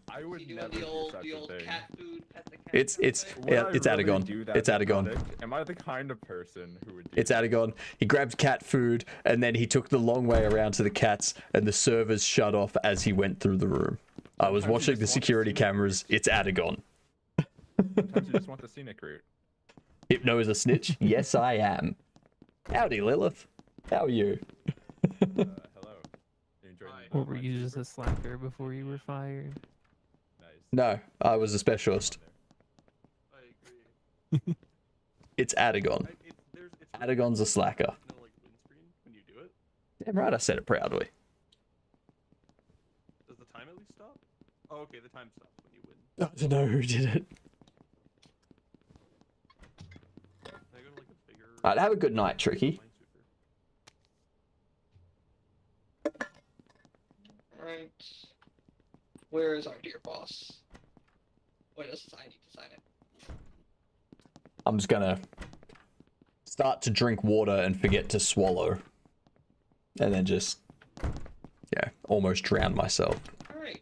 I would You doing never the do old such the a old thing. cat food, pet the cat. It's Would yeah, I it's really Adagon. do that It's to Adagon. Hypnotic? Am I the kind of person who would do It's Adagon. He grabbed cat food and then he took the long way around to the cats and the servers shut off as he went through the room. I was Sometimes you watching just the want security scenic cameras. It's Adagon. Sometimes you just want the scenic route. Hypno is a snitch? Yes, I am. Howdy, Lilith. How are you? Hello. You enjoyed Or were you just a slacker before you were fired? Nice. No, I was a specialist. I agree. It's Adagon. It's Adagon's a slacker. no like win screen when you do it. Damn right I said it proudly. Does the time at least stop? Oh, okay. The time stops when you win. I don't know who did it. Can I go to like a bigger? Alright, have a good night, Tricky. Minesweeper? Alright. Where is our dear boss? Wait, this is I need to sign it. I'm just gonna start to drink water and forget to swallow. And then just, yeah, almost drown myself. Alright.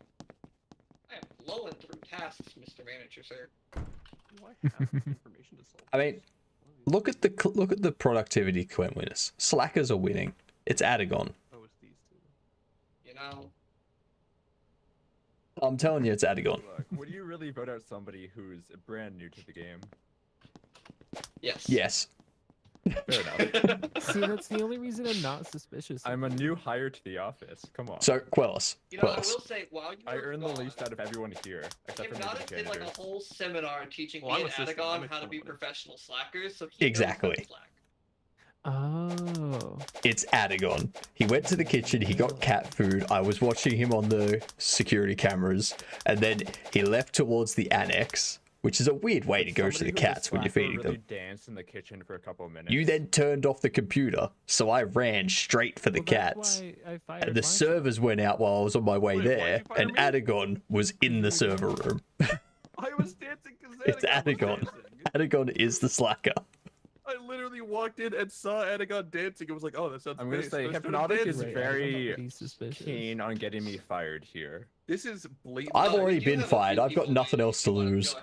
I am blowing through tasks, Mr. Manager, sir. Do I have information to solve? I mean, look at the productivity winners. Slackers are winning. It's Adagon. Oh, it's these two. You know? I'm telling you, it's Adagon. Look, would you really vote out somebody who's brand new to the game? Yes. Yes. Fair enough. See, that's the only reason I'm not suspicious. I'm a new hire to the office. Come on. So, Quellis. You know, I Quellis. will say, while you I were earn gone, the least out of everyone here, except for maybe Hypnotic the did like janitors. a whole seminar teaching Well, I'm me and assistant. I Adagon make how to fun be of it. professional slackers, so he Exactly. knows how to slack. Oh. It's Adagon. He went to the kitchen, he got cat food, I was watching him on the security cameras, and then he left towards the annex, which is a weird way to go to Somebody the who's a cats when you're slacker feeding really them. danced in the kitchen for a couple of minutes. You then turned off the computer, so I ran straight for the Well, that's cats. why I fired And the Marshall. servers went out while I was on my way Wait, why'd there, you fire and me? Adagon was in the server room. I was dancing because It's Adagon. Adagon is the slacker. I literally walked in and saw Anagon dancing. It was like, oh, that sounds. I'm gonna nice. say I started Hypnotic is dancing. very keen on getting me fired here. This is blatant. I've already been fired. I've got nothing else to lose.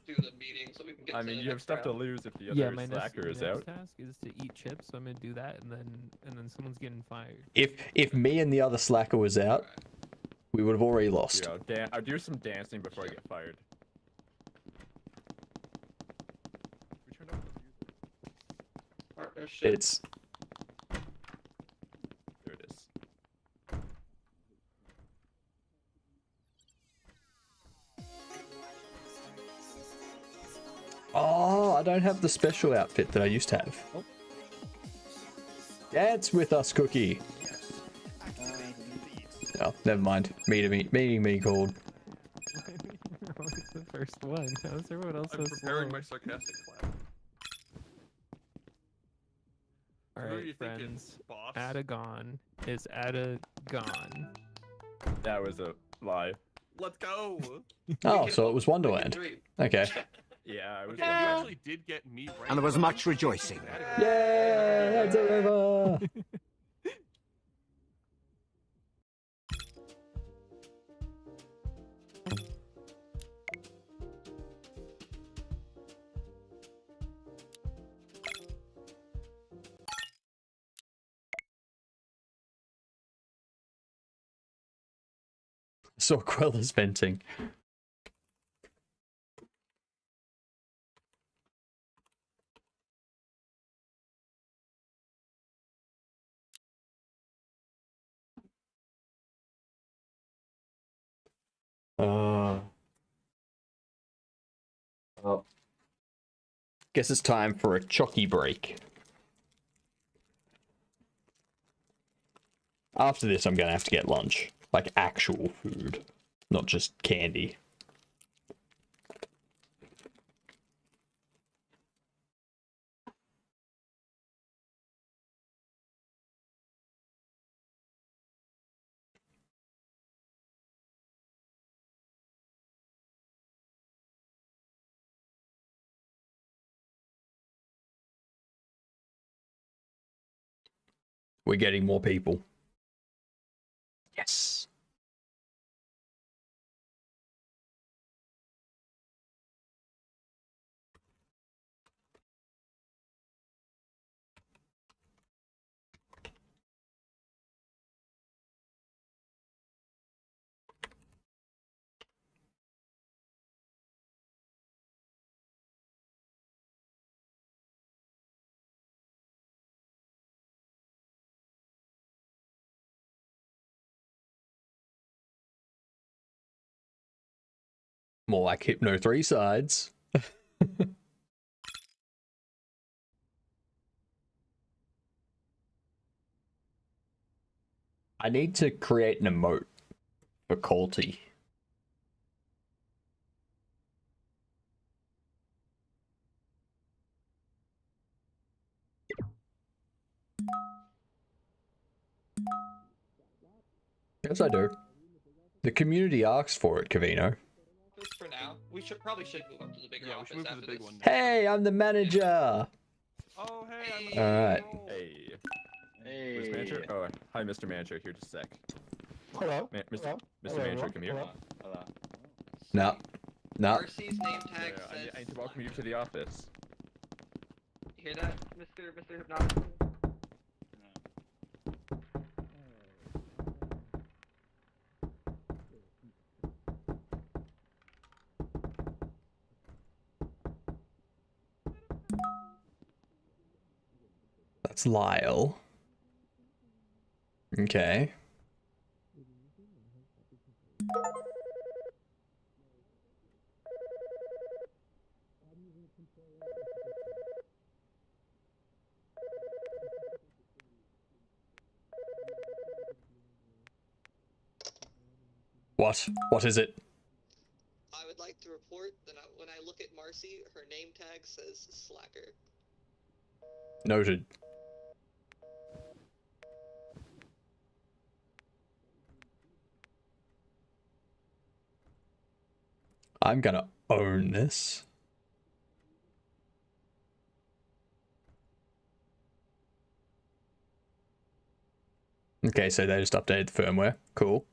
Do the meeting so we can get I to mean, the you have next stuff to round. lose if the Yeah, other my next, slacker is out. task is to eat chips, so I'm gonna do that, and then someone's getting fired. If me and the other slacker was out, we would have already lost. I'll do some dancing before I get fired. We turned off the music. Partnership. It's There it is. oh, I don't have the special outfit that I used to have. Dance with us, Cookie. Oh, never mind. Meeting me called. It's the first one. How's everyone else I'm so preparing slow? my sarcastic clap. All Who are right, you thinking, friends. boss? Adagon is Adagon. That was a lie. Let's go. Oh, so it was Wonderland. Okay. Yeah, I was. Okay, you actually did get me right. And there was much rejoicing. Yay! It's over. Saw Quella's venting. Well, guess it's time for a chocky break. After this, I'm gonna have to get lunch. Like actual food, not just candy. We're getting more people. Yes. More like Hypno 3 sides. I need to create an emote for Colty. Yes, I do. The community asks for it, Cavino. Just for now. We probably should move up to the bigger office move to after the big this. one. Hey, I'm the manager. Oh, hey. Hey. All right. Hey. Hey. Where's Manager? Oh, hi, Mr. Manager. Here, just a sec. Hello. Mr. Hello. Mr. Hello, Manager, everyone. come here. Hello. No. No. Marcy's name tag Yeah, says. I need to welcome you to the office. Hear that, Mr. Hypnotic? That's Lyle. Okay. What? What is it? I would like to report that when I look at Marcy, her name tag says Slacker. Noted. I'm gonna own this. Okay, so they just updated the firmware. Cool.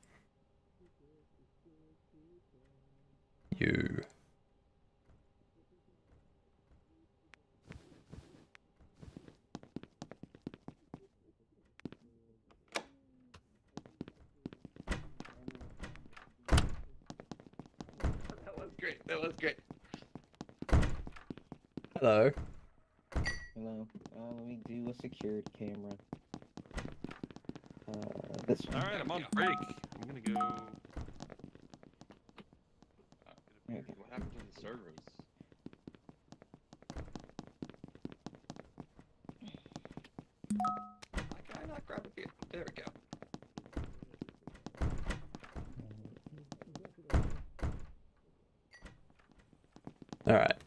You. That was great. That was great. Hello. Hello. Let me do a secured camera. This one. All right, I'm on break. I'm gonna go. What happened to the servers? Why can I not grab a beer? There we go. Alright.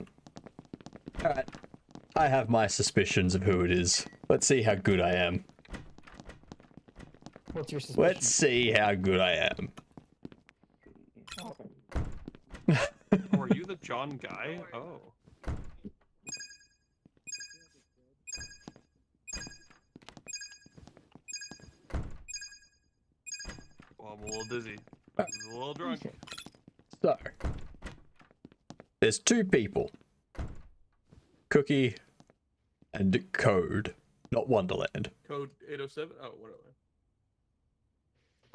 Alright. I have my suspicions of who it is. Let's see how good I am. What's your suspicion? Let's see how good I am. Oh, are you the John guy? Oh. Well, I'm a little dizzy. I'm a little drunk. So, there's two people. Cookie and Code, not Wonderland. Code 807? Oh, whatever.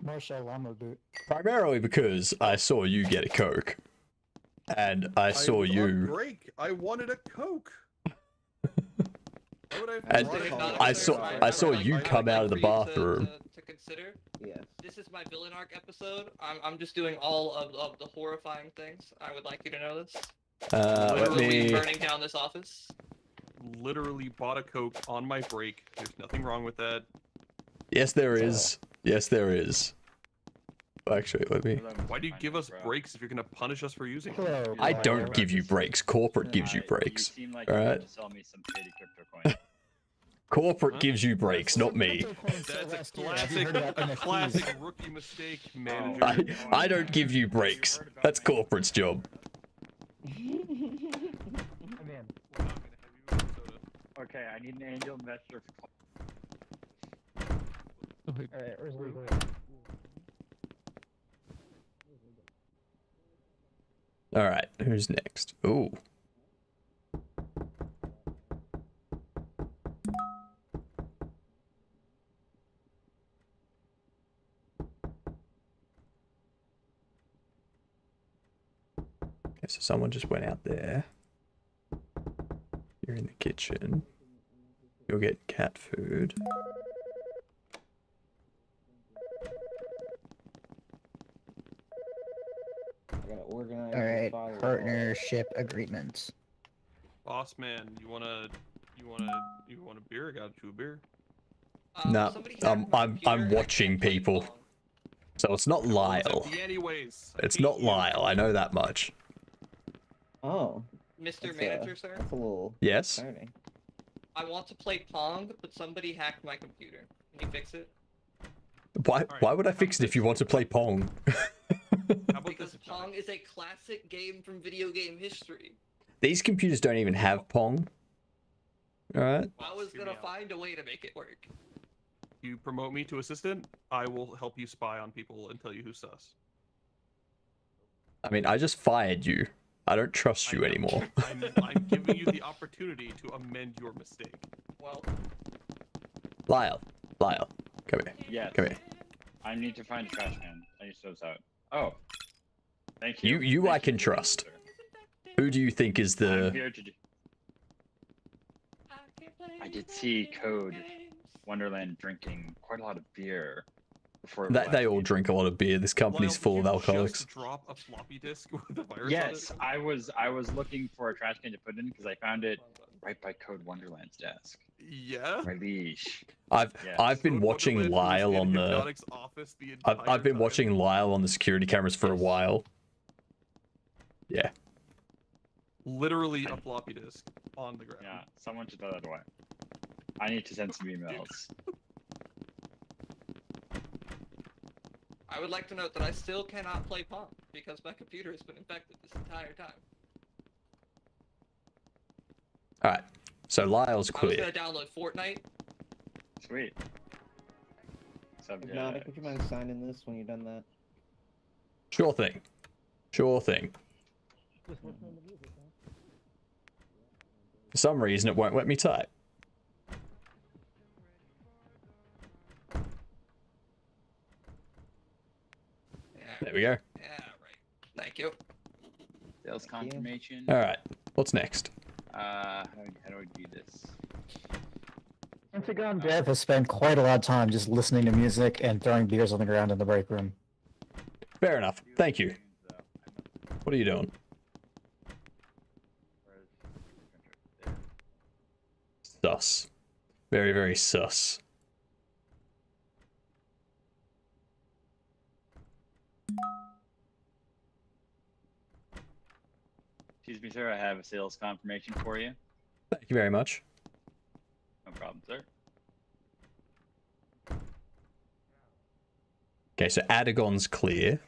Marshall Llama boot. Primarily because I saw you get a Coke. And I saw was on you. break. I wanted a Coke. Why would I And I saw you come out of the bathroom. To consider. Yes. This is my villain arc episode. I'm just doing all of the horrifying things. I would like you to know this. Let me. Burning down this office. Literally bought a Coke on my break. There's nothing wrong with that. Yes, there is. Yes, there is. Actually, let me. Why do you give us breaks if you're gonna punish us for using them? Hello. I don't give you breaks. Corporate gives you breaks. Alright? Corporate gives you breaks, not me. That's a classic rookie mistake, manager. I don't give you breaks. That's corporate's job. Okay, I need an angel investor. Alright, where's Legal? Alright, who's next? Ooh. Okay, so someone just went out there. You're in the kitchen. You'll get cat food. Alright, partnership agreements. Boss man, you want a beer? I got you a beer. No, I'm watching people. So it's not Lyle. Anyways, It's not Lyle, I know that much. Oh. Mr. Manager, sir. That's a little. Yes? Concerning. I want to play Pong, but somebody hacked my computer. Can you fix it? Why would I fix it if you want to play Pong? Because Pong is a classic game from video game history. These computers don't even have Pong. Alright? I was gonna find a way to make it work. You promote me to assistant, I will help you spy on people and tell you who's sus. I mean, I just fired you. I don't trust you anymore. I'm giving you the opportunity to amend your mistake. Well, Lyle, come here. Yes. Come here. I need to find a trash can. I need to throw this out. Oh. Thank you. You I can trust. Who do you think is I'm the... here to do... I did see Code Wonderland drinking quite a lot of beer before They all drink a lot of beer. This company's full of alcoholics. Just drop a floppy disk with a virus Yes, on it? I was looking for a trash can to put in because I found it right by Code Wonderland's desk. Yeah. My liege. I've been watching Lyle on the... I've been watching Lyle on the security cameras for a while. Yeah. Literally a floppy disk on the ground. Yeah, someone should throw that away. I need to send some emails. I would like to note that I still cannot play Pong because my computer has been infected this entire time. Alright, so Lyle's I was clear. gonna download Fortnite. Sweet. Hypnotic, would you mind signing this when you're done that? Sure thing. Sure thing. For some reason, it won't let me type. There we go. Yeah, right. Thank you. Sales confirmation. All right. What's next? How do I do this? Pentagon Dev has spent quite a lot of time just listening to music and throwing beers on the ground in the break room. Fair enough. Thank you. What are you doing? Sus. Very, very sus. Excuse me, sir. I have a sales confirmation for you. Thank you very much. No problem, sir. Okay, so Adagon's clear.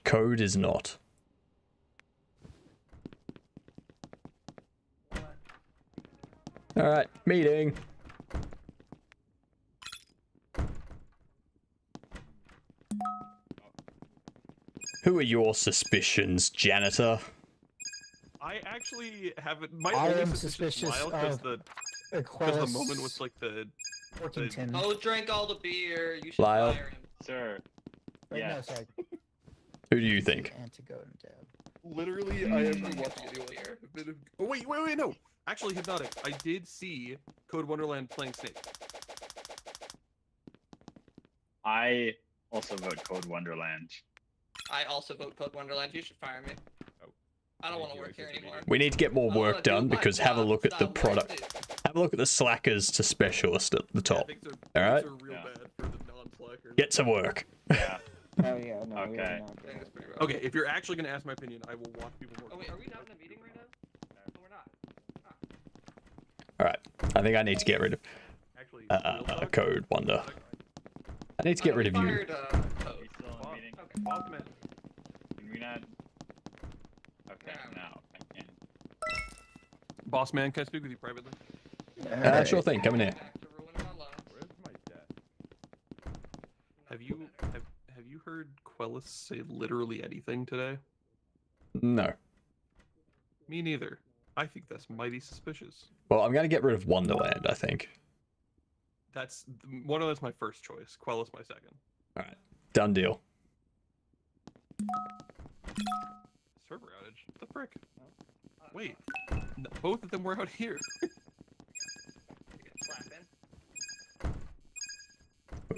Code is not. All right, meeting. Who are your suspicions, janitor? I actually haven't. My I only am suspicion suspicious because of the Aquilus moment was like the Workington. Oh, drank all the beer. You should Lyle. fire him. Sir. Wait, Yeah. no, sorry. Who do you think? Antidote Dev. Literally, I haven't been watching anyone here. Oh wait, no. Actually, Hypnotic, I did see Code Wonderland playing Snake. I also vote Code Wonderland. I also vote Code Wonderland. You should fire me. I don't want to work here anymore. We need to get more I wanna work do done my because have a job. look at the Stop product. wasting. Have a look at the slackers to specialist at the top. All right, Things are real bad for the non-slackers. get to work. Yeah. Oh yeah, no. we are Okay. not good. That's pretty rough. Okay, if you're actually gonna ask my opinion, I will watch people work. Oh wait, are we not in a meeting right now? No, we're not. All right, I think I need to get rid of Actually, real talk, Code Wonder. I need to get rid of you. Fired, Are Code. we still in a meeting? Okay. Boss man. Can we not? Okay, now I can. Boss man, can I speak with you privately? Sure thing. Come in here. Back to ruining my lungs. Where's my debt? Have you heard Quellis say literally anything today? No. Me neither. I think that's mighty suspicious. Well, I'm gonna get rid of Wonderland. I think. That's Wonderland's my first choice. Quellis my second. All right, done deal. Server outage. What the frick? Wait, both of them were out here.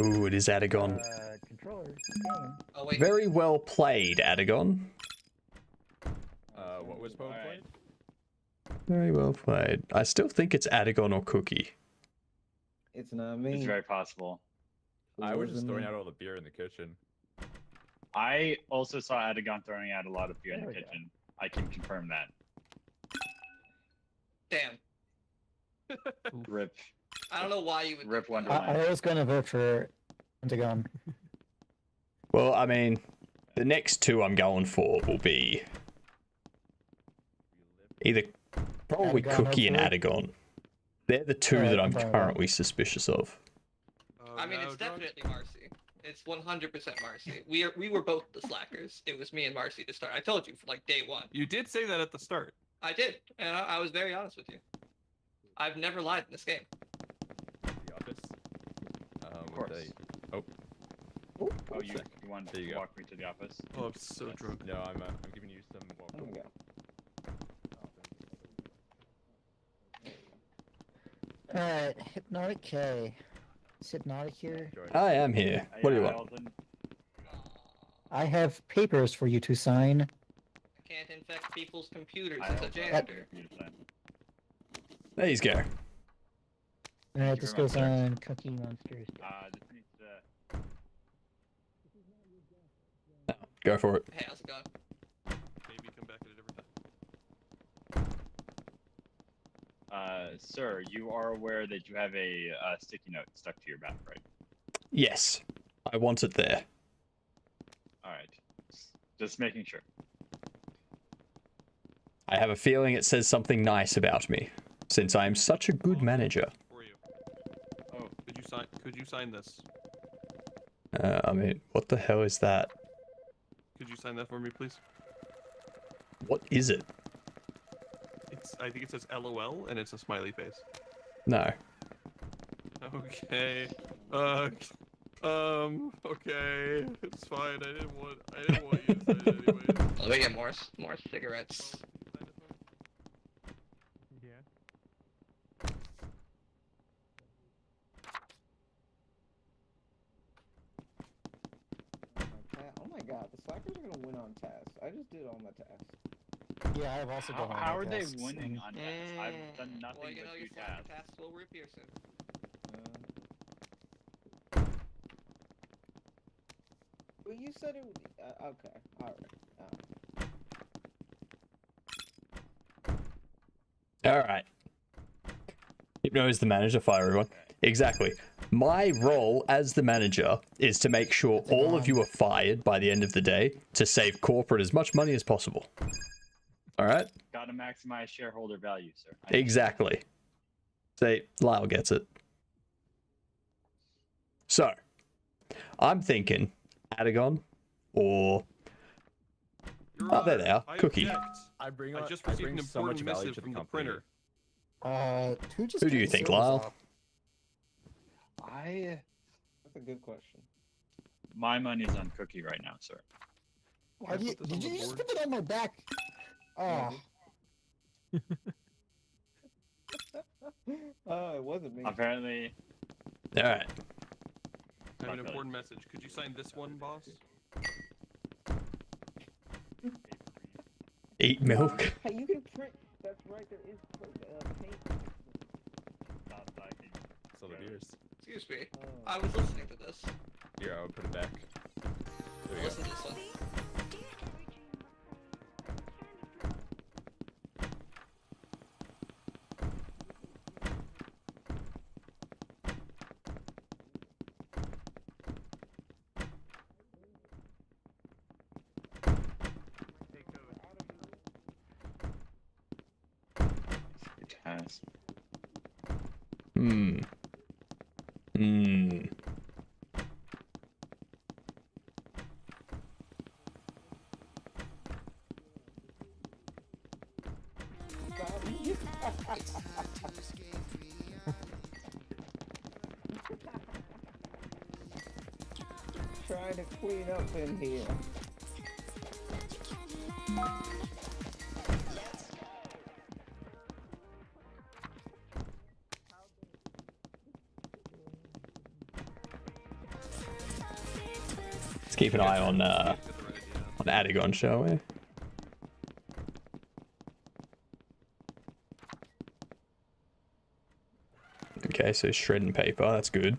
Ooh, it is Adagon. Controller. Oh wait. Very well played, Adagon. What was Poe played? Very well played. I still think it's Adagon or Cookie. It's not me. It's very possible. I was just Wasn't throwing me. out all the beer in the kitchen. I also saw Adagon throwing out a lot of beer in There the we go. kitchen. I can confirm that. Damn. Rip. I don't know why you would. Rip think that. Wonderland. I was going to vote for Pentagon. Well, I mean, the next two I'm going for will be either probably Adagon, Cookie and hopefully. Adagon. They're the two Alright, that I'm I'm fine with currently suspicious of. I mean, it's definitely Marcy. It's 100% Marcy. We were both the slackers. It was me and Marcy to start. I told you from like day one. You did say that at the start. I did, and I was very honest with you. I've never lied in this game. The office. Of course. Oh, Oh, you want There you to go. walk me to the office? Oh, I'm so drunk. no, I'm giving you some. Well, There we go. Alright, Hypnotic K. Is Hypnotic here? I am here. What do you want? Alden. I have papers for you to sign. I can't infect people's computers I as a also have janitor. computer plan. There you go. Alright, you this very much, goes sir. on Cookie Monsters. This needs to. Go for it. Hey, how's it going? Maybe come back at a different time. Sir, you are aware that you have a sticky note stuck to your back, right? Yes, I want it there. Alright. Just making sure. I have a feeling it says something nice about me, since I am such a good manager. For you. Oh, could you sign this? I mean, what the hell is that? Could you sign that for me, please? What is it? I think it says LOL and it's a smiley face. No. Okay. Okay. It's fine. I didn't want you to sign it anyway. Let me get more cigarettes. Yeah. Oh my god, the slackers are gonna win on tasks. I just did all my tasks. Yeah, I've also done all How my are they tasks, winning and- on tasks? I've done nothing Well, you know but your do slacker tasks. tasks will reappear soon. Well, you said it. Okay, all right. Alright. Hypno is the manager, fire everyone. Exactly. My role as the manager is to make sure all of you are fired by the end of the day to save corporate as much money as possible. Alright? Gotta maximize shareholder value, sir. Exactly. Say, Lyle gets it. So, I'm thinking Adagon or... Oh, there they are. Cookie. I just received an important message from the printer. Who do you think, Lyle? That's a good question. My money's on Cookie right now, sir. Did you just put it on my back? Oh. Oh, it wasn't me. Apparently. Alright. I have an important message. Could you sign this one, boss? Eat milk. Hey, you can print. That's right. There is paint. So the beers. Excuse me. I was listening to this. Here, I would put it back. There we Listen go. to this one. Task. Hmm. Hmm. Trying to clean up in here. Let's keep an eye on Adagon, shall we? Okay, so shredding paper, that's good.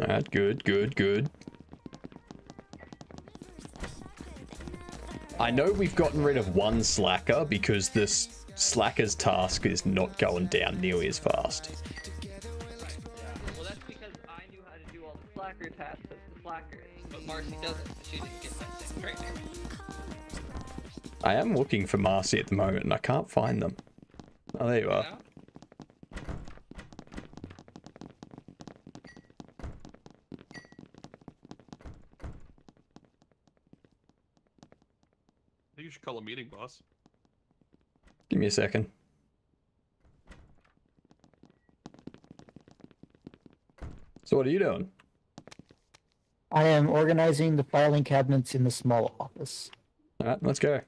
Alright, good, good, good. I know we've gotten rid of one slacker because this slacker's task is not going down nearly as fast. Well, that's because I knew how to do all the slacker tasks as the slacker is, but Marcy doesn't. She didn't get that same training. I am looking for Marcy at the moment and I can't find them. Oh, there you are. Yeah? I think you should call a meeting, boss. Give me a second. So what are you doing? I am organizing the filing cabinets in the small office. Alright, let's go.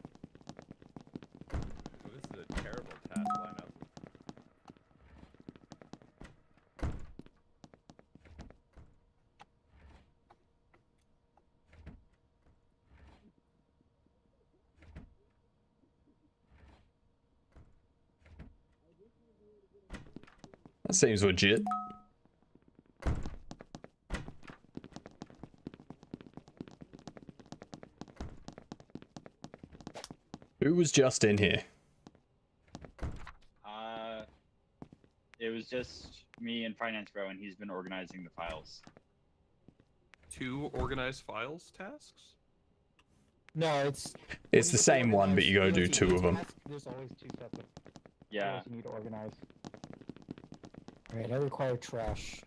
This is a terrible task lineup. That seems legit. was just in here? It was just me and Finance Bro, and he's been organizing the files. 2 organized files tasks? No, it's the same one, but you gotta do 2 of them. There's always 2 separate. Yeah. You need to organize. Alright, I require trash.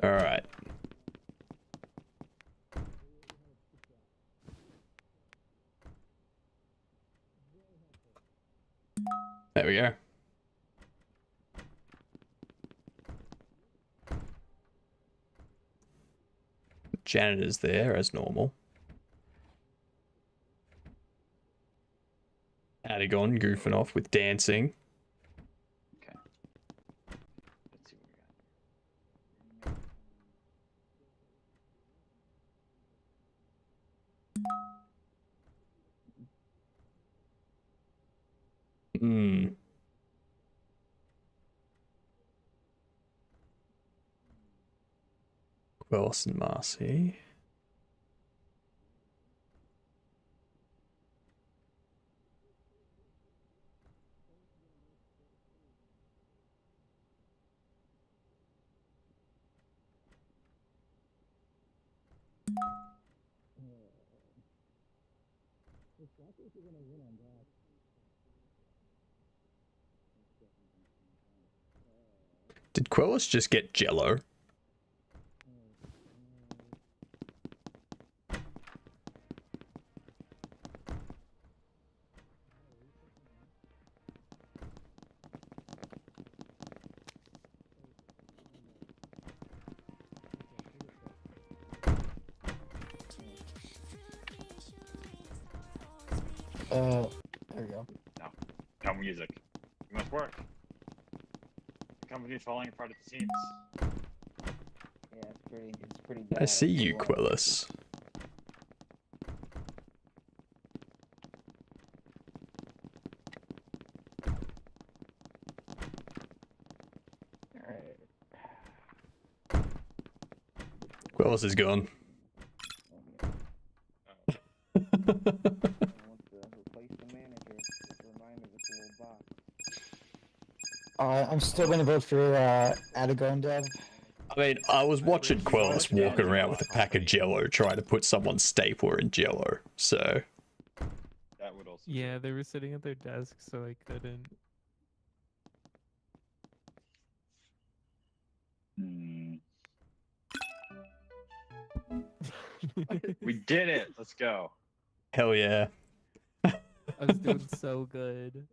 Alright. There we go. Janitor's there as normal. Adagon goofing off with dancing. Okay. Let's see what we got. Hmm. Quellis and Marcy. Did Quellis just get Jello? There we go. No. No music. You must work. The company is falling apart at the seams. Yeah, it's pretty bad. I see you, Quellis. Quellis is gone. I'm still gonna vote for Adagon Dev. I mean, I was watching Quellis walking around with a pack of Jello trying to put someone's stapler in Jello, so... That would also... Yeah, they were sitting at their desk, so I couldn't. We did it! Let's go. Hell yeah. I was doing so good.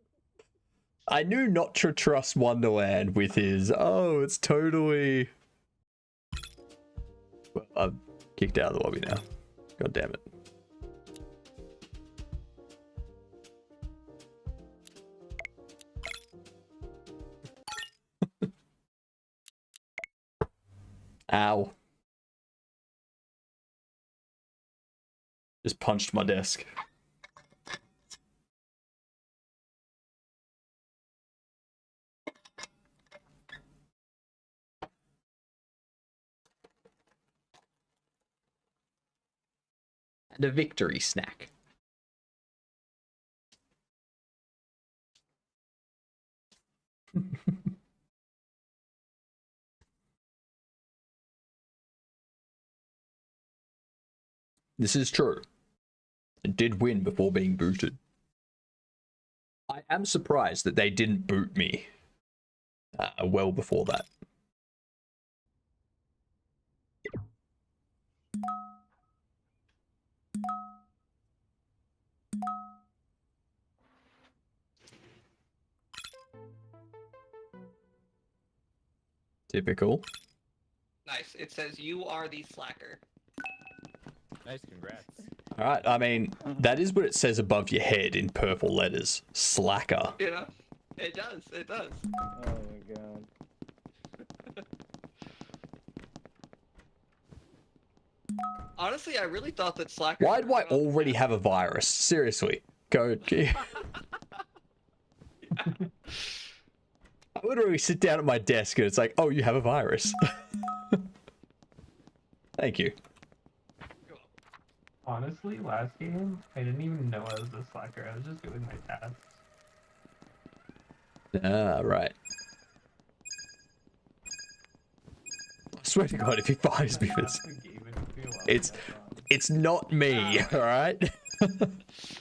I knew not to trust Wonderland with his, oh, it's totally... Well, I'm kicked out of the lobby now. God damn it. Ow. Just punched my desk. And a victory snack. This is true. It did win before being booted. I am surprised that they didn't boot me well before that. Typical. Nice. It says you are the slacker. Nice, congrats. Alright, I mean, that is what it says above your head in purple letters. Slacker. You know? It does. It does. Oh my god. Honestly, I really thought that slacker... Why do I already have a virus? Seriously. Go. I literally sit down at my desk and it's like, oh, you have a virus. Thank you. Honestly, last game, I didn't even know I was a slacker. I was just doing my tasks. Ah, right. I swear to God, if he fires me for this, it's not me, alright?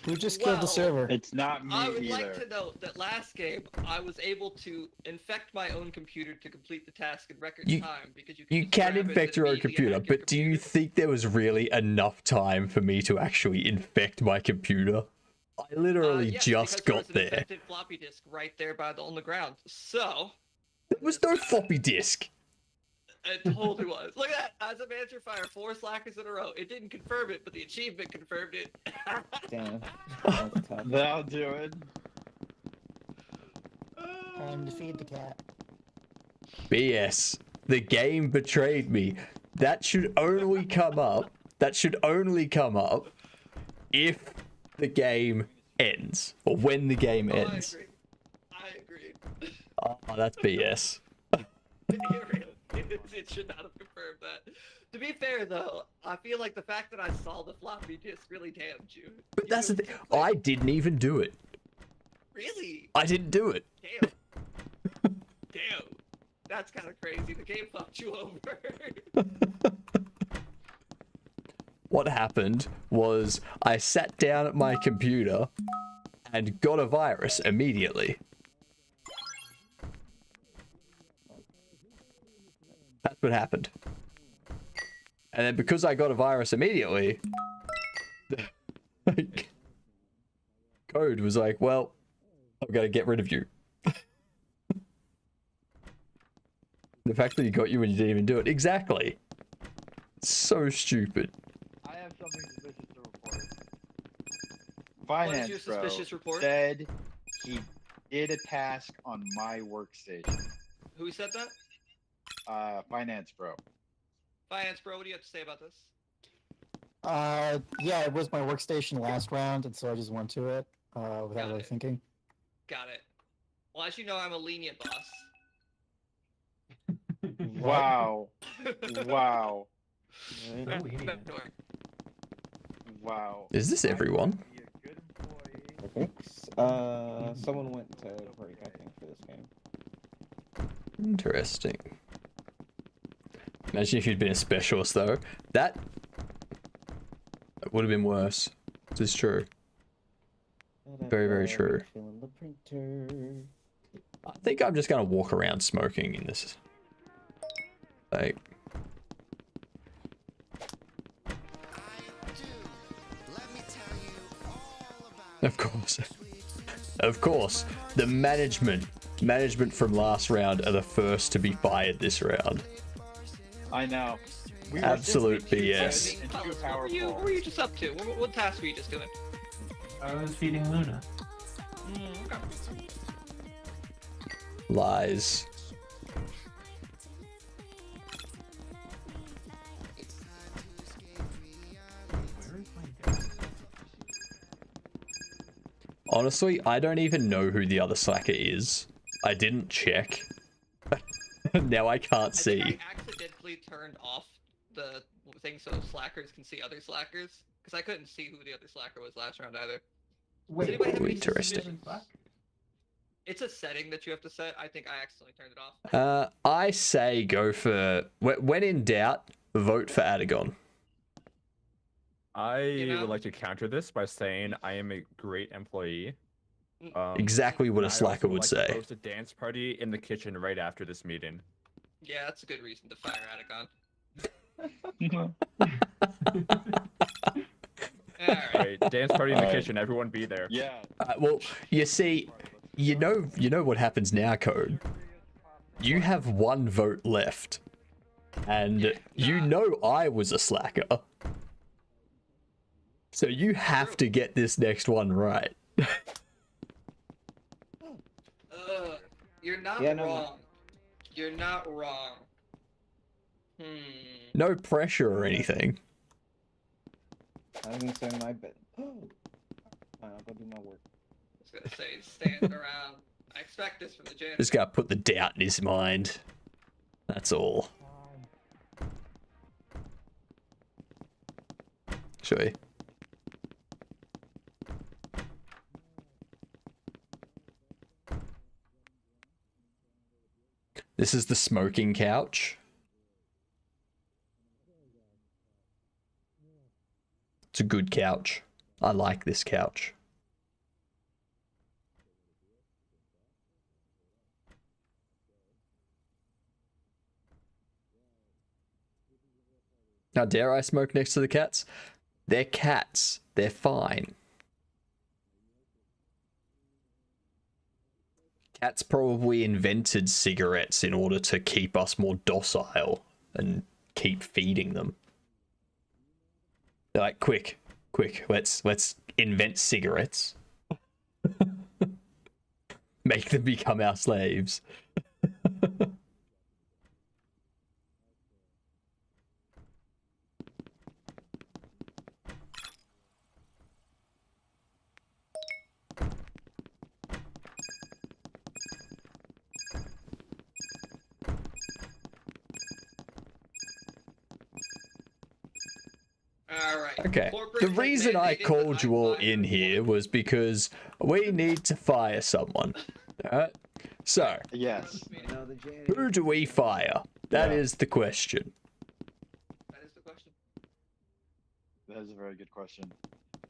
Who just killed the server? It's not me I would either. like to note that last game I was able to infect my own computer to complete the task in record time because You can infect your own computer, but do you think there was really enough time for me to actually infect my computer? I literally yes, just because got there was an there. infected floppy disk right there on the ground. So There was no floppy disk. it totally was. Look at that. As a manager fire 4 slackers in a row. It didn't confirm it, but the achievement confirmed it. Damn. That'll do it. Time to feed the cat. BS. The game betrayed me. That should only come up. That should only come up if the game ends. Or when the game ends. I agree. Oh, that's BS. It should not have confirmed that. To be fair, though, I feel like the fact that I saw the floppy disk really damned you. But that's the thing. I didn't even do it. Really? I didn't do it. Damn. Damn. That's kind of crazy. The game fucked you over. What happened was I sat down at my computer and got a virus immediately. That's what happened. And then because I got a virus immediately, like, Code was like, well, I've got to get rid of you. The fact that he got you when you didn't even do it. Exactly. So stupid. I have something suspicious to report. What is Finance your Bro suspicious report? said he did a task on my workstation. Who said that? Finance Bro. Finance Bro, what do you have to say about this? Yeah, it was my workstation last round, and so I just went to it without really thinking. Got it. Well, as you know, I'm a lenient boss. Wow. Wow. Wow. Is this everyone? I think someone went to break, I think, for this game. Interesting. Imagine if you'd been a specialist, though. That would have been worse. This is true. Very, very true. I think I'm just going to walk around smoking in this. Like... Of course. Of course. The management from last round are the first to be fired this round. I know. We Absolute BS. What were you just up to? What task were you just doing? I was feeding Luna. Lies. Honestly, I don't even know who the other slacker is. I didn't check. Now I can't see. I accidentally turned off the thing so slackers can see other slackers, because I couldn't see who the other slacker was last round either. Wait, interesting. It's a setting that you have to set. I think I accidentally turned it off. I say go for... When in doubt, vote for Adagon. I would like to counter this by saying I am a great employee. Exactly what a and I slacker also would like to say. host a dance party in the kitchen right after this meeting. Yeah, that's a good reason to fire Adagon. Right, dance party in the kitchen. Everyone be there. Yeah. Well, you see, you know what happens now, Code. You have one vote left, and you know I was a slacker, so you have to get this next one right. You're not wrong. You're not wrong. No pressure or anything. I was gonna say my bed. Fine, I'll go do my work. I was gonna say stand around. I expect this from the janitor. Just gotta put the doubt in his mind. That's all. Shall we? This is the smoking couch. It's a good couch. I like this couch. Now, dare I smoke next to the cats? They're cats. They're fine. Cats probably invented cigarettes in order to keep us more docile and keep feeding them. They're like, quick, let's invent cigarettes. Make them become our slaves. Alright. Okay. The reason I called you all in here was because we need to fire someone. Alright? So, Yes. who do we fire? That is the question. That is the question. That is a very good question.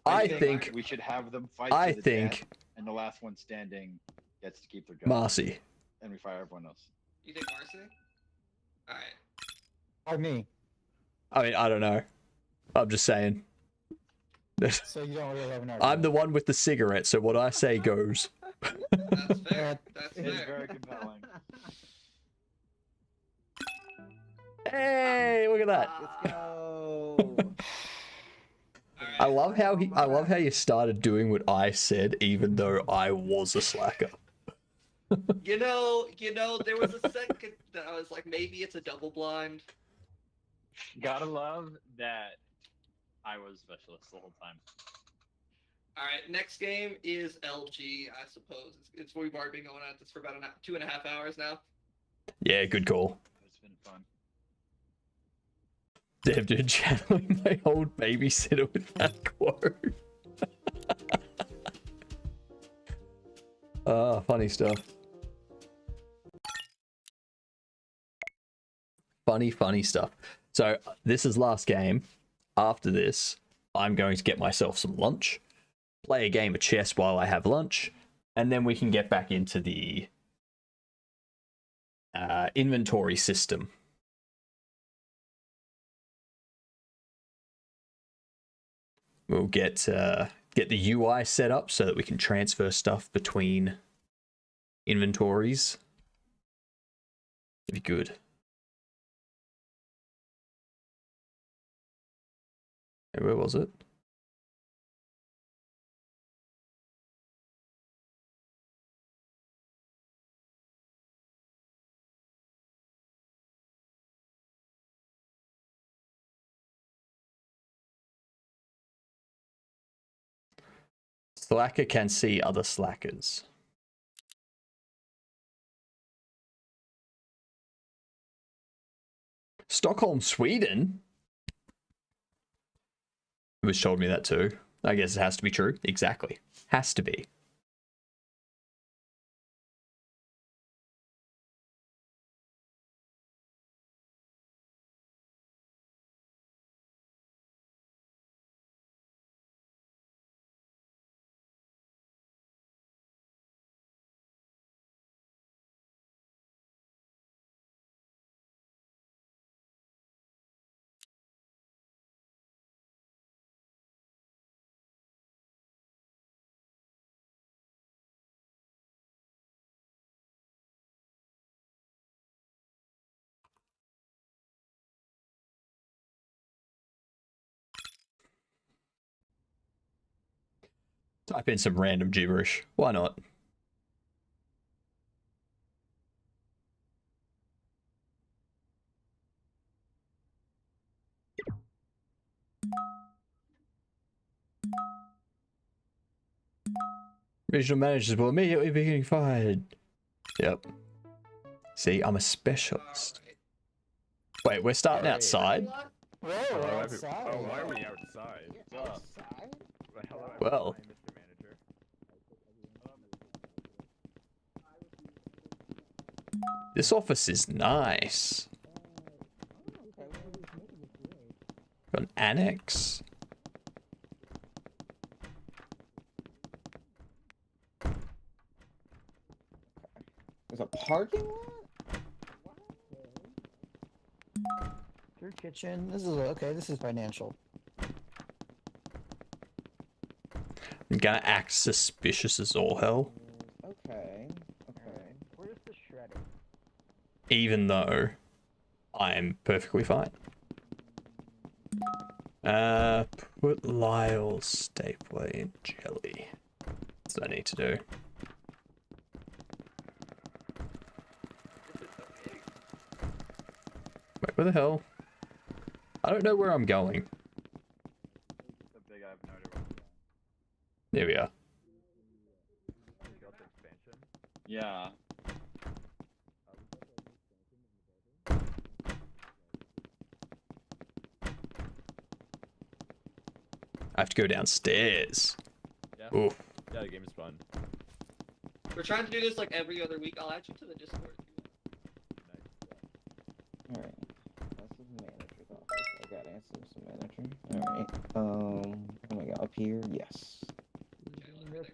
I think we should have them fight I to the think- death, and the last one standing gets to keep their job. Marcy. And we fire everyone else. You think Marcy? Alright. Or me. I mean, I don't know. I'm just saying. So you don't really have an argument. I'm the one with the cigarette, so what I say goes. That's fair. That's It is fair. very compelling. Hey, look at that. Let's go. I love how you started doing what I said, even though I was a slacker. You know, there was a second that I was like, maybe it's a double blind. Gotta love that I was specialist the whole time. Alright, next game is LG, I suppose. We've already been going at this for about 2.5 hours now. Yeah, good call. It's been fun. Damn, dude, channeling my old babysitter with that quote. Funny stuff. Funny stuff. So, this is last game. After this, I'm going to get myself some lunch, play a game of chess while I have lunch, and then we can get back into the inventory system. We'll get the UI set up so that we can transfer stuff between inventories. It'd be good. Hey, where was it? Slacker can see other slackers. Stockholm, Sweden? It was told me that too. I guess it has to be true. Exactly. Has to be. Type in some random gibberish. Why not? Regional managers will immediately be getting fired. Yep. See, I'm a specialist. Wait, we're starting outside? Whoa, Hello, we're every- outside. Oh, why are we outside? Outside? Hello, Well. everyone. Mr. Manager. This office is nice. Got an annex. There's a parking lot? Your kitchen. This is okay. This is financial. I'm gonna act suspicious as all hell. Okay. Okay. Where's the shredder? Even though I'm perfectly fine. Put Lyle's stapler in jelly. That's what I need to do. Wait, where the hell? I don't know where I'm going. There we are. Yeah. I have to go downstairs. Yeah. Oof. Yeah, the game is fun. We're trying to do this like every other week. I'll add you to the Discord. Alright. That's the manager's office. I gotta answer some manager. Alright. Oh my god, up here? Yes.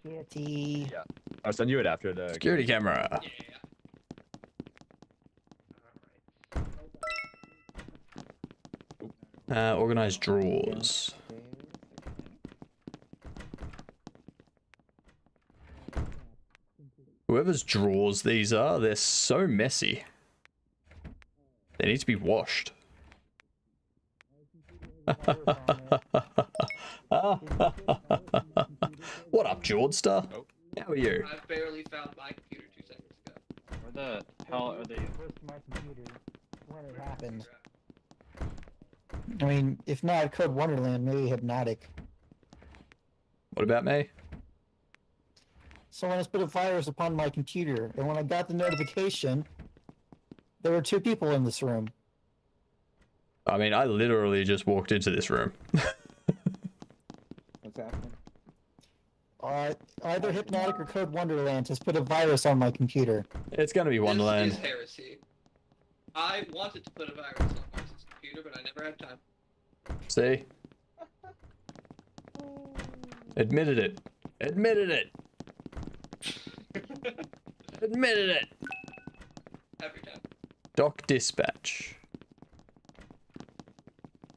Kitty. Yeah. I'll send you it after the Security camera. Organized drawers. Whoever's drawers these are, they're so messy. They need to be washed. What up, Jordster? How are you? I barely found my computer 2 seconds ago. Where the hell are they? My computer. When it happened. I mean, if not Code Wonderland, maybe Hypnotic. What about me? Someone has put a virus upon my computer, and when I got the notification, there were 2 people in this room. I mean, I literally just walked into this room. What's happening? Either Hypnotic or Code Wonderland has put a virus on my computer. It's gonna be Wonderland. This is heresy. I wanted to put a virus on Marcy's computer, but I never had time. See? Admitted it. Admitted it. Admitted it. Every time. Doc dispatch.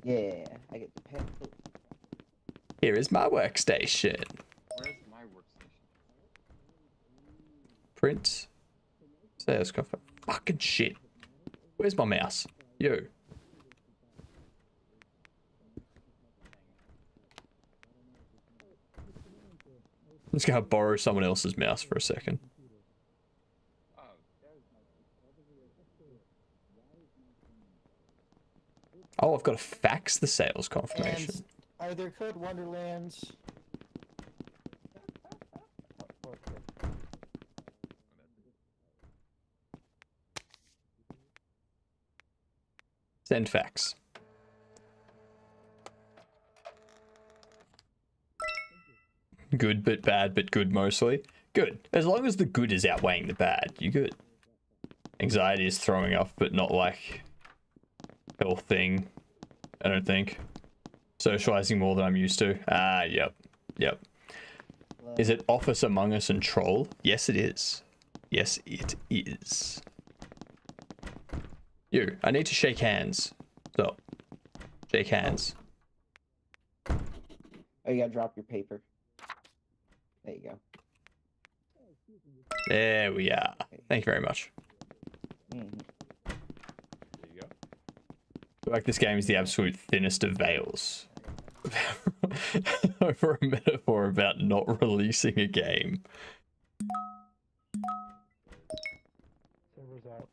Yeah, I get the pen. Here is my workstation. Where's my workstation? Print. Sales cover. Fucking shit. Where's my mouse? Yo. I'm just gonna borrow someone else's mouse for a second. Oh, I've got to fax the sales confirmation. And either Code Wonderland. Send fax. Good but bad but good mostly. Good. As long as the good is outweighing the bad, you're good. Anxiety is throwing up, but not like health thing, I don't think. Socializing more than I'm used to. Ah, yep. Yep. Is it Office Among Us and Troll? Yes, it is. Yes, it is. You, I need to shake hands. So, shake hands. Oh, you gotta drop your paper. There you go. There we are. Thank you very much. Mm-hmm. There you go. I feel like this game is the absolute thinnest of veils. For a metaphor about not releasing a game. Server's out.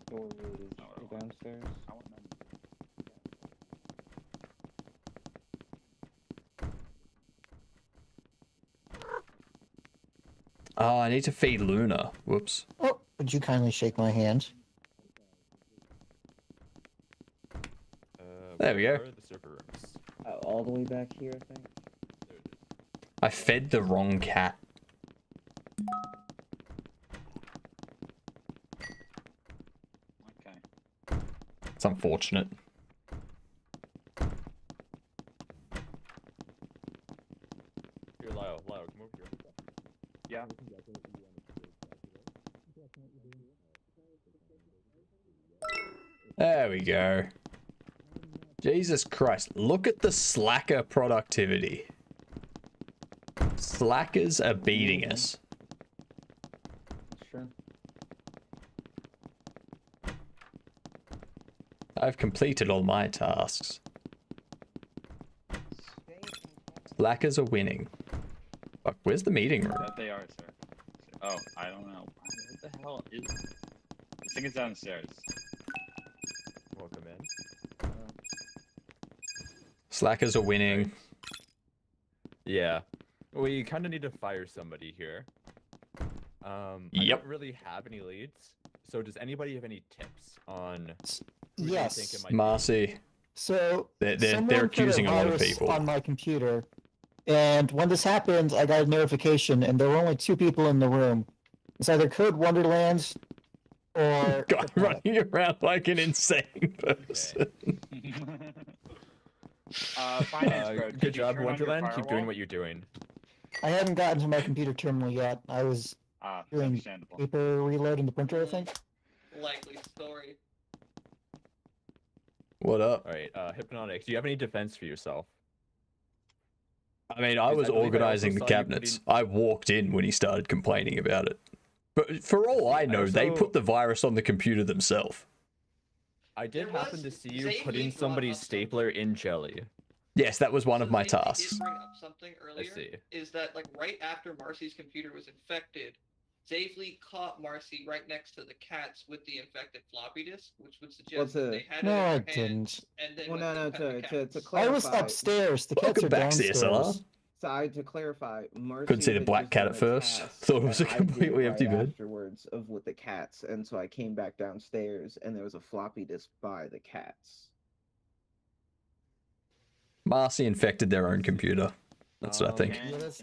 Storage downstairs. Oh, I need to feed Luna. Whoops. Oh, would you kindly shake my hand? There we go. Where are the server rooms? Oh, all the way back here, I think. I fed the wrong cat. unfortunate. Here, Lyle, come over here. Yeah. There we go. Jesus Christ, look at the slacker productivity. Slackers are beating us. Sure. I've completed all my tasks. Slackers are winning. Fuck, where's the meeting room? That they are, sir. Oh, I don't know. What the hell is it? I think it's downstairs. Welcome in. Slackers are winning. Yeah. We kind of need to fire somebody here. I Yep. don't really have any leads. So does anybody have any tips on who Yes. they think it might be? Marcy. So They're someone accusing put a lot of virus people. on my computer, and when this happened, I got a notification, and there were only 2 people in the room. It's either Code Wonderland or Guy running around like an insane person. Finance bro. Good job, Wonderland. Keep doing what you're doing. I hadn't gotten to my computer terminal yet. I was doing understandable. paper reload in the printer, I think. Likely story. What up? Alright, Hypnotic, do you have any defense for yourself? I mean, I was I believe I also organizing the saw you cabinets. I walked in when he started complaining about it. But for all I know, they put the virus on the computer themselves. I did happen to see you put in somebody's stapler in jelly. Yes, that was one of my Did tasks. bring up something earlier. see. Is that like right after Marcy's computer was infected, Zavely caught Marcy right next to the cats with the infected floppy disk, which would suggest that they had it No, in I their didn't. hands, and then Well, went no, to pet the to cats. clarify. I was upstairs. The cats Welcome are back, downstairs. CSLR. So to clarify, Marcy Couldn't see the had black just cat done at a first. task Thought it was a that I did completely empty right bed. Afterwards of with the cats, and so I came back downstairs, and there was a floppy disk by the cats. Marcy infected their own computer. That's what I think.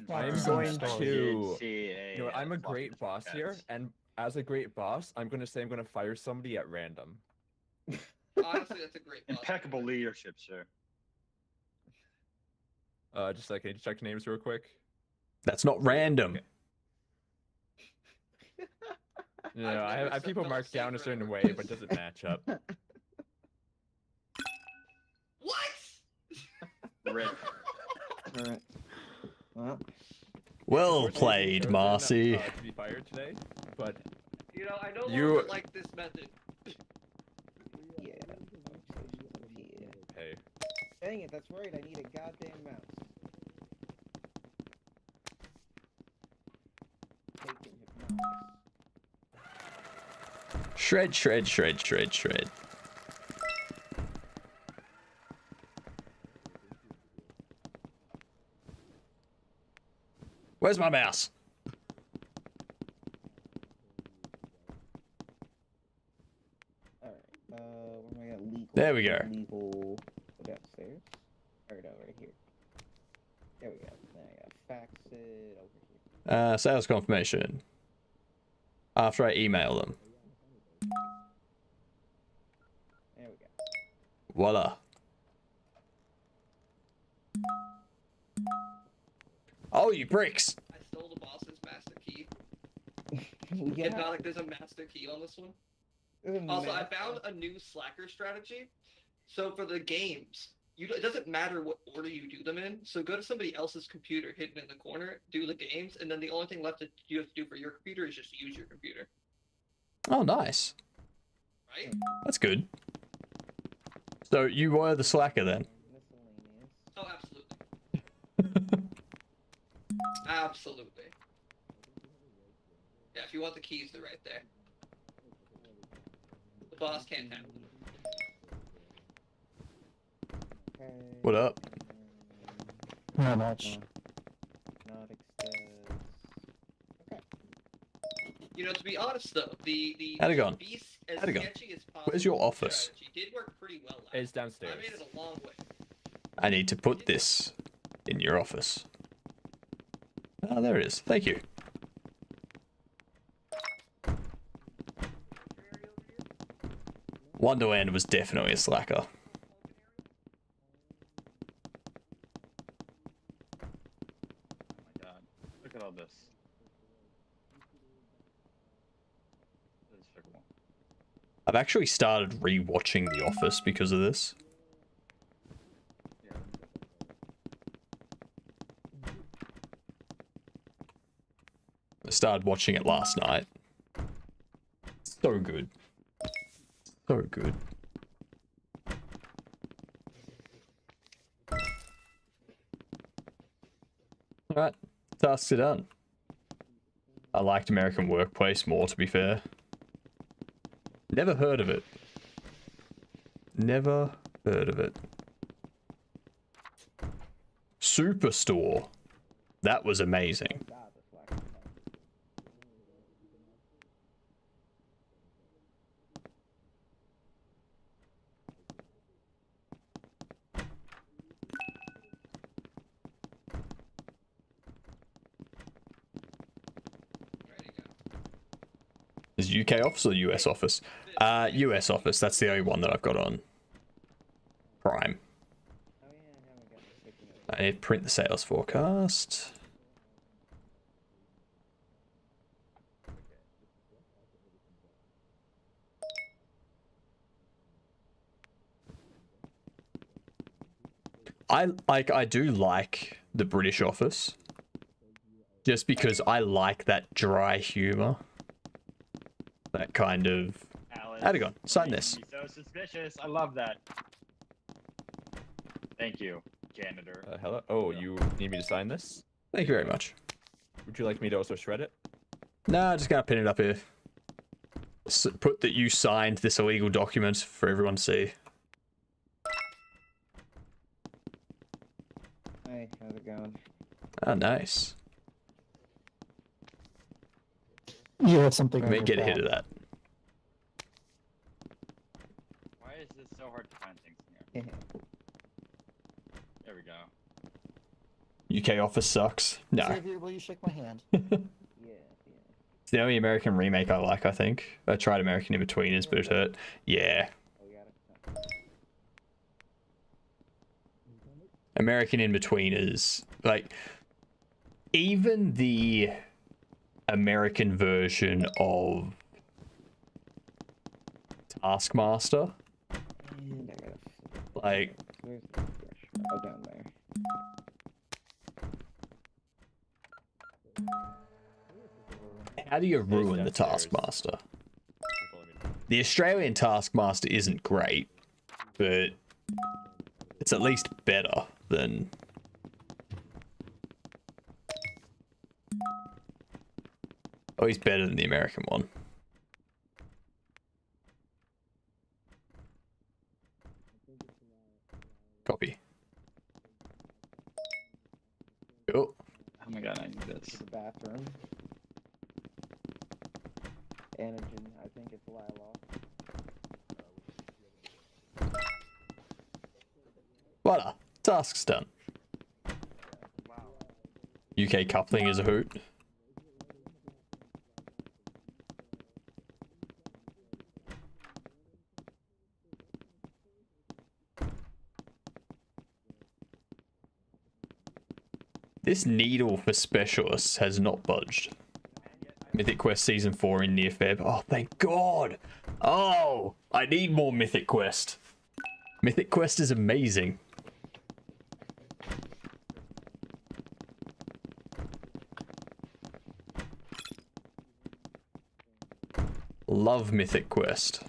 I'm going to. You know, I'm a great boss here, and as a great boss, I'm going to say I'm going to fire somebody at random. Honestly, that's a great boss. Impeccable leadership, sir. Just a second, check names real quick. That's not random. No, I have people marked down a certain way, but it doesn't match up. What? Rip. Alright. Well. Well played, Marcy. To be fired today, but You know, I no You- longer like this method. Yeah. hey, Dang it, that's right. I need a goddamn mouse. Taking hypnotics. Shred, shred, shred, shred, shred. Where's my mouse? Alright, where am I gonna legal? There we go. Legal. Go downstairs. Or no, right here. There we go. Then I gotta fax it over here. Sales confirmation. After I email them. There we go. Voila. Oh, you bricks! I stole the boss's master key. Yeah. And not like there's a master key on this one. Also, I found a new slacker strategy. So for the games, it doesn't matter what order you do them in. So go to somebody else's computer hidden in the corner, do the games, and then the only thing left that you have to do for your computer is just use your computer. Oh, nice. Right? That's good. So you were the slacker then? Oh, absolutely. Absolutely. Yeah, if you want the keys, they're right there. The boss can't have them. What up? Not much. You know, to be honest though, the How'd it gone? beast as How'd it go? sketchy as possible. Where's your office? strategy did work pretty well. it's downstairs. I made it a long way. I need to put this in your office. Ah, there it is. Thank you. Wonderland was definitely a slacker. Oh my god. Look at all this. This is fickle. I've actually started re-watching The Office because of this. I started watching it last night. So good. So good. Alright, tasks are done. I liked American Workplace more, to be fair. Never heard of it. Never heard of it. Superstore. That was amazing. Is UK office or US office? US office. That's the only one that I've got on Prime. I need to print the sales forecast. I do like the British office. Just because I like that dry humor. That kind of... How'd it go? Sign this. So suspicious. I love that. Thank you, janitor. Hello? Oh, you need me to sign this? Thank you very much. Would you like me to also shred it? Nah, just gonna pin it up here. Put that you signed this illegal document for everyone to see. Hey, how's it going? Ah, nice. You have something. We may get a hit of that. Why is this so hard to find things in here? There we go. UK office sucks. No. Xavier, will you shake my hand? It's the only American remake I like, I think. I tried American In-Betweeners, but it hurt. Yeah. American In-Betweeners, like, even the American version of Taskmaster, like, Oh, down there. how do you ruin the Taskmaster? The Australian Taskmaster isn't great, but it's at least better than... Oh, he's better than the American one. Copy. Cool. Oh my god, I need this. The bathroom. Antigen, I think it's Lila. Voila. Task's done. UK coupling is a hoot. This needle for specialists has not budged. Mythic Quest Season 4 in near Feb. Oh, thank God! Oh, I need more Mythic Quest. Mythic Quest is amazing. Love Mythic Quest.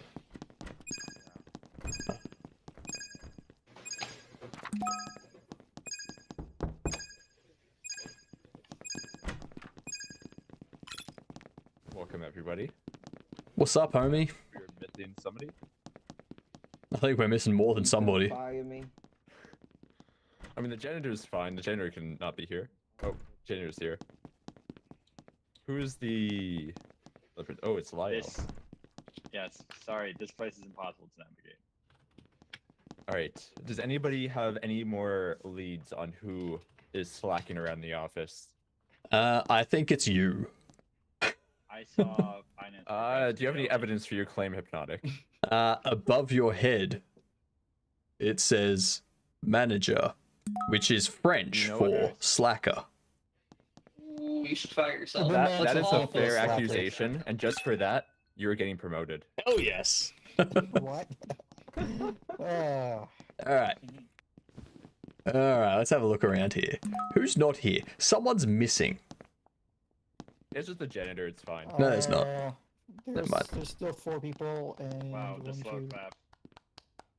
Welcome, everybody. What's up, homie? We're missing somebody. I think we're missing more than somebody. I mean, the janitor's fine. The janitor can not be here. Oh, janitor's here. Who's the... Oh, it's Lyle. Yes, sorry, this place is impossible to navigate. Alright, does anybody have any more leads on who is slacking around the office? I think it's you. I saw finance. Do you have any evidence for your claim, Hypnotic? Above your head, it says manager, which is French You know what, for guys? slacker. You should fire yourself. That is a all fair slackers. accusation, and just for that, you're getting promoted. Oh yes. What? All right. All right. Let's have a look around here. Who's not here? Someone's missing. It's just the janitor. It's fine. No, it's not. There's, mind. there's still 4 people, and Wow, the 1, slow 2, clap.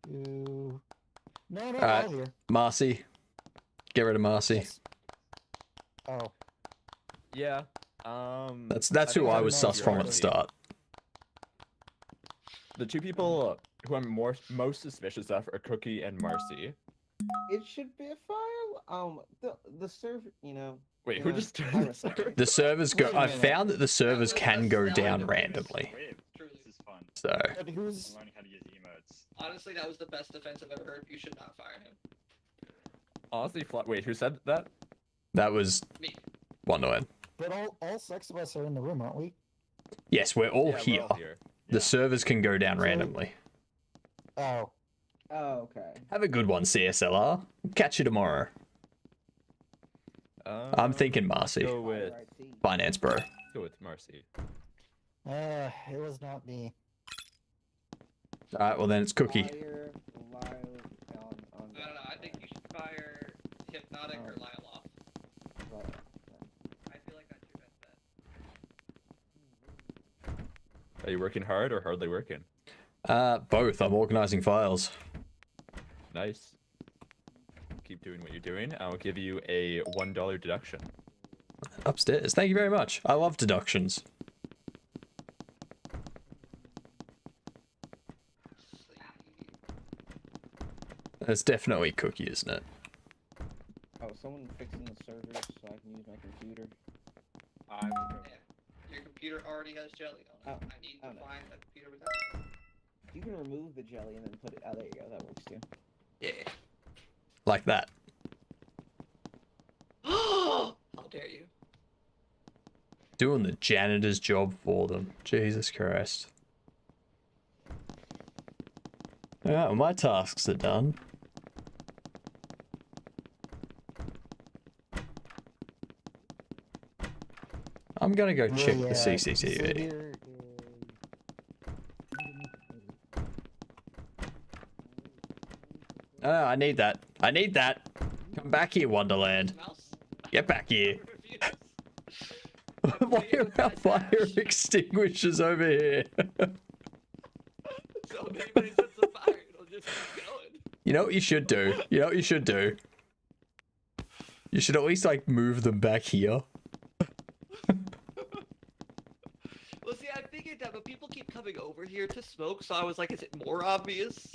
2. No, All all right. here. Marcy. Get rid of Marcy. Oh. Yeah. That's I who think I I'm was not sus sure. from at the start. The two people who I'm most suspicious of are Cookie and Marcy. It should be a fire. The server, you know. Wait, you who know, just turned I'm the sorry. server? The servers go. Wait a I minute. found that the servers can go down randomly. This is fun. So But who's... I'm learning how to use emotes. Honestly, that was the best defense I've ever heard. You should not fire him. Honestly, wait, who said that? that was Me. Wonderland. But all 6 of us are in the room, aren't we? Yes, we're all Yeah, here. we're all here. The servers can go down randomly. Oh. Oh, okay. Have a good one, CSLR. Catch you tomorrow. I'm thinking Marcy. Go with Finance bro. go with Marcy. It was not me. All right, well then it's Cookie. Fire, Lyle, on No, I think you should fire Hypnotic or Lyle off. I feel like that's your best bet. Are you working hard or hardly working? Both. I'm organizing files. Nice. Keep doing what you're doing. I'll give you a $1 deduction. Upstairs. Thank you very much. I love deductions. It's definitely Cookie, isn't it? Oh, someone fixing the servers so I can use my computer. Yeah. Your computer already has jelly on it. I need to find a computer without it. You can remove the jelly and then put it. Oh, there you go. That works too. Yeah. Like that. How dare you? Doing the janitor's job for them. Jesus Christ. Alright, well, my tasks are done. I'm gonna go check the CCTV. I need that. I need that. Come back here, Wonderland. Get back here. Why are our fire extinguishers over here? So if anybody sets a fire, it'll just keep going. You know what you should do? You know what you should do? You should at least, like, move them back here. Well, see, I figured that, but people keep coming over here to smoke, so I was like, is it more obvious?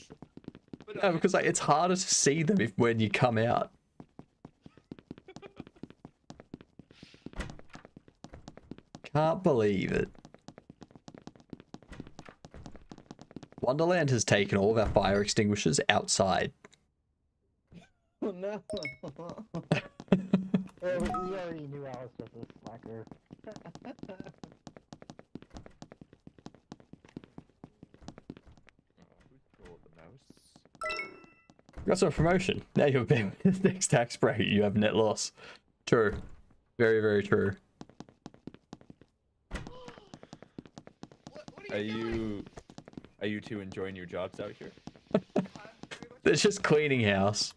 But No, because, like, it's harder to see them when you come out. Can't believe it. Wonderland has taken all of our fire extinguishers outside. Oh no. We already knew Alice was a slacker. Got some promotion. Now you're being with the next tax bracket. You have net loss. True. Very, very true. Are you two enjoying your jobs out here? They're just cleaning house.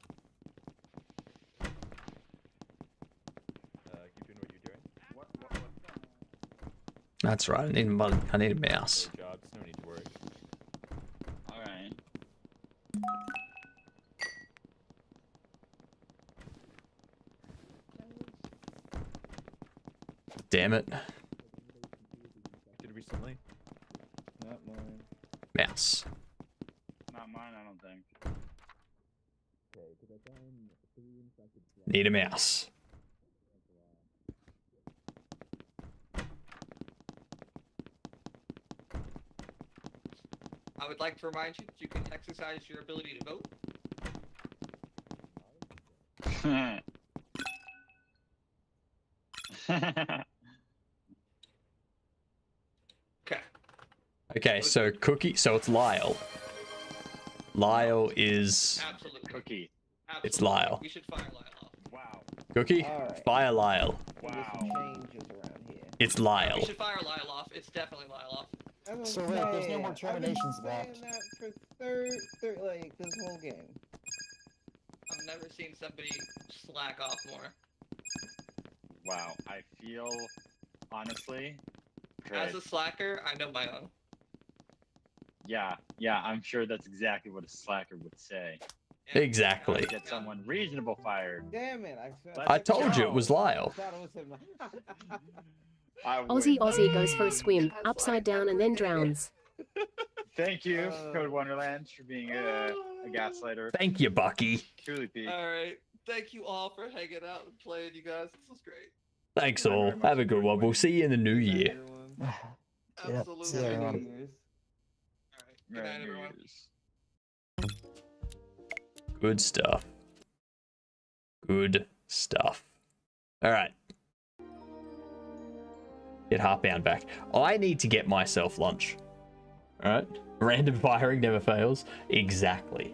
Keep doing what you're doing. That's right. I need a mouse. No jobs, no need to worry. Alright. Damn it. Did recently? Not mine. Mouse. Not mine, I don't think. Need a mouse. I would like to remind you that you can exercise your ability to vote. Okay. Okay, so Cookie. So it's Lyle. Lyle is. Absolutely. Cookie. It's Lyle. We should fire Lyle off. Wow. Cookie, Alright. fire Lyle. Wow. Changes around here. It's We Lyle. should fire Lyle off. It's definitely Lyle off. That's So what wait, I'm there's no saying. more terminations I've been left. saying that for like this whole game. I've never seen somebody slack off more. Wow. I feel, honestly, As a slacker, I know my own. yeah, I'm sure that's exactly what a slacker would say. Exactly. Get someone reasonable fired. Damn it! I told you it was Lyle. Aussie goes for a swim, upside down and then drowns. Thank you, Code Wonderland, for being a gaslighter. Thank you, Bucky. Truly, Pete. Alright. Thank you all for hanging out and playing, you guys. This was great. Thanks all. Have a good one. We'll see you in the new year. Absolutely. See you, everyone. Alright. Good night, everyone. Good stuff. Good stuff. All right. Get Heartbound back. I need to get myself lunch. All right. Random firing never fails. Exactly.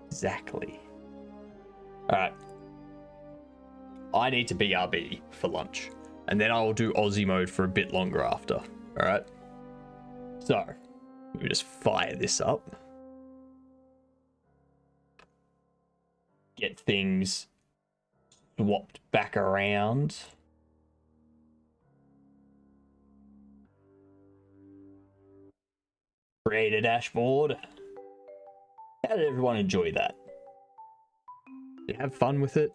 Exactly. All right. I need to BRB for lunch. And then I will do Aussie mode for a bit longer after. All right. So, let me just fire this up. Get things swapped back around. Create a dashboard. How did everyone enjoy that? Did you have fun with it?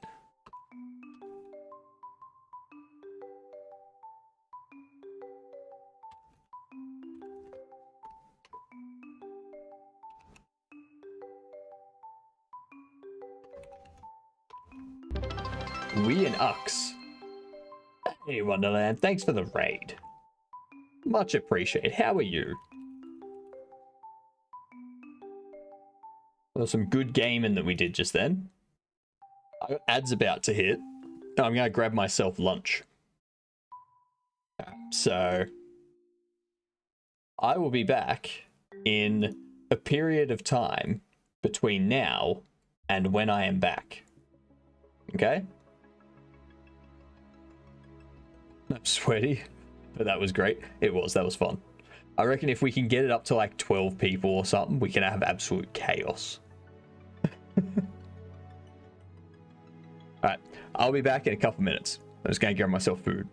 We and Ux. Hey Wonderland, thanks for the raid. Much appreciated. How are you? Well, some good gaming that we did just then. I got ads about to hit. I'm gonna grab myself lunch. So I will be back in a period of time between now and when I am back. Okay? I'm sweaty, but that was great. It was, that was fun. I reckon if we can get it up to like 12 people or something, we can have absolute chaos. Alright, I'll be back in a couple minutes. I'm just gonna grab myself food.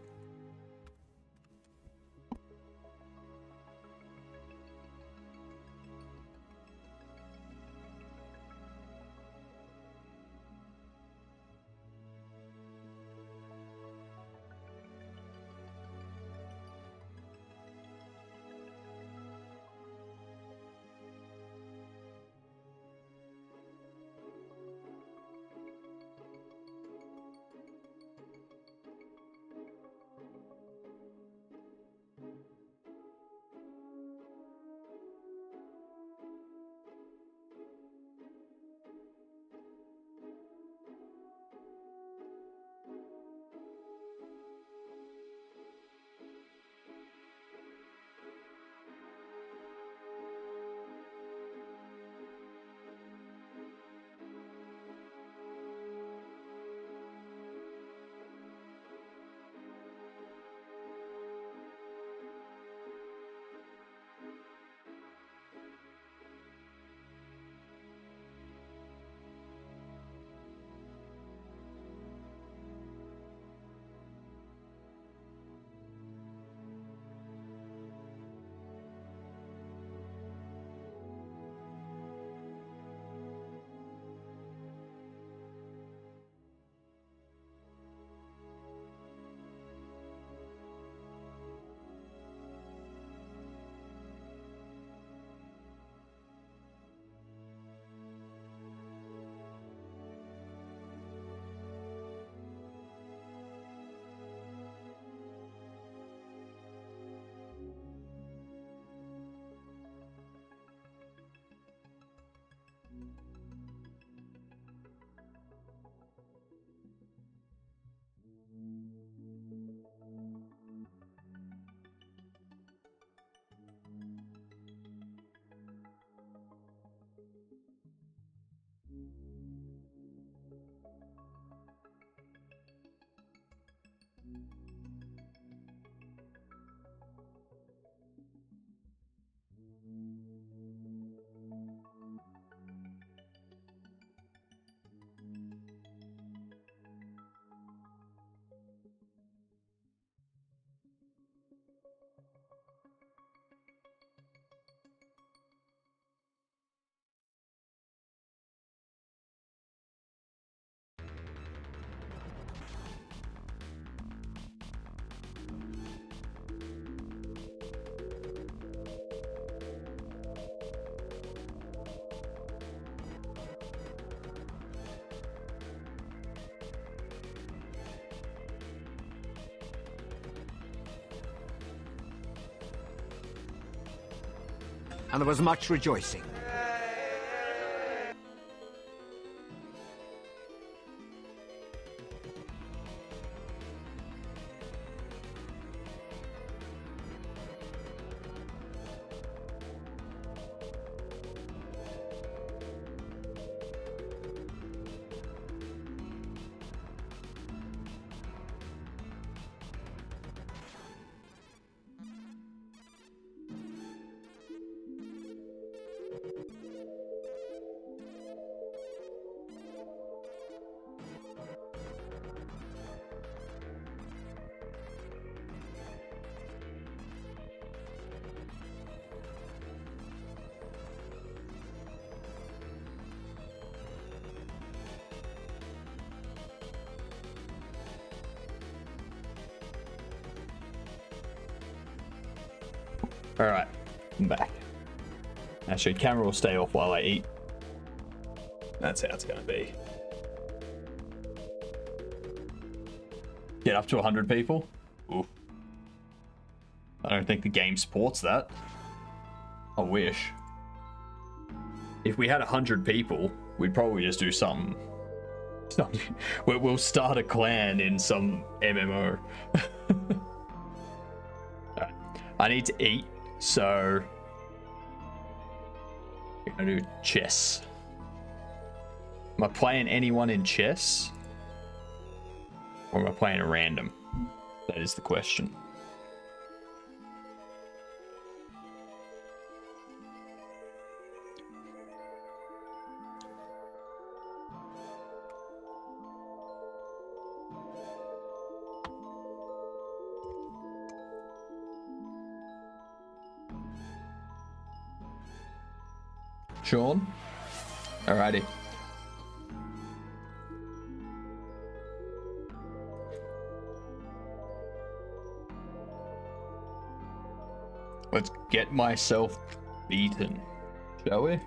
and there was much rejoicing. Alright, I'm back. Actually, camera will stay off while I eat. That's how it's gonna be. Get up to 100 people? Ooh. I don't think the game supports that. I wish. If we had 100 people, we'd probably just do something. We'll start a clan in some MMO. Alright, I need to eat. So, we're gonna do chess. Am I playing anyone in chess? Or am I playing a random? That is the question. Sean? Alrighty. Let's get myself beaten, shall we?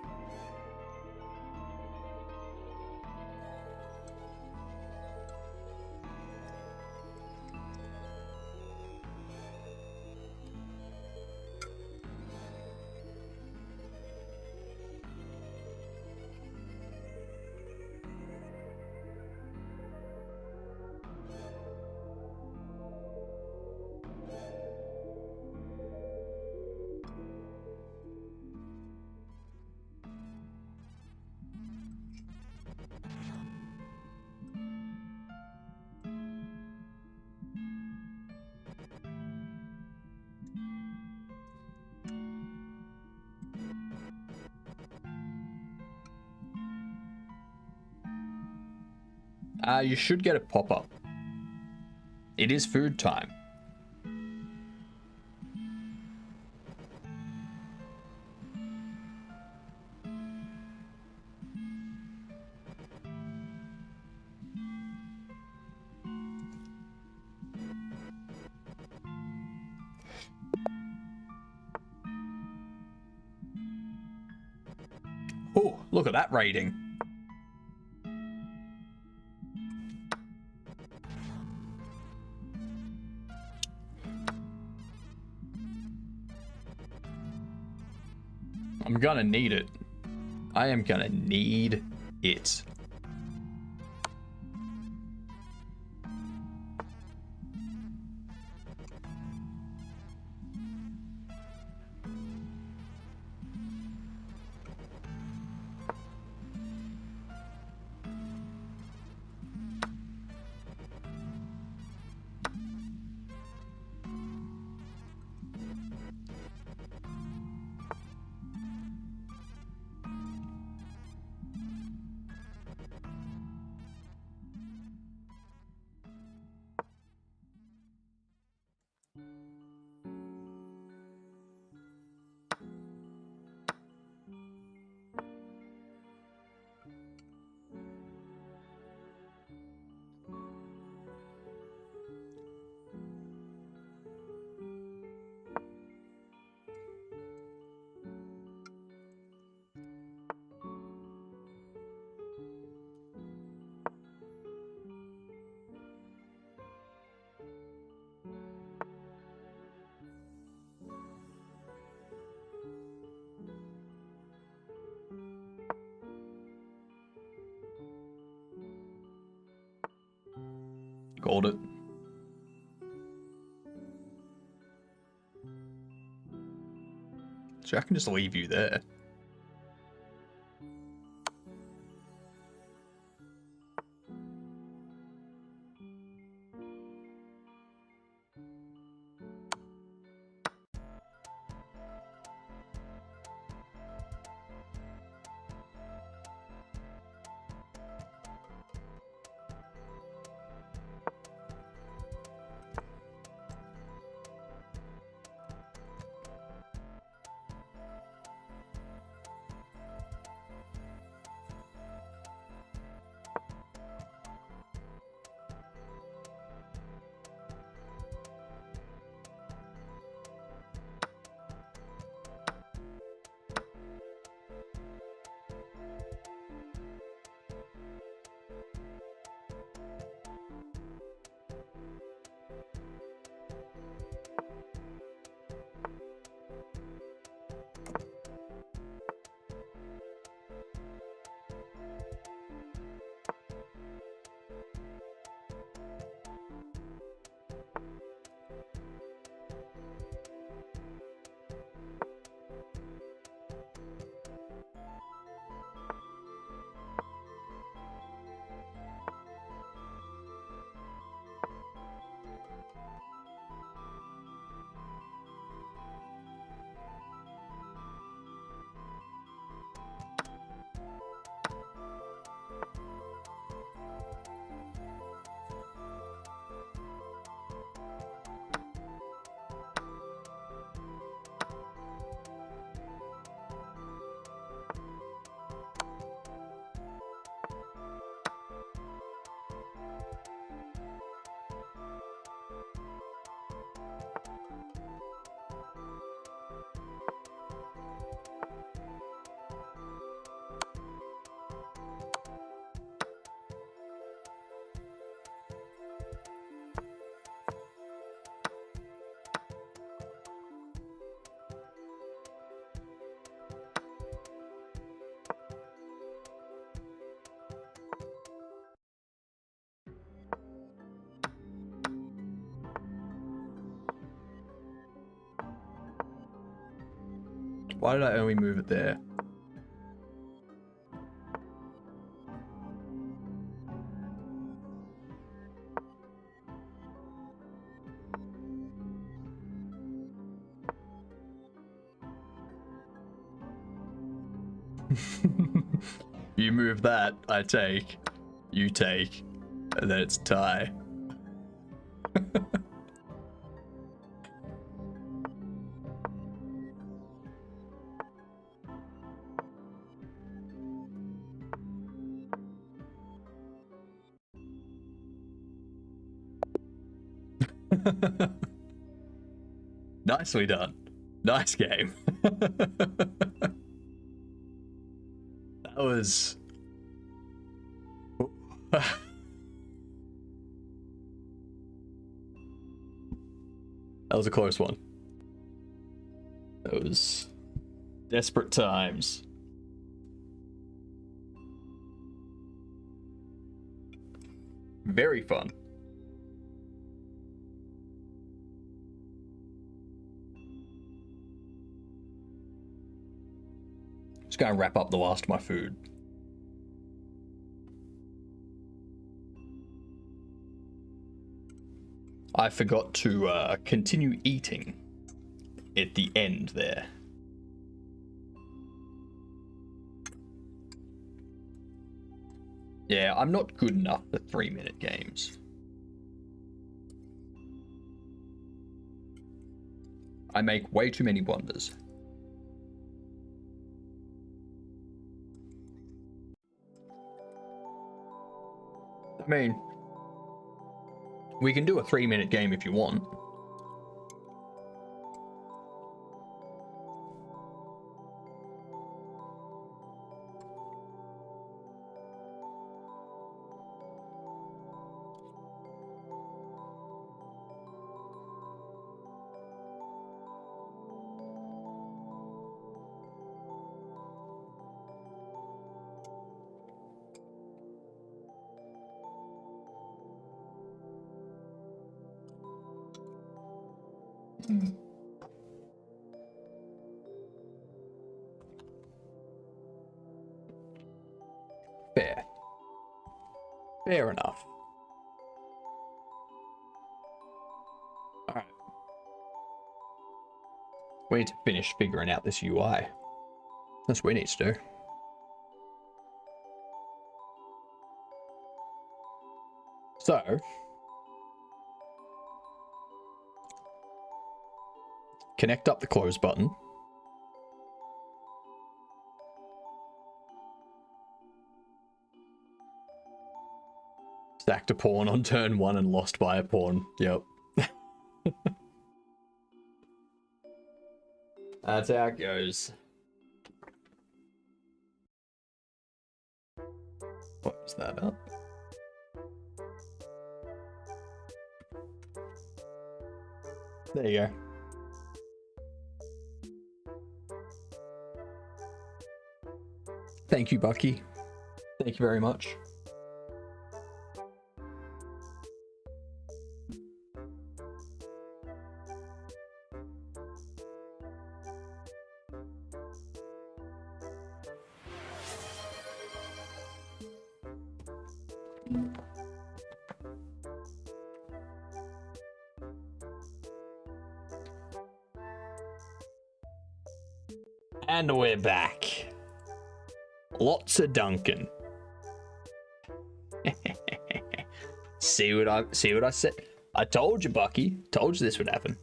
You should get a pop-up. It is food time. Oh, look at that rating. I'm gonna need it. I am gonna need it. afford it. So I can just leave you there. Why did I only move it there? You move that, I take. You take. And then it's tie. Nicely done. Nice game. That was... That was a close one. That was desperate times. Very fun. Just gonna wrap up the last of my food. I forgot to continue eating at the end there. Yeah, I'm not good enough for 3-minute games. I make way too many blunders. I mean, we can do a 3-minute game if you want. Fair. Fair enough. Alright. We need to finish figuring out this UI. That's what we need to do. So, connect up the close button. Stacked a pawn on turn 1 and lost by a pawn. Yep. That's how it goes. Close that up. There you go. Thank you, Bucky. Thank you very much. And we're back. Lots of Duncan. See what I said? I told you, Bucky. Told you this would happen.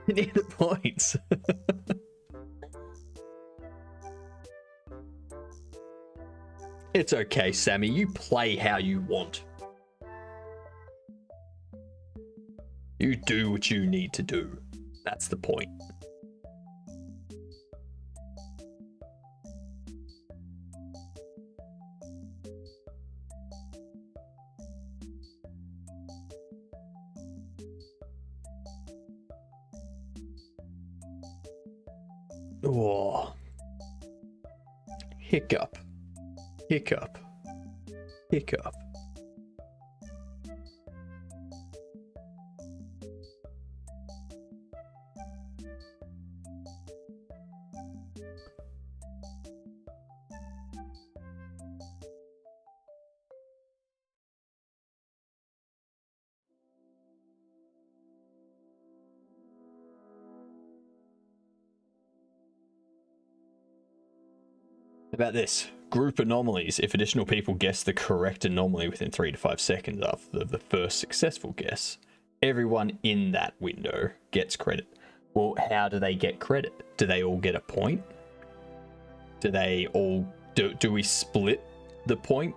You need the points. It's okay, Sammy. You play how you want. You do what you need to do. That's the point. Oh. Hiccup. Hiccup. Hiccup. About this. Group anomalies. If additional people guess the correct anomaly within 3 to 5 seconds after the first successful guess, everyone in that window gets credit. Well, how do they get credit? Do they all get a point? Do they all... Do we split the point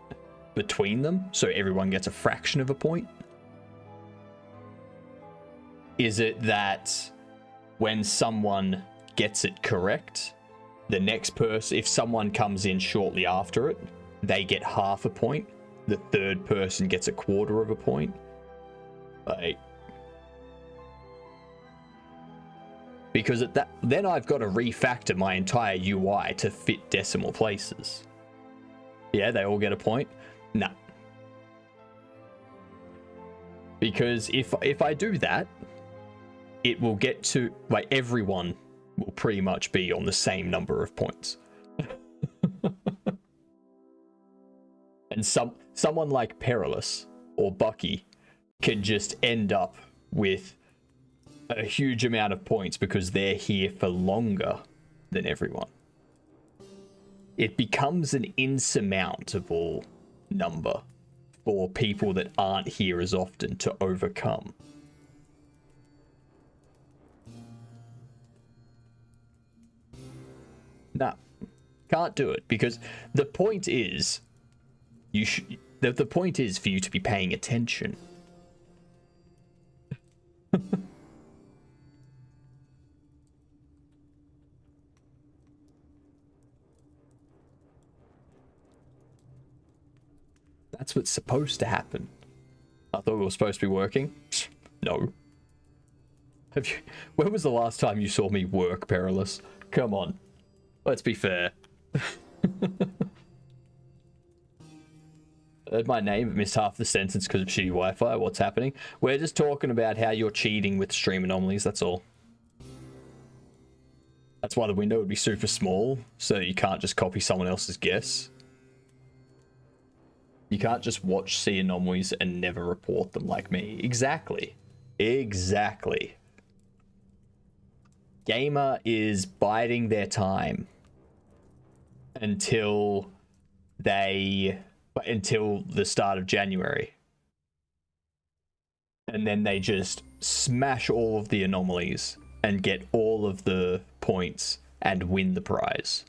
between them so everyone gets a fraction of a point? Is it that when someone gets it correct, the next person, if someone comes in shortly after it, they get half a point. The third person gets a quarter of a point. Like, because at that, then I've got to refactor my entire UI to fit decimal places. Yeah, they all get a point. No, because if I do that, it will get to like everyone will pretty much be on the same number of points. And someone like Perilous or Bucky can just end up with a huge amount of points because they're here for longer than everyone. It becomes an insurmountable number for people that aren't here as often to overcome. No, can't do it because the point is the point is for you to be paying attention. That's what's supposed to happen. I thought we were supposed to be working. No, Have you? When was the last time you saw me work, Perilous? Come on. Let's be fair. Heard my name, missed half the sentence because of shitty Wi-Fi. What's happening? We're just talking about how you're cheating with stream anomalies, that's all. That's why the window would be super small, so you can't just copy someone else's guess. You can't just watch see anomalies and never report them like me. Exactly. Exactly. Gamer is biding their time until the start of January. And then they just smash all of the anomalies and get all of the points and win the prize.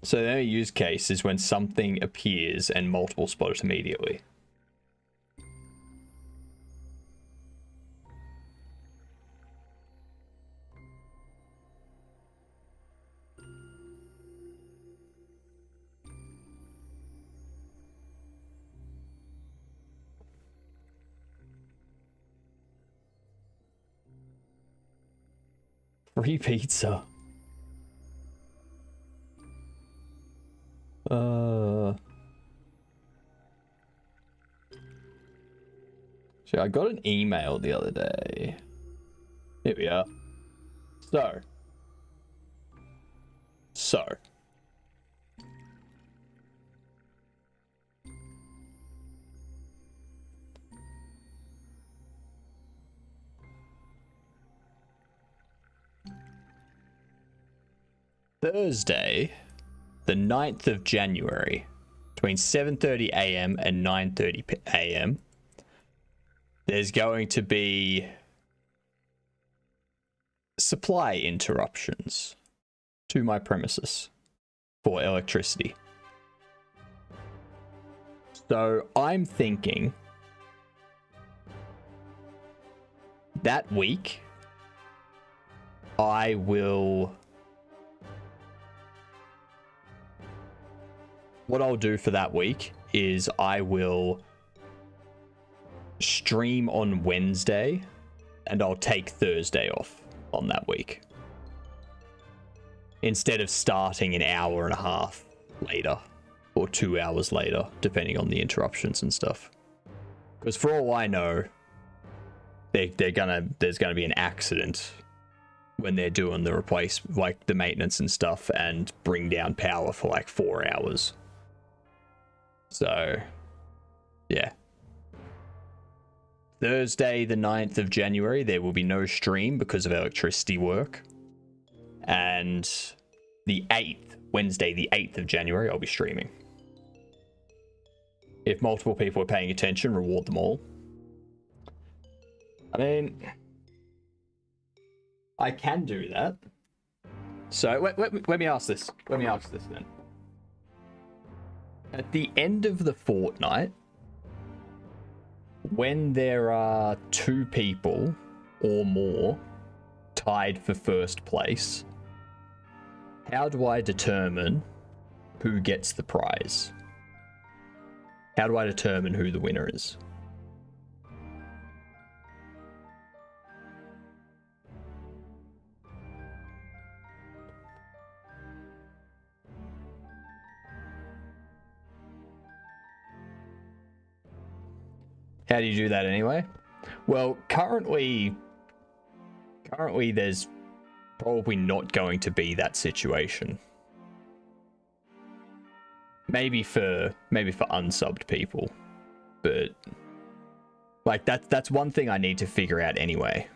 So the only use case is when something appears and multiple spot it immediately. Free pizza. So I got an email the other day. Here we are. So. Thursday, the 9th of January, between 7:30 a.m. and 9:30 a.m., there's going to be supply interruptions to my premises for electricity. So I'm thinking that week I will... What I'll do for that week is I will stream on Wednesday and I'll take Thursday off on that week. Instead of starting an hour and a half later or 2 hours later, depending on the interruptions and stuff. Because for all I know, there's gonna be an accident when they're doing the maintenance and stuff and bring down power for like 4 hours. So, yeah. Thursday, the 9th of January, there will be no stream because of electricity work. And the 8th, Wednesday, the 8th of January, I'll be streaming. If multiple people are paying attention, reward them all. I mean, I can do that. So, let me ask this. Let me ask this then. At the end of the fortnight, when there are 2 people or more tied for first place, how do I determine who gets the prize? How do I determine who the winner is? How do you do that anyway? Well, currently there's probably not going to be that situation. Maybe for unsubbed people, but like that's one thing I need to figure out anyway.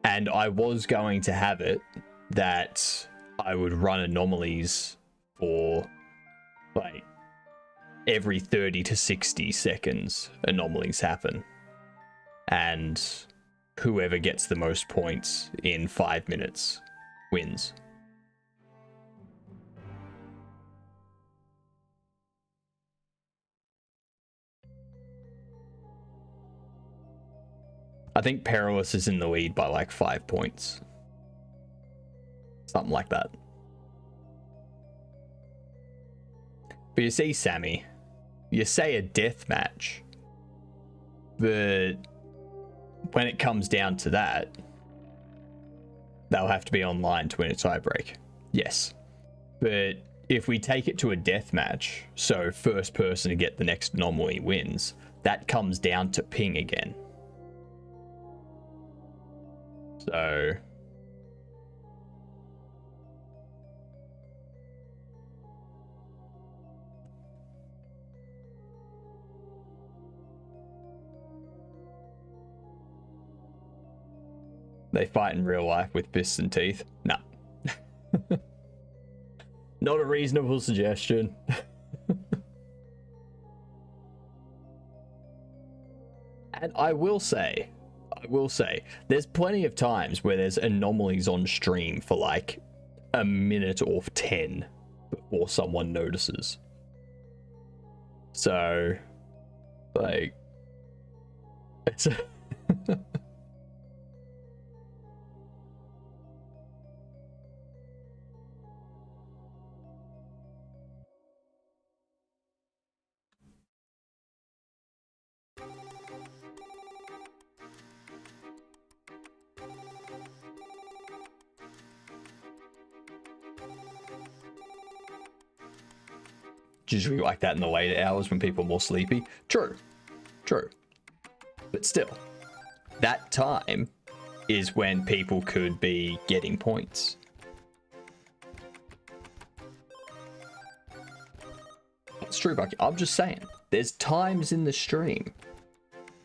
And I was going to have it that I would run anomalies for like every 30 to 60 seconds anomalies happen. And whoever gets the most points in 5 minutes wins. I think Perilous is in the lead by like 5 points. Something like that. But you see, Sammy, you say a death match, but when it comes down to that, they'll have to be online to win a tiebreak. Yes. But if we take it to a death match, so first person to get the next anomaly wins, that comes down to ping again. So they fight in real life with fists and teeth. Nah. Not a reasonable suggestion. And I will say, there's plenty of times where there's anomalies on stream for like a minute or 10 before someone notices. So, like, it's usually like that in the later hours when people are more sleepy. True. But still, that time is when people could be getting points. That's true, Bucky. I'm just saying, there's times in the stream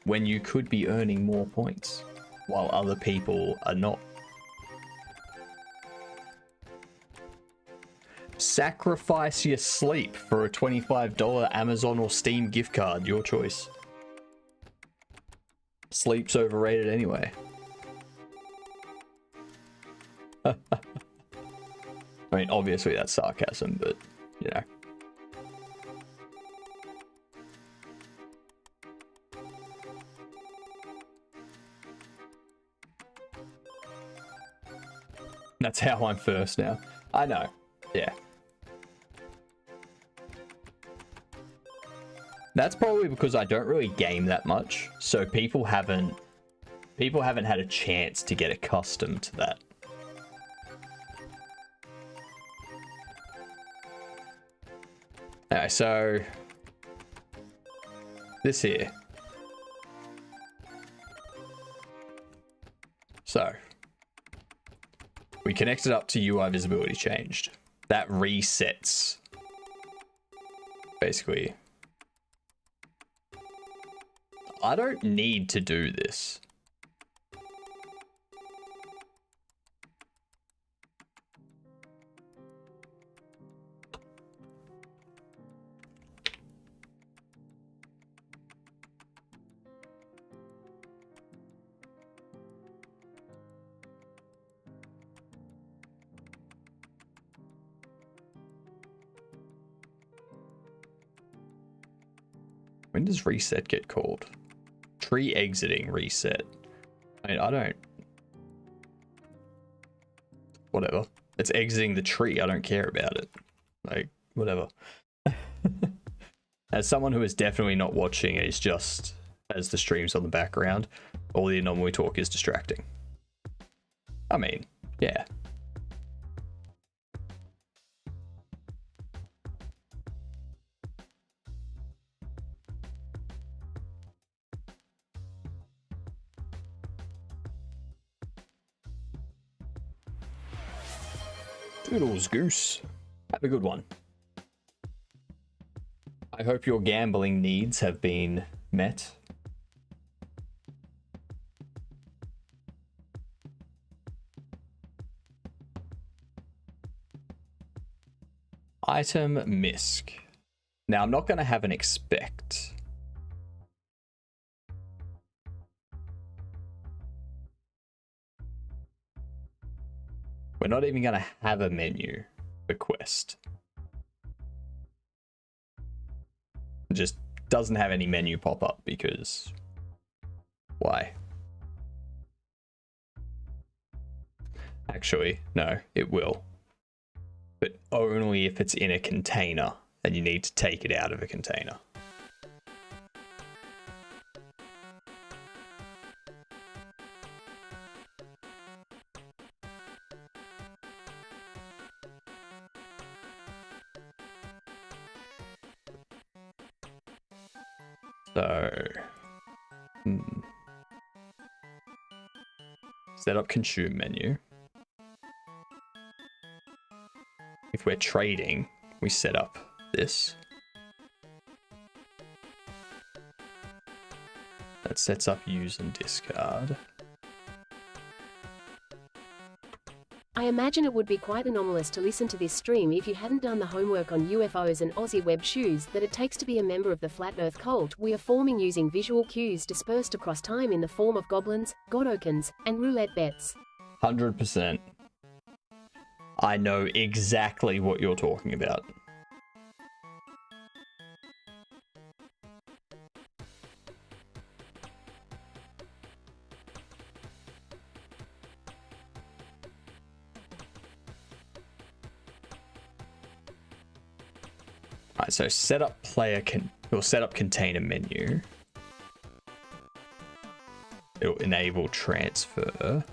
when you could be earning more points while other people are not. Sacrifice your sleep for a $25 Amazon or Steam gift card, your choice. Sleep's overrated anyway. I mean, obviously that's sarcasm, but, you know. That's how I'm first now. I know. Yeah. That's probably because I don't really game that much, so people haven't had a chance to get accustomed to that. Alright, so this here. So we connected up to UI visibility changed. That resets basically. I don't need to do this. When does reset get called? Tree exiting reset. I mean, I don't... Whatever. It's exiting the tree. I don't care about it. Like, whatever. As someone who is definitely not watching, it's just as the stream's on the background, all the anomaly talk is distracting. I mean, yeah. Toodles, Goose. Have a good one. I hope your gambling needs have been met. Item misc. Now, I'm not going to have an expect. We're not even going to have a menu for quest. It just doesn't have any menu pop up because why? Actually, no, it will. But only if it's in a container and you need to take it out of a container. So, set up consume menu. If we're trading, we set up this. That sets up use and discard. I imagine it would be quite anomalous to listen to this stream if you hadn't done the homework on UFOs and Aussie web shoes that it takes to be a member of the Flat Earth cult we are forming using visual cues dispersed across time in the form of goblins, Godokins, and roulette bets. 100%. I know exactly what you're talking about. Alright, so set up set up container menu. It'll enable transfer.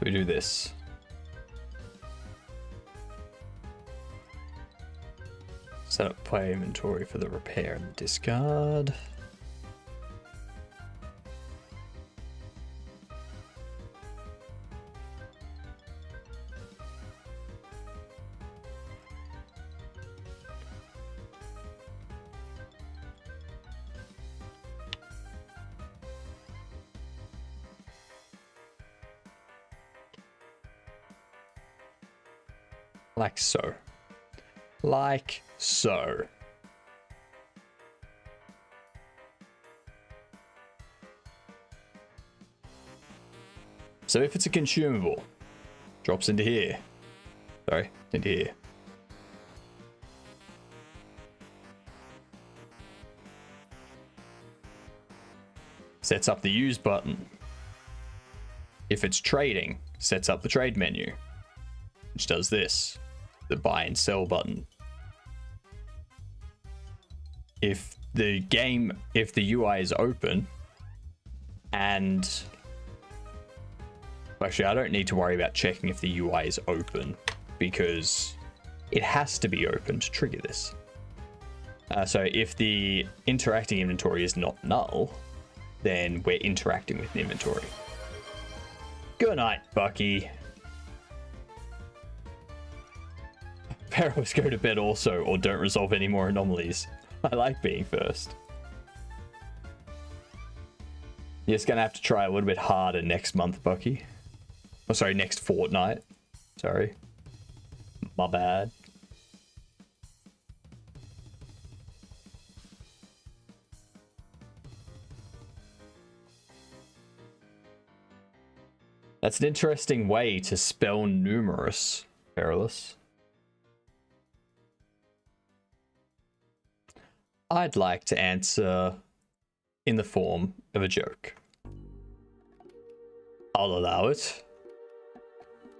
So we do this. Set up player inventory for the repair and discard. Like so. Like so. So if it's a consumable, drops into here. Sorry, into here. Sets up the use button. If it's trading, sets up the trade menu, which does this. The buy and sell button. If the UI is open, and actually I don't need to worry about checking if the UI is open because it has to be open to trigger this. So if the interacting inventory is not null, then we're interacting with the inventory. Good night, Bucky. Perils go to bed also, or don't resolve any more anomalies. I like being first. You're just gonna have to try a little bit harder next month, Bucky. Oh, sorry, next fortnight. Sorry. My bad. That's an interesting way to spell numerous, Perilous. I'd like to answer in the form of a joke. I'll allow it.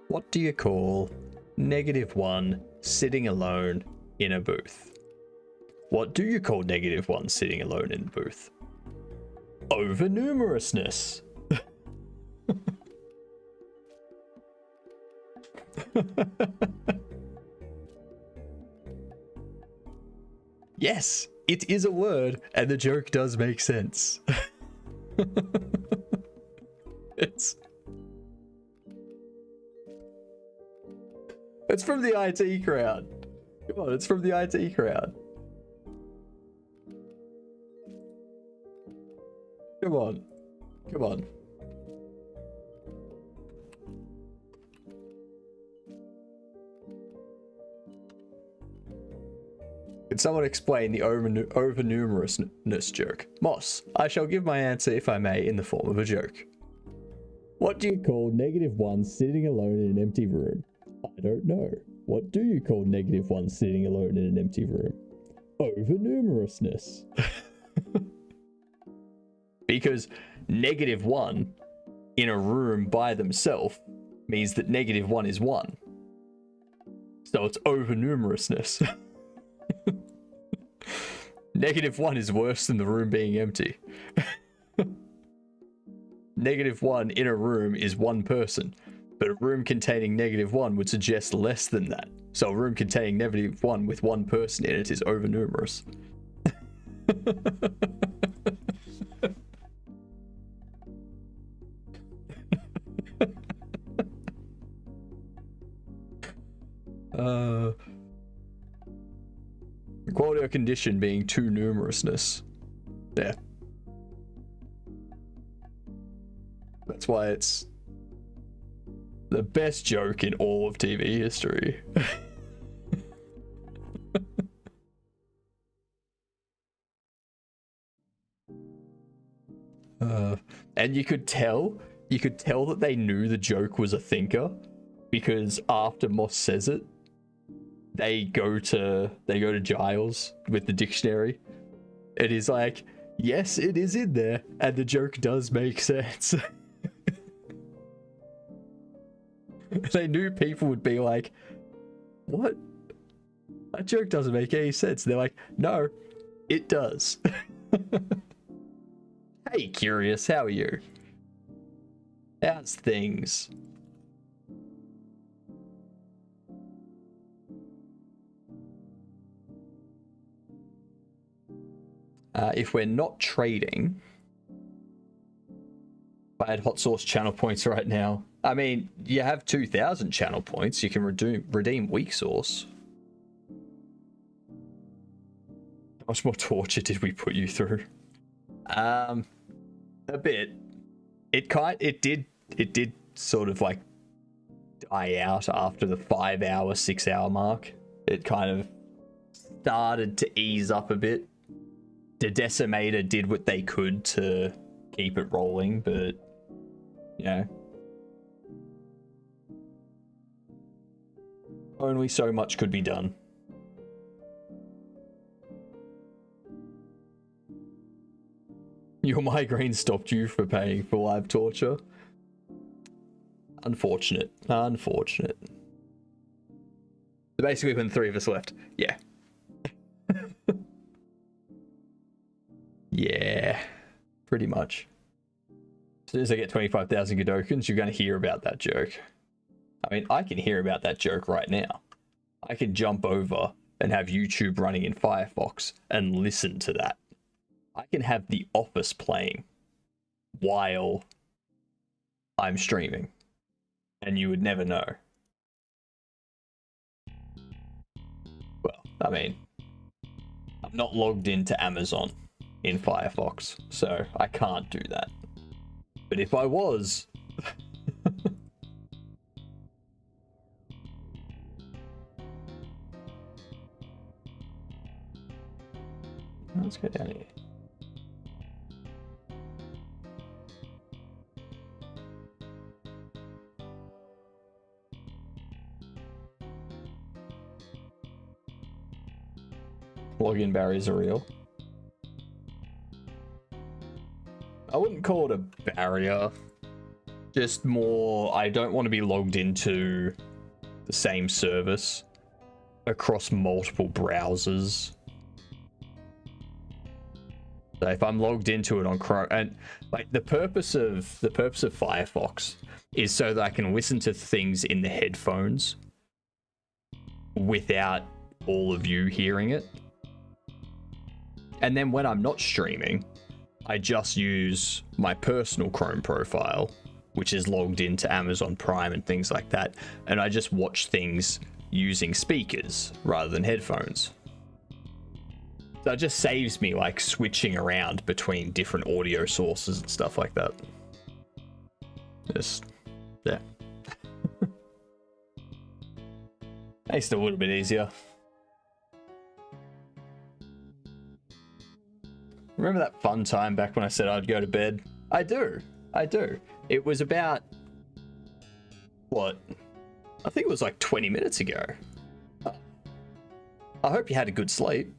What do you call -1 sitting alone in a booth? What do you call -1 sitting alone in a booth? Overnumerousness. Yes, it is a word, and the joke does make sense. It's from the IT crowd. Come on, it's from the IT crowd. Come on. Come on. Can someone explain the overnumerousness joke? Moss, I shall give my answer, if I may, in the form of a joke. What do you call -1 sitting alone in an empty room? I don't know. What do you call -1 sitting alone in an empty room? Overnumerousness. Because -1 in a room by themselves means that -1 is 1. So it's overnumerousness. -1 is worse than the room being empty. -1 in a room is one person, but a room containing -1 would suggest less than that. So a room containing -1 with one person in it is overnumerous. Quality or condition being too numerousness. Yeah. That's why it's the best joke in all of TV history. And you could tell that they knew the joke was a thinker, because after Moss says it, they go to Giles with the dictionary. It is like, yes, it is in there, and the joke does make sense. They knew people would be like, what? That joke doesn't make any sense. They're like, no, it does. Hey, Curious, how are you? How's things? If we're not trading, if I had hot sauce channel points right now, I mean, you have 2,000 channel points. You can redeem weak sauce. How much more torture did we put you through? A bit. It did sort of like die out after the 5-hour, 6-hour mark. It kind of started to ease up a bit. The Decimator did what they could to keep it rolling, but yeah. Only so much could be done. Your migraine stopped you for paying for live torture? Unfortunate. Unfortunate. So basically, when 3 of us left. Yeah. Yeah. Pretty much. As soon as I get 25,000 Godokans, you're going to hear about that joke. I mean, I can hear about that joke right now. I can jump over and have YouTube running in Firefox and listen to that. I can have The Office playing while I'm streaming, and you would never know. Well, I mean, I'm not logged into Amazon in Firefox, so I can't do that. But if I was... Let's go down here. Login barriers are real. I wouldn't call it a barrier. Just more, I don't want to be logged into the same service across multiple browsers. So if I'm logged into it on Chrome, and like the purpose of Firefox is so that I can listen to things in the headphones without all of you hearing it. And then when I'm not streaming, I just use my personal Chrome profile, which is logged into Amazon Prime and things like that. And I just watch things using speakers rather than headphones. So it just saves me like switching around between different audio sources and stuff like that. Just, yeah. Makes it a little bit easier. Remember that fun time back when I said I'd go to bed? I do. It was about, what? I think it was like 20 minutes ago. I hope you had a good sleep.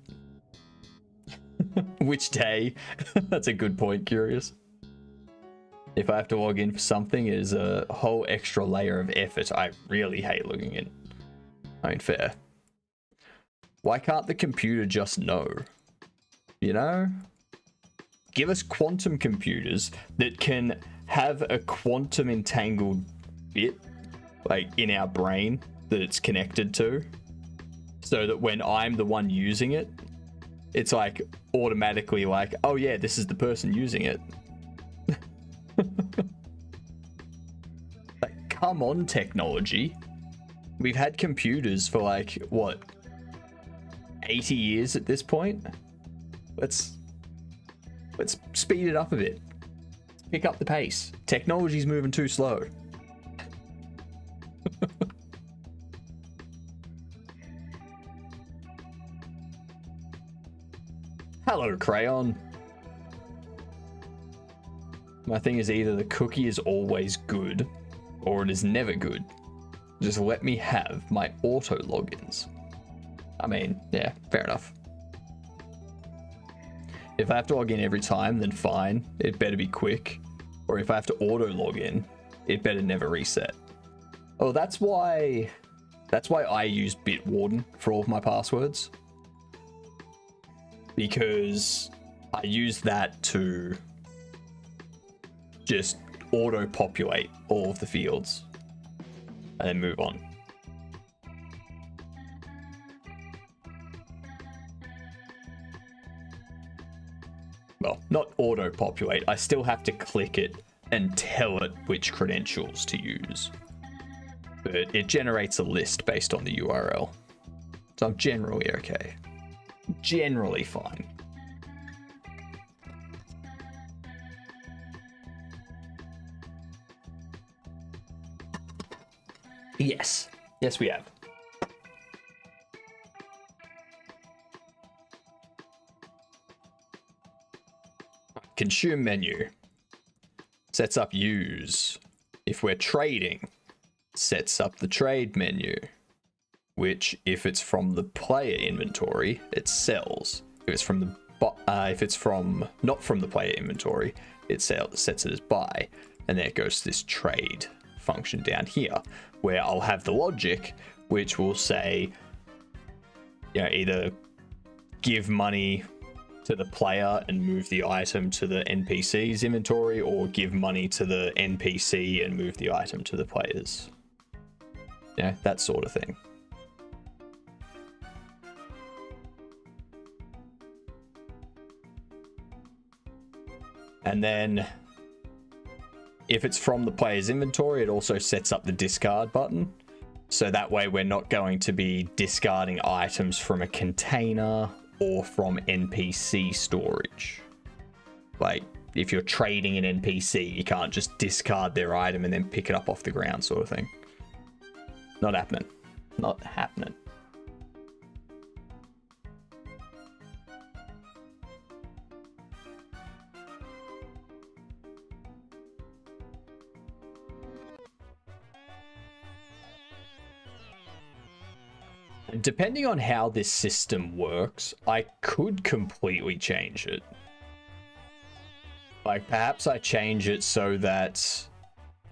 Which day? That's a good point, Curious. If I have to log in for something, it is a whole extra layer of effort. I really hate logging in. I mean, fair. Why can't the computer just know? You know? Give us quantum computers that can have a quantum entangled bit, like, in our brain that it's connected to, so that when I'm the one using it, it's like automatically like, oh yeah, this is the person using it. Like, come on, technology. We've had computers for like, what, 80 years at this point? Let's speed it up a bit. Pick up the pace. Technology's moving too slow. Hello, Crayon. My thing is either the cookie is always good or it is never good. Just let me have my auto logins. I mean, yeah, fair enough. If I have to log in every time, then fine. It better be quick. Or if I have to auto log in, it better never reset. Oh, that's why I use Bitwarden for all of my passwords. Because I use that to just auto-populate all of the fields and then move on. Well, not auto-populate. I still have to click it and tell it which credentials to use. But it generates a list based on the URL. So I'm generally okay. Generally fine. Yes. Yes, we have. Consume menu. Sets up use. If we're trading, sets up the trade menu. Which, if it's from the player inventory, it sells. If it's from not from the player inventory, it sets it as buy, and then it goes to this trade function down here, where I'll have the logic, which will say, you know, either give money to the player and move the item to the NPC's inventory, or give money to the NPC and move the item to the players. Yeah, that sort of thing. And then if it's from the player's inventory, it also sets up the discard button. So that way we're not going to be discarding items from a container or from NPC storage. Like, if you're trading an NPC, you can't just discard their item and then pick it up off the ground, sort of thing. Not happening. Not happening. Depending on how this system works, I could completely change it. Like, perhaps I change it so that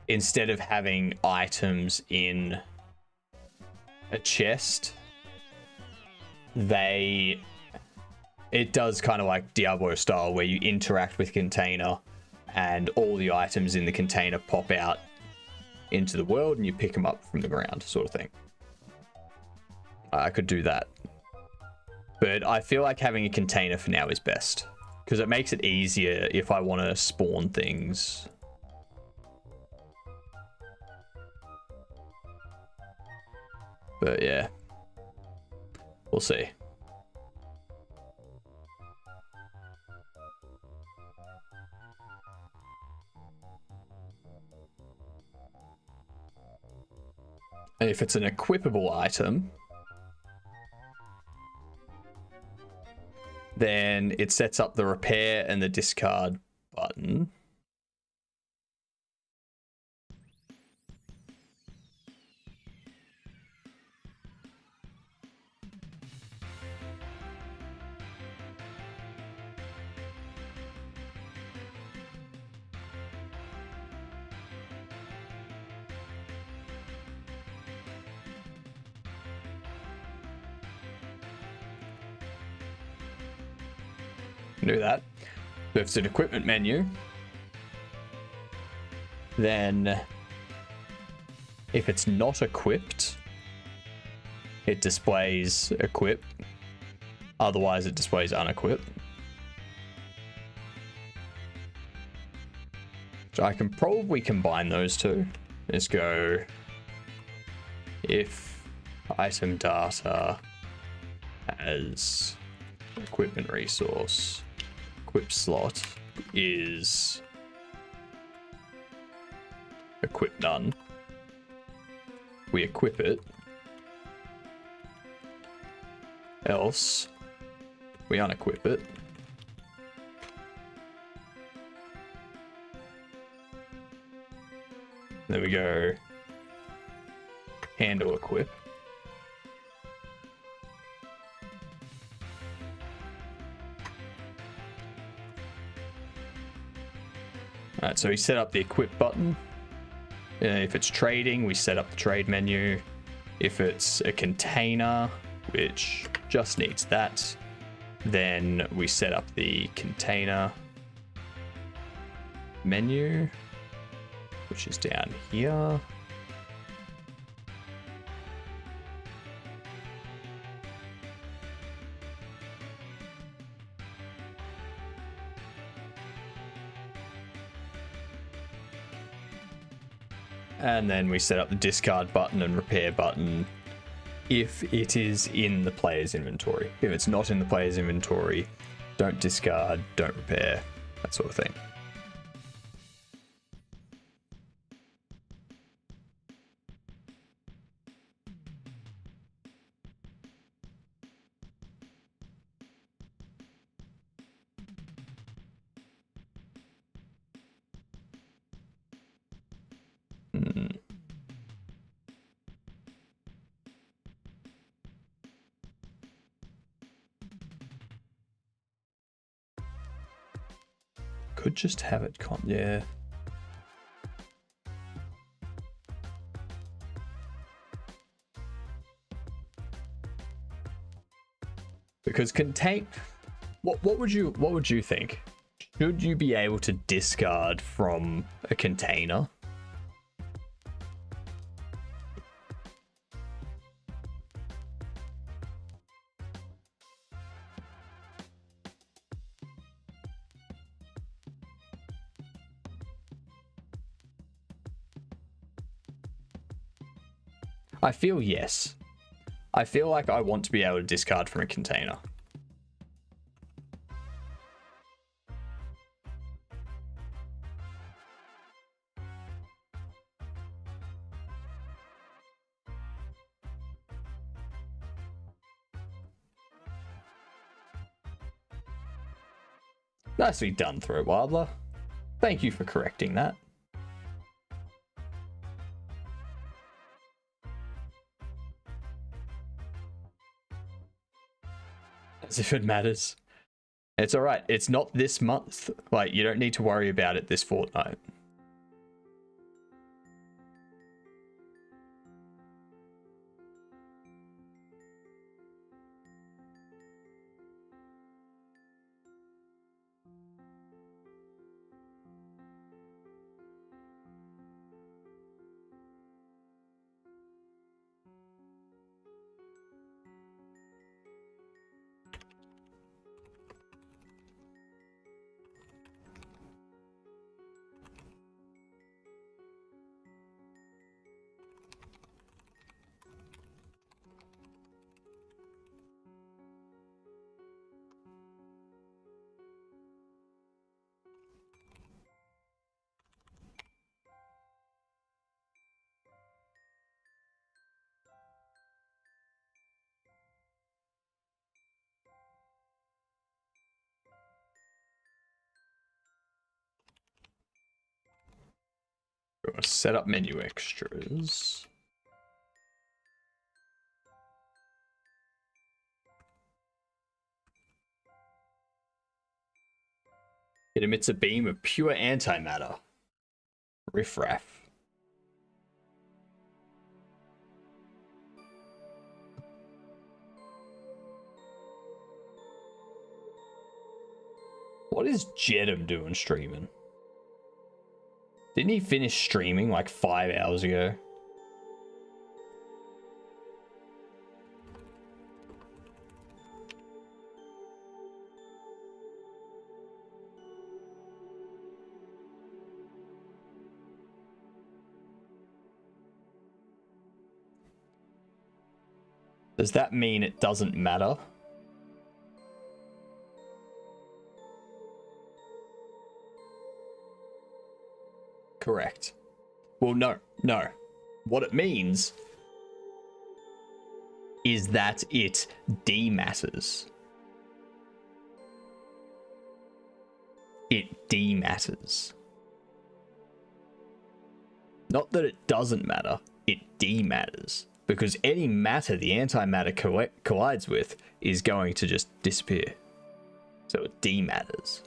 instead of having items in a chest, it does kind of like Diablo style, where you interact with container and all the items in the container pop out into the world and you pick them up from the ground, sort of thing. I could do that. But I feel like having a container for now is best, because it makes it easier if I want to spawn things. But yeah, we'll see. If it's an equipable item, then it sets up the repair and the discard button. Do that. So if it's an equipment menu, then if it's not equipped, it displays equip. Otherwise, it displays unequipped. So I can probably combine those two. Just go if item data as equipment resource. Equip slot is equip none. We equip it. Else we unequip it. Then we go handle equip. Alright, so we set up the equip button. If it's trading, we set up the trade menu. If it's a container, which just needs that, then we set up the container menu, which is down here. And then we set up the discard button and repair button if it is in the player's inventory. If it's not in the player's inventory, don't discard, don't repair, that sort of thing. Could just have it yeah. Because what would you think? Should you be able to discard from a container? I feel yes. I feel like I want to be able to discard from a container. Nicely done, Throat Wildler. Thank you for correcting that. As if it matters. It's alright. It's not this month. Like, you don't need to worry about it this fortnight. Set up menu extras. It emits a beam of pure antimatter. Riffraff. What is Jedem doing streaming? Didn't he finish streaming like 5 hours ago? Does that mean it doesn't matter? Correct. Well, no. What it means is that it dematters. It dematters. Not that it doesn't matter, it dematters. Because any matter the antimatter collides with is going to just disappear. So it dematters.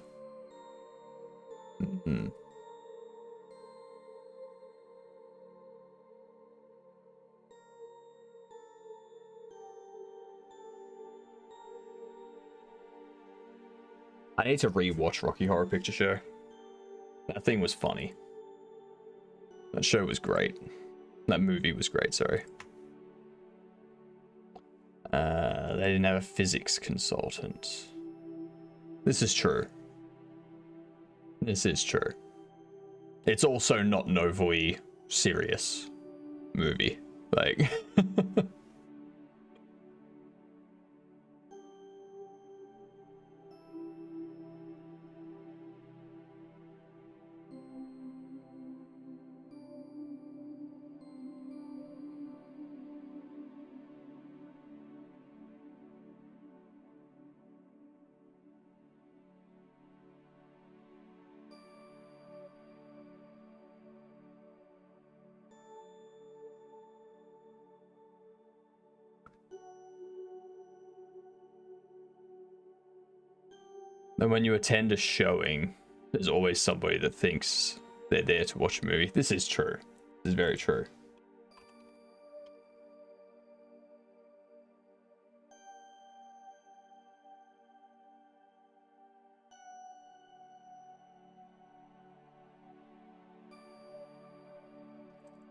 Mm-hmm. I need to re-watch Rocky Horror Picture Show. That thing was funny. That show was great. That movie was great, sorry. They didn't have a physics consultant. This is true. This is true. It's also not an overly serious movie. Like... And when you attend a showing, there's always somebody that thinks they're there to watch a movie. This is true. This is very true.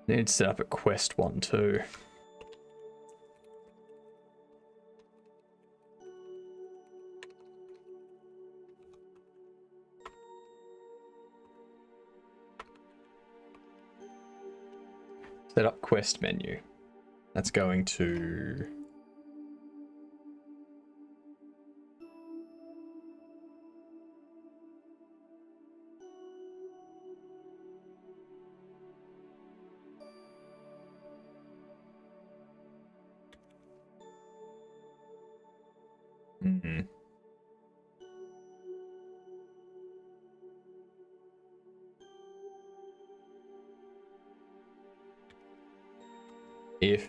Need to set up a quest one too. Set up quest menu. That's going to... Mm-hmm. If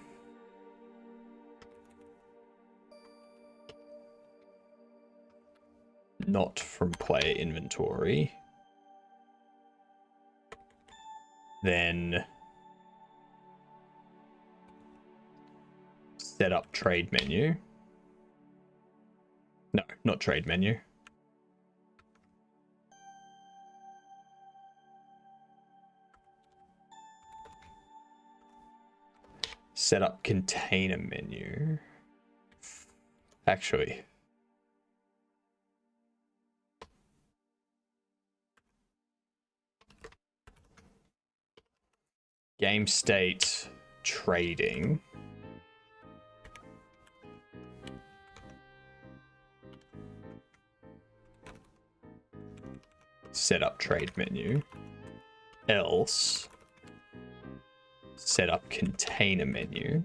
not from player inventory, then set up trade menu. No, not trade menu. Set up container menu. Actually, game state trading. Set up trade menu. Else set up container menu.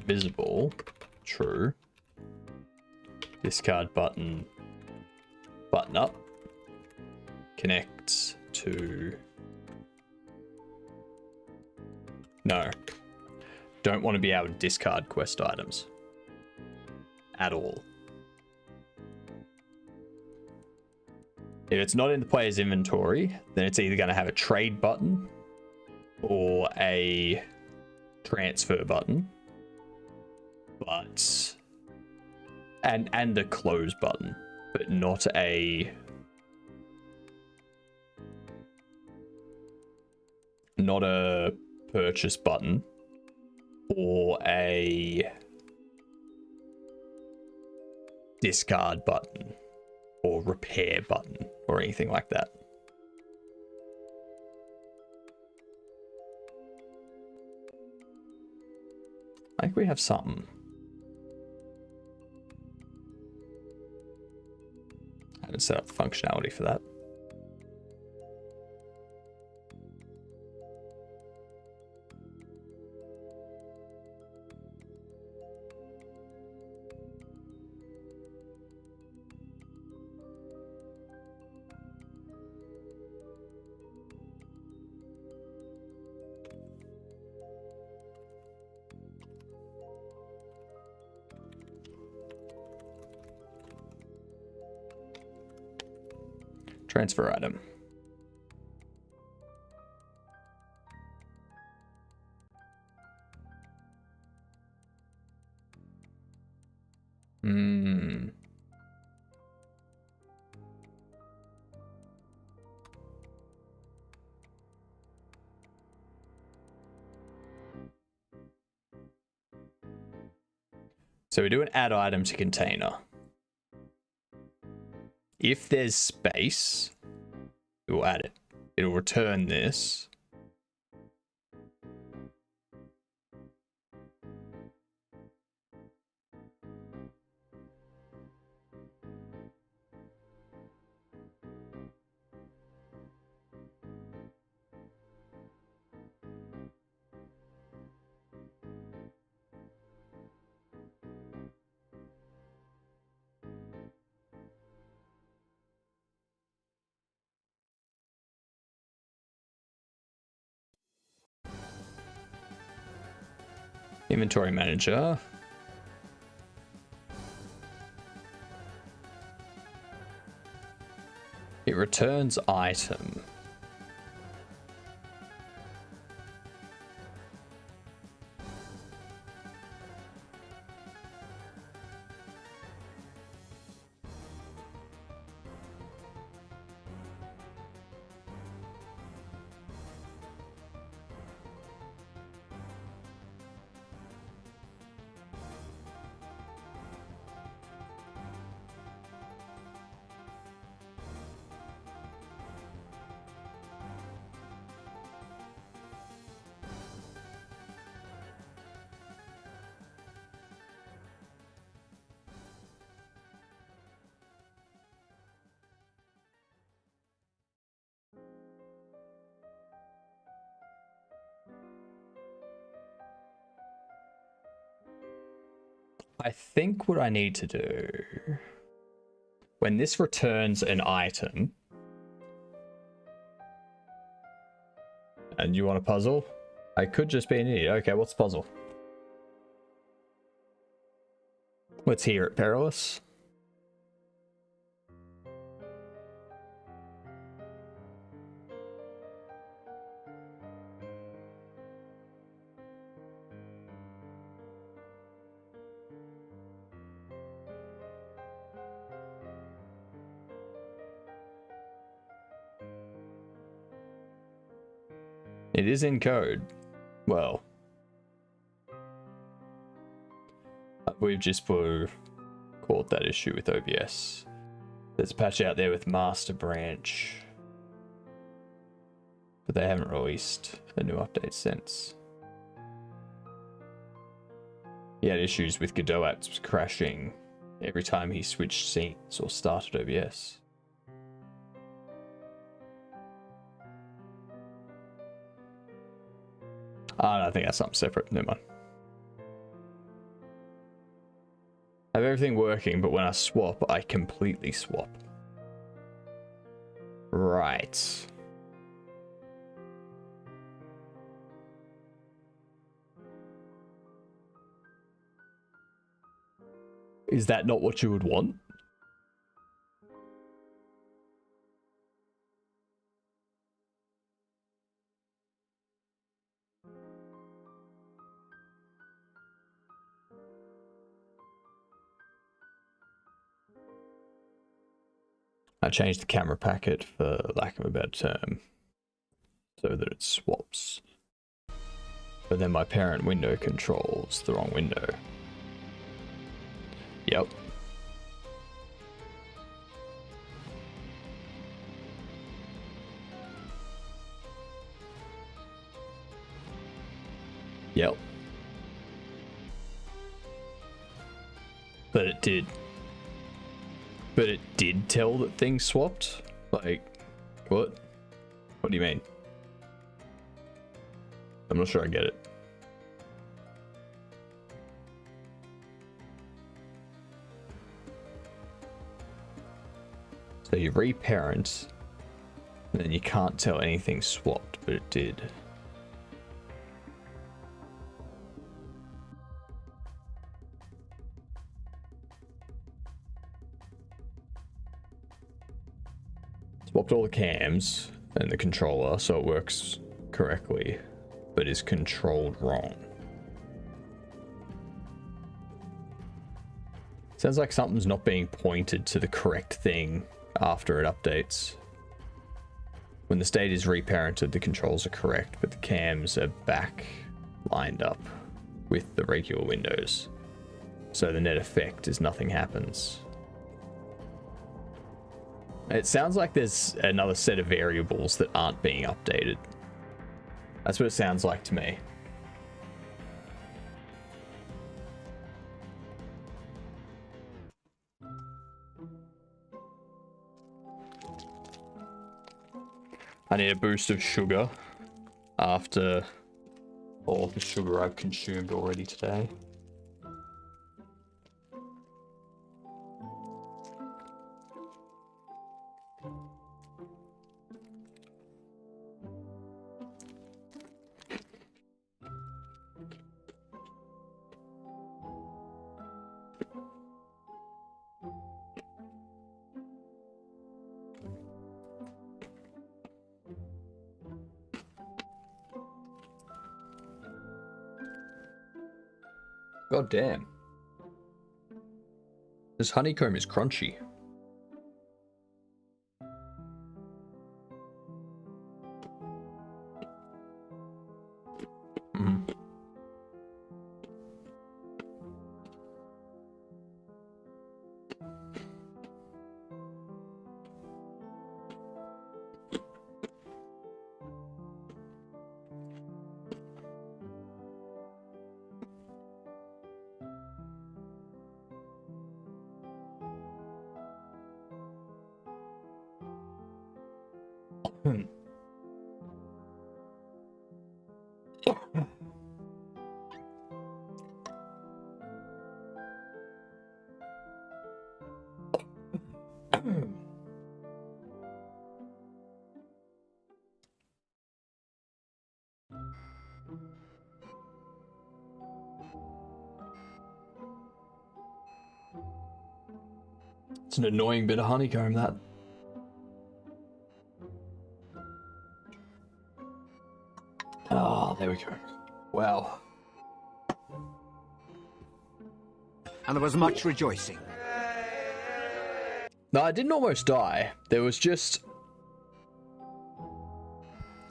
visible. True. Discard button. Button up. Connects to... No. Don't want to be able to discard quest items. At all. If it's not in the player's inventory, then it's either going to have a trade button or a transfer button. But... And a close button. But not a... Not a purchase button. Or a... discard button. Or repair button. Or anything like that. I think we have something. I haven't set up the functionality for that. Transfer item. So we do an add item to container. If there's space, it will add it. It'll return this. Inventory manager. It returns item. I think what I need to do, when this returns an item, and you want a puzzle? I could just be an idiot. Okay, what's the puzzle? Let's hear it, Perilous. It is in code. Well, we've just caught that issue with OBS. There's a patch out there with Master Branch, but they haven't released a new update since. He had issues with Godot apps crashing every time he switched scenes or started OBS. I think that's something separate. Never mind. I have everything working, but when I swap, I completely swap. Right. Is that not what you would want? I changed the camera packet, for lack of a better term, so that it swaps. But then my parent window controls the wrong window. Yep. Yep. But it did. But it did tell that things swapped? Like, what? What do you mean? I'm not sure I get it. So you reparent, and then you can't tell anything swapped, but it did. Swapped all the cams and the controller so it works correctly, but is controlled wrong. Sounds like something's not being pointed to the correct thing after it updates. When the state is reparented, the controls are correct, but the cams are back lined up with the regular windows. So the net effect is nothing happens. It sounds like there's another set of variables that aren't being updated. That's what it sounds like to me. I need a boost of sugar after all the sugar I've consumed already today. God damn. This honeycomb is crunchy. It's an annoying bit of honeycomb, that. Oh, there we go. Wow. And there was much rejoicing. No, I didn't almost die. There was just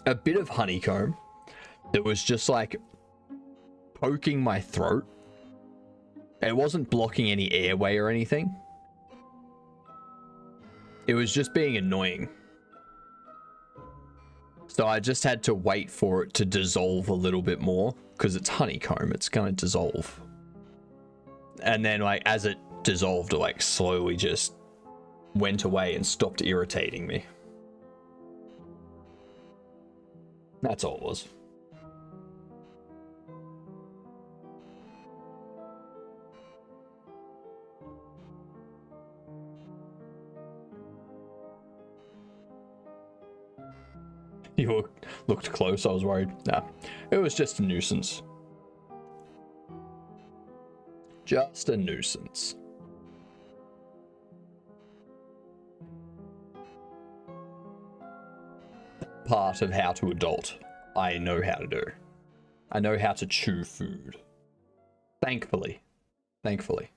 a bit of honeycomb that was just like poking my throat. It wasn't blocking any airway or anything. It was just being annoying. So I just had to wait for it to dissolve a little bit more, because it's honeycomb, it's gonna dissolve. And then like as it dissolved, it like slowly just went away and stopped irritating me. That's all it was. looked close, I was worried. Nah, it was just a nuisance. Just a nuisance. Part of how to adult, I know how to do. I know how to chew food. Thankfully. Thankfully.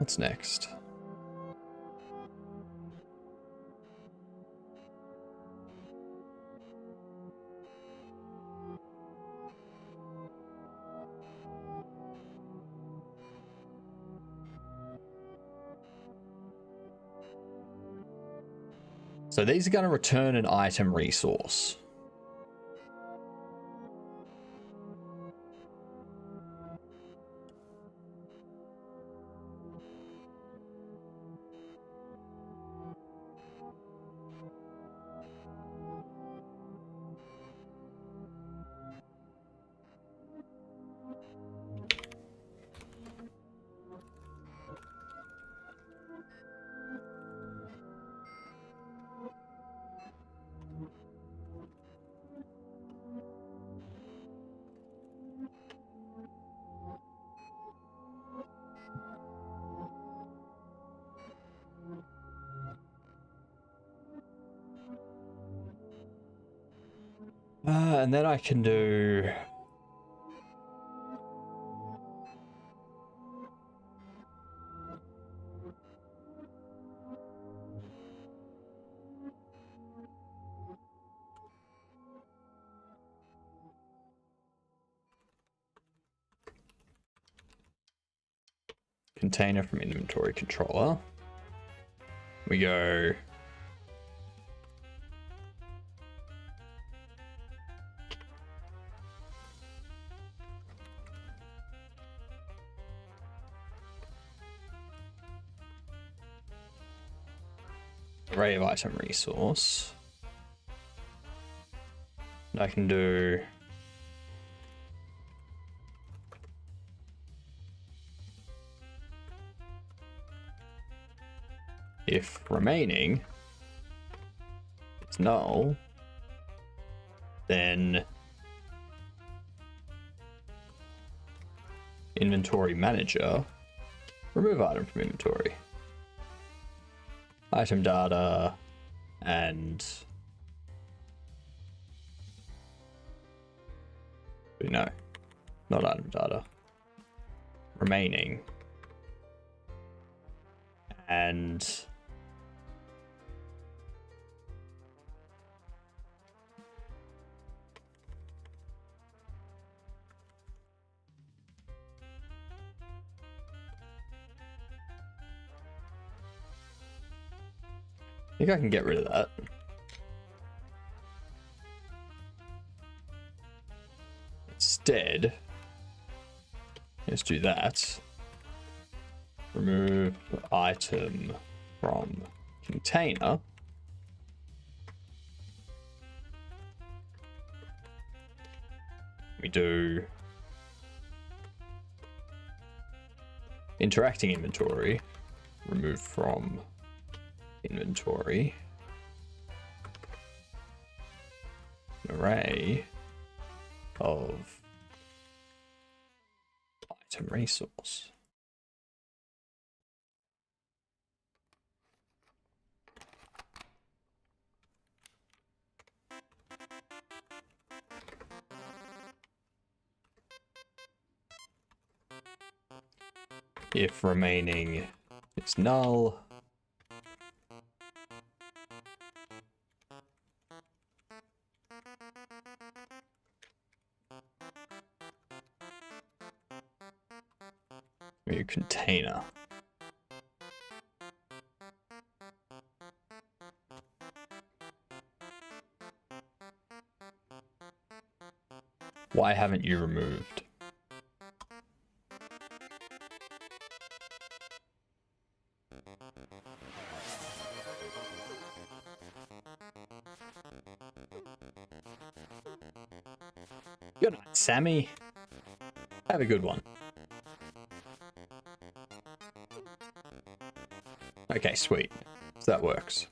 What's next? So these are going to return an item resource. And then I can do... Container from inventory controller. We go... Array of item resource. And I can do... If remaining is null, then inventory manager, remove item from inventory. Item data and no, not item data. Remaining and I think I can get rid of that. Instead, let's do that. Remove item from container. We do interacting inventory. Remove from inventory. An array of item resource. If remaining is null, new container. Why haven't you removed? Good night, Sammy. Have a good one. Okay, sweet. So that works.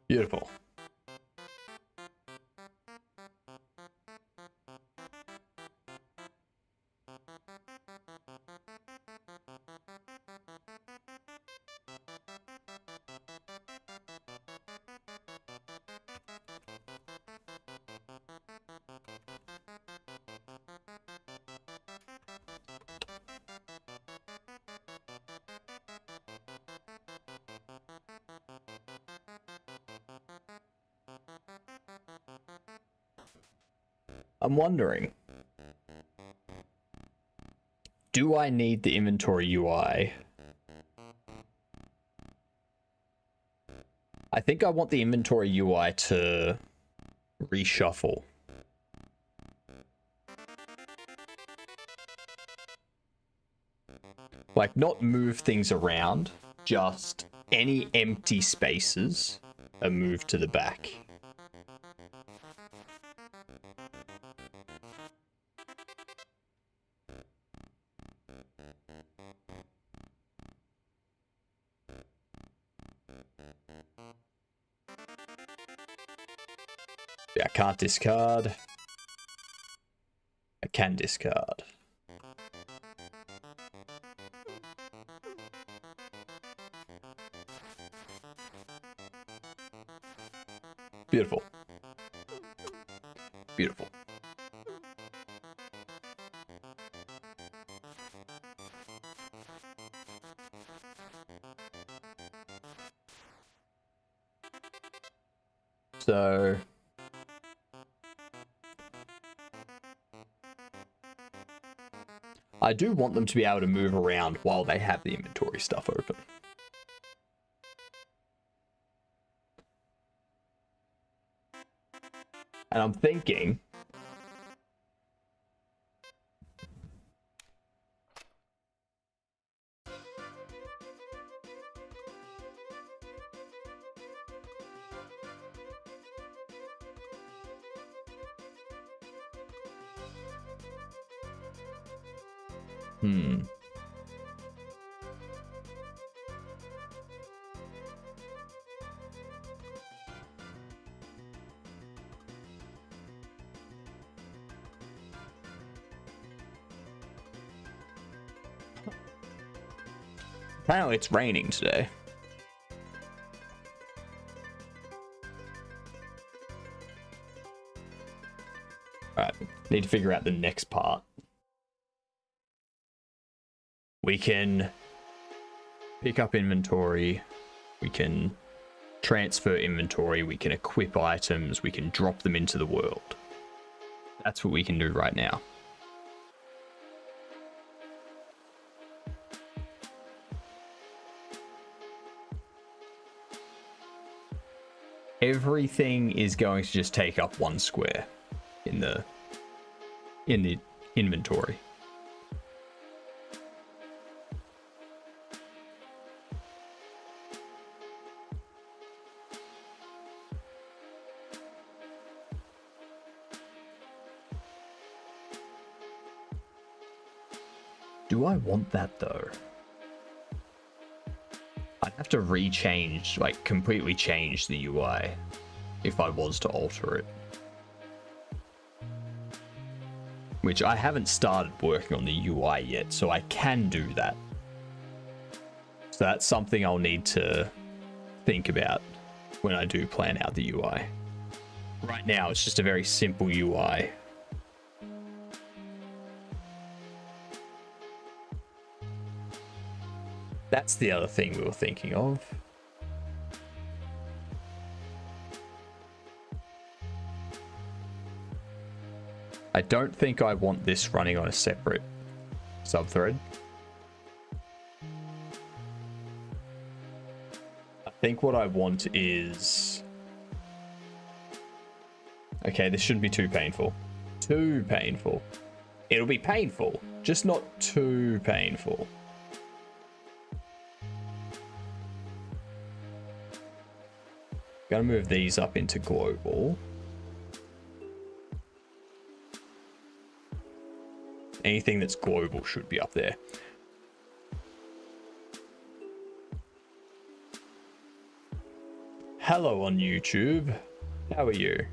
Beautiful. I'm wondering, do I need the inventory UI? I think I want the inventory UI to reshuffle. Like, not move things around, just any empty spaces are moved to the back. Yeah, I can't discard. I can discard. Beautiful. Beautiful. So I do want them to be able to move around while they have the inventory stuff open. And I'm thinking, apparently it's raining today. Alright, need to figure out the next part. We can pick up inventory, we can transfer inventory, we can equip items, we can drop them into the world. That's what we can do right now. Everything is going to just take up one square in the inventory. Do I want that though? I'd have to rechange, like completely change the UI if I was to alter it. Which I haven't started working on the UI yet, so I can do that. So that's something I'll need to think about when I do plan out the UI. Right now, it's just a very simple UI. That's the other thing we were thinking of. I don't think I want this running on a separate subthread. I think what I want is... Okay, this shouldn't be too painful. Too painful. It'll be painful, just not too painful. Gonna move these up into global. anything that's global should be up there. Hello on YouTube. How are you?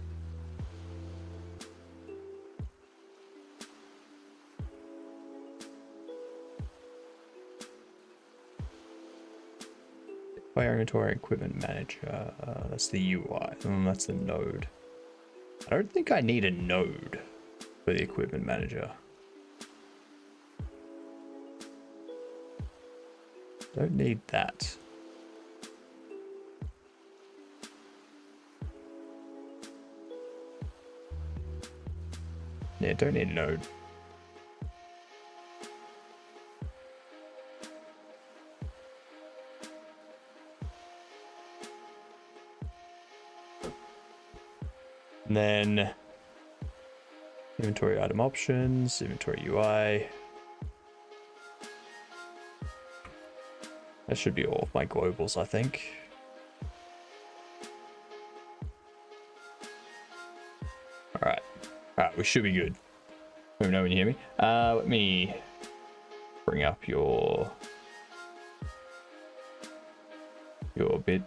Fire inventory equipment manager. That's the UI. That's the node. I don't think I need a node for the equipment manager. Don't need that. Yeah, don't need a node. And then inventory item options, inventory UI. That should be all of my globals, I think. Alright. Alright, we should be good. Let me know when you hear me. Let me bring up your bit.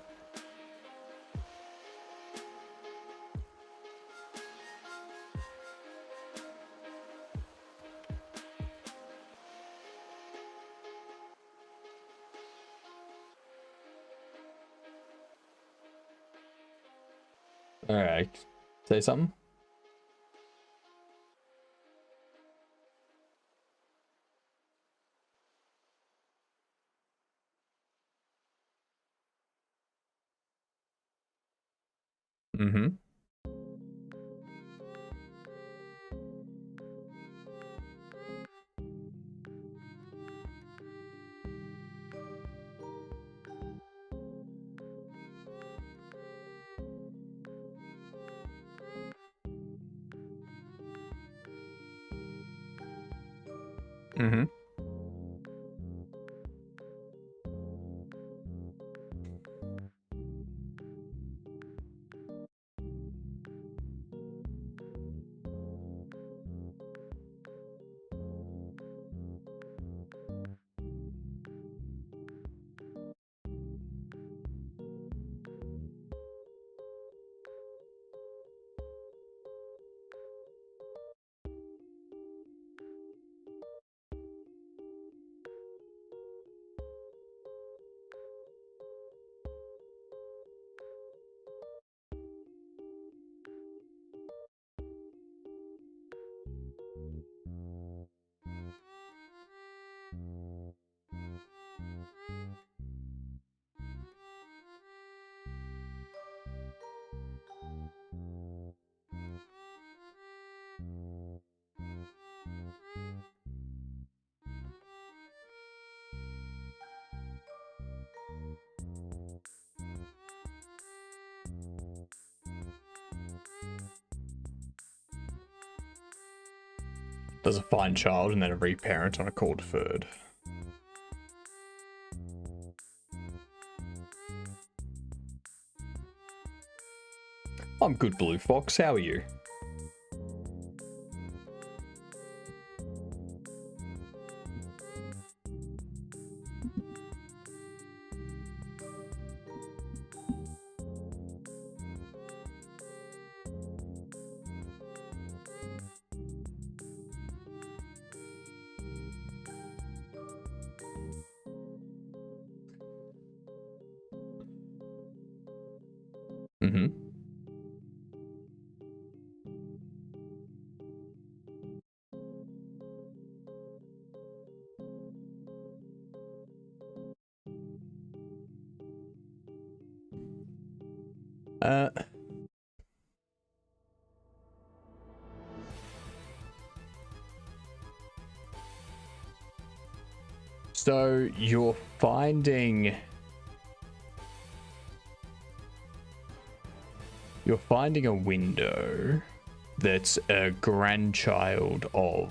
All right, say something. Mm-hmm. Mm-hmm. Does a find child and then a reparent on a call deferred. I'm good, Blue Fox. How are you? Mm-hmm. So you're finding a window that's a grandchild of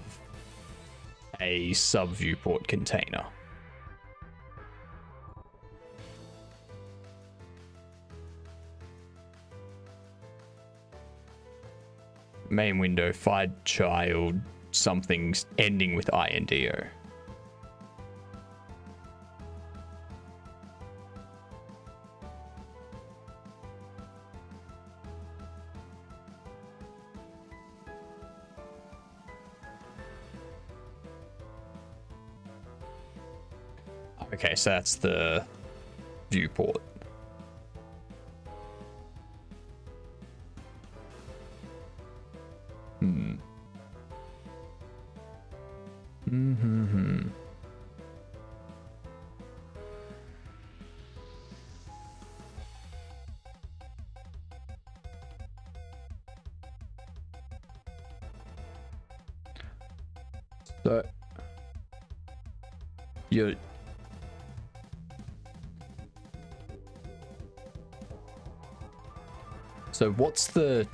a sub-viewport container. Main window, find child, something ending with INDO. Okay, so that's the viewport. So you're so what's the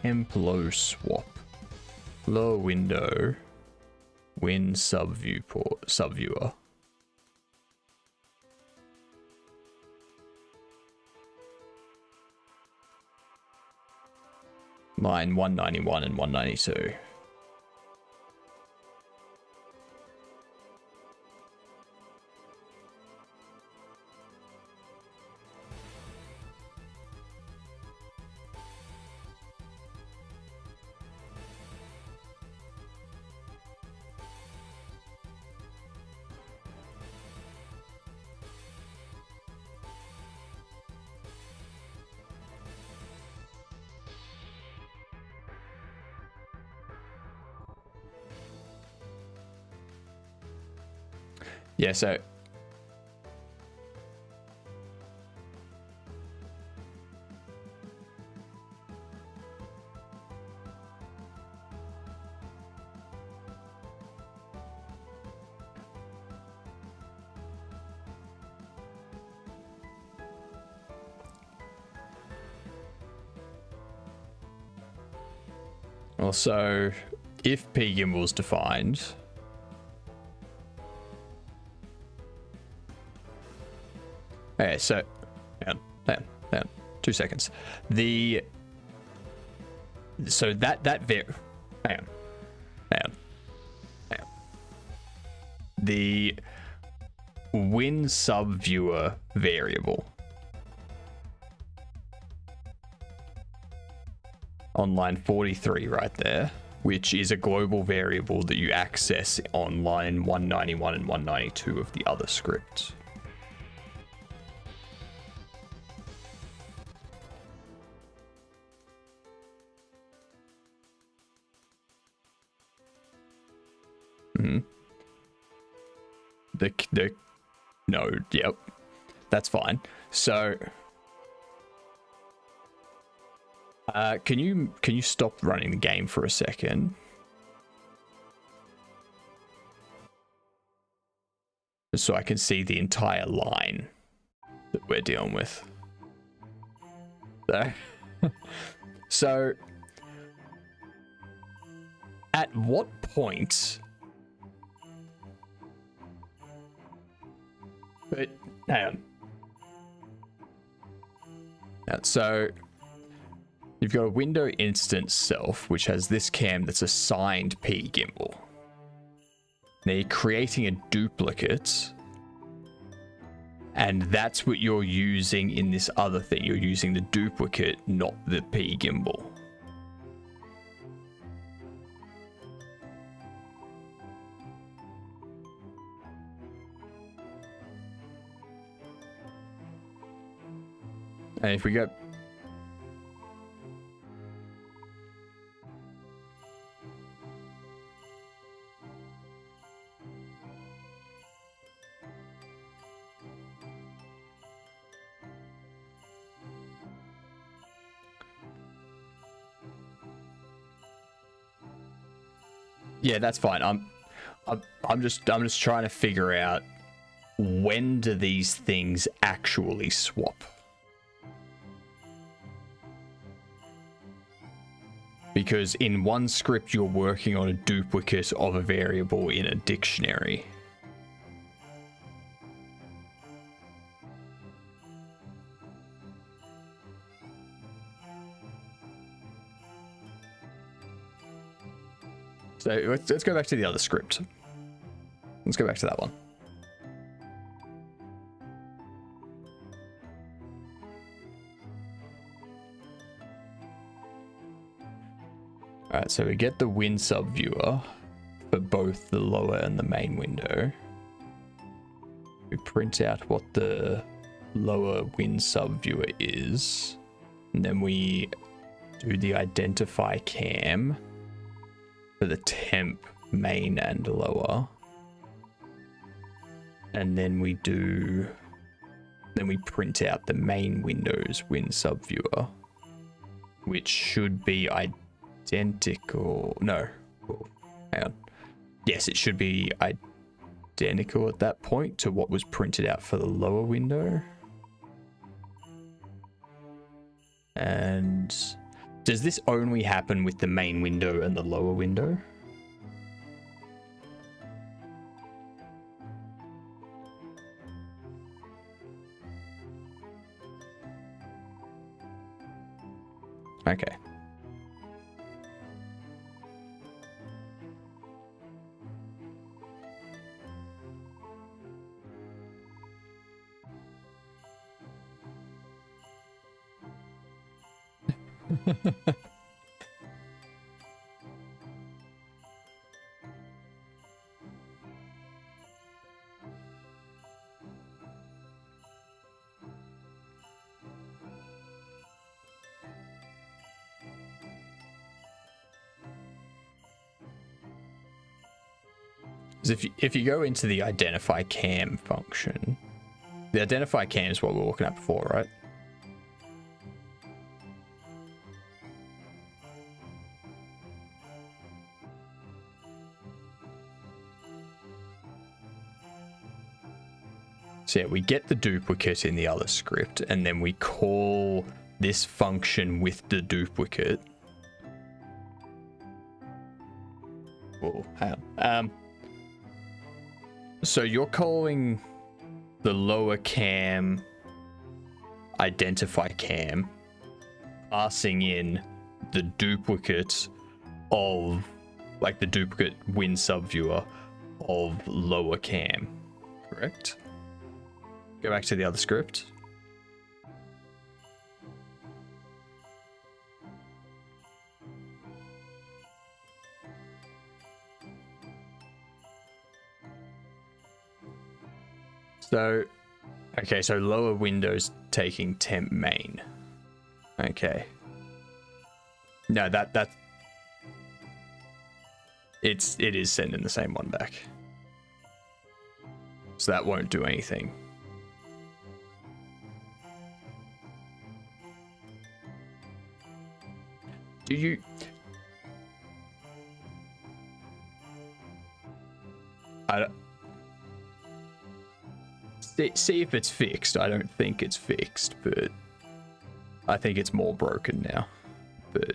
temp-low swap? Low window, win subviewer. Line 191 and 192. Yeah, so also if P gimbal is defined, okay, so hang on, 2 seconds. So hang on. The win sub viewer variable on line 43 right there, which is a global variable that you access on line 191 and 192 of the other script. The node, yep, that's fine. So can you stop running the game for a second? Just so I can see the entire line that we're dealing with. So at what point? But hang on. So you've got a window instance self, which has this cam that's assigned P gimbal. Now you're creating a duplicate, and that's what you're using in this other thing. You're using the duplicate, not the P gimbal. And if we go... Yeah, that's fine. I'm just trying to figure out, when do these things actually swap? Because in one script you're working on a duplicate of a variable in a dictionary. So let's go back to the other script. Let's go back to that one. Alright, so we get the win sub viewer for both the lower and the main window. We print out what the lower win sub viewer is, and then we do the identify cam for the temp main and lower, and then we print out the main window's win sub viewer, which should be identical. No, hang on. Yes, it should be identical at that point to what was printed out for the lower window. And does this only happen with the main window and the lower window? Okay. If you go into the identify cam function, the identify cam is what we were looking at before, right? So yeah, we get the duplicate in the other script, and then we call this function with the duplicate. Whoa, hang on. So you're calling the lower cam identify cam, passing in the duplicate of, like the duplicate win sub viewer of lower cam, correct? Go back to the other script. So, okay, so lower windows taking temp main. Okay. No, it is sending the same one back. So that won't do anything. Do you... See if it's fixed. I don't think it's fixed, but I think it's more broken now. But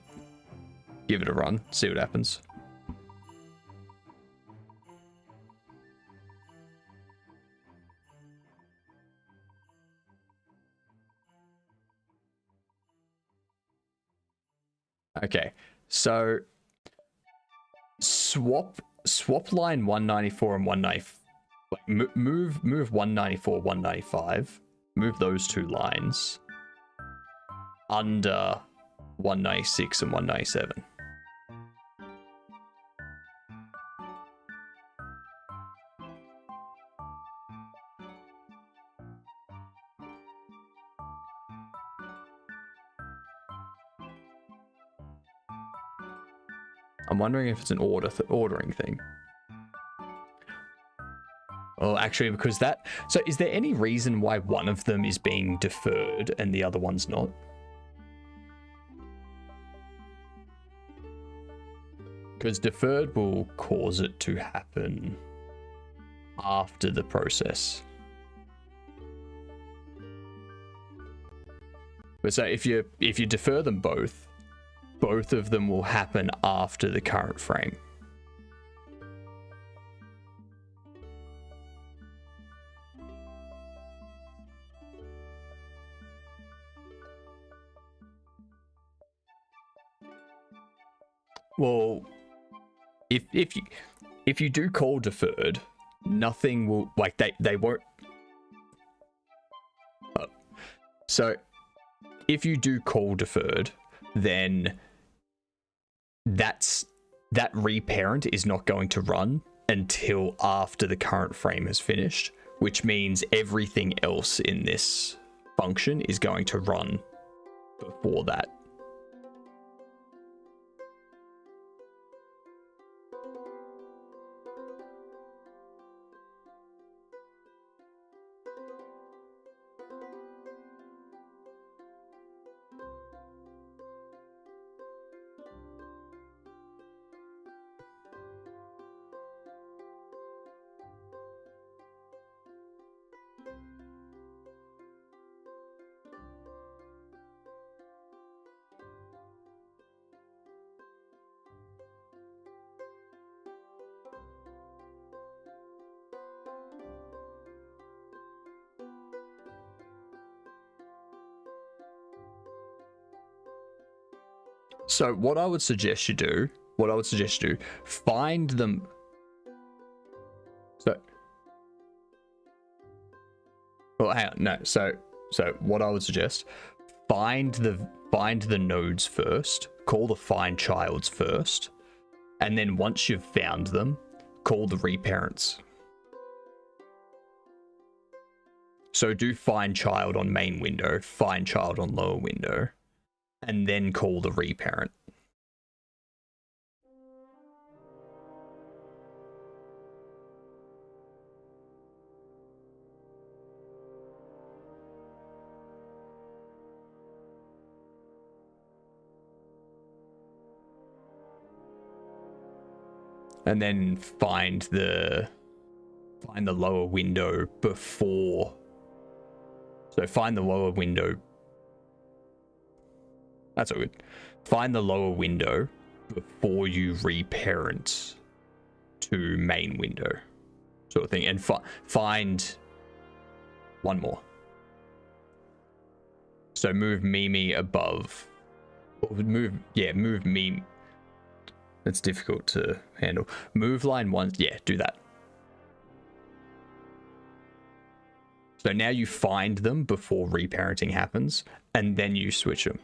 give it a run, see what happens. Okay, so swap line 194 and 195. Like move 194, 195. Move those two lines under 196 and 197. I'm wondering if it's an ordering thing. Well, actually, because that... So is there any reason why one of them is being deferred and the other one's not? Because deferred will cause it to happen after the process. But so if you defer them both of them will happen after the current frame. Well, if you do call deferred, nothing will, like, they won't. So if you do call deferred, then that reparent is not going to run until after the current frame has finished, which means everything else in this function is going to run before that. So what I would suggest you do, find them. So, well, hang on, no. So what I would suggest, find the nodes first, call the find childs first, and then once you've found them, call the reparents. So do find child on main window, find child on lower window, and then call the reparent. And then find the lower window before. So find the lower window. That's all good. Find the lower window before you reparent to main window, sort of thing, and find one more. So move Mimi above. Move Mimi. That's difficult to handle. Move line 1. Yeah, do that. So now you find them before reparenting happens, and then you switch them.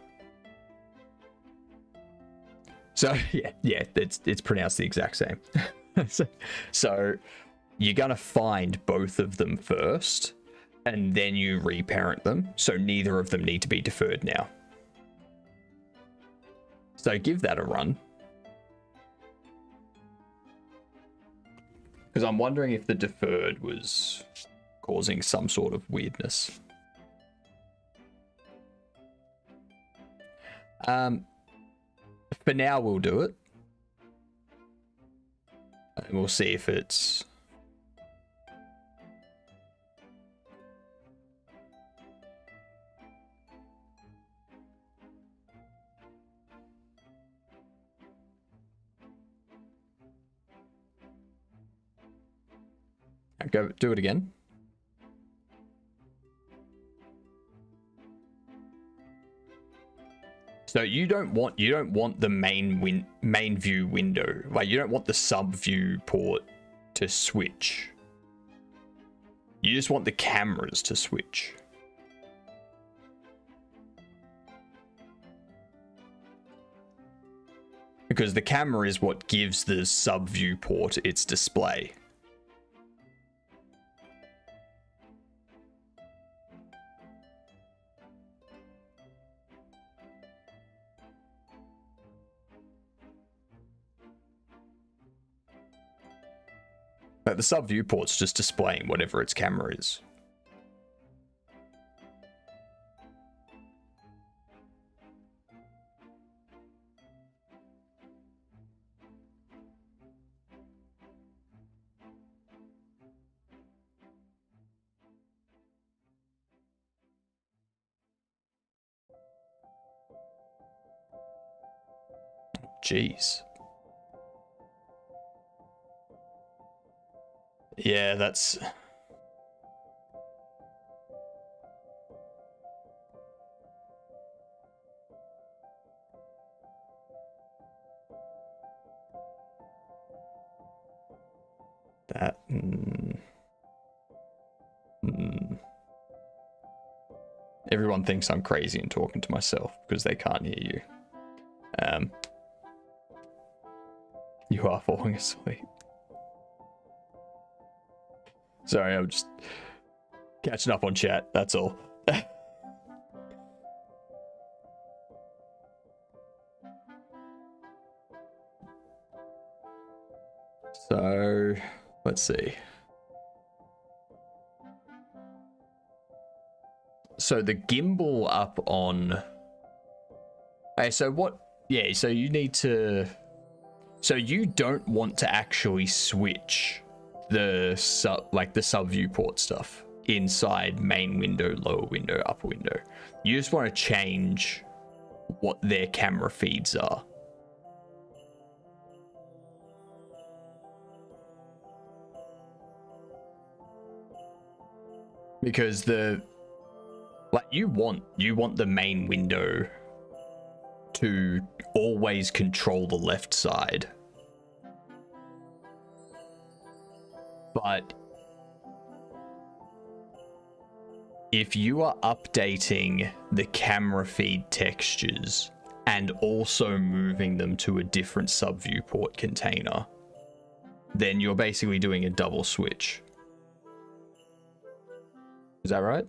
So yeah, it's pronounced the exact same. So you're gonna find both of them first, and then you reparent them. So neither of them need to be deferred now. So give that a run. Because I'm wondering if the deferred was causing some sort of weirdness. For now, we'll do it. And we'll see if it's... Go do it again. So you don't want the main view window. Like, you don't want the sub view port to switch. You just want the cameras to switch. Because the camera is what gives the sub view port its display. The sub viewport's just displaying whatever its camera is. Jeez. Yeah, that's... that. Everyone thinks I'm crazy and talking to myself because they can't hear you. You are falling asleep. Sorry, I'm just catching up on chat, that's all. So, let's see. So the gimbal up on... Okay, so what... Yeah, so you need to... So you don't want to actually switch the sub viewport stuff inside main window, lower window, upper window. You just want to change what their camera feeds are. Because you want the main window to always control the left side. But if you are updating the camera feed textures and also moving them to a different sub viewport container, then you're basically doing a double switch. Is that right?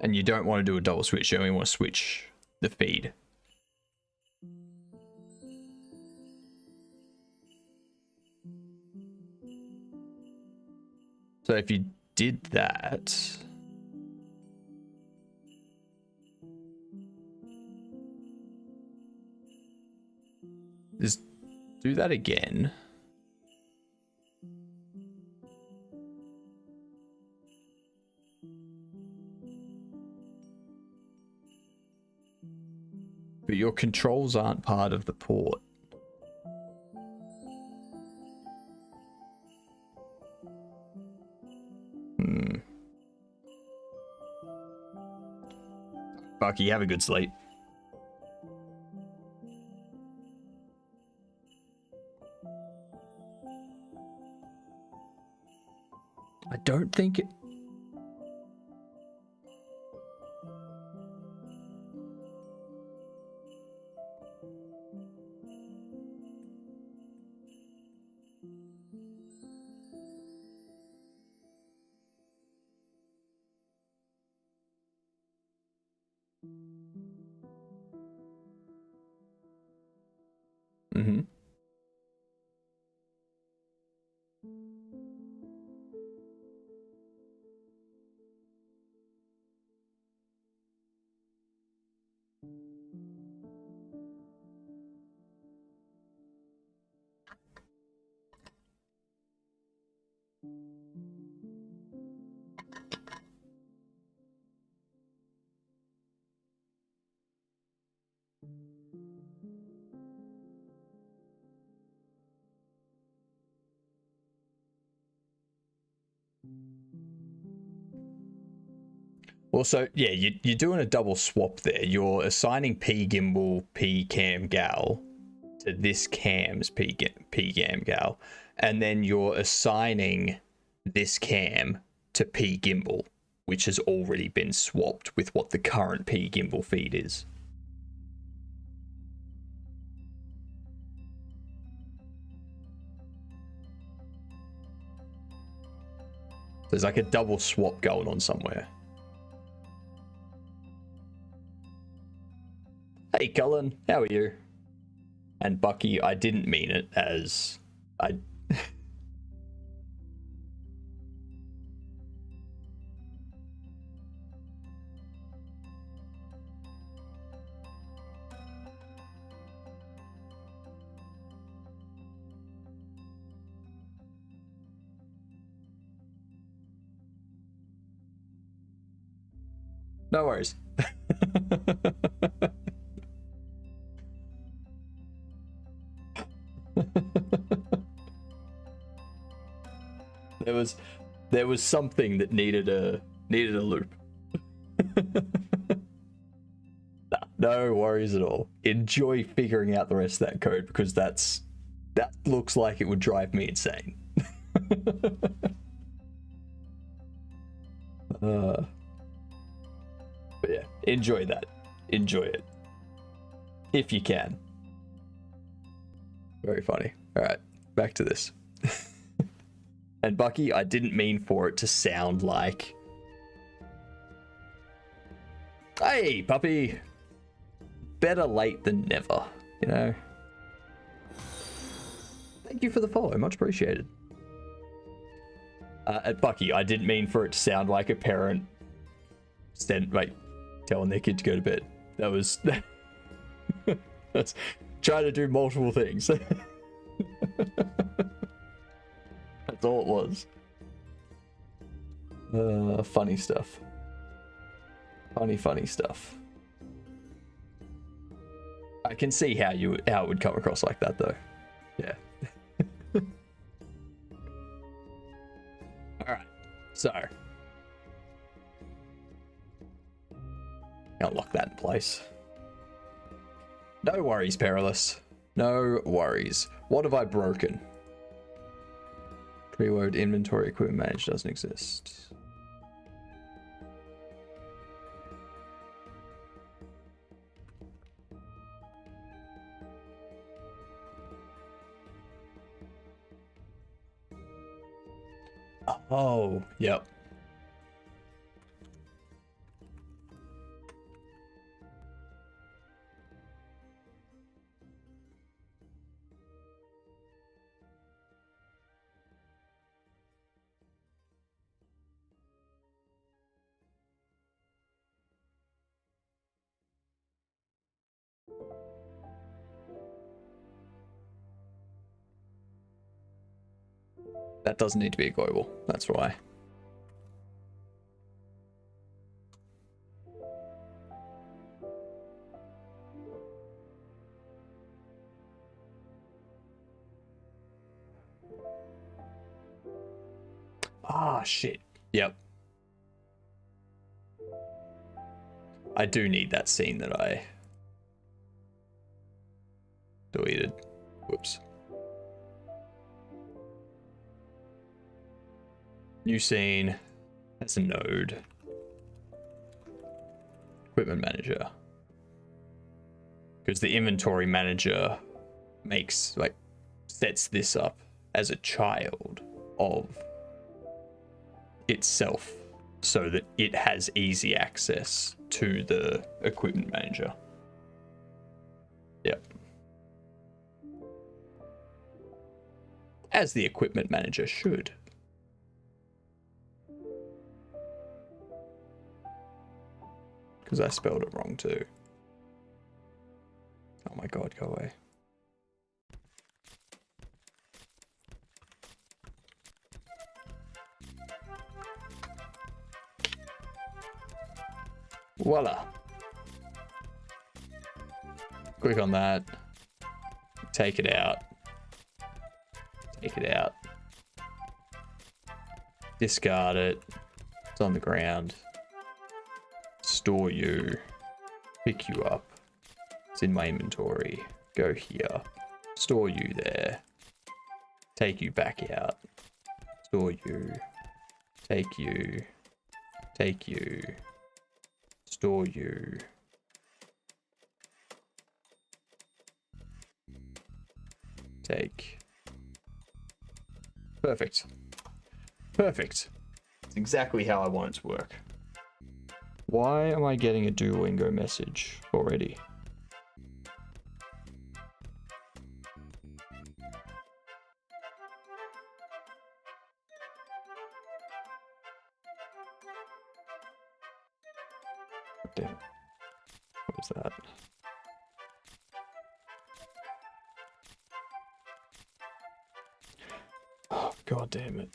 And you don't want to do a double switch, you only want to switch the feed. So if you did that... Just do that again. But your controls aren't part of the port. Bucky, have a good sleep. I don't think it... Mm-hmm. Also, yeah, you're doing a double swap there. You're assigning P gimbal, P cam gal to this cam's P cam gal, and then you're assigning this cam to P gimbal, which has already been swapped with what the current P gimbal feed is. There's like a double swap going on somewhere. Hey Cullen, how are you? And Bucky, I didn't mean it as I... No worries. There was something that needed a loop. Nah. No worries at all. Enjoy figuring out the rest of that code because that looks like it would drive me insane. But yeah, enjoy that. Enjoy it. If you can. Very funny. Alright, back to this. And Bucky, I didn't mean for it to sound like... Hey, puppy! Better late than never, you know? Thank you for the follow, much appreciated. At Bucky, I didn't mean for it to sound like a parent telling their kid to go to bed. That was... That's trying to do multiple things. That's all it was. Funny stuff. Funny stuff. I can see how it would come across like that though. Yeah. Alright, so I'll lock that in place. No worries, Perilous. No worries. What have I broken? Preload inventory equipment manage doesn't exist. Oh, yep. That doesn't need to be a global, that's why. Ah, shit. Yep. I do need that scene that I deleted. Whoops. New scene. That's a node. Equipment manager. Because the inventory manager sets this up as a child of itself so that it has easy access to the equipment manager. Yep. As the equipment manager should. Because I spelled it wrong too. Oh my god, go away. Voila. Click on that. Take it out. Take it out. Discard it. It's on the ground. Store you. Pick you up. It's in my inventory. Go here. Store you there. Take you back out. Store you. Take you. Take you. Store you. Take. Perfect. Perfect. It's exactly how I want it to work. Why am I getting a Duolingo message already? Damn. What was that? Oh, god damn it.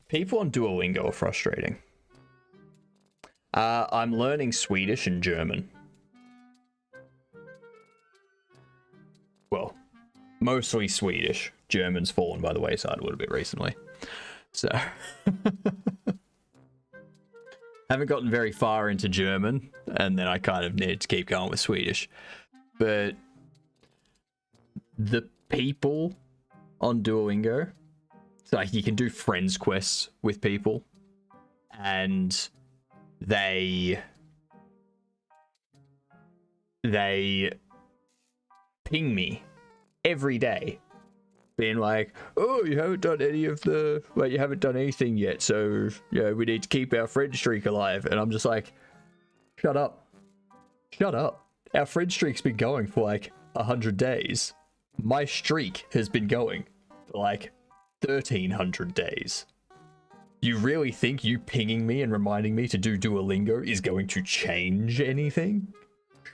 People on Duolingo are frustrating. I'm learning Swedish and German. Well, mostly Swedish. German's fallen by the wayside a little bit recently. So... haven't gotten very far into German, and then I kind of needed to keep going with Swedish. But the people on Duolingo, so like you can do friends quests with people, and they ping me every day, being like, oh, you haven't done any of the, well, you haven't done anything yet, so, you know, we need to keep our friend streak alive. And I'm just like, shut up. Shut up. Our friend streak's been going for like 100 days. My streak has been going for like 1,300 days. You really think you pinging me and reminding me to do Duolingo is going to change anything?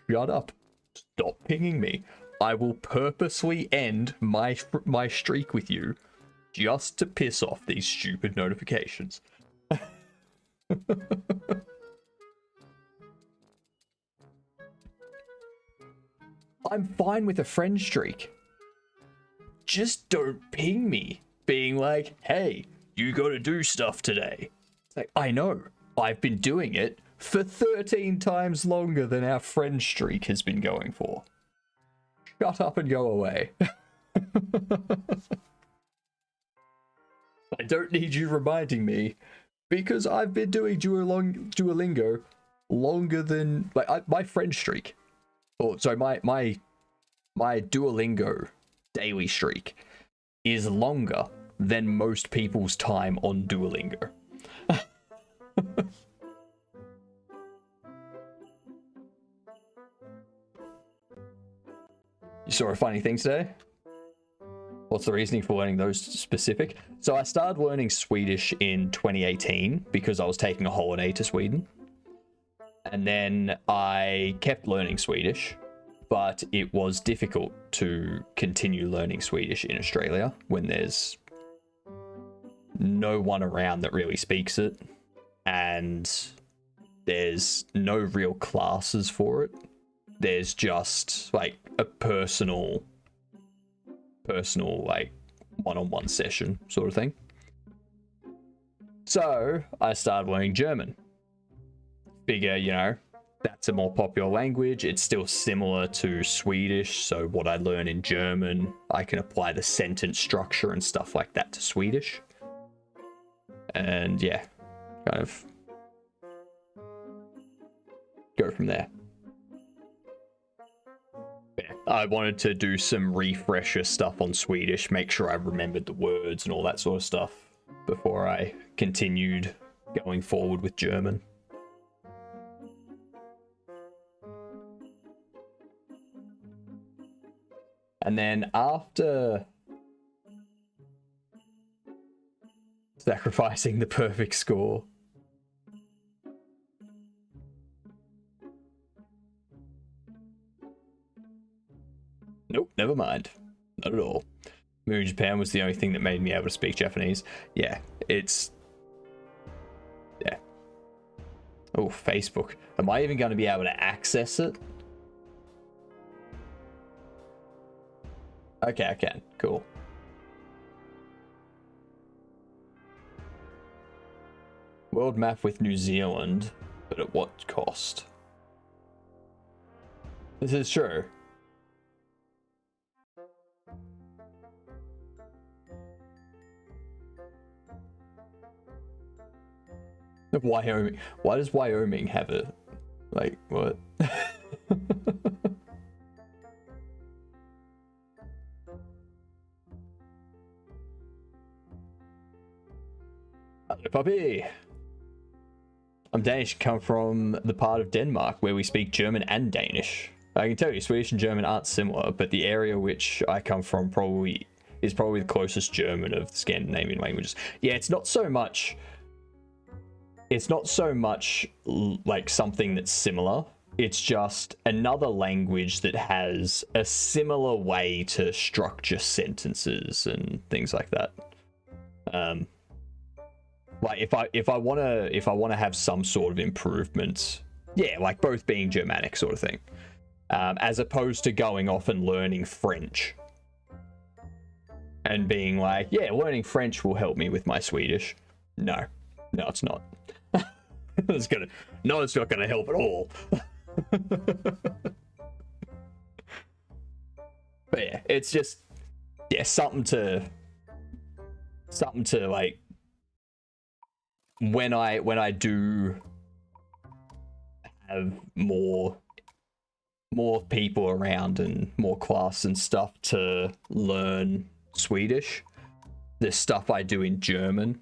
Shut up. Stop pinging me. I will purposely end my streak with you just to piss off these stupid notifications. I'm fine with a friend streak. Just don't ping me, being like, hey, you gotta do stuff today. It's like, I know, I've been doing it for 13 times longer than our friend streak has been going for. Shut up and go away. I don't need you reminding me, because I've been doing Duolingo longer than, like, my friend streak. Oh, sorry, my Duolingo daily streak is longer than most people's time on Duolingo. You saw a funny thing today? What's the reasoning for learning those specific? So I started learning Swedish in 2018 because I was taking a holiday to Sweden. And then I kept learning Swedish, but it was difficult to continue learning Swedish in Australia when there's no one around that really speaks it, and there's no real classes for it. There's just like a personal like one-on-one session sort of thing. So I started learning German. Figure, you know, that's a more popular language. It's still similar to Swedish, so what I learn in German, I can apply the sentence structure and stuff like that to Swedish. And yeah, kind of go from there. Yeah, I wanted to do some refresher stuff on Swedish, make sure I remembered the words and all that sort of stuff before I continued going forward with German. And then after sacrificing the perfect score, nope, never mind. Not at all. Moving to Japan was the only thing that made me able to speak Japanese. Yeah, it's... yeah. Oh, Facebook. Am I even going to be able to access it? Okay, I can. Cool. World map with New Zealand, but at what cost? This is true. Wyoming. Why does Wyoming have a... like, what? Hello, puppy. I'm Danish, come from the part of Denmark where we speak German and Danish. I can tell you, Swedish and German aren't similar, but the area which I come from is probably the closest German of the Scandinavian languages. Yeah, it's not so much like something that's similar. It's just another language that has a similar way to structure sentences and things like that. Like if I wanna have some sort of improvement, yeah, like both being Germanic sort of thing, as opposed to going off and learning French and being like, yeah, learning French will help me with my Swedish. No, it's not. it's not gonna help at all. But yeah, it's just something to like when I do have more people around and more class and stuff to learn Swedish. The stuff I do in German,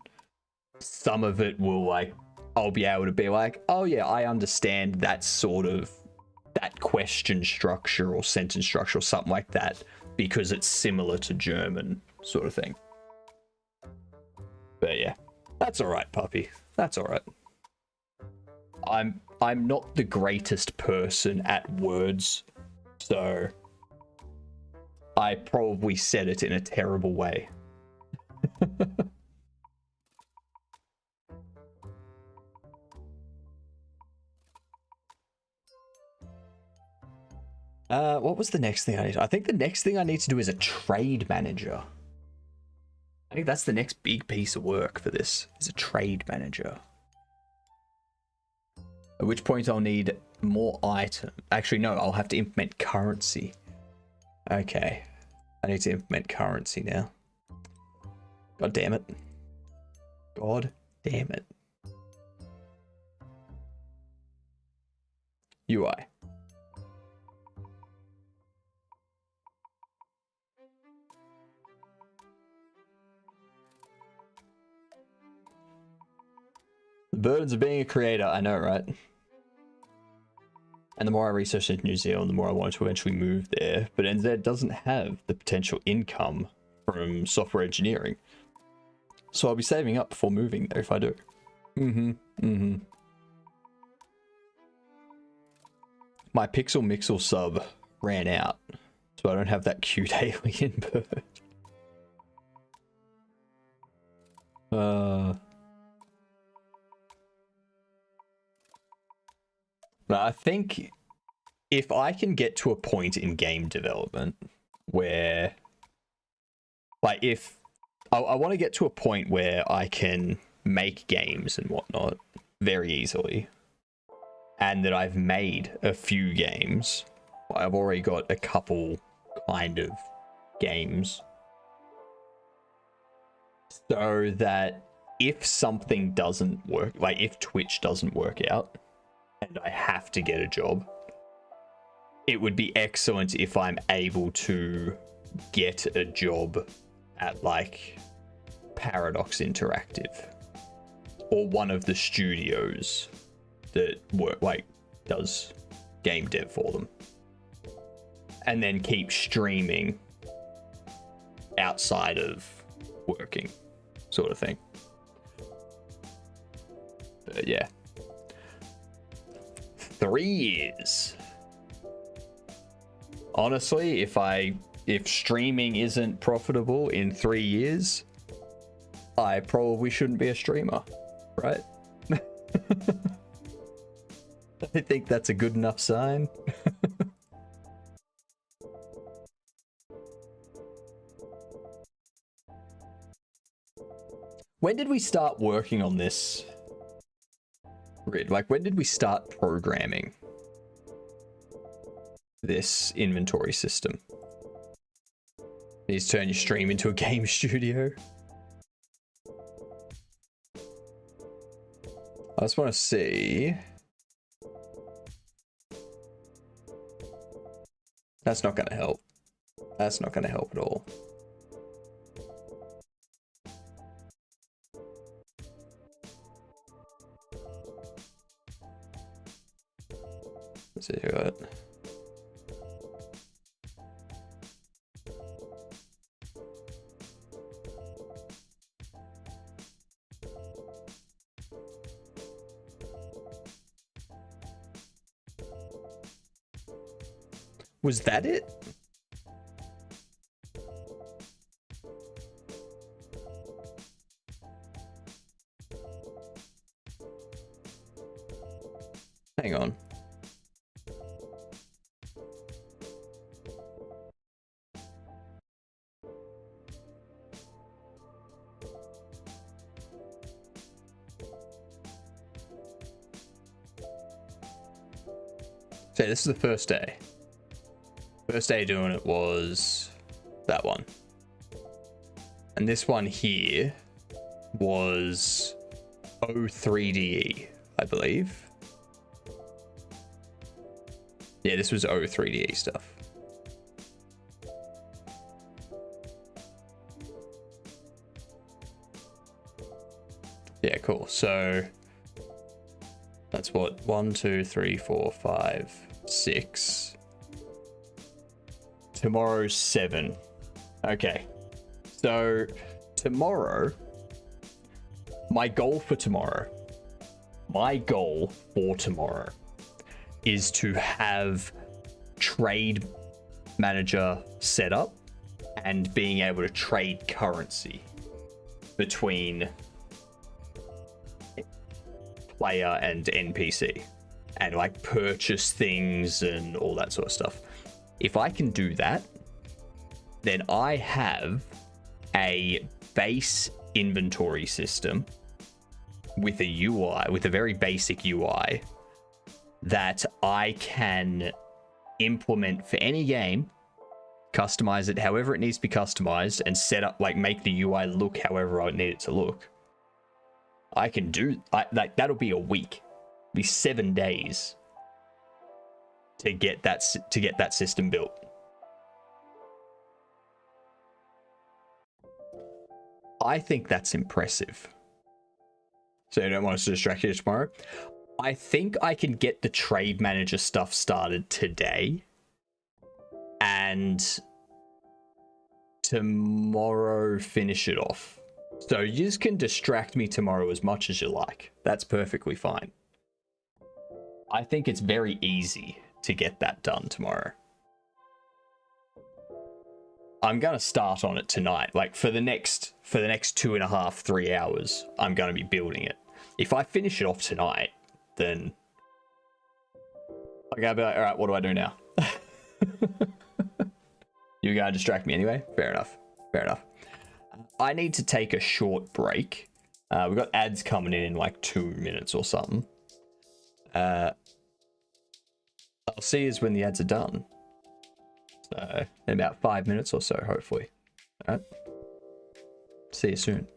some of it will like I'll be able to be like, oh yeah, I understand that sort of that question structure or sentence structure or something like that because it's similar to German sort of thing. But yeah, that's all right, puppy. That's all right. I'm not the greatest person at words, so I probably said it in a terrible way. What was the next thing I need? I think the next thing I need to do is a trade manager. I think that's the next big piece of work for this, is a trade manager. At which point I'll need more item. Actually, no, I'll have to implement currency. Okay. I need to implement currency now. God damn it. God damn it. UI. The burdens of being a creator, I know, right? And the more I researched into New Zealand, the more I wanted to eventually move there. But NZ doesn't have the potential income from software engineering. So I'll be saving up before moving there if I do. My Pixel Mixel sub ran out, so I don't have that cute alien bird. But I think if I can get to a point in game development where, like, if I want to get to a point where I can make games and whatnot very easily, and that I've made a few games, I've already got a couple kind of games, so that if something doesn't work, like if Twitch doesn't work out, and I have to get a job, it would be excellent if I'm able to get a job at like Paradox Interactive or one of the studios that work like does game dev for them, and then keep streaming outside of working, sort of thing. But yeah. 3 years. Honestly, if streaming isn't profitable in 3 years, I probably shouldn't be a streamer, right? I think that's a good enough sign. When did we start working on this? Like, when did we start programming this inventory system? You just turn your stream into a game studio. I just want to see. That's not going to help. That's not going to help at all. Let's see what. Was that it? Hang on. So this is the first day. First day doing it was that one. And this one here was O3DE, I believe. Yeah, this was O3DE stuff. Yeah, cool. So that's what, 1, 2, 3, 4, 5, 6. Tomorrow's 7. Okay. So tomorrow, my goal for tomorrow is to have trade manager set up and being able to trade currency between player and NPC and like purchase things and all that sort of stuff. If I can do that, then I have a base inventory system with a UI, with a very basic UI that I can implement for any game, customize it however it needs to be customized, and set up, like, make the UI look however I need it to look. I can do, like, that'll be a week. It'll be 7 days to get that system built. I think that's impressive. So you don't want us to distract you tomorrow? I think I can get the trade manager stuff started today. And tomorrow finish it off. So you just can distract me tomorrow as much as you like. That's perfectly fine. I think it's very easy to get that done tomorrow. I'm gonna start on it tonight. Like for the next 2.5, 3 hours, I'm gonna be building it. If I finish it off tonight, then I'm gonna be like, all right, what do I do now? You're gonna distract me anyway? Fair enough. Fair enough. I need to take a short break. We've got ads coming in like 2 minutes or something. I'll see you when the ads are done. So in about 5 minutes or so, hopefully. All right. See you soon.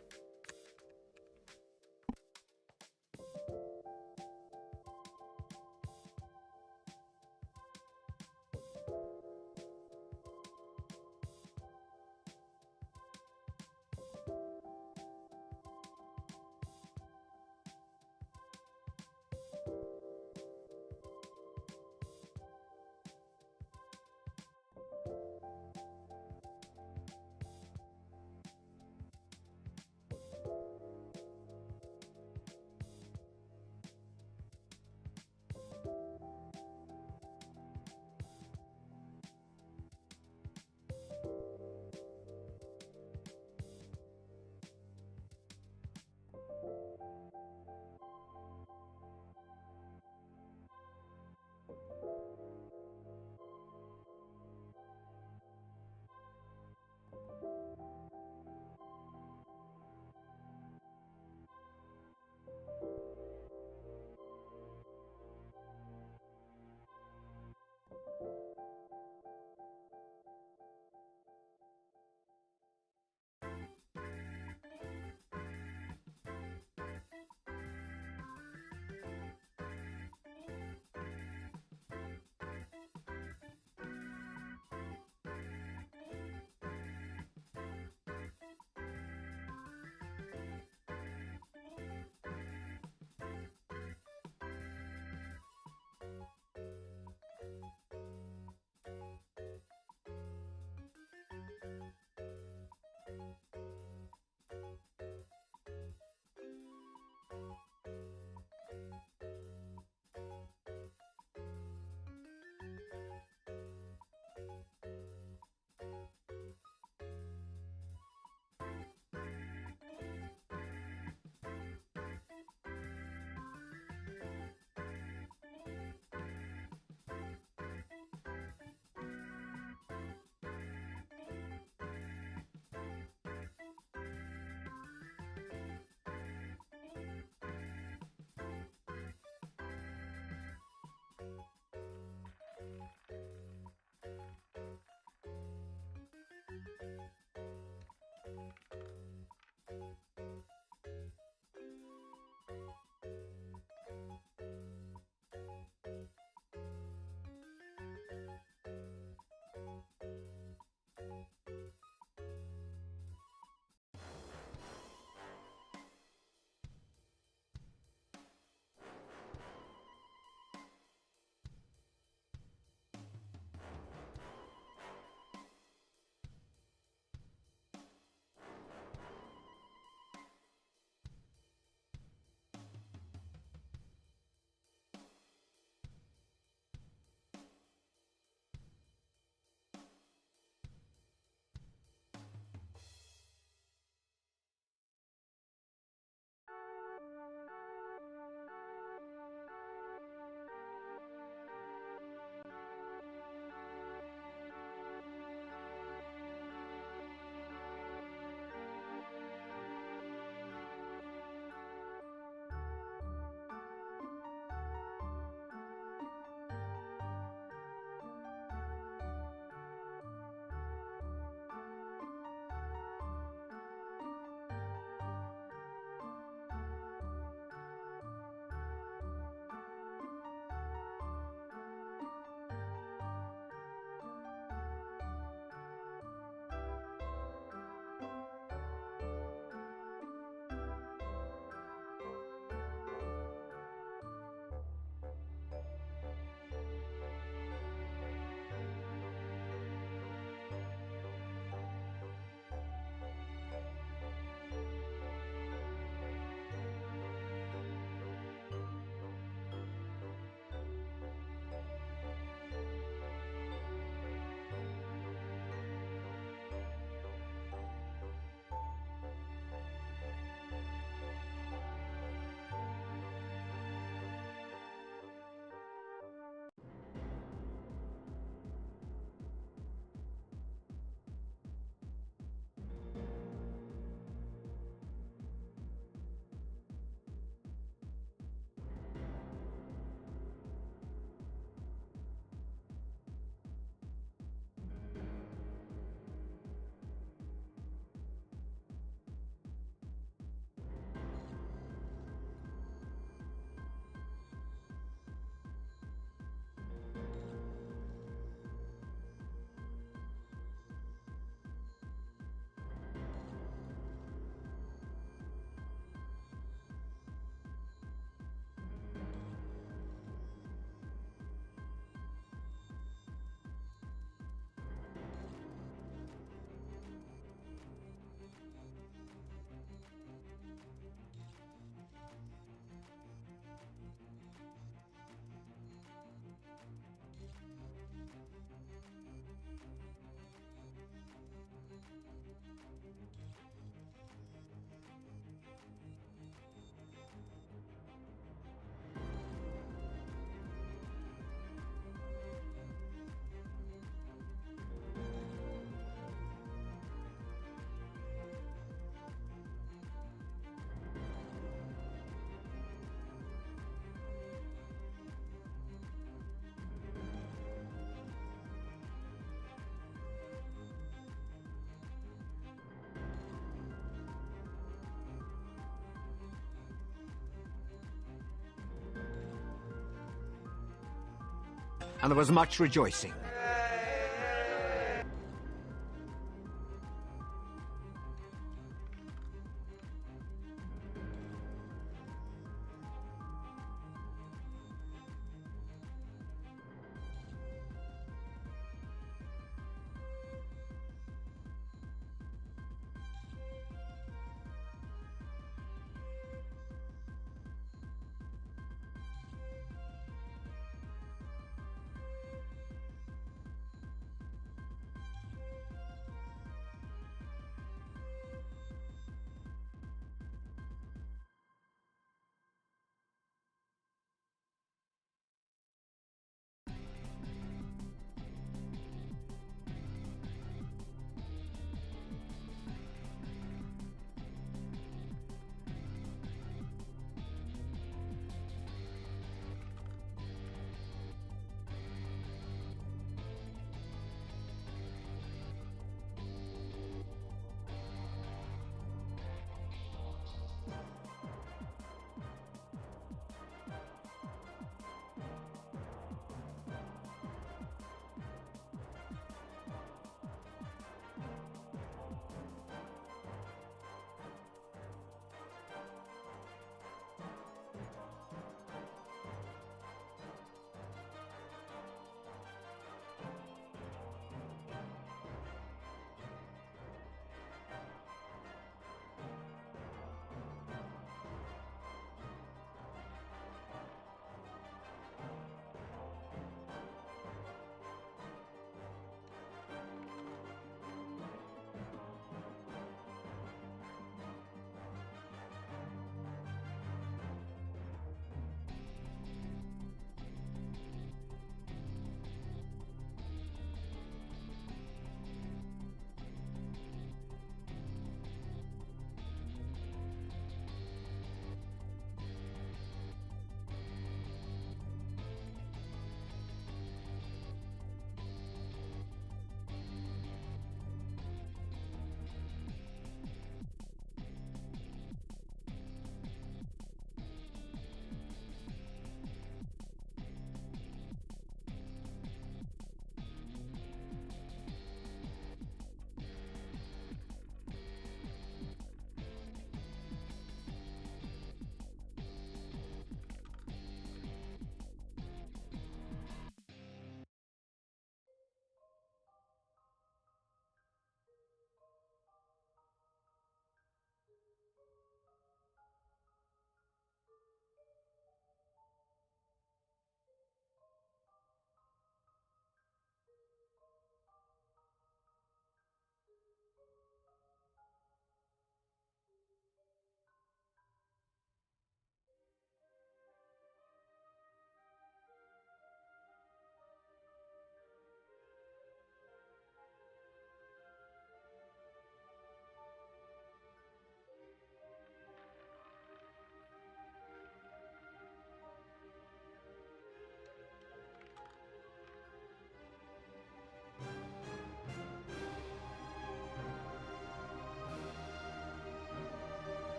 and there was much rejoicing.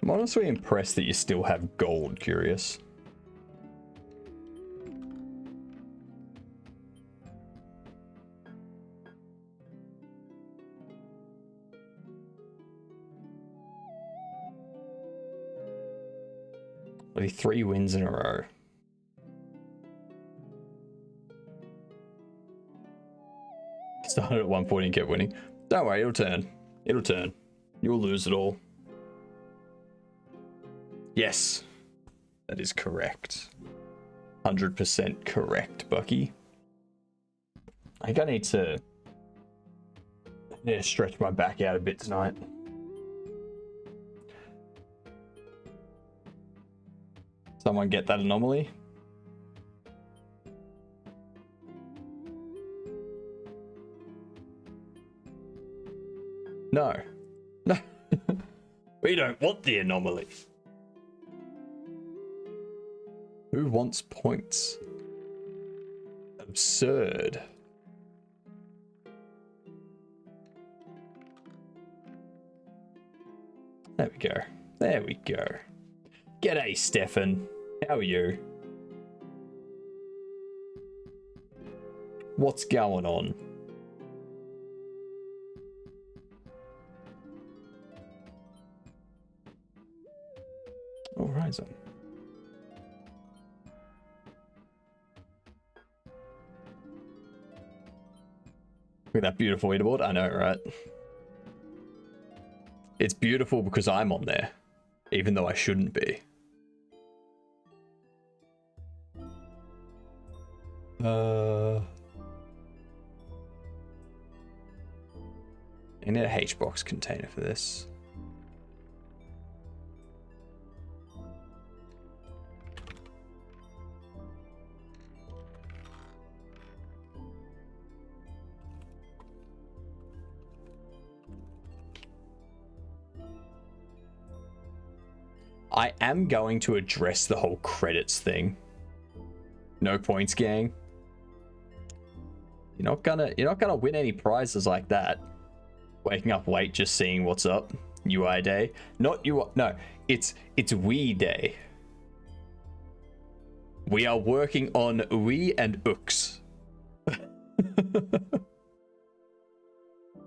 I'm honestly impressed that you still have gold, Curious. Only 3 wins in a row. Started at 140 and kept winning. Don't worry, it'll turn. It'll turn. You'll lose it all. Yes, that is correct. 100% correct, Bucky. I think I need to stretch my back out a bit tonight. Someone get that anomaly? No. No. We don't want the anomaly. Who wants points? Absurd. There we go. There we go. G'day, Stefan. How are you? What's going on? Horizon. Look at that beautiful leaderboard. I know, right? It's beautiful because I'm on there, even though I shouldn't be. I need a HBox container for this. I am going to address the whole credits thing. No points, gang. You're not gonna win any prizes like that. Waking up late, just seeing what's up. UI day. Not UI. No, it's we day. We are working on we and ooks. That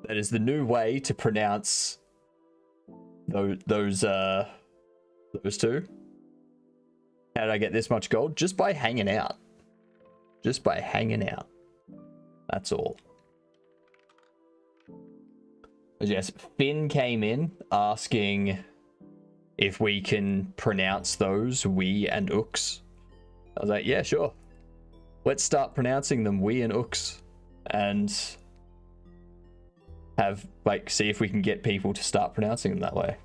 is the new way to pronounce those two. How did I get this much gold? Just by hanging out. Just by hanging out. That's all. But yes, Finn came in asking if we can pronounce those we and ooks. I was like, yeah, sure. Let's start pronouncing them we and ooks. And have, like, see if we can get people to start pronouncing them that way.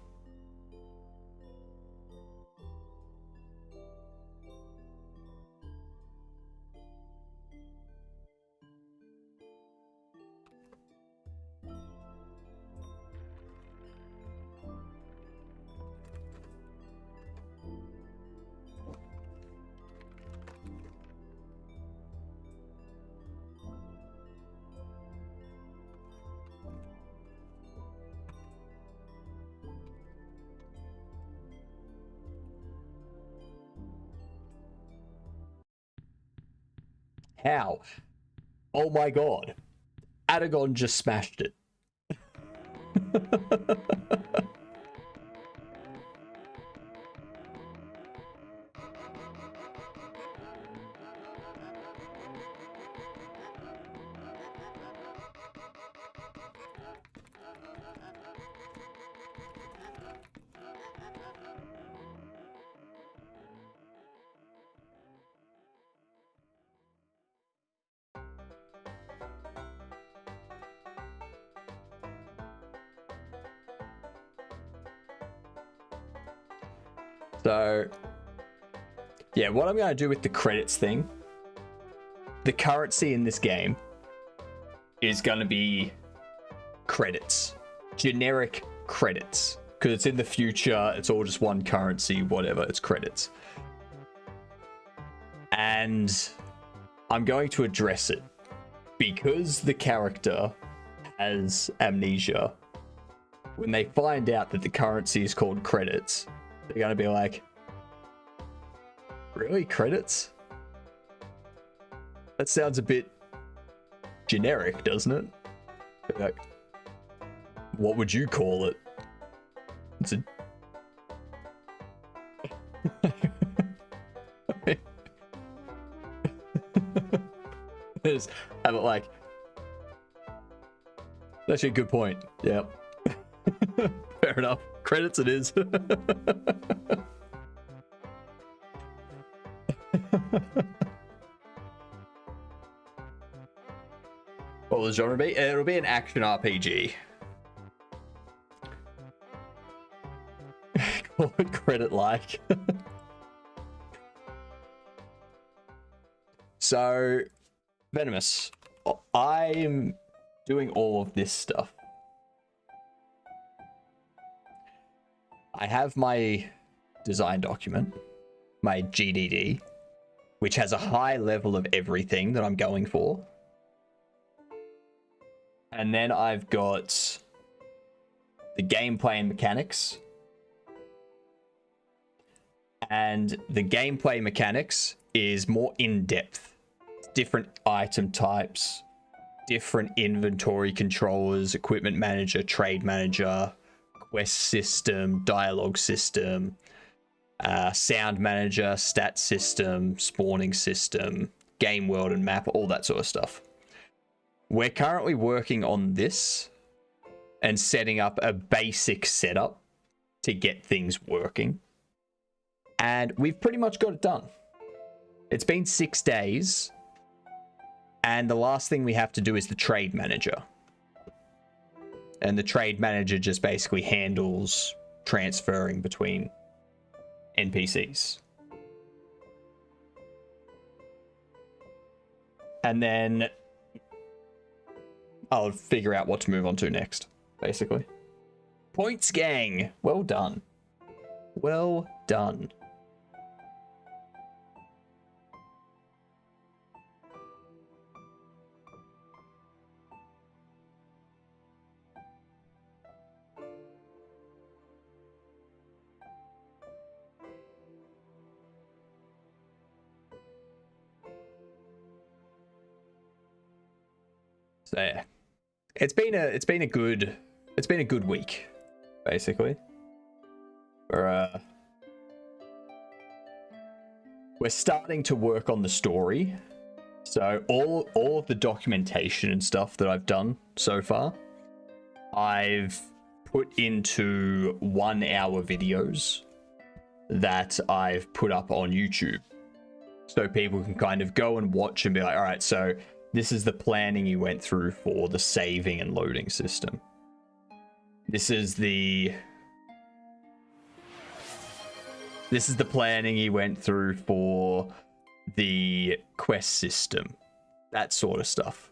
How? Oh my god. Aragon just smashed it. So, yeah, what I'm going to do with the credits thing, the currency in this game is going to be credits, generic credits, because it's in the future, it's all just one currency, whatever, it's credits. And I'm going to address it because the character has amnesia. when they find out that the currency is called credits, they're going to be like, really? Credits? That sounds a bit generic, doesn't it? They're like, what would you call it? It's a... Just have it like... That's actually a good point. Yep. Fair enough. Credits it is. What will the genre be? It'll be an action RPG. Call it credit-like. So, Venomous, I'm doing all of this stuff. I have my design document, my GDD, which has a high level of everything that I'm going for. And then I've got the gameplay and mechanics. And the gameplay mechanics is more in-depth. Different item types, different inventory controllers, equipment manager, trade manager, quest system, dialogue system, sound manager, stat system, spawning system, game world and map, all that sort of stuff. We're currently working on this and setting up a basic setup to get things working. And we've pretty much got it done. It's been 6 days. And the last thing we have to do is the trade manager. And the trade manager just basically handles transferring between NPCs. And then I'll figure out what to move on to next, basically. Points, gang. Well done. Well done. So yeah, it's been a good week, basically. We're starting to work on the story. So all of the documentation and stuff that I've done so far, I've put into 1 hour videos that I've put up on YouTube. So people can kind of go and watch and be like, all right, so this is the planning you went through for the saving and loading system. This is the planning you went through for the quest system. That sort of stuff.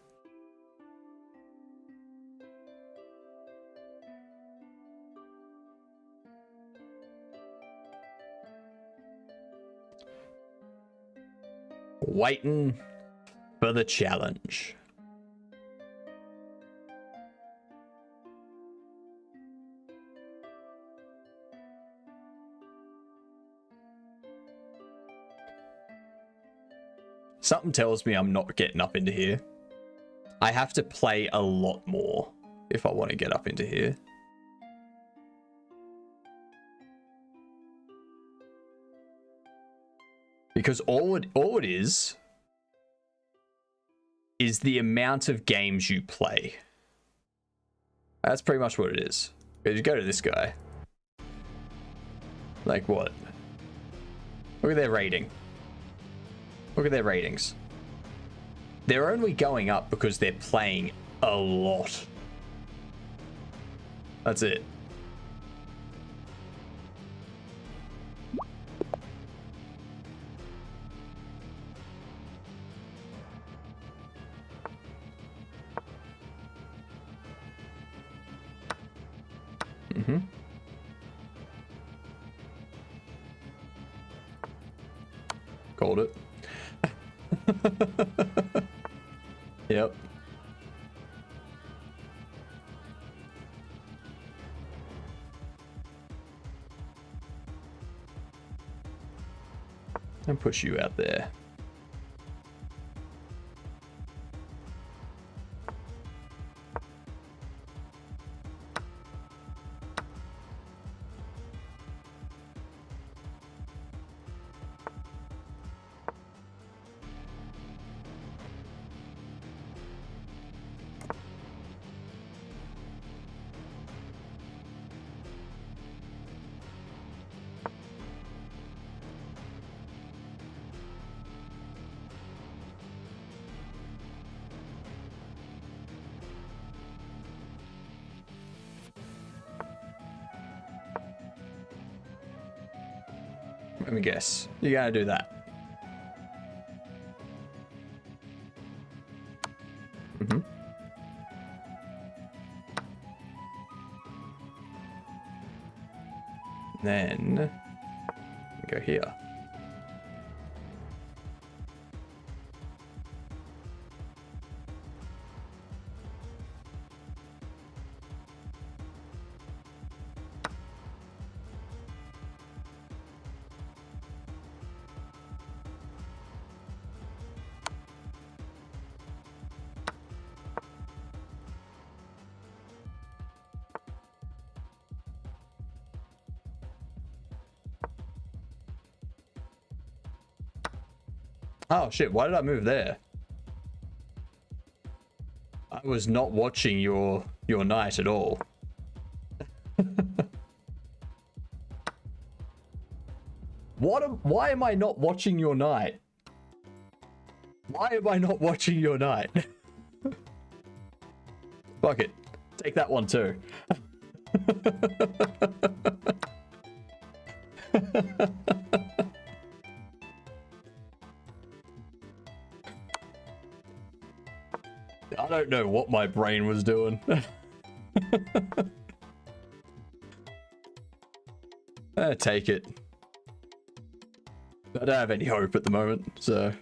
Waiting for the challenge. Something tells me I'm not getting up into here. I have to play a lot more if I want to get up into here. Because all it is the amount of games you play. That's pretty much what it is. Because you go to this guy. Like what? Look at their rating. Look at their ratings. They're only going up because they're playing a lot. That's it. Mm-hmm. Called it. Yep. And push you out there. Let me guess. You gotta do that. Mm-hmm. Then go here. Oh shit, why did I move there? I was not watching your knight at all. Why am I not watching your knight? Why am I not watching your knight? Fuck it. Take that one too. I don't know what my brain was doing. Take it. I don't have any hope at the moment, so...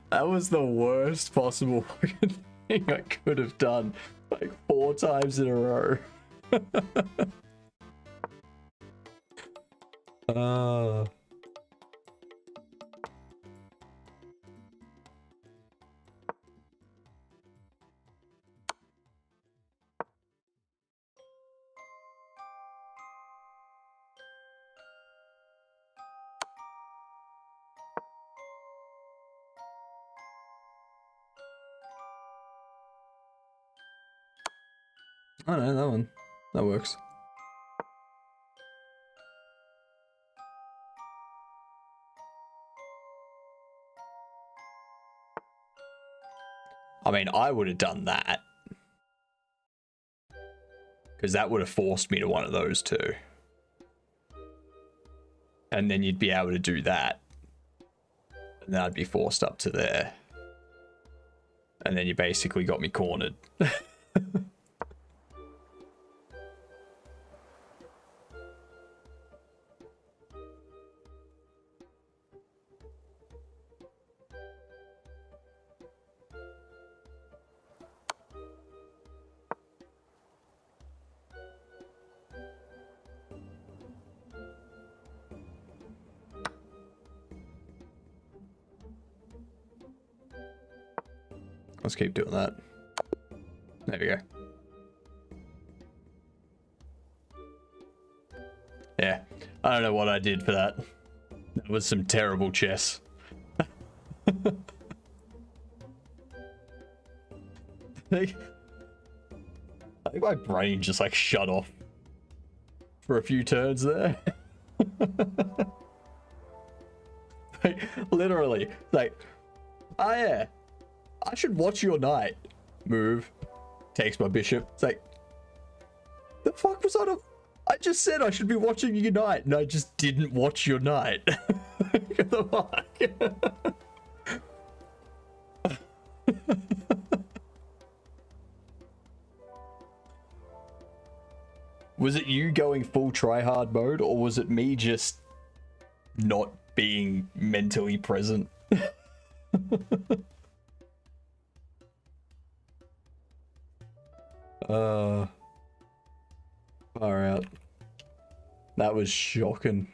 That was the worst possible fucking thing I could have done. Like 4 times in a row. I don't know, that one. That works. I mean, I would have done that. Because that would have forced me to one of those two. And then you'd be able to do that. And then I'd be forced up to there. And then you basically got me cornered. Let's keep doing that. There we go. Yeah, I don't know what I did for that. That was some terrible chess. I think my brain just like shut off for a few turns there. Like, literally, like, oh yeah, I should watch your knight. Move. Takes my bishop. It's like, the fuck was I? I just said I should be watching your knight, and I just didn't watch your knight. What the fuck? Was it you going full tryhard mode, or was it me just not being mentally present? Far out. That was shocking.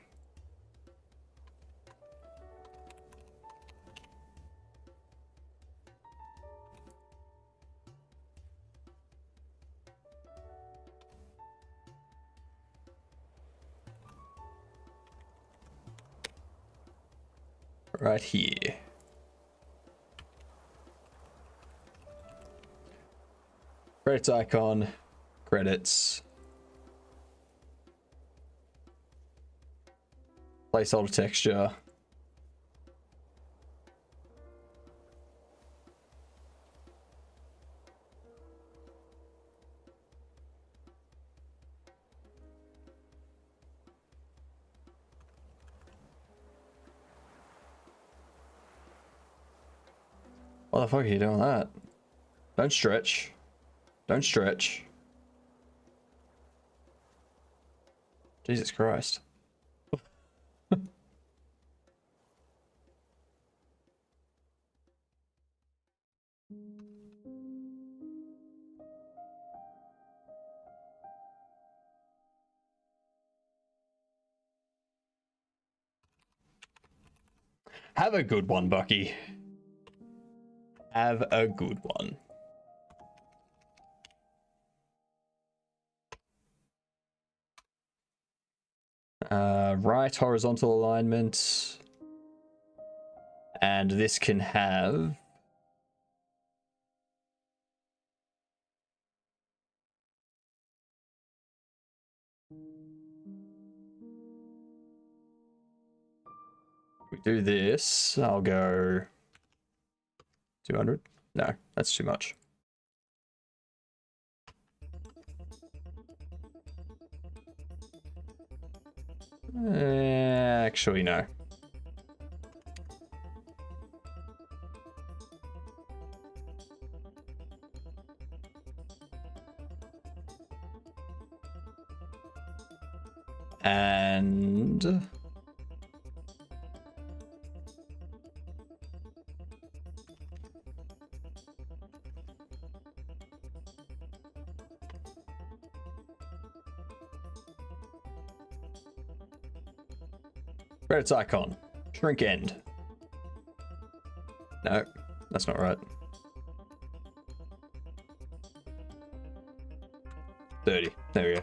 Right here. Credits icon, credits. Placeholder texture. What the fuck are you doing that? Don't stretch. Don't stretch. Jesus Christ. Have a good one, Bucky. Have a good one. Right horizontal alignment. And this can have... we do this, I'll go 200. No, that's too much. Actually, no. And... credits icon. Shrink end. No, that's not right. 30. There we go.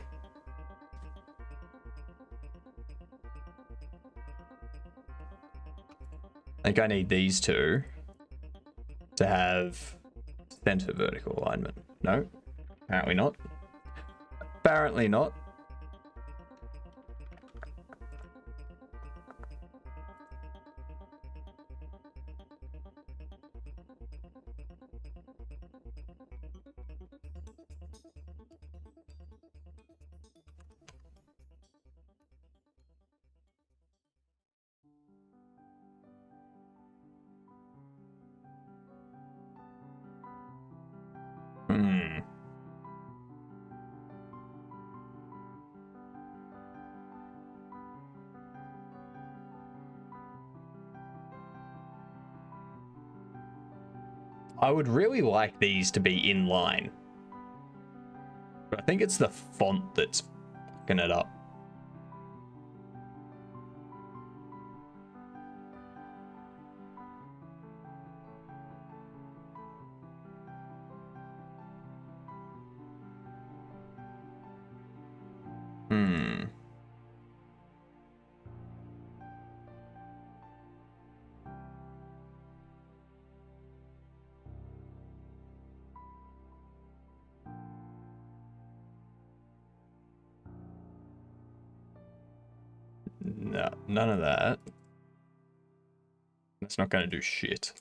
I think I need these two to have center vertical alignment. No, apparently not. Apparently not. I would really like these to be in line. But I think it's the font that's fucking it up. No, none of that. That's not going to do shit.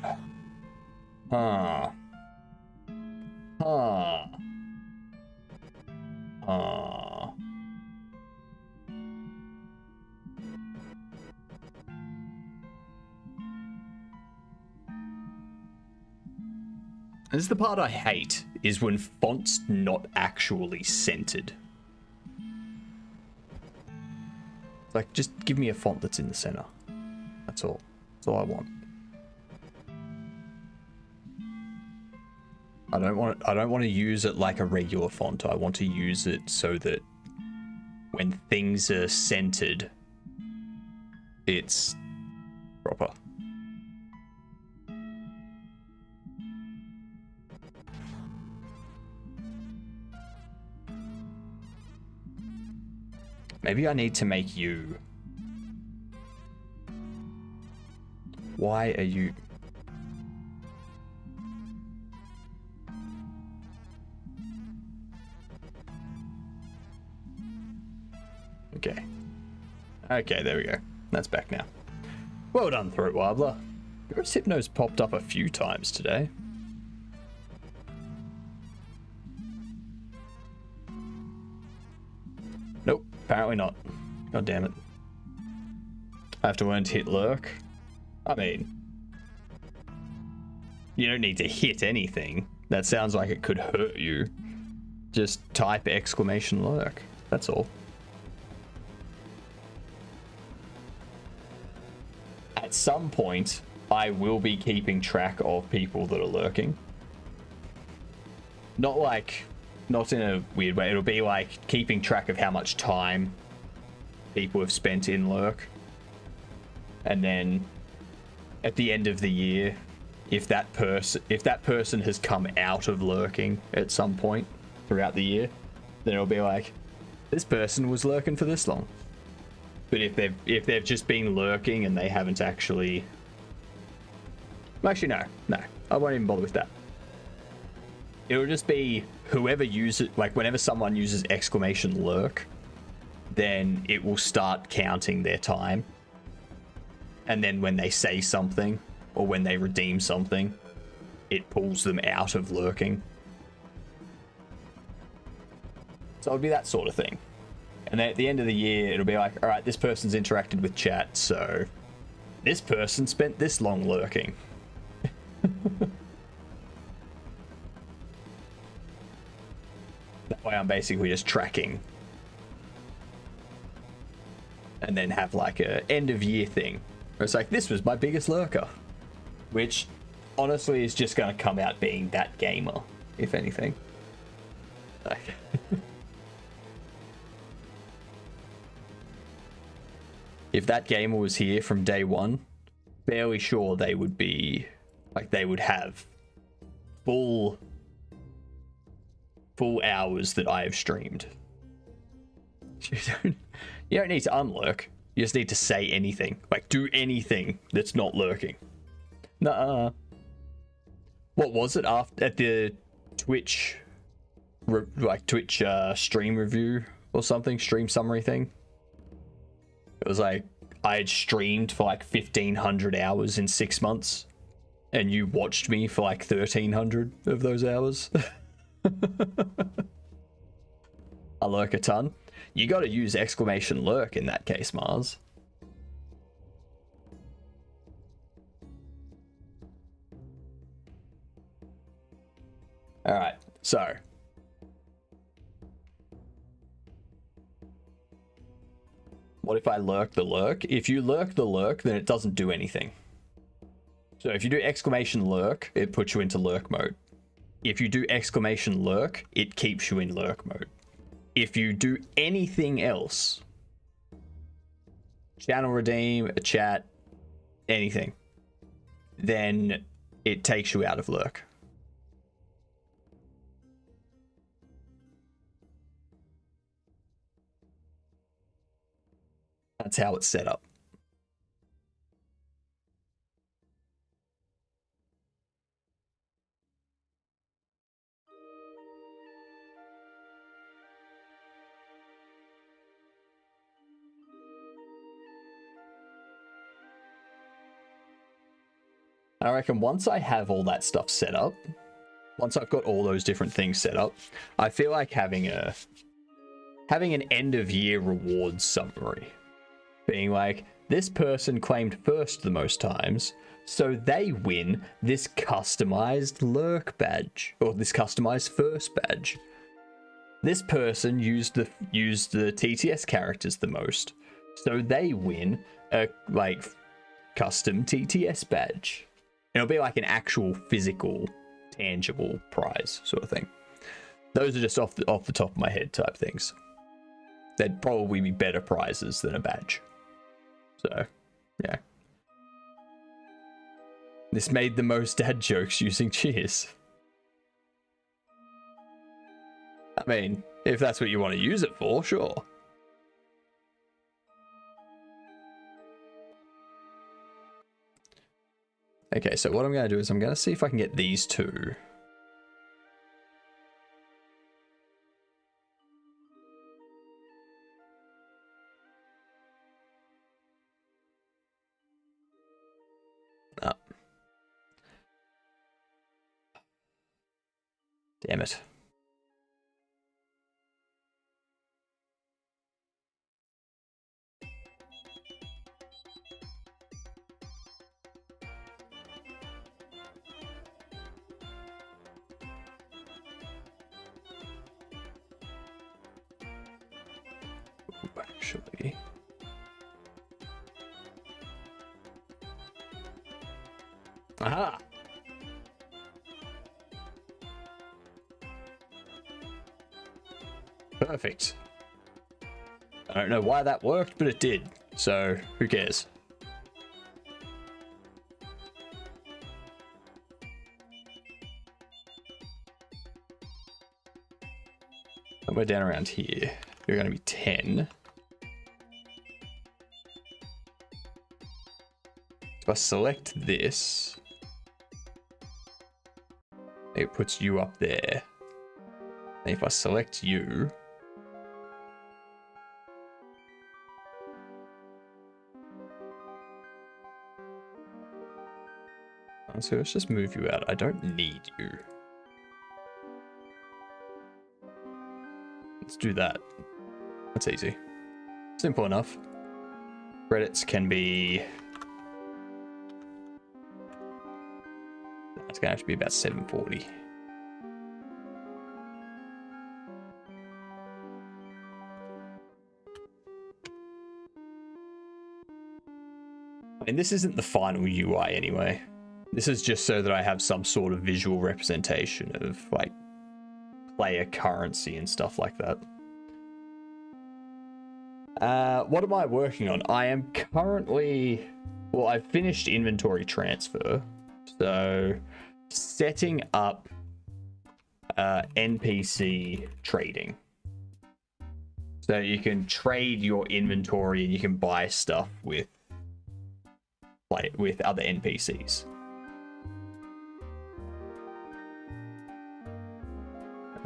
Huh. Huh. Huh. This is the part I hate, is when font's not actually centered. Like, just give me a font that's in the center. That's all. That's all I want. I don't want to use it like a regular font. I want to use it so that when things are centered, it's proper. Maybe I need to make you. Why are you? Okay. Okay, there we go. That's back now. Well done, Throat Warbler. Ghost Hypno's popped up a few times today. Nope, apparently not. God damn it. I have to learn to hit lurk. I mean, you don't need to hit anything. That sounds like it could hurt you. Just type exclamation lurk. That's all. At some point, I will be keeping track of people that are lurking. Not in a weird way. It'll be like keeping track of how much time people have spent in lurk. And then at the end of the year, if that person has come out of lurking at some point throughout the year, then it'll be like, this person was lurking for this long. But if they've just been lurking and they haven't actually... Actually, no. I won't even bother with that. It'll just be whoever uses... Like, whenever someone uses exclamation lurk, then it will start counting their time. And then when they say something, or when they redeem something, it pulls them out of lurking. So it'll be that sort of thing. And then at the end of the year, it'll be like, all right, this person's interacted with chat, so this person spent this long lurking. That way I'm basically just tracking. And then have like a end of year thing. Where it's like, this was my biggest lurker. Which, honestly, is just going to come out being that gamer, if anything. Like... If that gamer was here from day one, fairly sure they would be, like, they would have full hours that I have streamed. You don't need to unlurk. You just need to say anything. Like, do anything that's not lurking. Nuh-uh. What was it at the Twitch, Twitch stream review or something? Stream summary thing? It was like, I had streamed for like 1,500 hours in 6 months, and you watched me for like 1,300 of those hours. I lurk a ton. You gotta use exclamation lurk in that case, Mars. Alright, so... What if I lurk the lurk? If you lurk the lurk, then it doesn't do anything. So if you do exclamation lurk, it puts you into lurk mode. If you do exclamation lurk, it keeps you in lurk mode. If you do anything else, channel redeem, a chat, anything, then it takes you out of lurk. That's how it's set up. I reckon once I have all that stuff set up, once I've got all those different things set up, I feel like having an end of year rewards summary. Being like, this person claimed first the most times, so they win this customized lurk badge, or this customized first badge. This person used the TTS characters the most, so they win a custom TTS badge. It'll be like an actual physical tangible prize sort of thing. Those are just off the top of my head type things. They'd probably be better prizes than a badge. So, yeah. This made the most dad jokes using cheers. I mean, if that's what you want to use it for, sure. Okay, so what I'm going to do is I'm going to see if I can get these two. Oh. Damn it. Actually, aha! Perfect. I don't know why that worked, but it did. So who cares? Somewhere down around here. You're going to be 10. If I select this, it puts you up there. And if I select you, so let's just move you out. I don't need you. Let's do that. That's easy. Simple enough. Credits can be... It's going to have to be about 740. I mean, this isn't the final UI anyway. This is just so that I have some sort of visual representation of, like, player currency and stuff like that. What am I working on? I am currently... Well, I've finished inventory transfer. So, setting up NPC trading. So you can trade your inventory and you can buy stuff with other NPCs.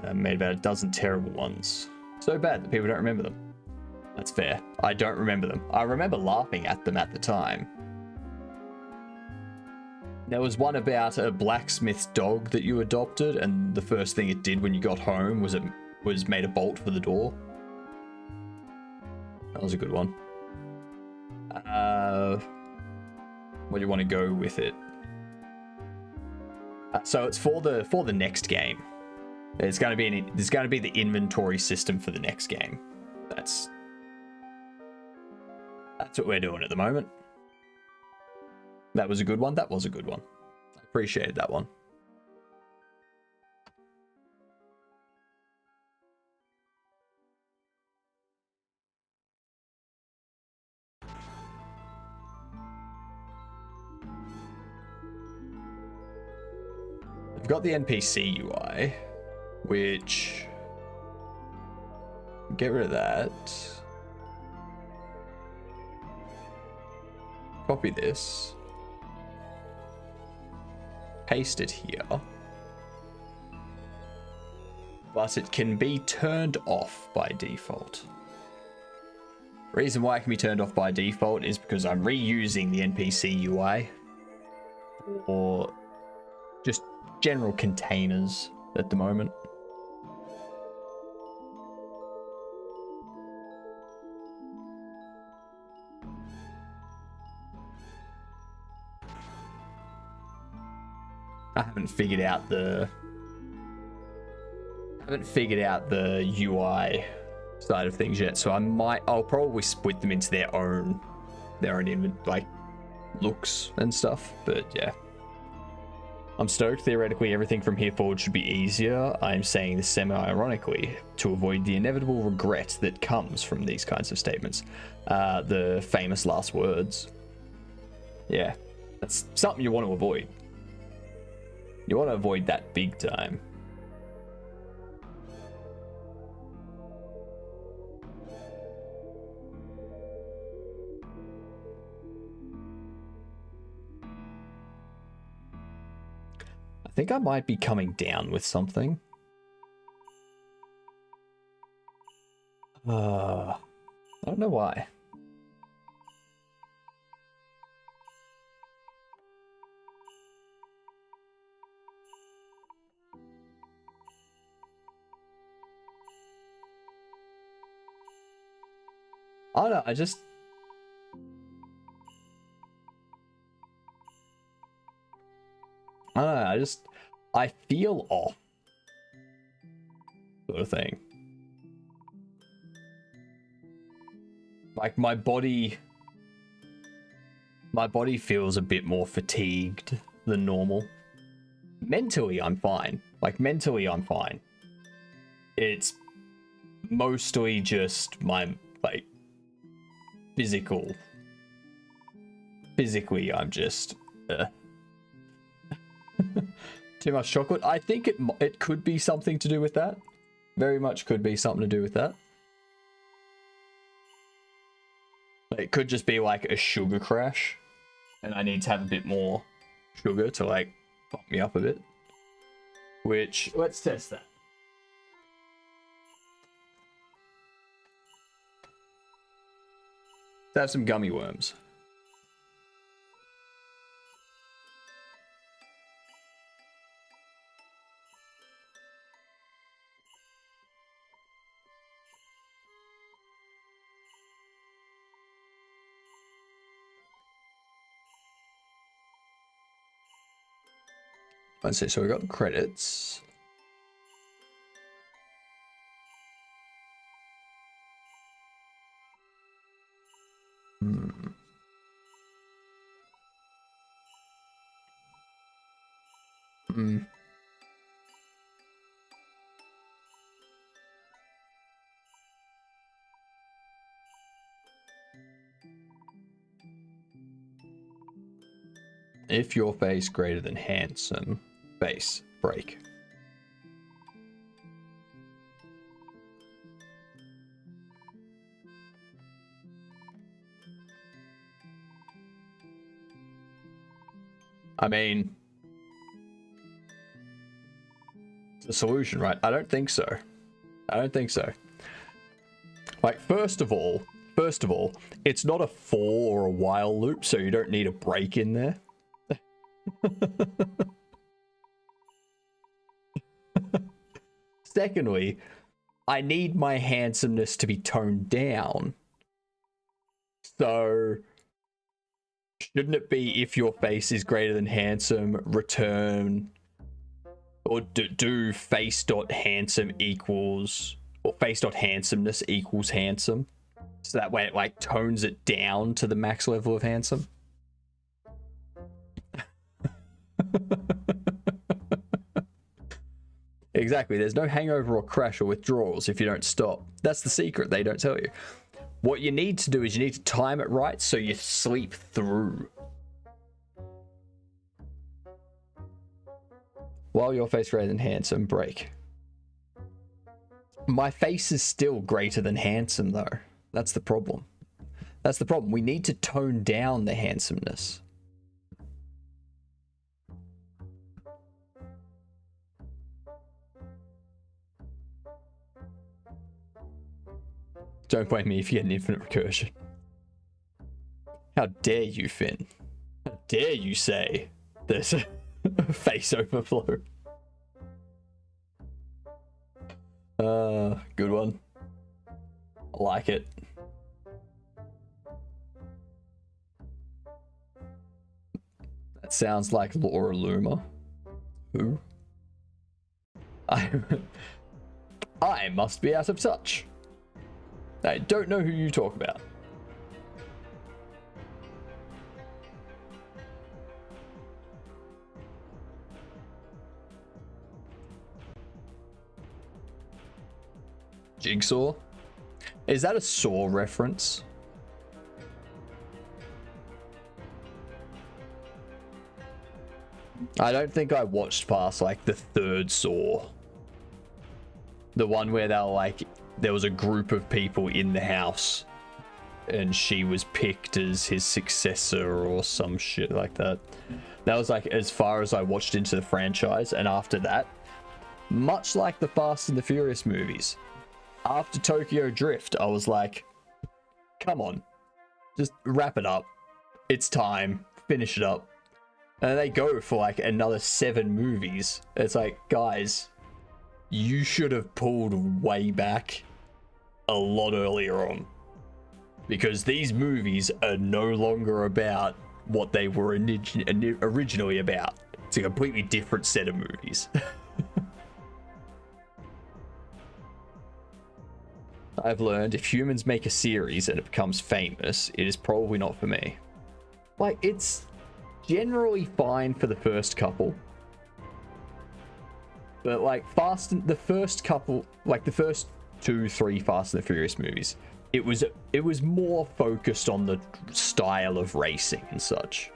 I made about a dozen terrible ones. So bad that people don't remember them. That's fair. I don't remember them. I remember laughing at them at the time. There was one about a blacksmith's dog that you adopted, and the first thing it did when you got home was made a bolt for the door. That was a good one. What do you want to go with it? So it's for the next game. There's going to be the inventory system for the next game. That's what we're doing at the moment. That was a good one. That was a good one. I appreciated that one. I've got the NPC UI, which... Get rid of that. Copy this. Paste it here. But it can be turned off by default. The reason why it can be turned off by default is because I'm reusing the NPC UI or just general containers at the moment. I haven't figured out the UI side of things yet, so I'll probably split them into their own like looks and stuff, but yeah. I'm stoked. Theoretically, everything from here forward should be easier. I'm saying this semi-ironically to avoid the inevitable regret that comes from these kinds of statements. The famous last words. Yeah, that's something you want to avoid. You want to avoid that big time. I think I might be coming down with something. I don't know why. I don't know, I just... I don't know, I feel off. Sort of thing. Like my body feels a bit more fatigued than normal. Mentally, I'm fine. Like mentally, I'm fine. It's mostly just my, like, physically, I'm just too much chocolate. I think it could be something to do with that. Very much could be something to do with that. It could just be like a sugar crash, and I need to have a bit more sugar to like pump me up a bit. Which, let's test that. Let's have some gummy worms. Let's see, so we got the credits. If your face greater than handsome, face break. I mean, it's a solution, right? I don't think so. I don't think so. Like, first of all, it's not a for or a while loop, so you don't need a break in there. Secondly, I need my handsomeness to be toned down. So, shouldn't it be if your face is greater than handsome, return, or do face.handsome equals, or face.handsomeness equals handsome? So that way it like tones it down to the max level of handsome. Exactly, there's no hangover or crash or withdrawals if you don't stop. That's the secret, they don't tell you. What you need to do is you need to time it right so you sleep through. While your face greater than handsome, break. My face is still greater than handsome though. That's the problem. That's the problem. We need to tone down the handsomeness. Don't blame me if you get an infinite recursion. How dare you, Finn? How dare you say there's a face overflow? Good one. I like it. That sounds like Laura Loomer. Who? I must be out of touch. I don't know who you talk about. Jigsaw? Is that a Saw reference? I don't think I watched past like the third Saw. The one where they were like, there was a group of people in the house and she was picked as his successor or some shit like that. That was like as far as I watched into the franchise. And after that, much like the Fast and the Furious movies, after Tokyo Drift, I was like, come on, just wrap it up. It's time. Finish it up. And they go for like another 7 movies. It's like, guys, you should have pulled way back a lot earlier on. Because these movies are no longer about what they were originally about. It's a completely different set of movies. I've learned if humans make a series and it becomes famous, it is probably not for me. Like, it's generally fine for the first couple. But like the first 2-3 Fast and the Furious movies, it was more focused on the style of racing and such.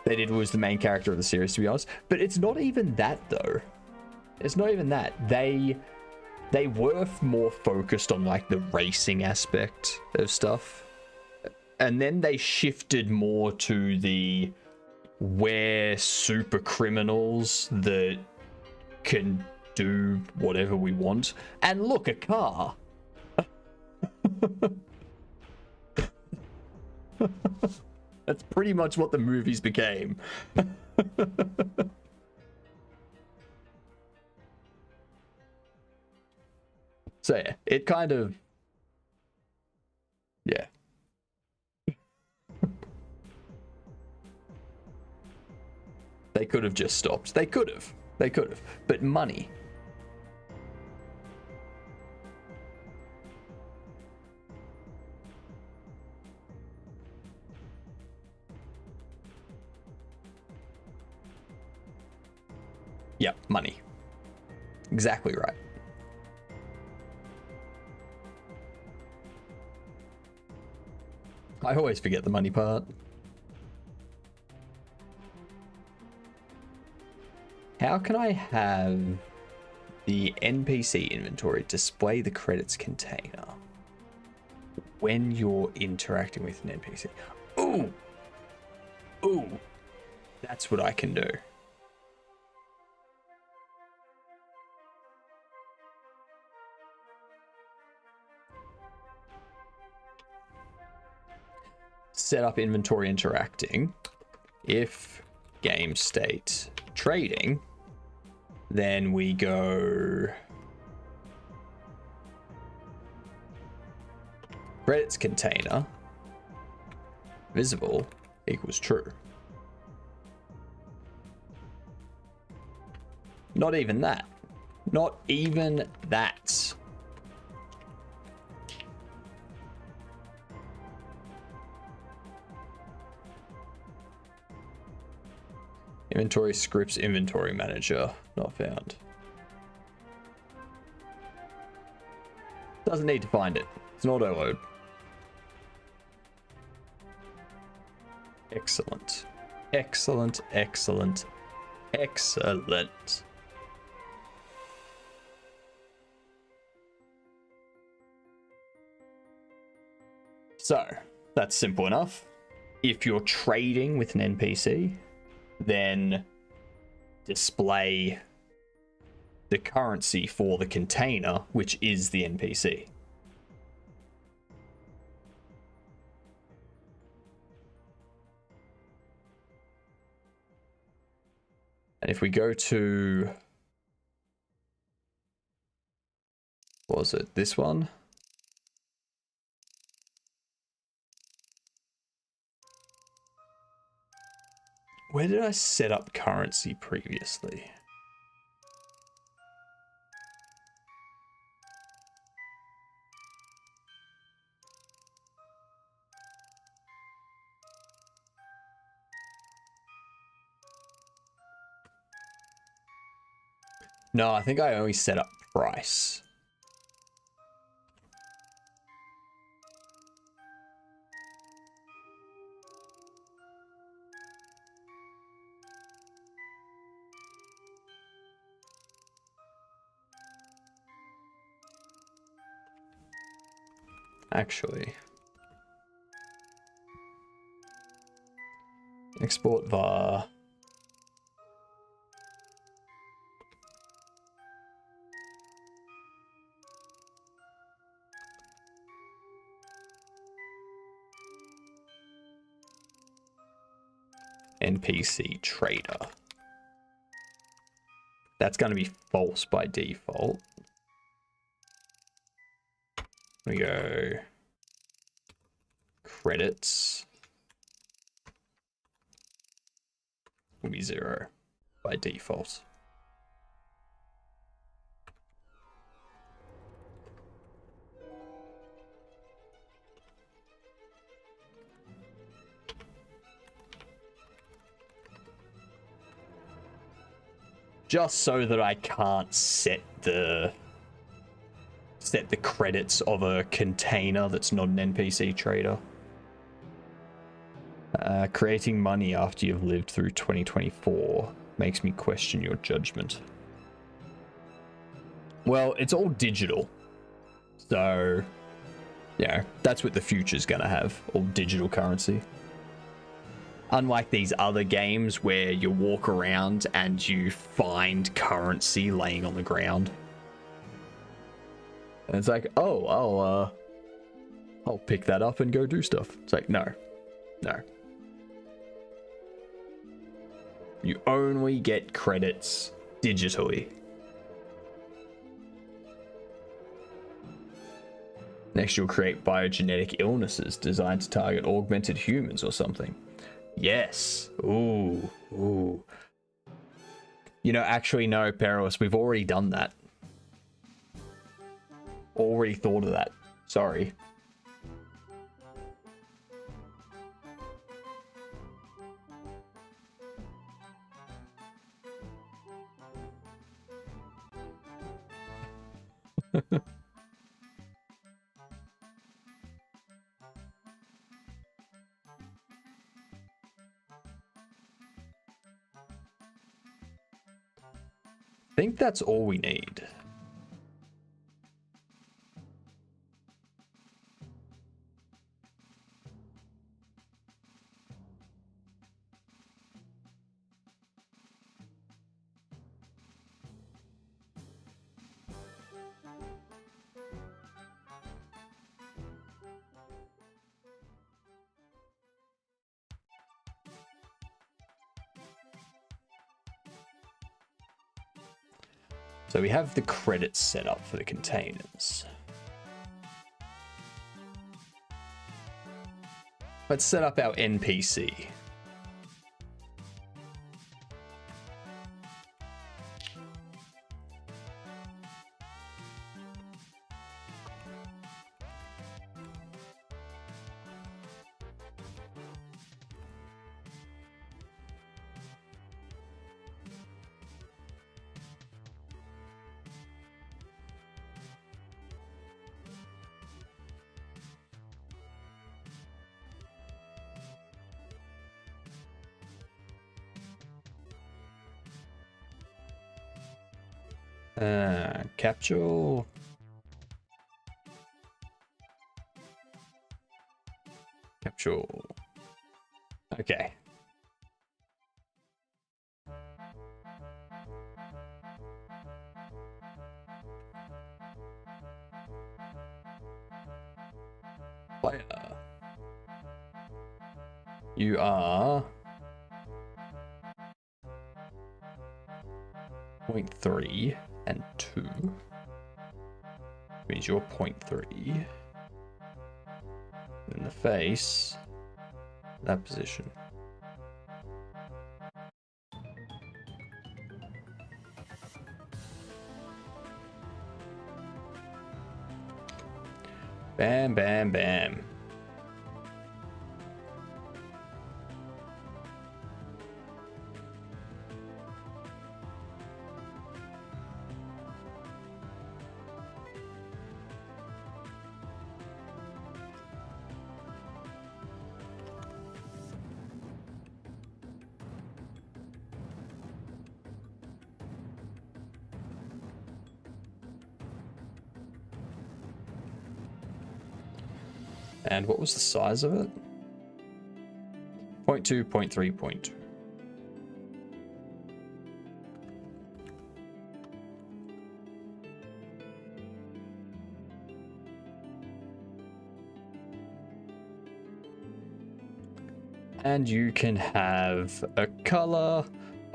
That it was the main character of the series, to be honest. But it's not even that though. It's not even that. They were more focused on like the racing aspect of stuff. And then they shifted more to the we're super criminals that can do whatever we want. And look, a car. That's pretty much what the movies became. So yeah, it kind of, yeah. They could have just stopped. They could have. But money. Yep, money. Exactly right. I always forget the money part. How can I have the NPC inventory display the credits container when you're interacting with an NPC? Ooh! Ooh! That's what I can do. Set up inventory interacting. If game state trading, then we go credits container visible equals true. Not even that. Not even that. Inventory scripts inventory manager not found. Doesn't need to find it. It's an auto load. Excellent. Excellent, excellent, excellent. So, that's simple enough. If you're trading with an NPC, then display the currency for the container, which is the NPC. And if we go to, what was it, this one? Where did I set up currency previously? No, I think I only set up price. actually. Export var. NPC trader. That's going to be false by default. We go credits will be 0 by default. Just so that I can't set the credits of a container that's not an NPC trader. Creating money after you've lived through 2024 makes me question your judgment. Well, it's all digital. So, yeah, that's what the future's gonna have, all digital currency. Unlike these other games where you walk around and you find currency laying on the ground. And it's like, oh, I'll pick that up and go do stuff. It's like, no. You only get credits digitally. Next, you'll create biogenetic illnesses designed to target augmented humans or something. Yes. Ooh. You know, actually, no, Perilous, we've already done that. Already thought of that. Sorry. I think that's all we need. So we have the credits set up for the containers. Let's set up our NPC. Capture. Capture. Okay. Player. You are 0.3 and 2. Means you're 0.3. In the face, that position. Bam, bam, bam. And what was the size of it? 0.2, 0.3, 0.2. And you can have a color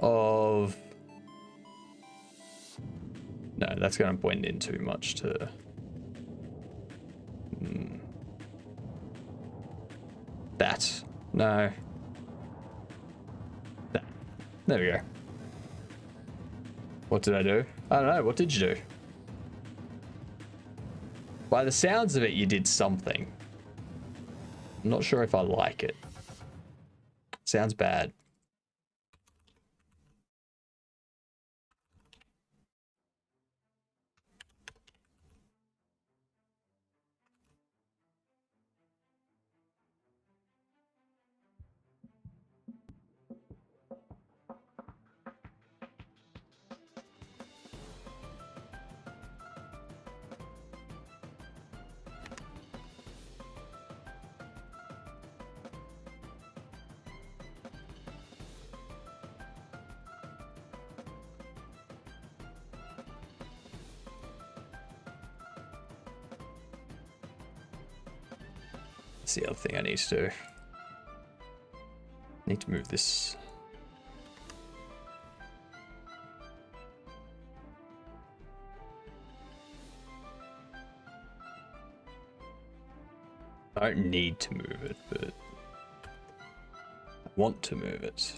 of... No, that's going to blend in too much to... That. No. That. There we go. What did I do? I don't know. What did you do? By the sounds of it, you did something. I'm not sure if I like it. Sounds bad. That's the other thing I need to do. I need to move this. I don't need to move it, but I want to move it.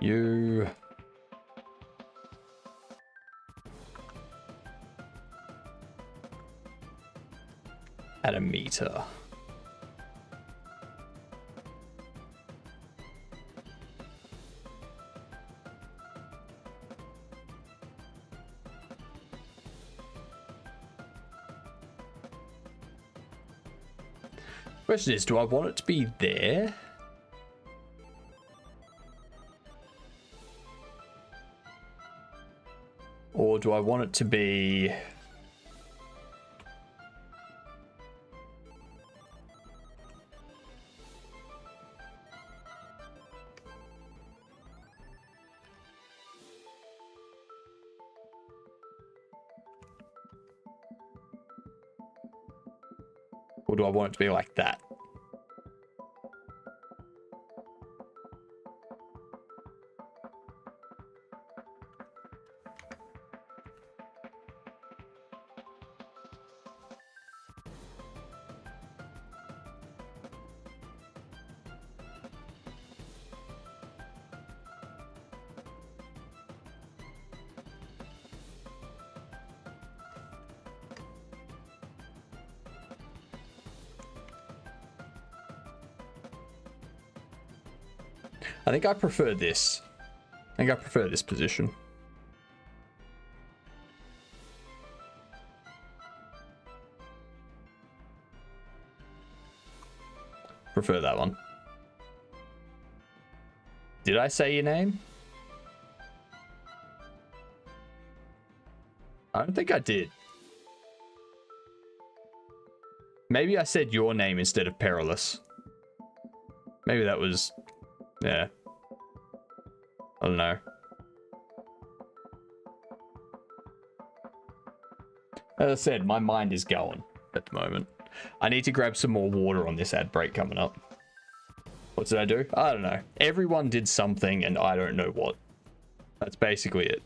You at a meter. Question is, do I want it to be there? Or do I want it to be... Or do I want it to be like that? I think I prefer this. I think I prefer this position. Prefer that one. Did I say your name? I don't think I did. Maybe I said your name instead of Perilous. Maybe that was... Yeah. I don't know. As I said, my mind is going at the moment. I need to grab some more water on this ad break coming up. What did I do? I don't know. Everyone did something and I don't know what. That's basically it.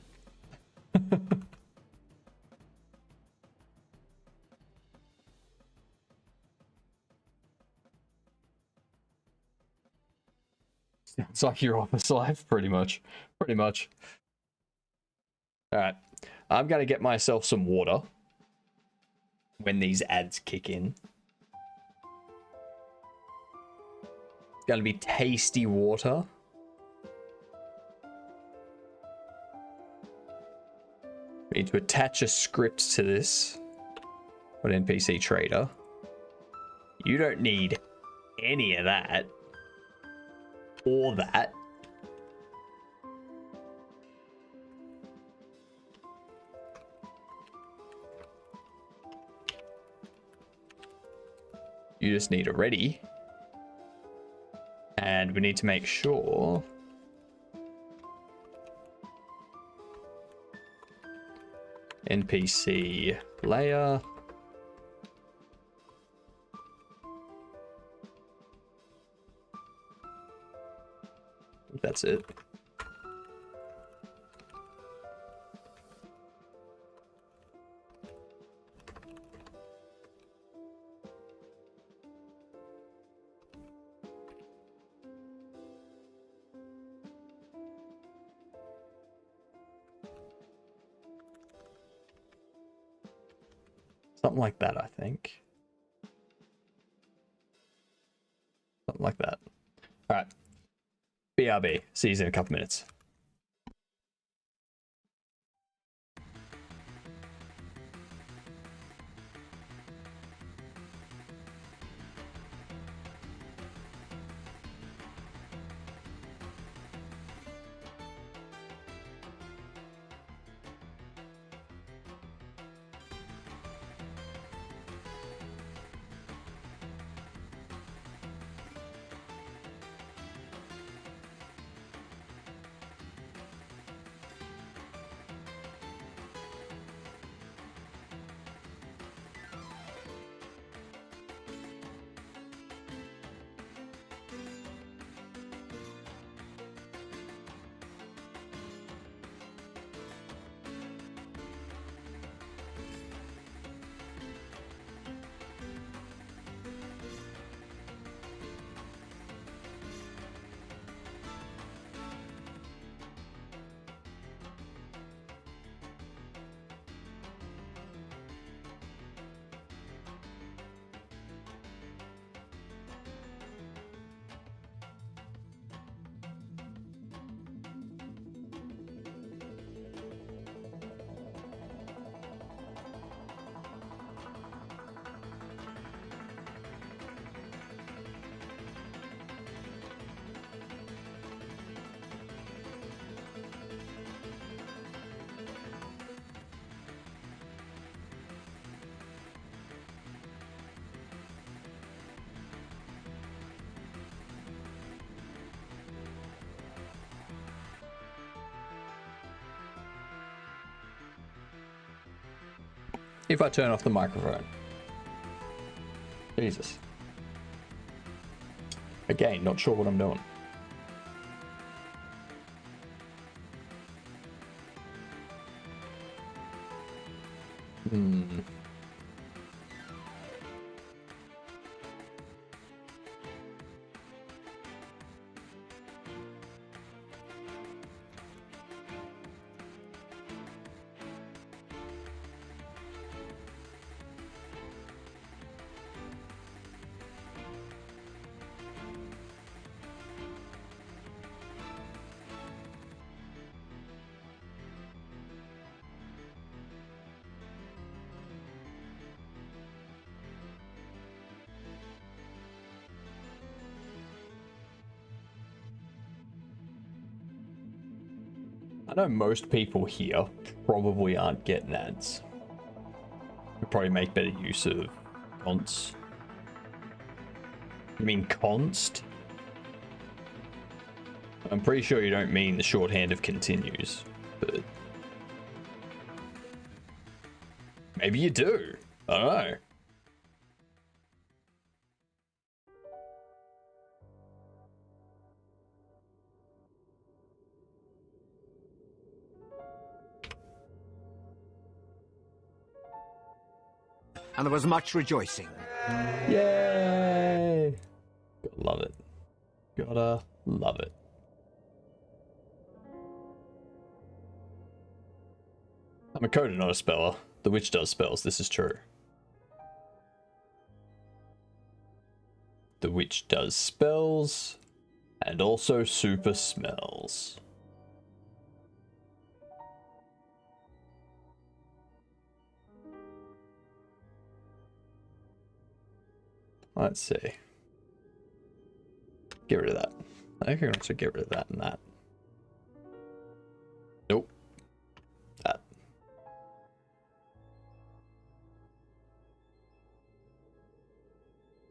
It's like your office life, pretty much. Pretty much. Alright. I'm going to get myself some water when these ads kick in. It's going to be tasty water. We need to attach a script to this. What NPC trader? You don't need any of that. Or that. You just need a ready. And we need to make sure NPC layer. That's it. Something like that, I think. Something like that. All right. BRB. See you in a couple minutes. If I turn off the microphone. Jesus. Again, not sure what I'm doing. I know most people here probably aren't getting ads. We probably make better use of const. You mean const? I'm pretty sure you don't mean the shorthand of continues, but maybe you do. I don't know. And there was much rejoicing. Yay! Gotta love it. Gotta love it. I'm a coder, not a speller. The witch does spells, this is true. The witch does spells, and also super smells. Let's see. Get rid of that. I think I can also get rid of that and that. Nope. That.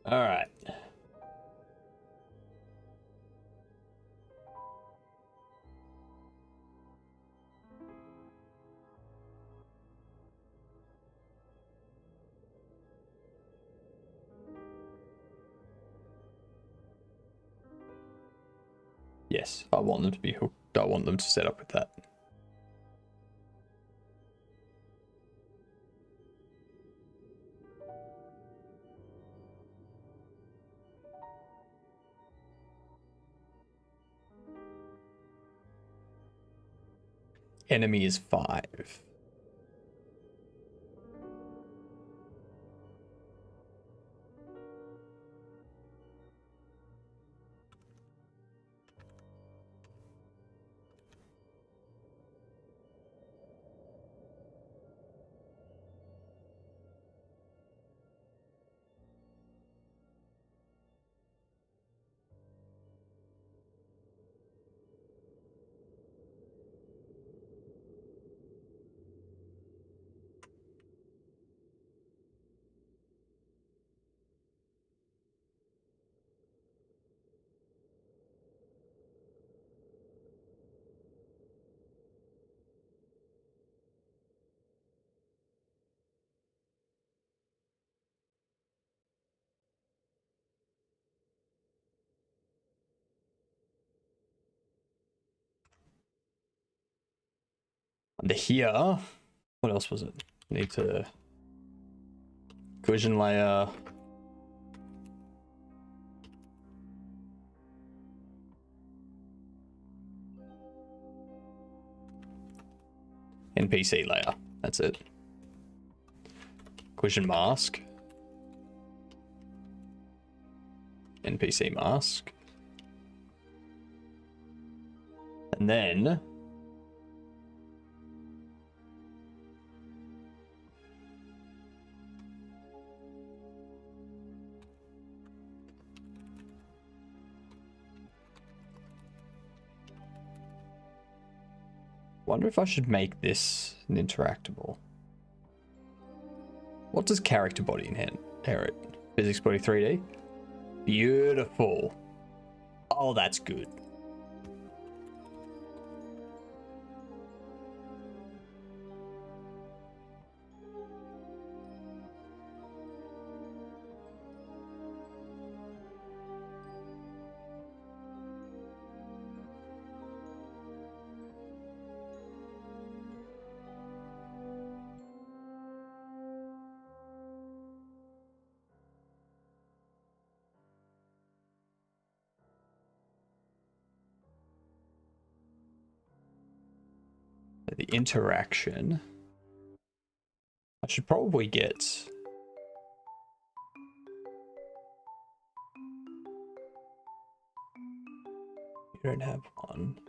All right. Yes, I want them to be hooked. I want them to set up with that. Enemy is 5. Under here, what else was it? Need to collision layer. NPC layer. That's it. Collision mask. NPC mask. And then wonder if I should make this an interactable. What does character body inherit? Physics body 3D? Beautiful. Oh, that's good. The interaction. I should probably get. You don't have one.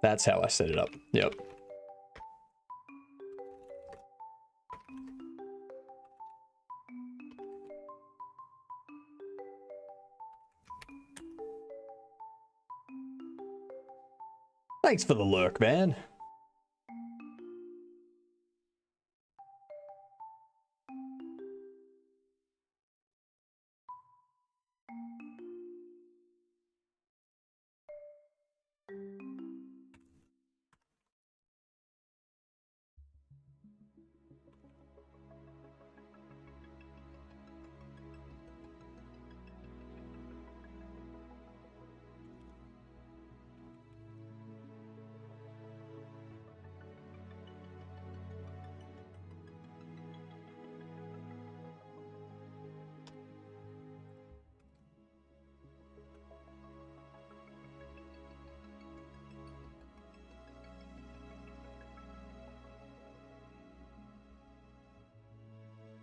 That's how I set it up. Yep. Thanks for the lurk, man.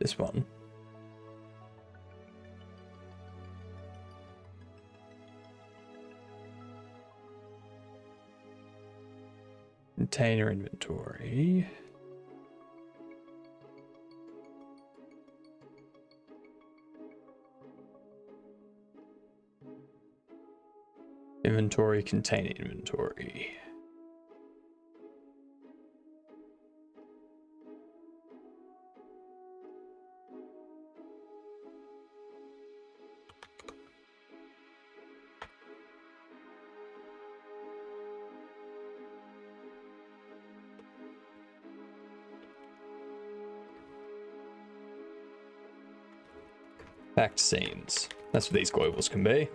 This one. Container inventory. Inventory, contain inventory. Vaccines. That's what these globals can be.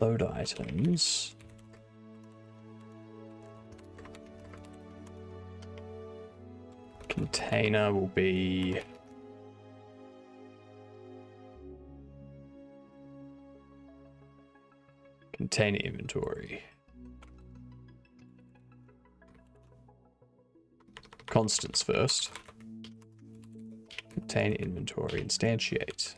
Load items. Container will be container inventory. Constants first. Container inventory, instantiate.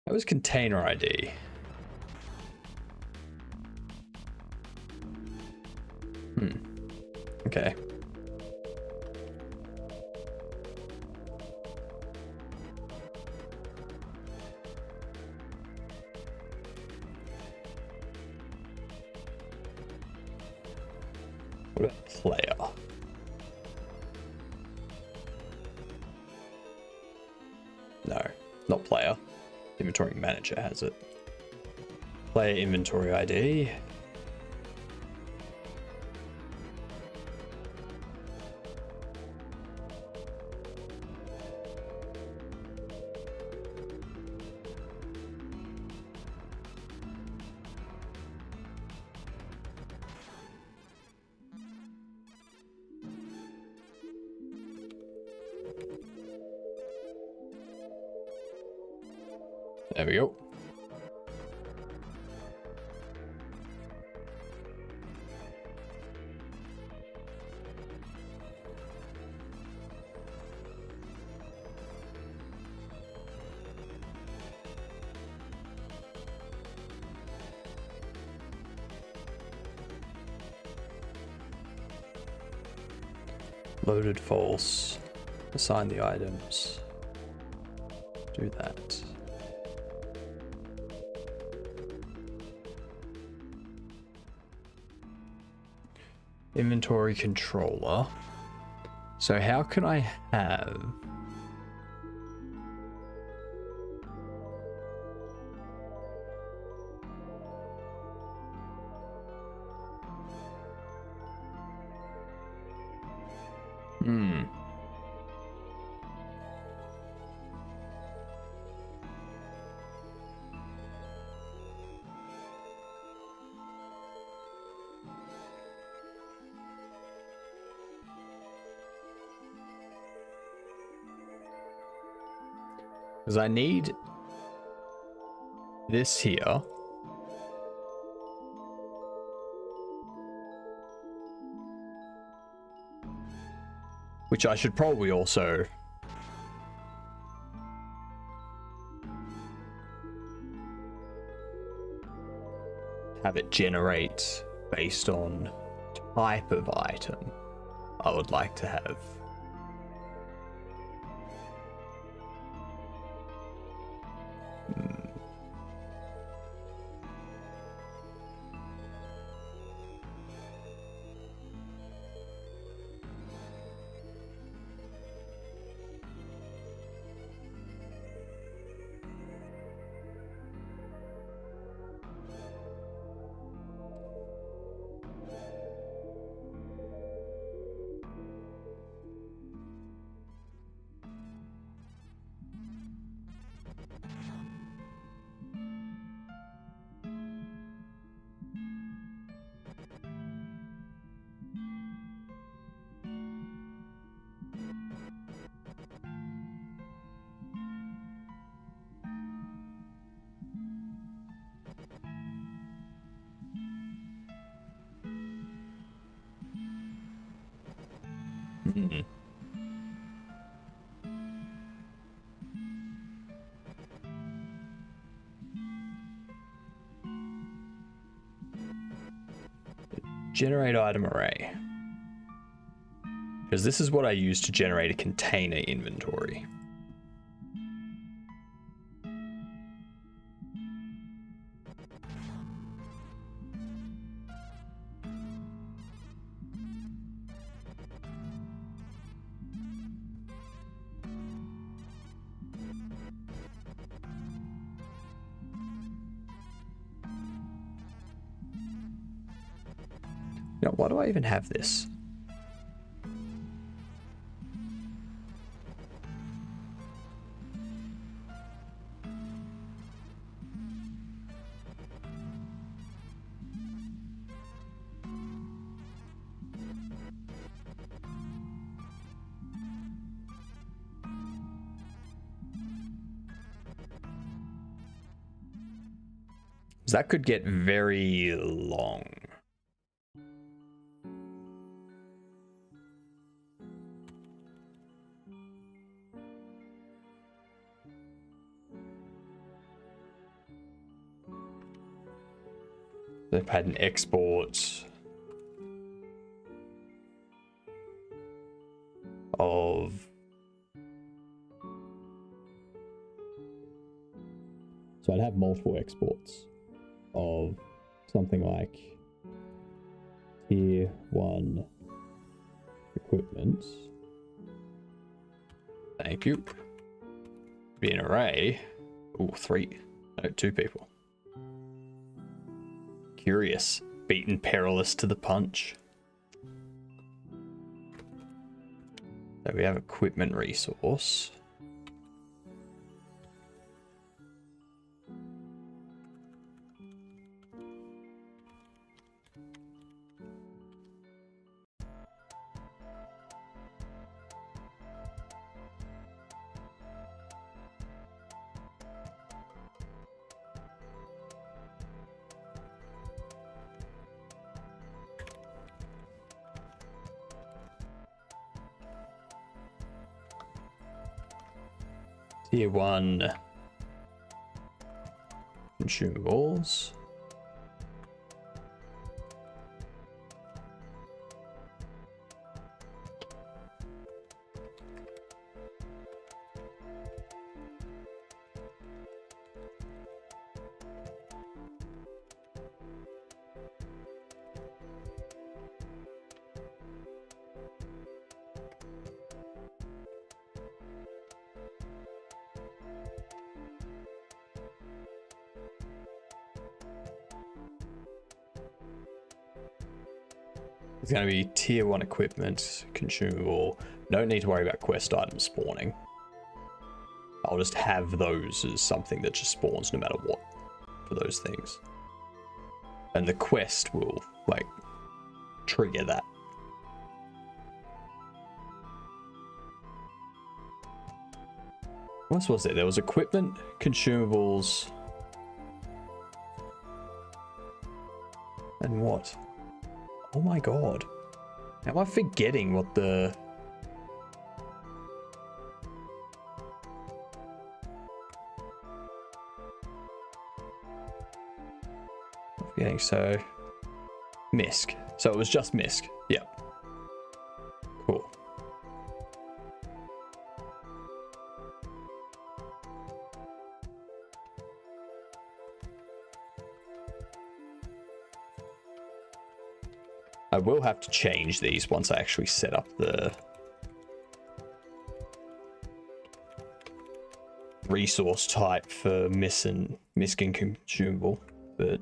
That was container ID. Okay. What about player? No, not player. Inventory manager has it. Player inventory ID. There we go. Loaded false. Assign the items. Do that. Inventory controller. So how can I have because I need this here. Which I should probably also have it generate based on type of item I would like to have. Hmm. Generate item array. Because this is what I use to generate a container inventory. Now, why do I even have this? That could get very long. They've had an export of so I'd have multiple exports of something like tier 1 equipment. Thank you. Be an array. Ooh, 2 people. Curious. Beaten perilous to the punch. So we have equipment resource. Tier 1 consumables. It's going to be tier 1 equipment, consumable. Don't need to worry about quest items spawning. I'll just have those as something that just spawns no matter what for those things. And the quest will, like, trigger that. What else was there? There was equipment, consumables, and what? Oh my god. Am I forgetting what the... I'm forgetting, so... MISC. So it was just MISC. Yep. Cool. I will have to change these once I actually set up the resource type for MISC and consumable, but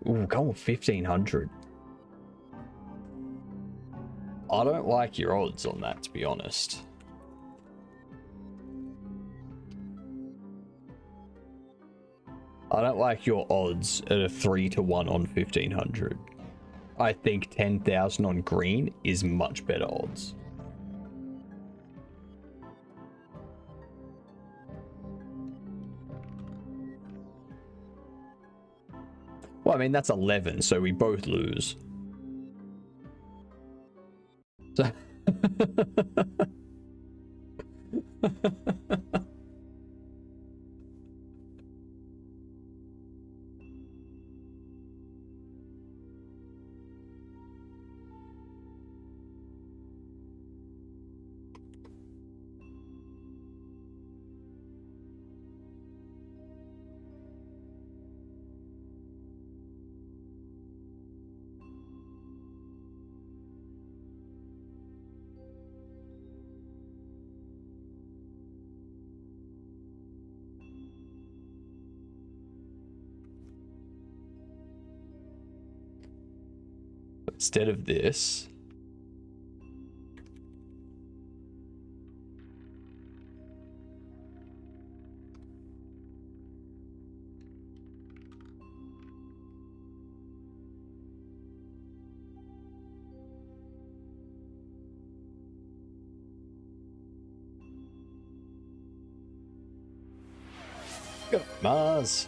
ooh, go on 1500. I don't like your odds on that, to be honest. I don't like your odds at a 3-to-1 on 1500. I think 10,000 on green is much better odds. Well, I mean, that's 11, so we both lose. So instead of this, go Mars.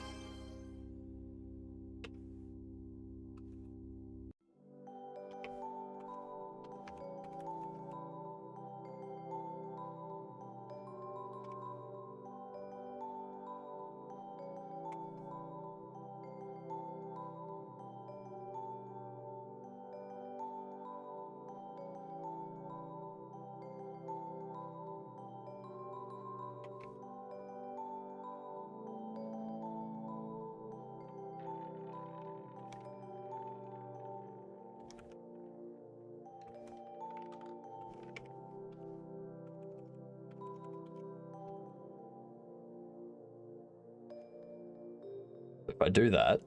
If I do that,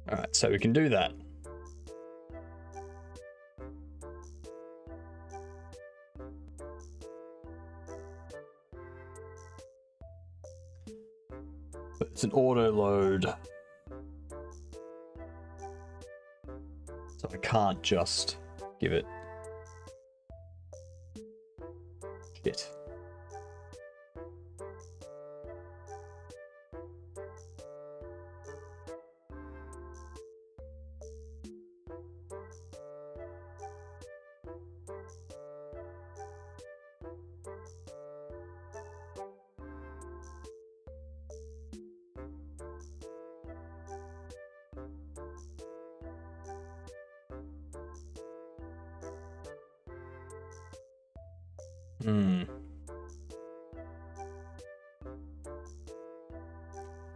all right, so we can do that. But it's an auto load, so I can't just give it. Shit.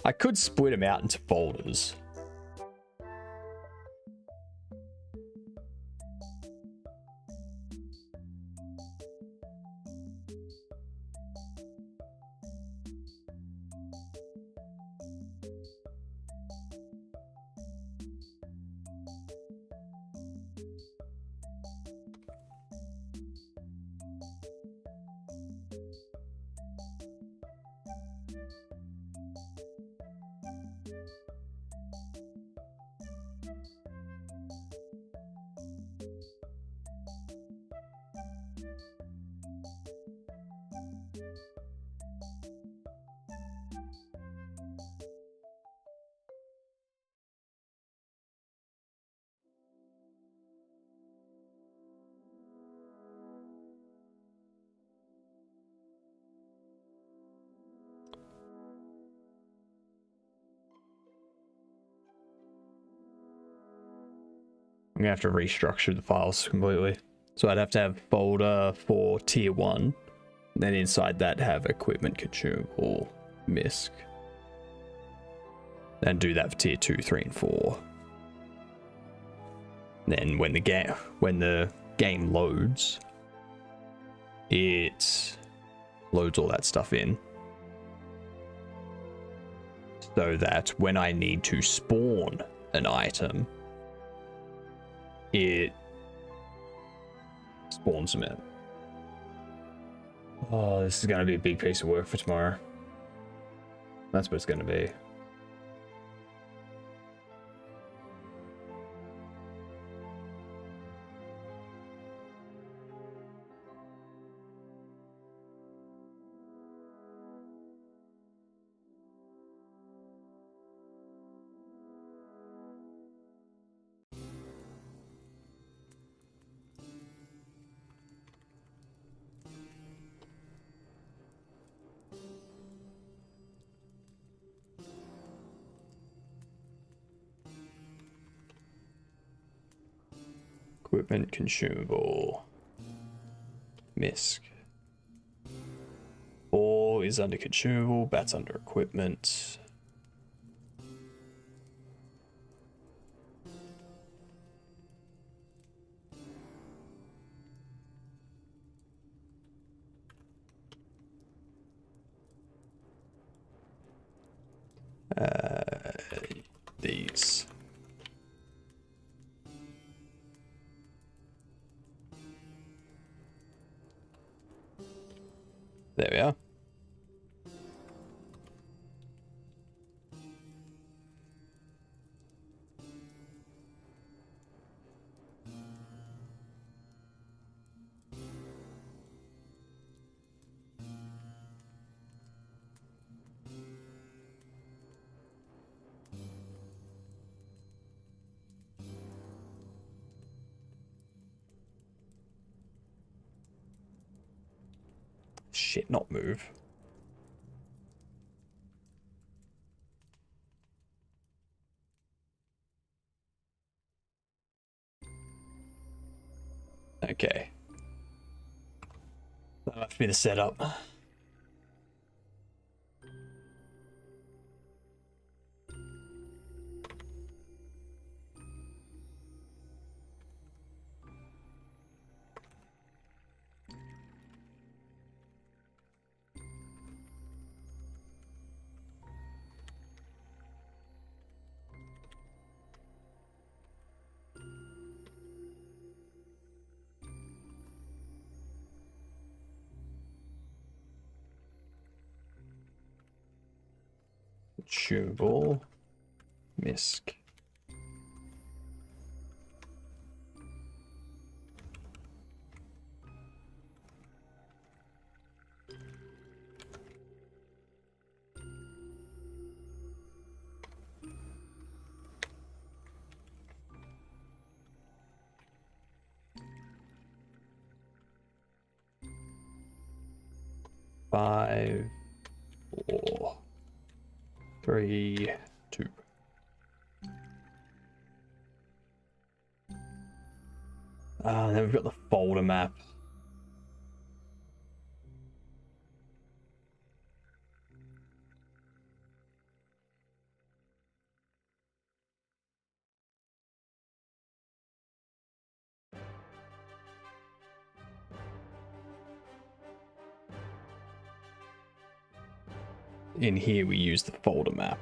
I could split them out into folders. I'm gonna have to restructure the files completely. So I'd have to have folder for tier 1. Then inside that have equipment consumable MISC. And do that for tier 2, 3, and 4. Then when the game loads, it loads all that stuff in. So that when I need to spawn an item, it spawns them in. Oh, this is going to be a big piece of work for tomorrow. That's what it's going to be. Equipment consumable. MISC. Ball is under consumable, bat's under equipment. These. There we are. Shit, not move. Okay. That'll have to be the setup. Consumable. MISC. Five, 4, 3, 2. Then we've got the folder map. In here we use the folder map.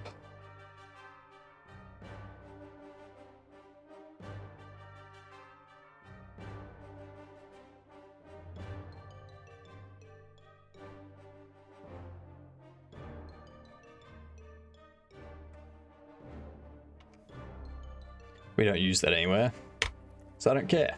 We don't use that anywhere, so I don't care.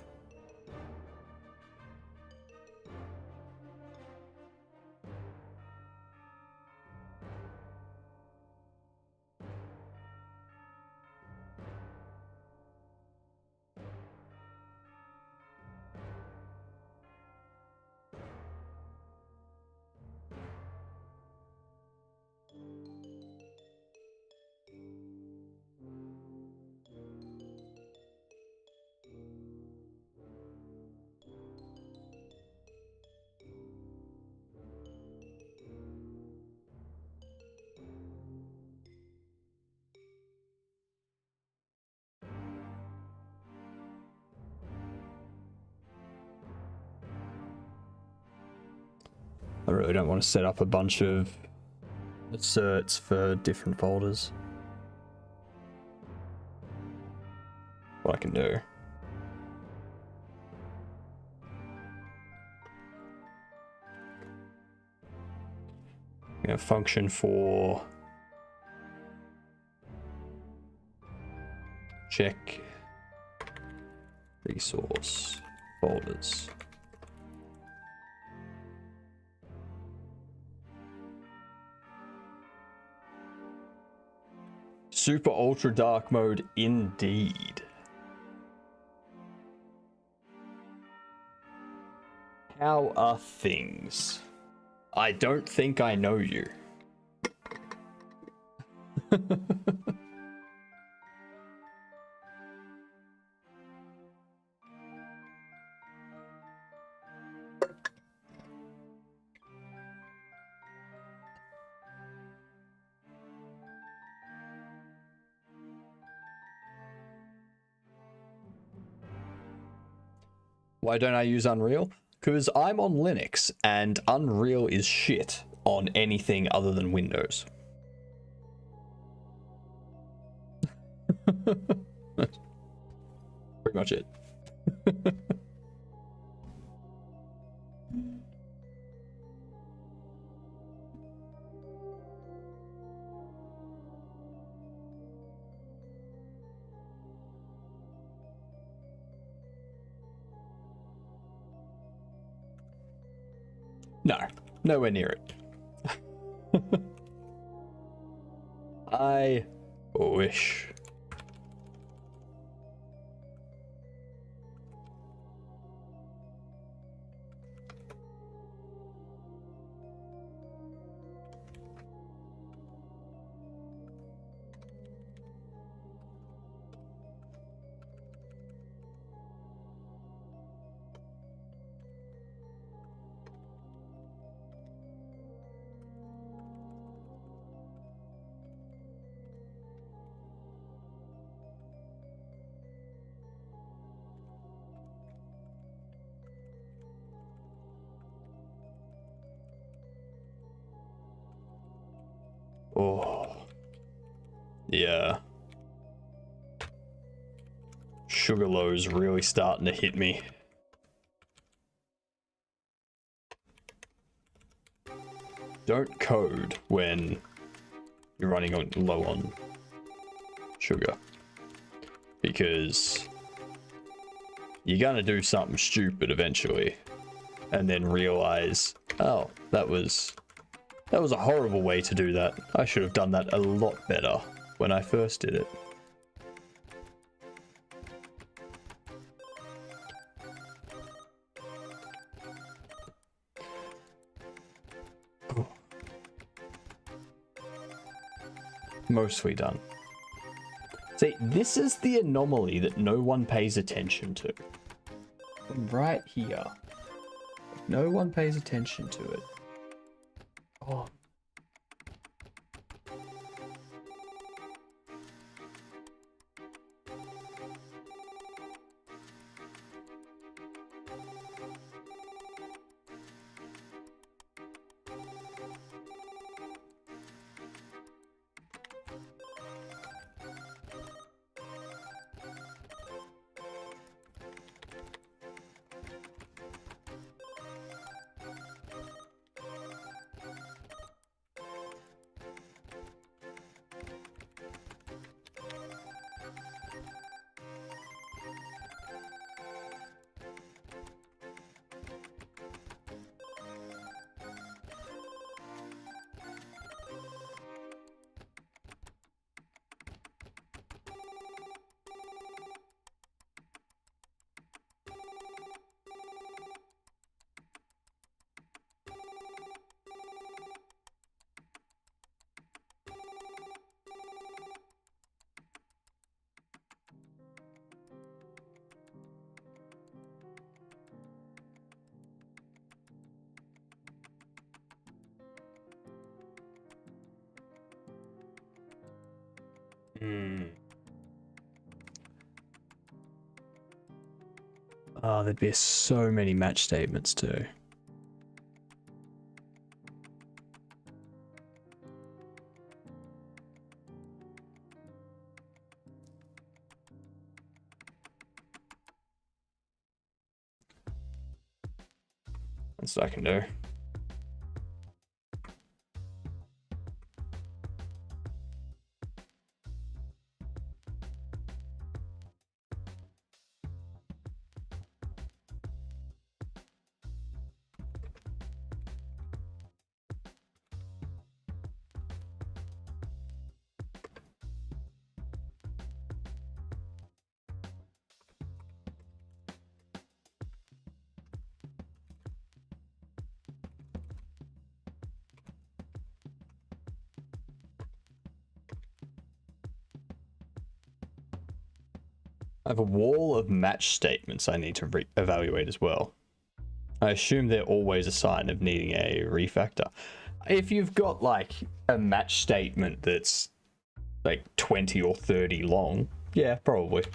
I really don't want to set up a bunch of asserts for different folders. What I can do. Function for check resource folders. Super ultra dark mode indeed. How are things? I don't think I know you. Why don't I use Unreal? Because I'm on Linux and Unreal is shit on anything other than Windows. That's pretty much it. No, nowhere near it. I wish. Oh, yeah. Sugarloaf's really starting to hit me. Don't code when you're running low on sugar, because you're gonna do something stupid eventually and then realize, oh, that was a horrible way to do that. I should have done that a lot better when I first did it. Mostly done. See, this is the anomaly that no one pays attention to. Right here. No one pays attention to it. Oh. Oh, there'd be so many match statements too. That's what I can do. I have a wall of match statements I need to evaluate as well. I assume they're always a sign of needing a refactor. If you've got like a match statement that's like 20 or 30 long, yeah, probably.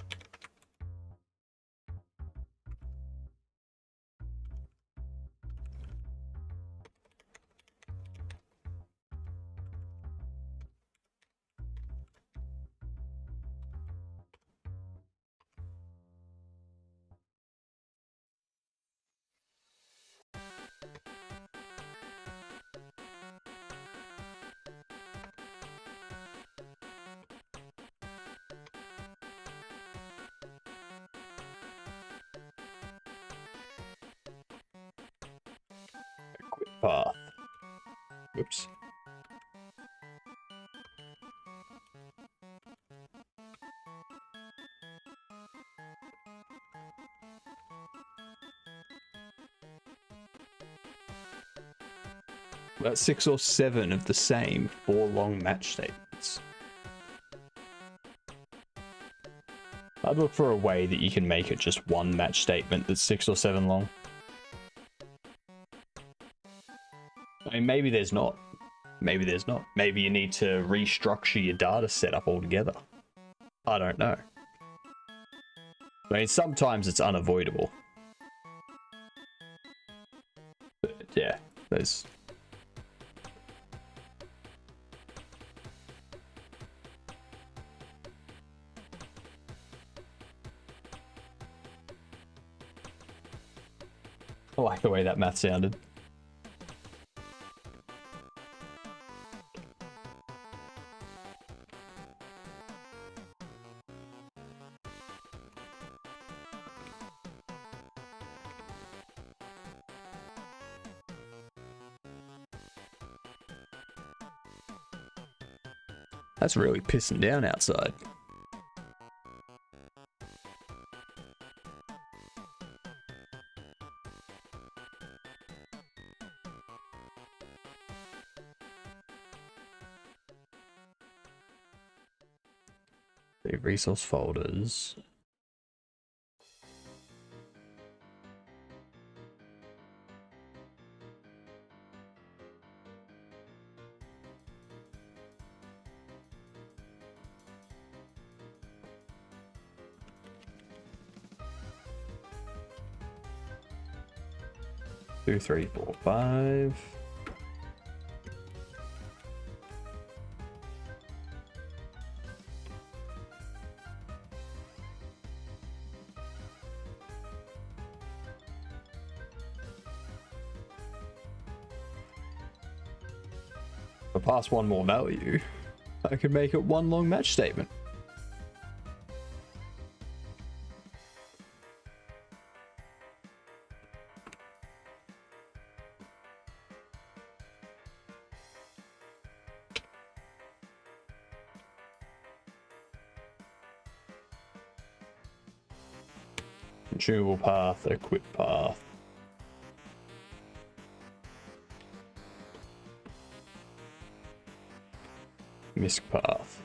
Path. Whoops. About 6 or 7 of the same 4 long match statements. I'd look for a way that you can make it just one match statement that's 6 or 7 long. I mean, maybe there's not. Maybe there's not. Maybe you need to restructure your data setup altogether. I don't know. I mean, sometimes it's unavoidable. But yeah, there's... I like the way that math sounded. That's really pissing down outside. The resource folders. Two, three, four, five. If I pass one more value, I can make it one long match statement. Consumable path, equip path. Misc path.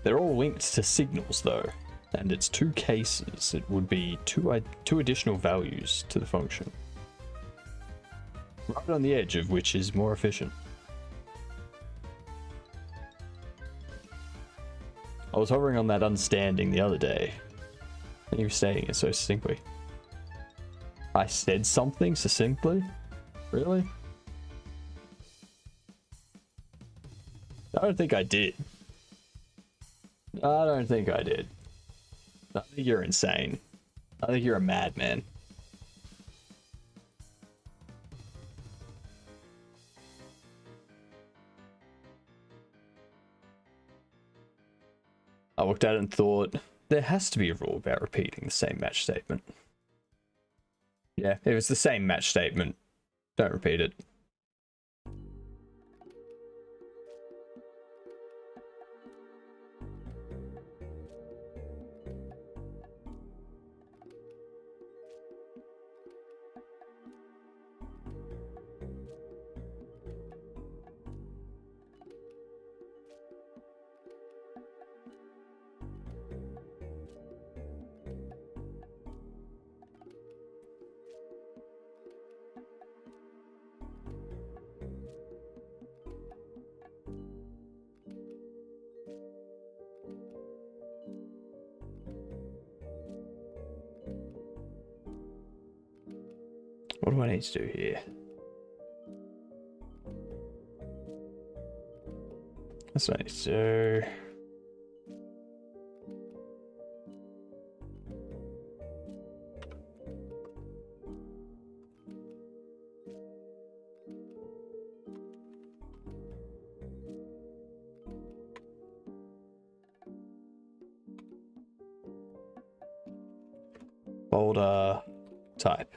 They're all linked to signals though, and it's 2 cases. It would be two additional values to the function. Right on the edge of which is more efficient. I was hovering on that understanding the other day. And you were stating it so succinctly. I said something succinctly? Really? I don't think I did. I don't think I did. I think you're insane. I think you're a madman. I looked at it and thought, there has to be a rule about repeating the same match statement. Yeah, if it's the same match statement, don't repeat it. What do I need to do here? That's what I need to do. Folder type.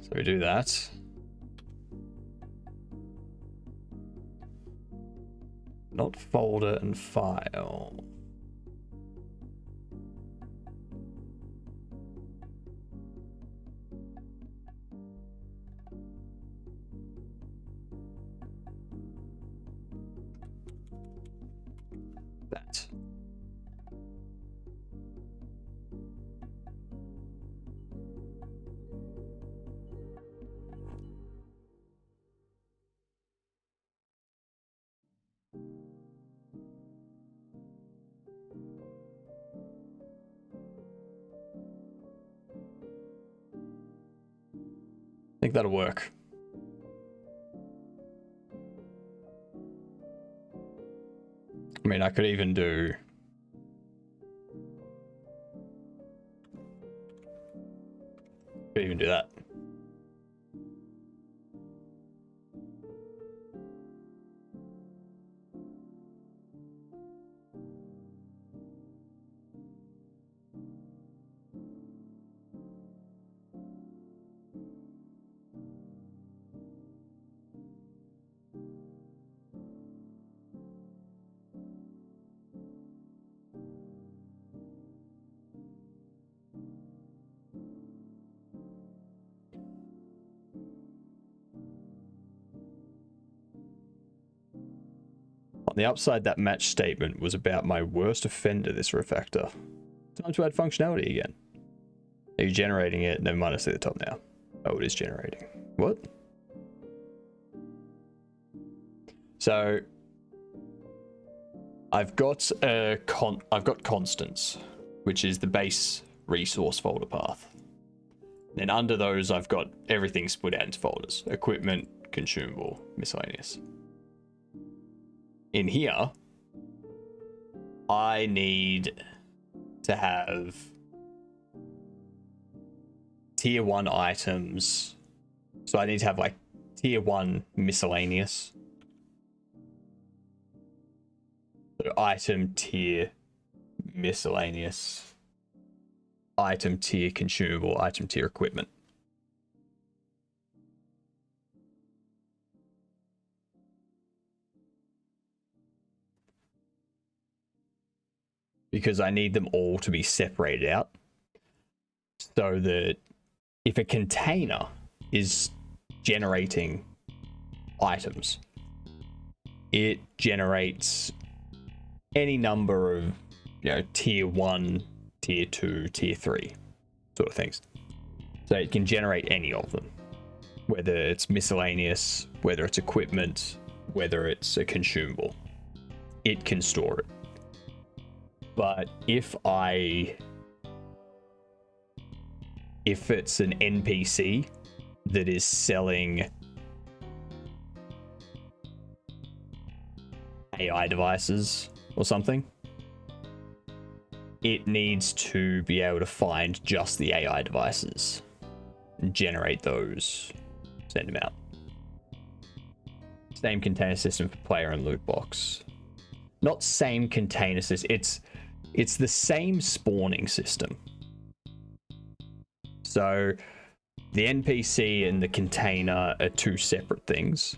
So we do that. Not folder and file. That. I think that'll work. I mean, I could even do... Could even do that. On the upside, that match statement was about my worst offender, this refactor. Time to add functionality again. Are you generating it? Never mind, I see the top now. Oh, it is generating. What? So I've got constants, which is the base resource folder path. Then under those, I've got everything split out into folders: equipment, consumable, miscellaneous. In here, I need to have tier 1 items. So I need to have like tier 1 miscellaneous. So item tier miscellaneous. Item tier consumable, item tier equipment. Because I need them all to be separated out. so that if a container is generating items, it generates any number of, tier 1, tier 2, tier 3 sort of things. So it can generate any of them, whether it's miscellaneous, whether it's equipment, whether it's a consumable. It can store it. But if it's an NPC that is selling AI devices or something, it needs to be able to find just the AI devices and generate those, send them out. Same container system for player and loot box. Not same container system, it's the same spawning system. So the NPC and the container are two separate things,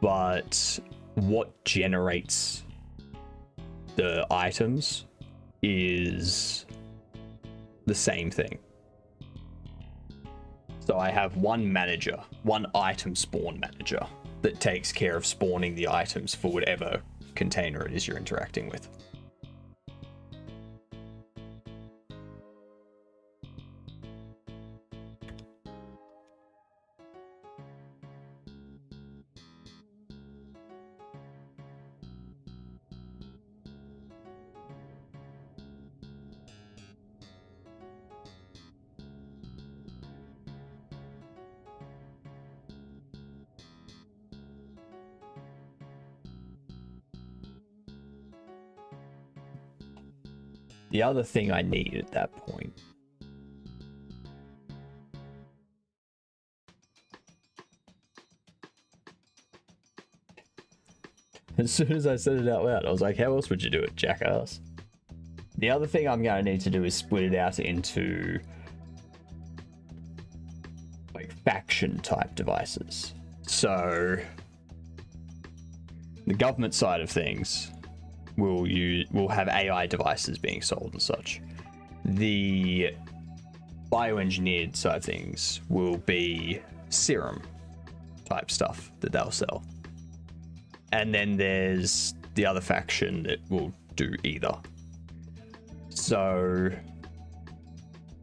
but what generates the items is the same thing. So I have one manager, one item spawn manager, that takes care of spawning the items for whatever container it is you're interacting with. The other thing I need at that point as soon as I said it out loud, I was like, how else would you do it, jackass? The other thing I'm going to need to do is split it out into like faction type devices. So the government side of things will have AI devices being sold and such. The bioengineered side of things will be serum type stuff that they'll sell. And then there's the other faction that will do either. So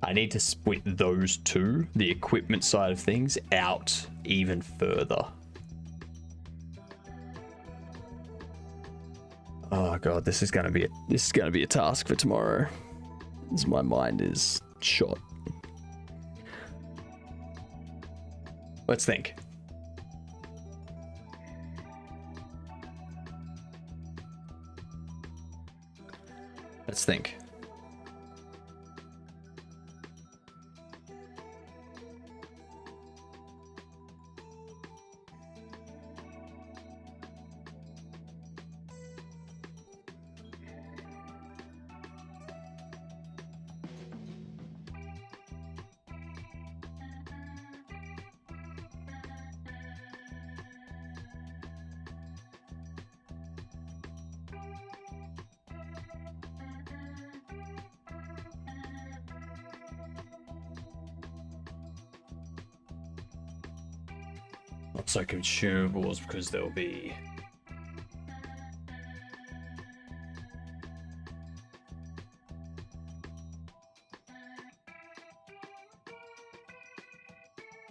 I need to split those two, the equipment side of things, out even further. Oh god, this is gonna be a task for tomorrow, as my mind is shot. Let's think. Let's think. Also consumables, because there'll be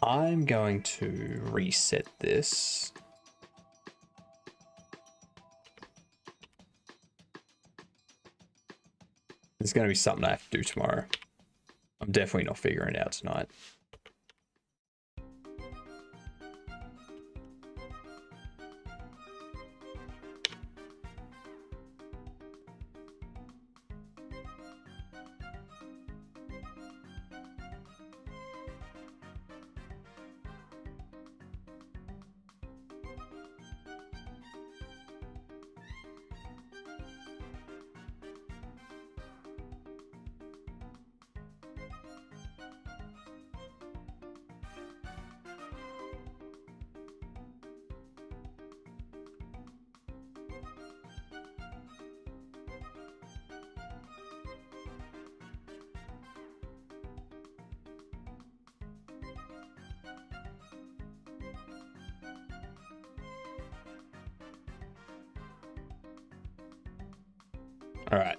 I'm going to reset this. It's going to be something I have to do tomorrow. I'm definitely not figuring it out tonight. All right.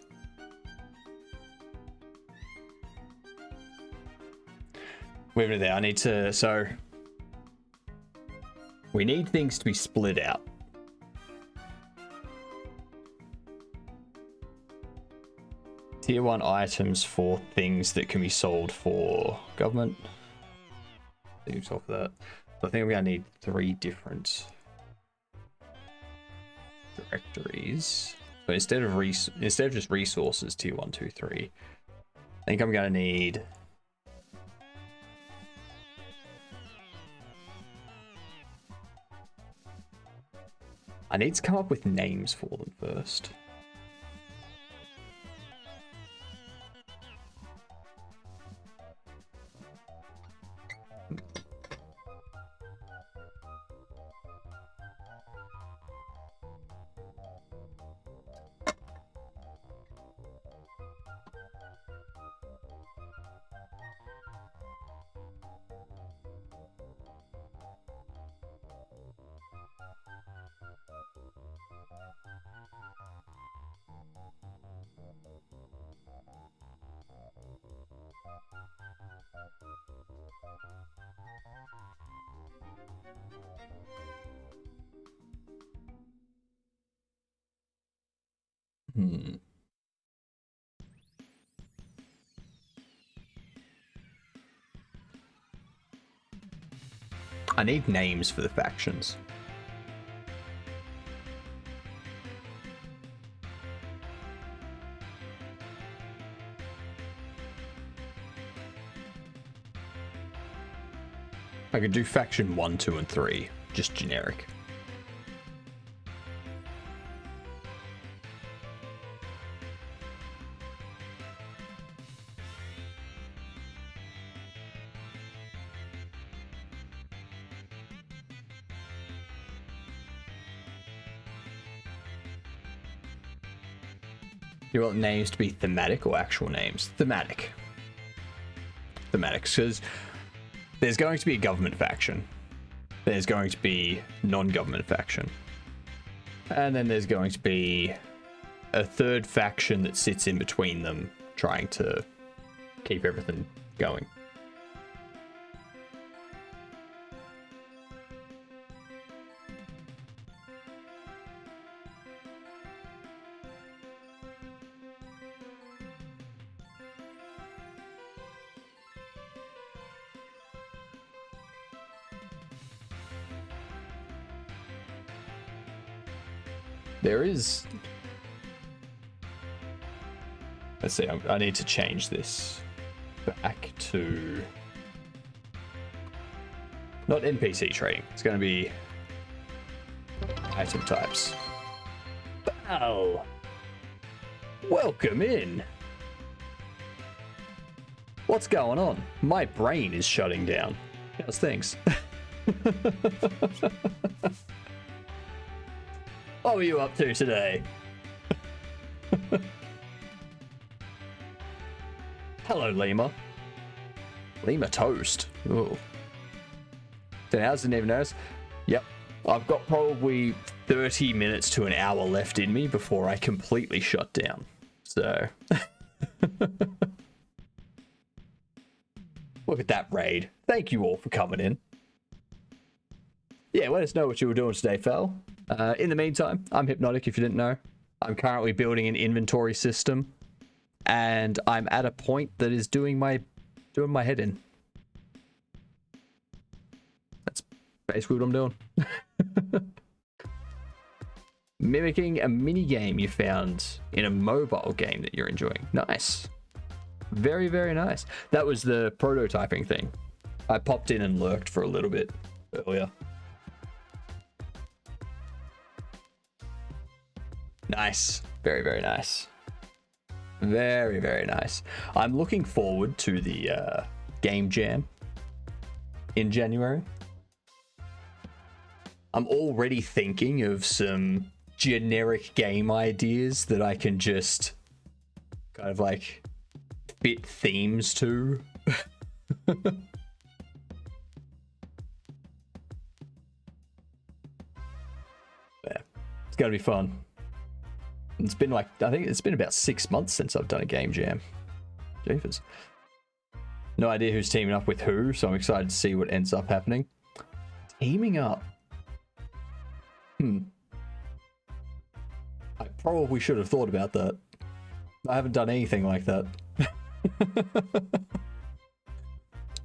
Wait a minute there. I need to. So we need things to be split out. Tier 1 items for things that can be sold for government. Things off that. So I think we're gonna need 3 different directories. So instead of just resources, tier 1, 2, 3, I think I'm gonna need I need to come up with names for them first. I need names for the factions. I could do faction 1, 2, and 3, just generic. You want names to be thematic or actual names? Thematic. Thematic, because there's going to be a government faction. There's going to be non-government faction. And then there's going to be a third faction that sits in between them, trying to keep everything going. There is... Let's see, I need to change this back to... Not NPC trading, it's going to be item types. Wow! Welcome in! What's going on? My brain is shutting down. How's things? What were you up to today? Hello, Lima. Lima toast. Ooh. 10 hours, didn't even notice. Yep. I've got probably 30 minutes to an hour left in me before I completely shut down. So. Look at that raid. Thank you all for coming in. Yeah, let us know what you were doing today, fel. In the meantime, I'm Hypnotic, if you didn't know. I'm currently building an inventory system, and I'm at a point that is doing my head in. That's basically what I'm doing. Mimicking a mini game you found in a mobile game that you're enjoying. Nice. Very, very nice. That was the prototyping thing. I popped in and lurked for a little bit earlier. Nice. Very, very nice. Very, very nice. I'm looking forward to the game jam in January. I'm already thinking of some generic game ideas that I can just kind of like fit themes to. Yeah. It's gonna be fun. It's been like, I think it's been about 6 months since I've done a game jam. Jeepers. No idea who's teaming up with who, so I'm excited to see what ends up happening. Teaming up. I probably should have thought about that. I haven't done anything like that.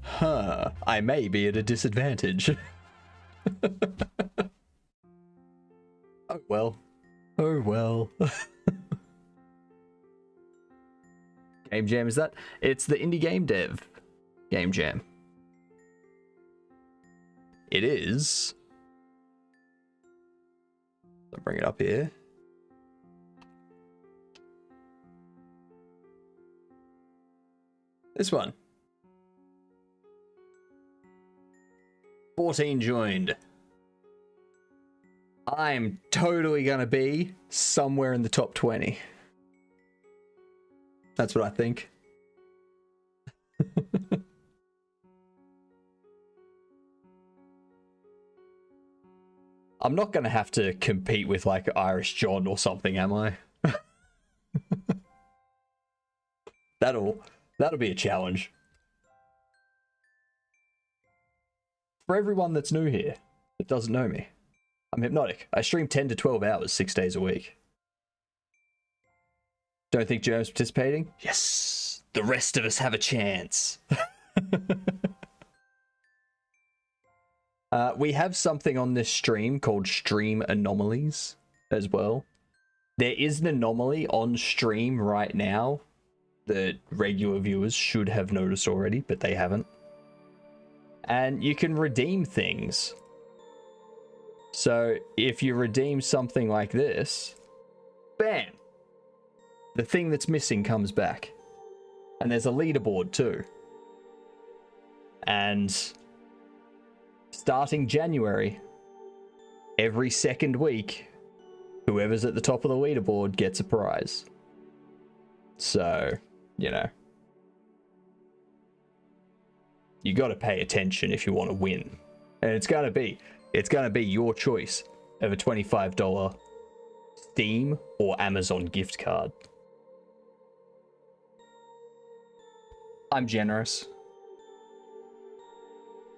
Huh. I may be at a disadvantage. Oh well. Oh well. Game jam, is that? It's the indie game dev game jam. It is. I'll bring it up here. This one. 14 joined. I'm totally gonna be somewhere in the top 20. That's what I think. I'm not gonna have to compete with like Irish John or something, am I? That'll be a challenge. For everyone that's new here, that doesn't know me, I'm Hypnotic. I stream 10 to 12 hours, 6 days a week. Don't think Jerem's participating? Yes! The rest of us have a chance. We have something on this stream called Stream Anomalies as well. There is an anomaly on stream right now that regular viewers should have noticed already, but they haven't. And you can redeem things. So if you redeem something like this, bam! The thing that's missing comes back. And there's a leaderboard too. And starting January, every second week, whoever's at the top of the leaderboard gets a prize. So, you know. You gotta pay attention if you want to win. And it's gonna be your choice of a $25 Steam or Amazon gift card. I'm generous.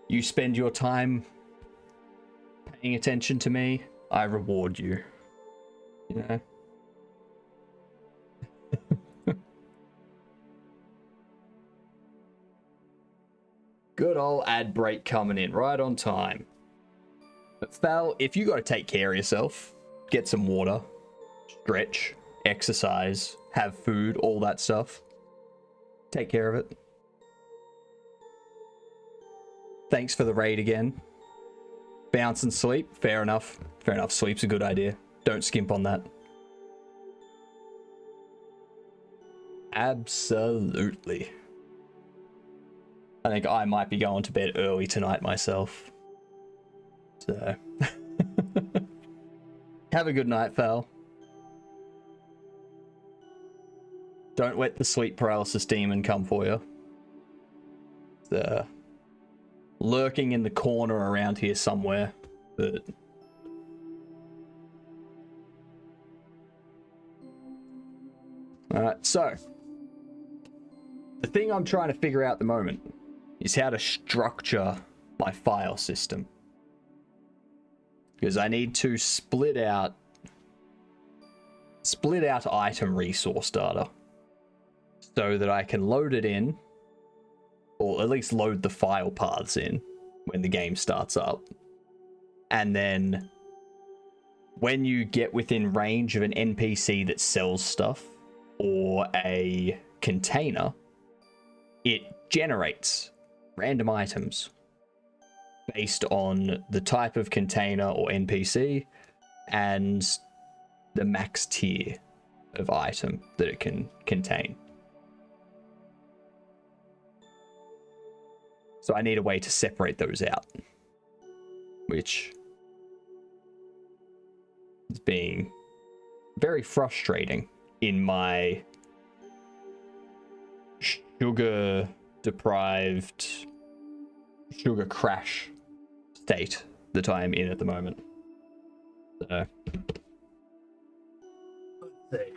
You spend your time paying attention to me, I reward you. You know? Good old ad break coming in right on time. But Fal, if you got to take care of yourself, get some water, stretch, exercise, have food, all that stuff, take care of it. Thanks for the raid again. Bounce and sleep, fair enough. Fair enough, sleep's a good idea. Don't skimp on that. Absolutely. I think I might be going to bed early tonight myself. So. Have a good night, Fal. Don't let the sleep paralysis demon come for you. It's lurking in the corner around here somewhere. But alright, so the thing I'm trying to figure out at the moment is how to structure my file system. Because I need to split out item resource data so that I can load it in, or at least load the file paths in when the game starts up. And then when you get within range of an NPC that sells stuff or a container, it generates random items based on the type of container or NPC and the max tier of item that it can contain. So I need a way to separate those out, which is being very frustrating in my sugar-deprived, sugar crash state that I am in at the moment. So, let's see.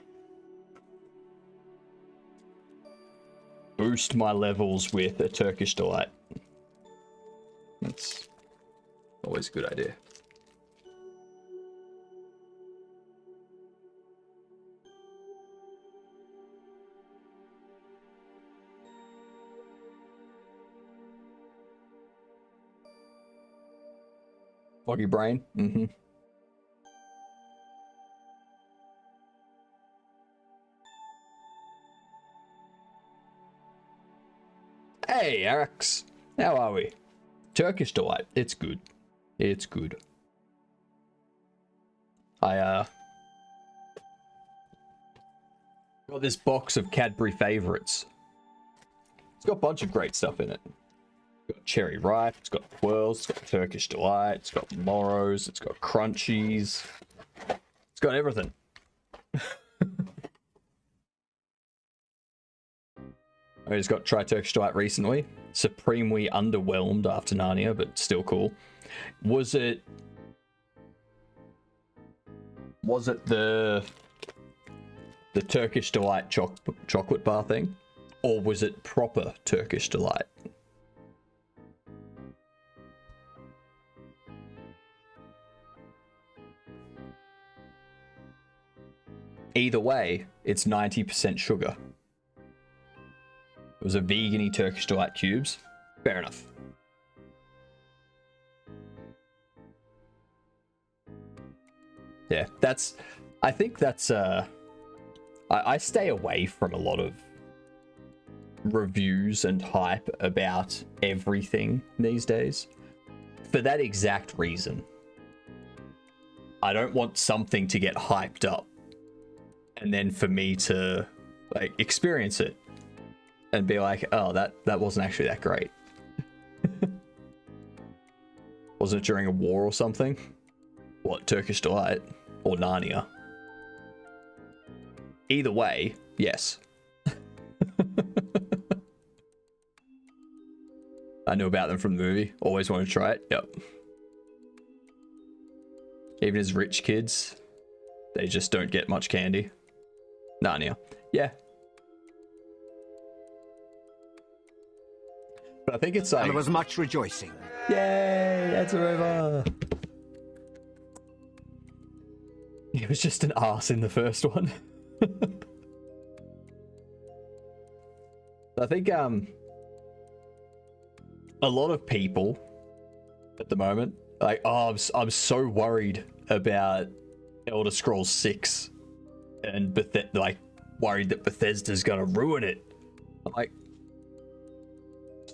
boost my levels with a Turkish delight. That's always a good idea. Foggy brain? Mm-hmm. Hey, Arax. How are we? Turkish delight. It's good. It's good. I got this box of Cadbury favorites. It's got a bunch of great stuff in it. It's got cherry ripe, it's got twirls, it's got Turkish delight, it's got Moros, it's got crunchies. It's got everything. I just got try Turkish delight recently. Supremely underwhelmed after Narnia, but still cool. Was it the Turkish delight chocolate bar thing, or was it proper Turkish delight? Either way, it's 90% sugar. It was a vegan-y Turkish delight cubes. Fair enough. Yeah, I think that's I stay away from a lot of reviews and hype about everything these days for that exact reason. I don't want something to get hyped up and then for me to like experience it and be like, oh, that wasn't actually that great. Was it during a war or something? What, Turkish delight or Narnia? Either way, yes. I knew about them from the movie. Always wanted to try it. Yep. Even as rich kids, they just don't get much candy. Narnia. Yeah. But I think it's like... And there was much rejoicing. Yay! That's over! He was just an arse in the first one. I think a lot of people at the moment, like, oh, I'm so worried about Elder Scrolls 6 and like worried that Bethesda's gonna ruin it. I'm like,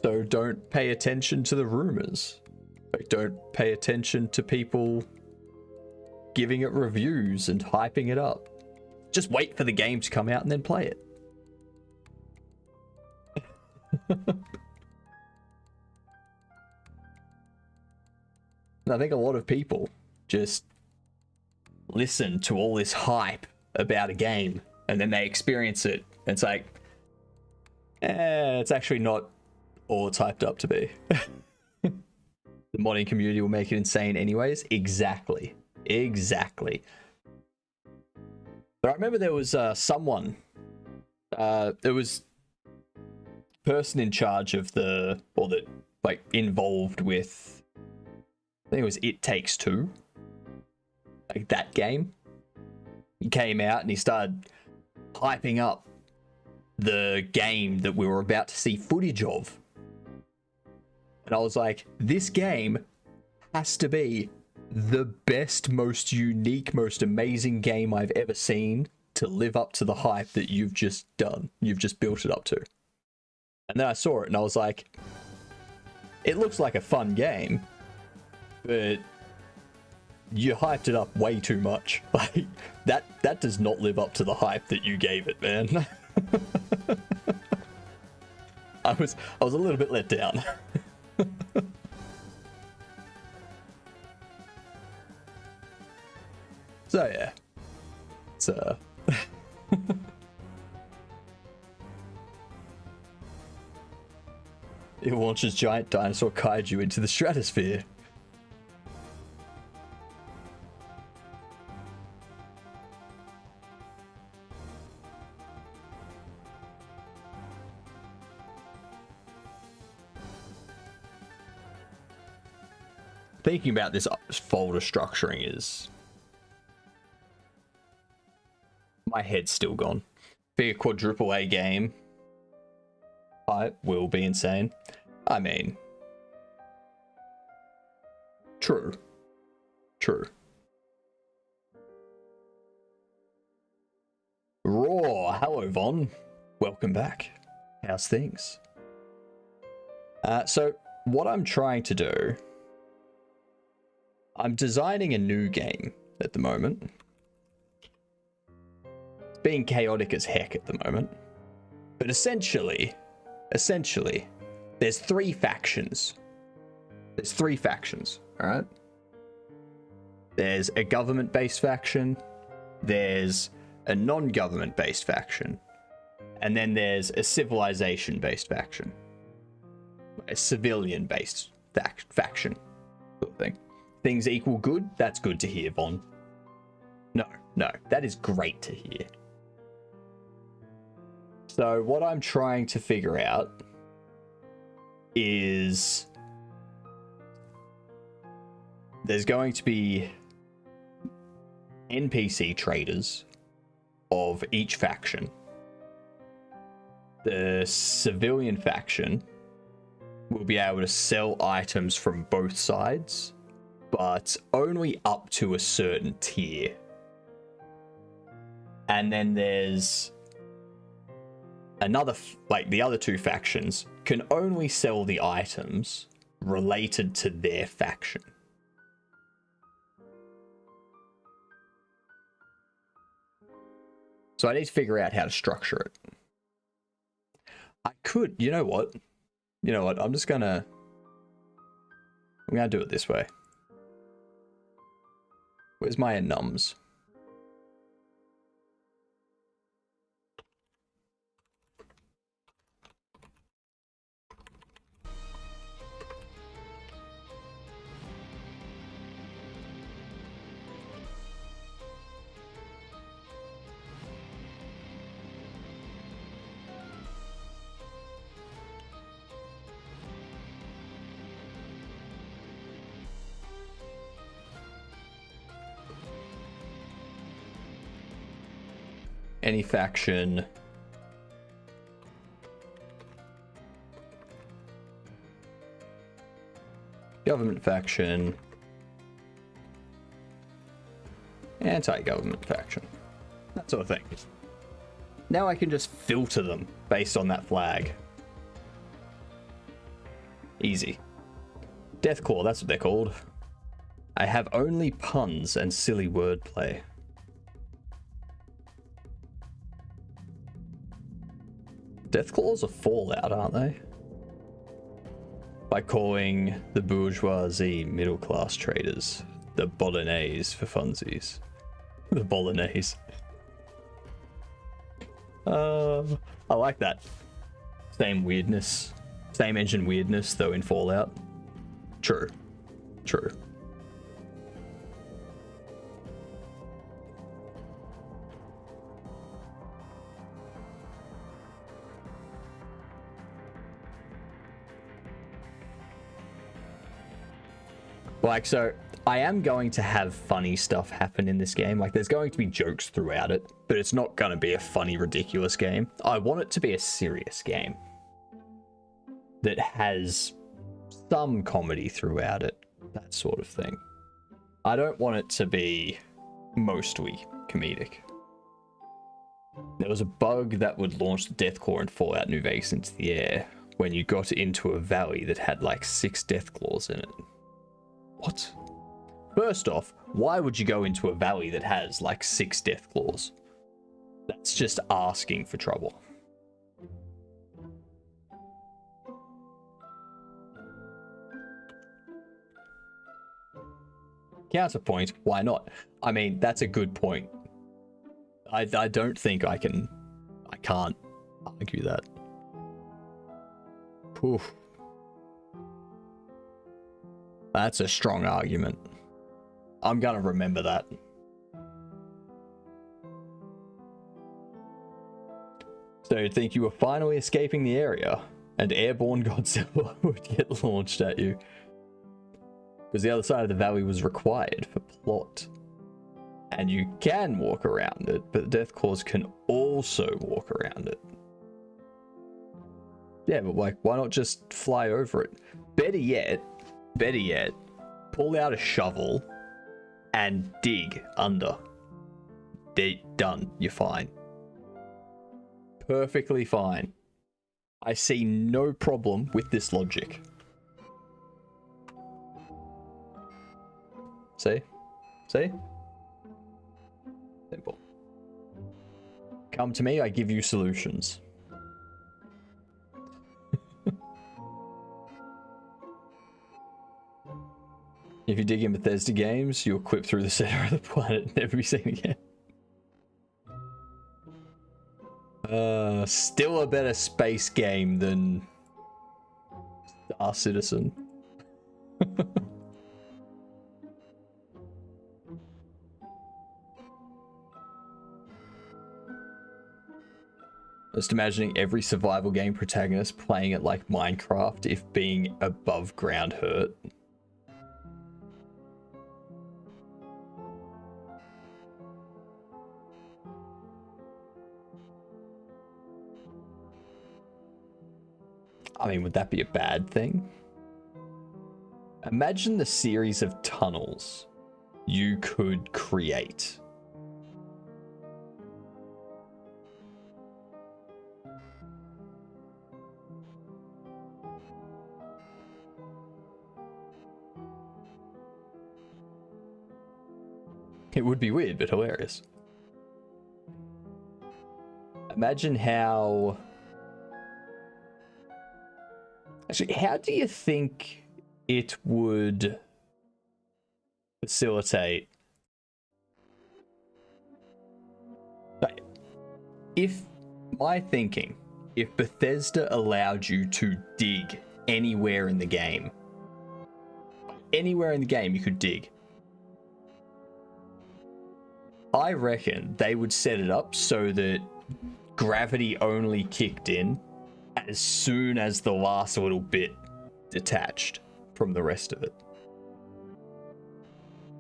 so don't pay attention to the rumors. Like, don't pay attention to people giving it reviews and hyping it up. Just wait for the game to come out and then play it. And I think a lot of people just listen to all this hype about a game and then they experience it. And it's like, it's actually not all it's hyped up to be. The modding community will make it insane anyways. Exactly. Exactly. But I remember there was someone, there was a person in charge of like involved with, I think it was It Takes Two, like that game. He came out and he started hyping up the game that we were about to see footage of. And I was like, this game has to be the best, most unique, most amazing game I've ever seen to live up to the hype that you've just done. You've just built it up to. And then I saw it and I was like, it looks like a fun game, but you hyped it up way too much. Like, that does not live up to the hype that you gave it, man. I was a little bit let down. So yeah, it's it launches giant dinosaur kaiju into the stratosphere. thinking about this folder structuring is... my head's still gone. Be a quadruple A game. I will be insane. I mean... True. True. Raw. Hello, Von. Welcome back. How's things? So, what I'm trying to do... I'm designing a new game at the moment. It's being chaotic as heck at the moment. But essentially, there's 3 factions. There's 3 factions, alright? There's a government-based faction, there's a non-government-based faction, and then there's a civilization-based faction. A civilian-based faction, sort of thing. Things equal good? That's good to hear, Von. No, that is great to hear. So what I'm trying to figure out is there's going to be NPC traders of each faction. The civilian faction will be able to sell items from both sides, but only up to a certain tier. And then there's another, like the other 2 factions can only sell the items related to their faction. So I need to figure out how to structure it. I could, you know what? I'm gonna do it this way. Where's my enums? Any faction government faction, anti-government faction, that sort of thing. Now I can just filter them based on that flag. Easy. Deathclaw, that's what they're called. I have only puns and silly wordplay. Deathclaws are Fallout, aren't they? By calling the bourgeoisie middle-class traders the bolognese for funsies. The bolognese. I like that. Same weirdness. Same engine weirdness, though, in Fallout. True. True. Like, so, I am going to have funny stuff happen in this game. Like, there's going to be jokes throughout it, but it's not going to be a funny, ridiculous game. I want it to be a serious game that has some comedy throughout it, that sort of thing. I don't want it to be mostly comedic. There was a bug that would launch the Deathclaw and Fallout New Vegas into the air when you got into a valley that had like 6 Deathclaws in it. What? First off, why would you go into a valley that has like 6 Deathclaws? That's just asking for trouble. Counterpoint, why not? I mean, that's a good point. I don't think I can't argue that. Oof. That's a strong argument. I'm gonna remember that. So you'd think you were finally escaping the area, and airborne Godzilla would get launched at you. because the other side of the valley was required for plot. And you can walk around it, but Death Claws can also walk around it. Yeah, but like, why not just fly over it? Better yet, pull out a shovel and dig under. Done. You're fine. Perfectly fine. I see no problem with this logic. See? See? Simple. Come to me, I give you solutions. If you dig in Bethesda games, you'll quip through the center of the planet and never be seen again. Still a better space game than Star Citizen. Just imagining every survival game protagonist playing it like Minecraft if being above ground hurt. I mean, would that be a bad thing? Imagine the series of tunnels you could create. It would be weird, but hilarious. Imagine how... Actually, how do you think it would facilitate... If Bethesda allowed you to dig anywhere in the game, you could dig. I reckon they would set it up so that gravity only kicked in as soon as the last little bit detached from the rest of it.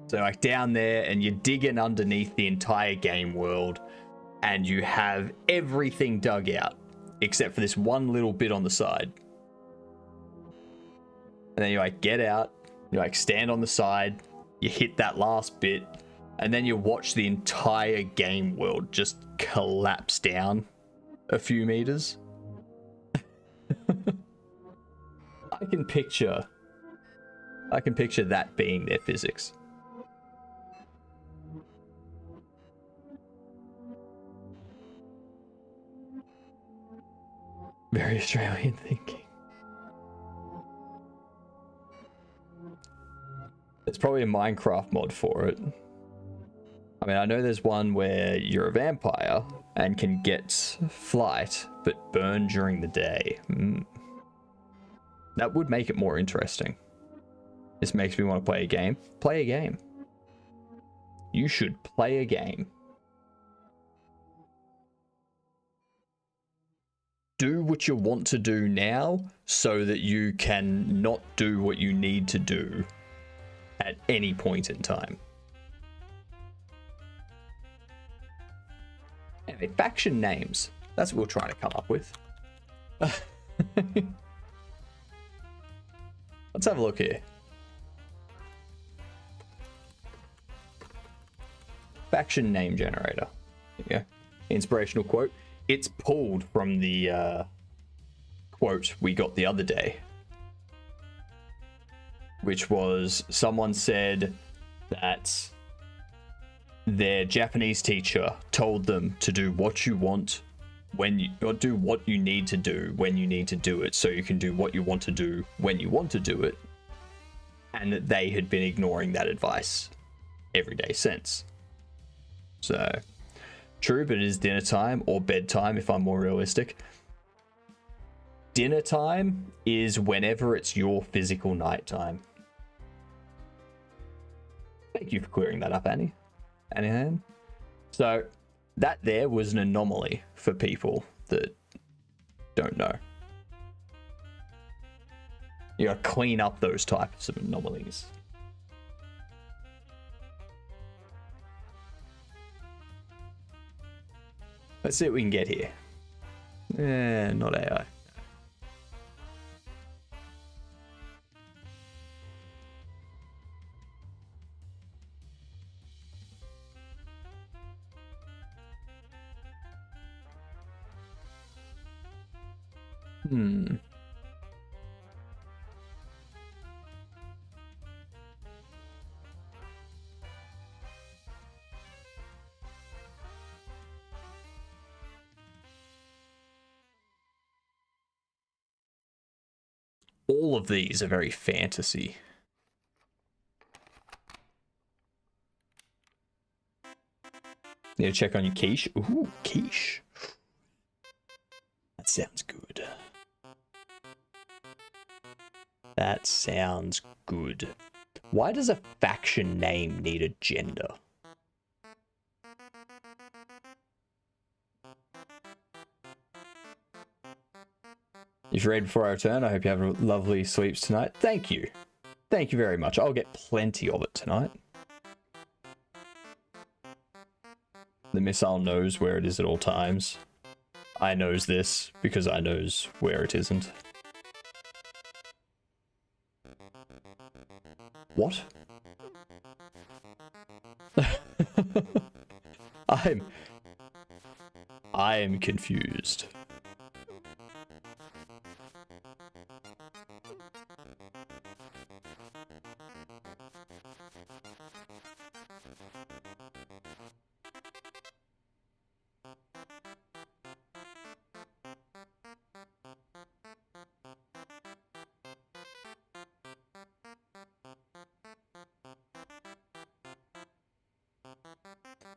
So like down there, and you're digging underneath the entire game world, and you have everything dug out except for this one little bit on the side. And then you like get out, you like stand on the side, you hit that last bit, and then you watch the entire game world just collapse down a few meters. I can picture that being their physics. Very Australian thinking. There's probably a Minecraft mod for it. I mean, I know there's one where you're a vampire and can get flight, but burn during the day. That would make it more interesting. This makes me want to play a game. Play a game. You should play a game. Do what you want to do now so that you can not do what you need to do at any point in time. Anyway, faction names. That's what we're trying to come up with. Let's have a look here. Faction name generator. There you go. Inspirational quote. It's pulled from the quote we got the other day, which was someone said that their Japanese teacher told them to do what you want when you, or do what you need to do when you need to do it, so you can do what you want to do when you want to do it, and that they had been ignoring that advice every day since. So true, but it is dinner time or bedtime if I'm more realistic. Dinner time is whenever it's your physical nighttime. Thank you for clearing that up, Annie. Annie. So that there was an anomaly for people that don't know. You gotta clean up those types of anomalies. Let's see what we can get here. Not AI. All of these are very fantasy. Need to check on your quiche. Ooh, quiche. That sounds good. That sounds good. Why does a faction name need a gender? If you're ready before I return, I hope you have a lovely sleeps tonight. Thank you. Thank you very much. I'll get plenty of it tonight. The missile knows where it is at all times. I knows this because I knows where it isn't. What? I am confused.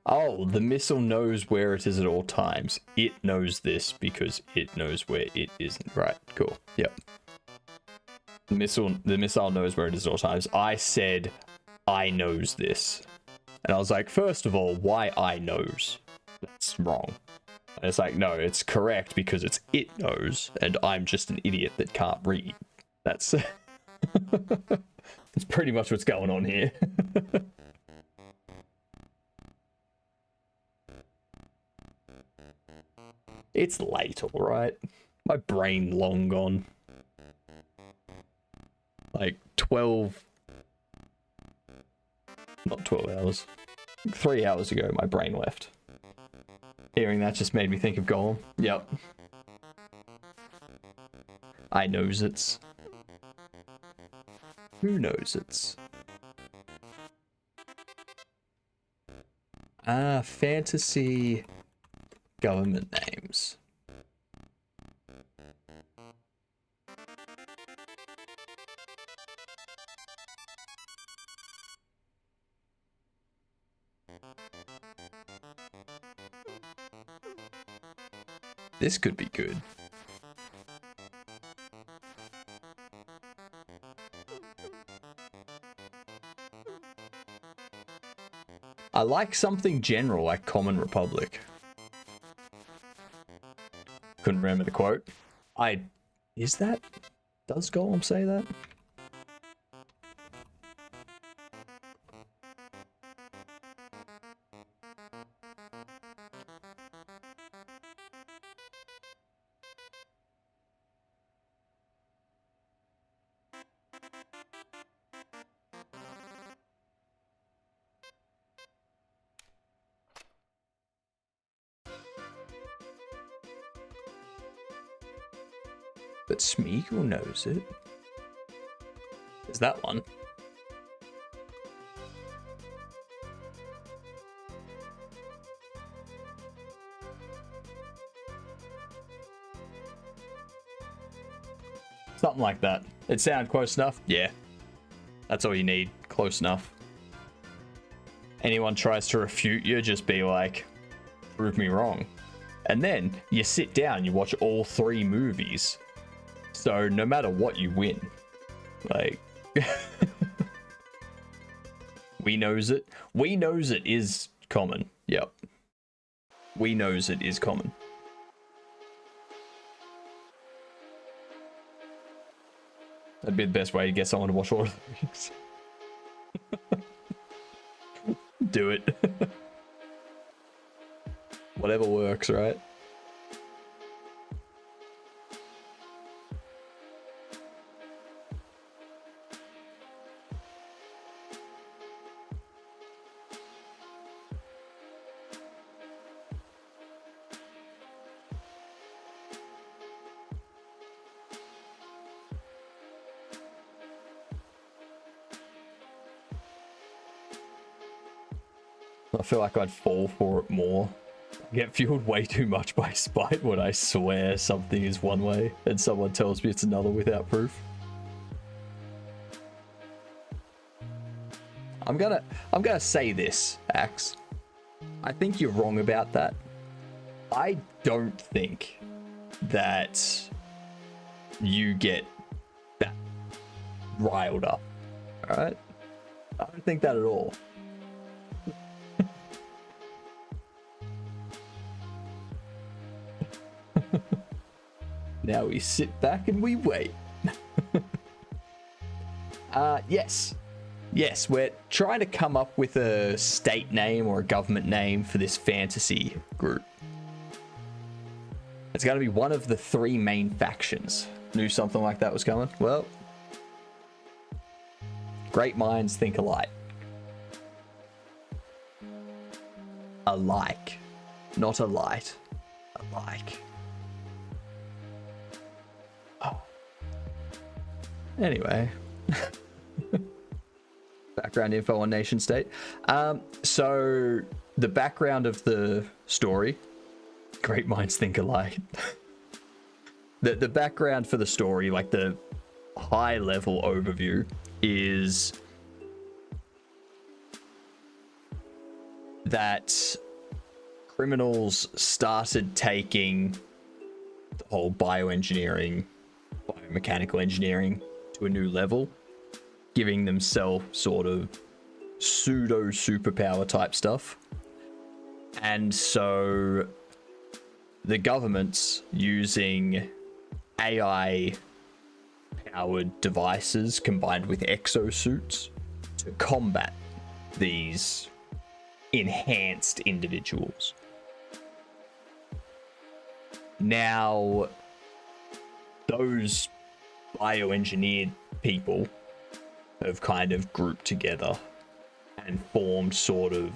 Oh, the missile knows where it is at all times. It knows this because it knows where it isn't. Right, cool. Yep. The missile knows where it is at all times. I said, I knows this. And I was like, first of all, why I knows? That's wrong. And it's like, no, it's correct because it's it knows, and I'm just an idiot that can't read. That's... That's pretty much what's going on here. It's late, alright? My brain long gone. Like 12... Not 12 hours. 3 hours ago, my brain left. Hearing that just made me think of Golem. Yep. I knows it's. Who knows it's? Ah, fantasy government names. This could be good. I like something general like Common Republic. Couldn't remember the quote. Is that? Does Golem say that? But Smeagol knows it. Is that one? Something like that. It sounded close enough? Yeah. That's all you need. Close enough. Anyone tries to refute you, just be like, prove me wrong. And then you sit down, you watch all 3 movies. So no matter what, you win. Like, we knows it. We knows it is common. Yep. We knows it is common. That'd be the best way to get someone to watch all of these. Do it. Whatever works, right? I feel like I'd fall for it more. I get fueled way too much by spite when I swear something is one way and someone tells me it's another without proof. I'm gonna say this, Axe. I think you're wrong about that. I don't think that you get that riled up. Alright? I don't think that at all. Now we sit back and we wait. Yes. Yes, we're trying to come up with a state name or a government name for this fantasy group. It's going to be one of the 3 main factions. Knew something like that was coming? Well, great minds think alike. Alike. Not a light. Alike. Oh. Anyway. Background info on nation state. So the background of the story, great minds think alike. the background for the story, like the high level overview, is that criminals started taking the whole biomechanical engineering to a new level, giving themselves sort of pseudo superpower type stuff. And so the government's using AI powered devices combined with exosuits to combat these enhanced individuals. Now, those bioengineered people have kind of grouped together and formed sort of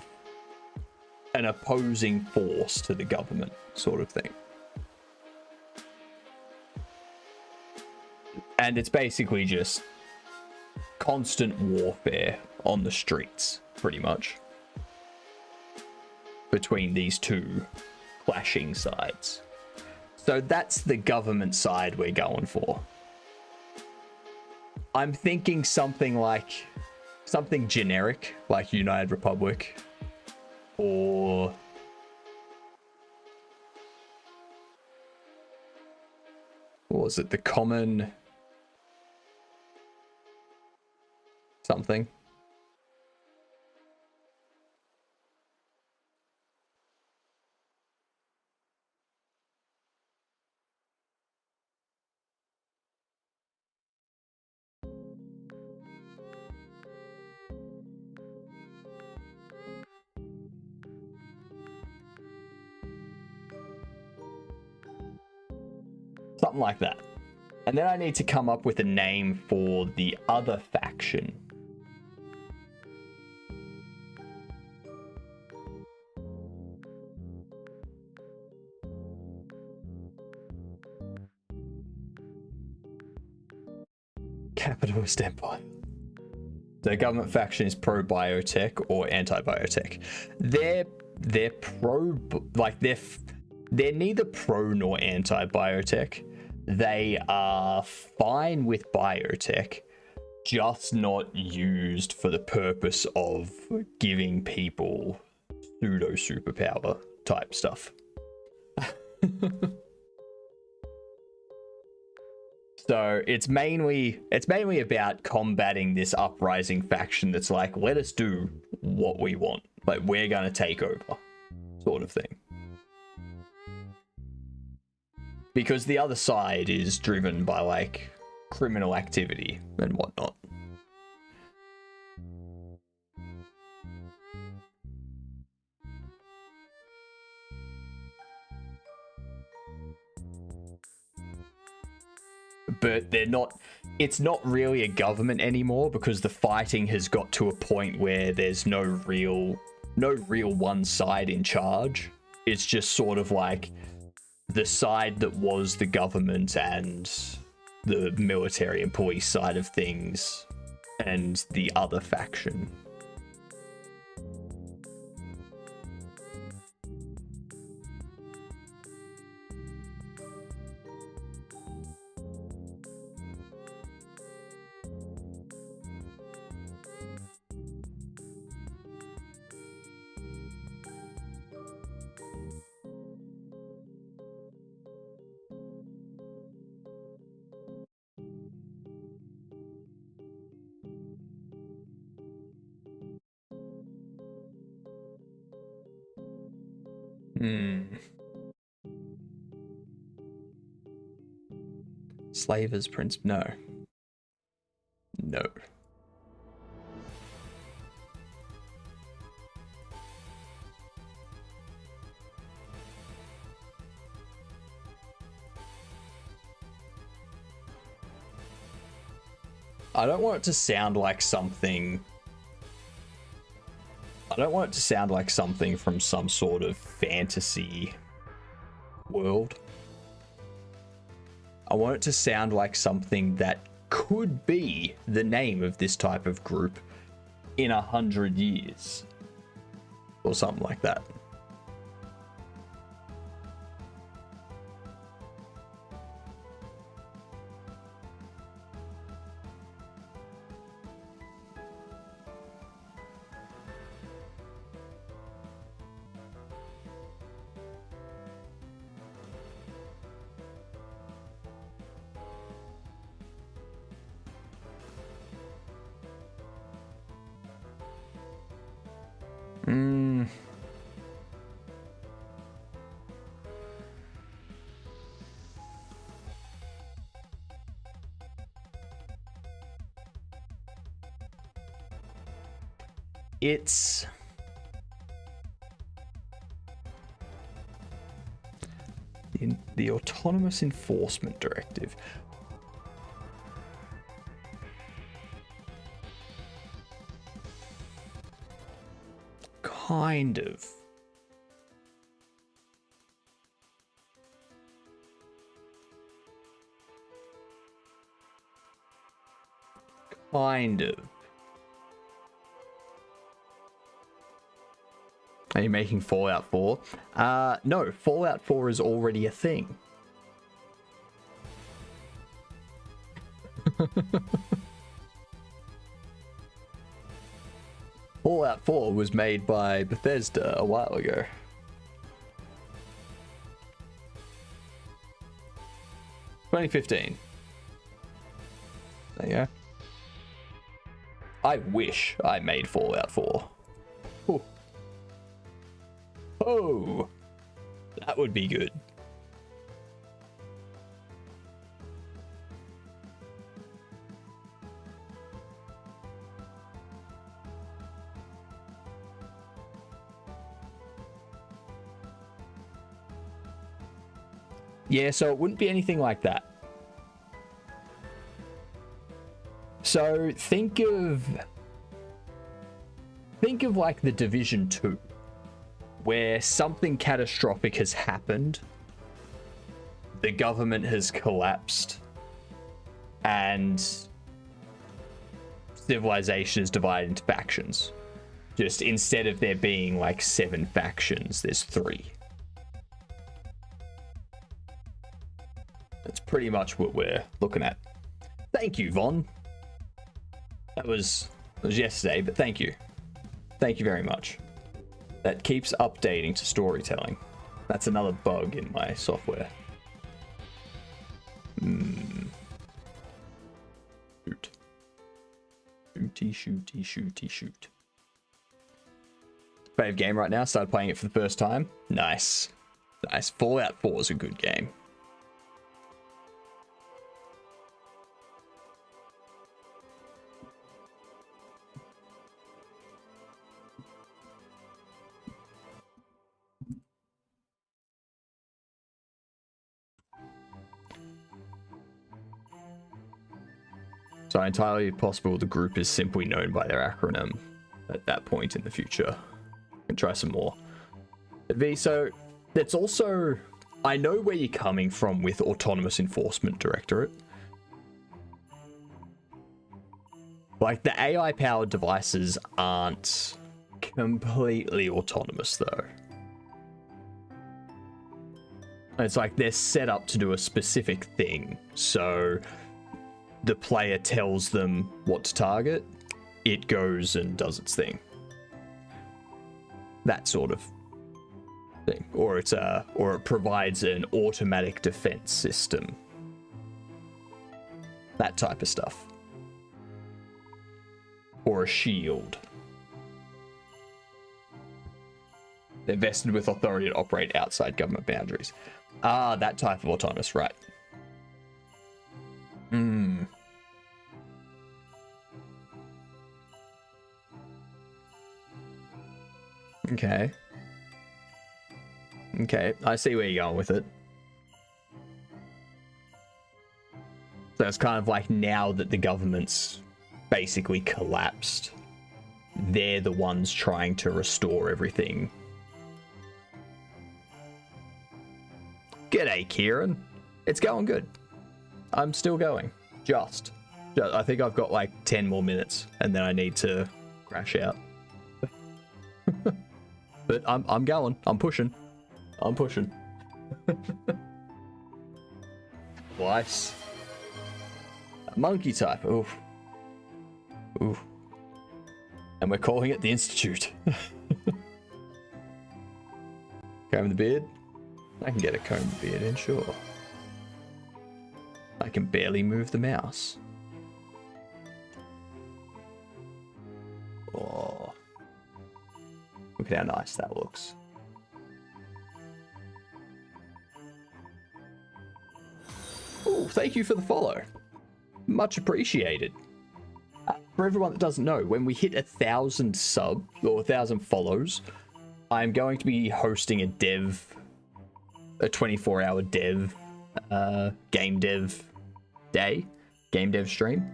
an opposing force to the government sort of thing. And it's basically just constant warfare on the streets, pretty much, between these two clashing sides. So that's the government side we're going for. I'm thinking something generic, like United Republic, or what was it, the Common something. Something like that. And then I need to come up with a name for the other faction. Capitalist Empire. The government faction is pro-biotech or anti-biotech. They're pro, like they're neither pro nor anti-biotech. They are fine with biotech, just not used for the purpose of giving people pseudo superpower type stuff. So it's mainly about combating this uprising faction that's like, let us do what we want, like we're gonna take over, sort of thing. Because the other side is driven by like criminal activity and whatnot. but they're not. It's not really a government anymore because the fighting has got to a point where there's no real one side in charge. It's just sort of like the side that was the government and the military and police side of things and the other faction. Slavers Prince. No. I don't want it to sound like something. I don't want it to sound like something from some sort of fantasy world. I want it to sound like something that could be the name of this type of group in 100 years. Or something like that. It's in the Autonomous Enforcement Directive. Kind of. Kind of. Are you making Fallout 4? No, Fallout 4 is already a thing. Fallout 4 was made by Bethesda a while ago. $2015. There you go. I wish I made Fallout 4. Ooh. Oh, that would be good. Yeah, so it wouldn't be anything like that. So think of like the Division 2, where something catastrophic has happened, the government has collapsed, and civilization is divided into factions. Just instead of there being like 7 factions, there's 3. That's pretty much what we're looking at. Thank you, Von. That was yesterday, but thank you. Thank you very much. That keeps updating to storytelling. That's another bug in my software. Shoot. Shoot. Fave game right now. Started playing it for the first time. Nice. Fallout 4 is a good game. So entirely possible the group is simply known by their acronym at that point in the future. And try some more. V, so that's also, I know where you're coming from with Autonomous Enforcement Directorate. Like, the AI-powered devices aren't completely autonomous, though. It's like they're set up to do a specific thing, so the player tells them what to target, it goes and does its thing. That sort of thing. Or it provides an automatic defense system. That type of stuff. Or a shield. They're vested with authority to operate outside government boundaries. Ah, that type of autonomous, right. Okay. Okay, I see where you're going with it. So it's kind of like now that the government's basically collapsed, they're the ones trying to restore everything. G'day, Kieran. It's going good. I'm still going. Just. I think I've got like 10 more minutes and then I need to crash out. But I'm going. I'm pushing. I'm pushing. Twice. Monkey type. Oof. Oof. And we're calling it the Institute. Comb the beard? I can get a comb the beard in, sure. I can barely move the mouse. Oh. Look at how nice that looks. Oh, thank you for the follow. Much appreciated. For everyone that doesn't know, when we hit 1,000 subs or 1,000 follows, I'm going to be hosting a 24-hour dev, game dev day, game dev stream.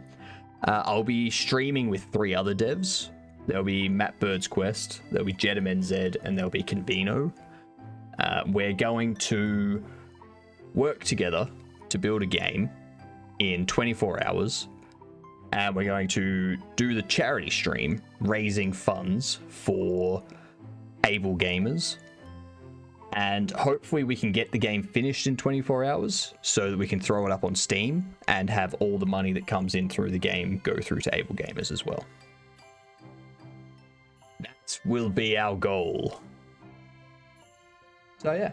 I'll be streaming with 3 other devs. There'll be Matt Bird's Quest, there'll be Jedam NZ, and there'll be Convino. We're going to work together to build a game in 24 hours. And we're going to do the charity stream, raising funds for able gamers. And hopefully we can get the game finished in 24 hours so that we can throw it up on Steam and have all the money that comes in through the game go through to able gamers as well. That will be our goal. So yeah.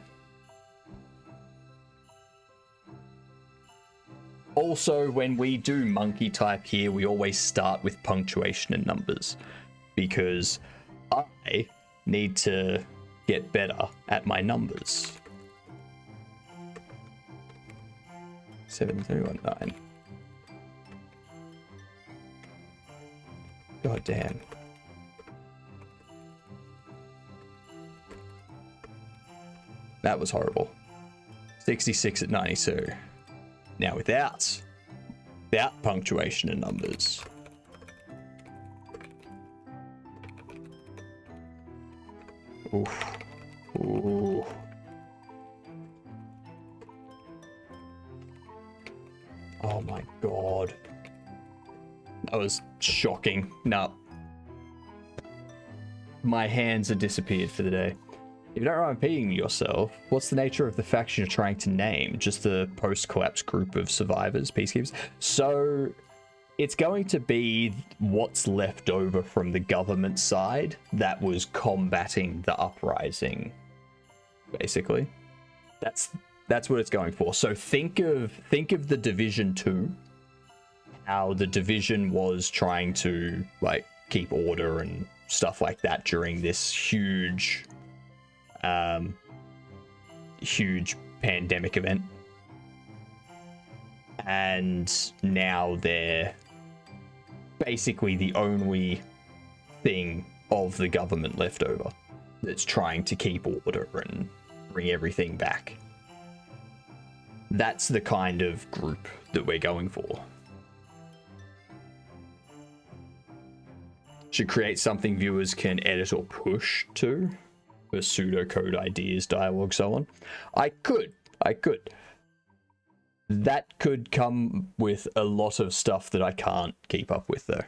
Also, when we do monkey type here, we always start with punctuation and numbers because I need to get better at my numbers. 7.319. God damn. That was horrible. 66 at 92. Now without punctuation and numbers. Oof. Ooh. Oh my god. That was shocking. No. My hands have disappeared for the day. If you don't mind repeating yourself, what's the nature of the faction you're trying to name? Just a post-collapse group of survivors, peacekeepers? So it's going to be what's left over from the government side that was combating the uprising, basically. That's what it's going for. So think of the Division 2, how the Division was trying to like keep order and stuff like that during this huge pandemic event, and now they're basically the only thing of the government left over that's trying to keep order and bring everything back. That's the kind of group that we're going for. should create something viewers can edit or push to for pseudocode ideas, dialogue, so on. I could. That could come with a lot of stuff that I can't keep up with, though.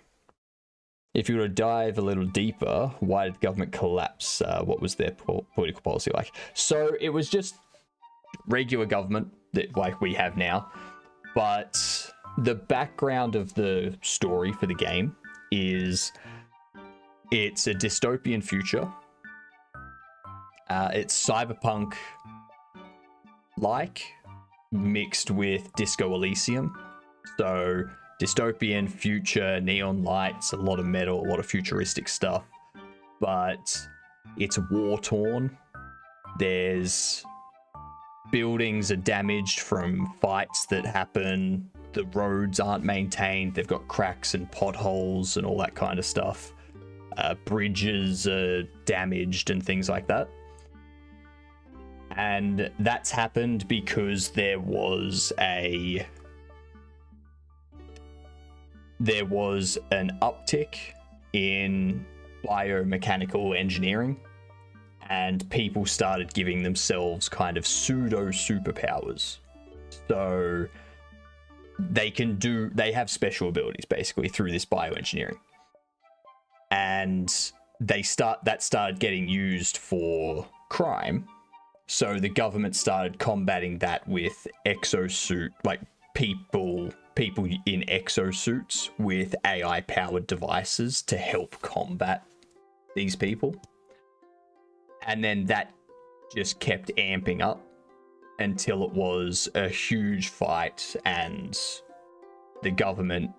If you were to dive a little deeper, why did the government collapse? What was their political policy like? So it was just regular government that like we have now, but the background of the story for the game is it's a dystopian future. It's cyberpunk like mixed with Disco Elysium. So dystopian future, neon lights, a lot of metal, a lot of futuristic stuff, but it's war torn. There's buildings are damaged from fights that happen. The roads aren't maintained. They've got cracks and potholes and all that kind of stuff. Bridges are damaged and things like that. And that's happened because there was an uptick in biomechanical engineering, and people started giving themselves kind of pseudo superpowers. So they have special abilities basically through this bioengineering. And that started getting used for crime. So the government started combating that with exosuit, like people in exosuits with AI powered devices to help combat these people. And then that just kept amping up until it was a huge fight, and the government,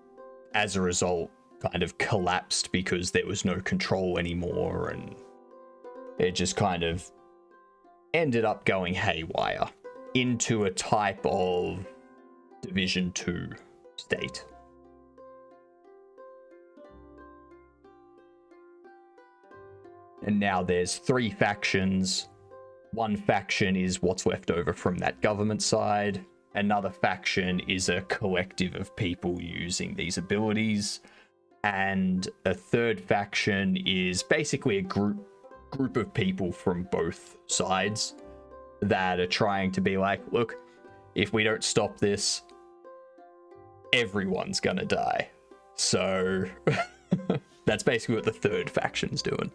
as a result, kind of collapsed because there was no control anymore, and it just kind of ended up going haywire into a type of Division 2 state. And now there's 3 factions. One faction is what's left over from that government side. Another faction is a collective of people using these abilities. And a third faction is basically a group of people from both sides that are trying to be like, look, if we don't stop this, everyone's gonna die. So that's basically what the third faction's doing.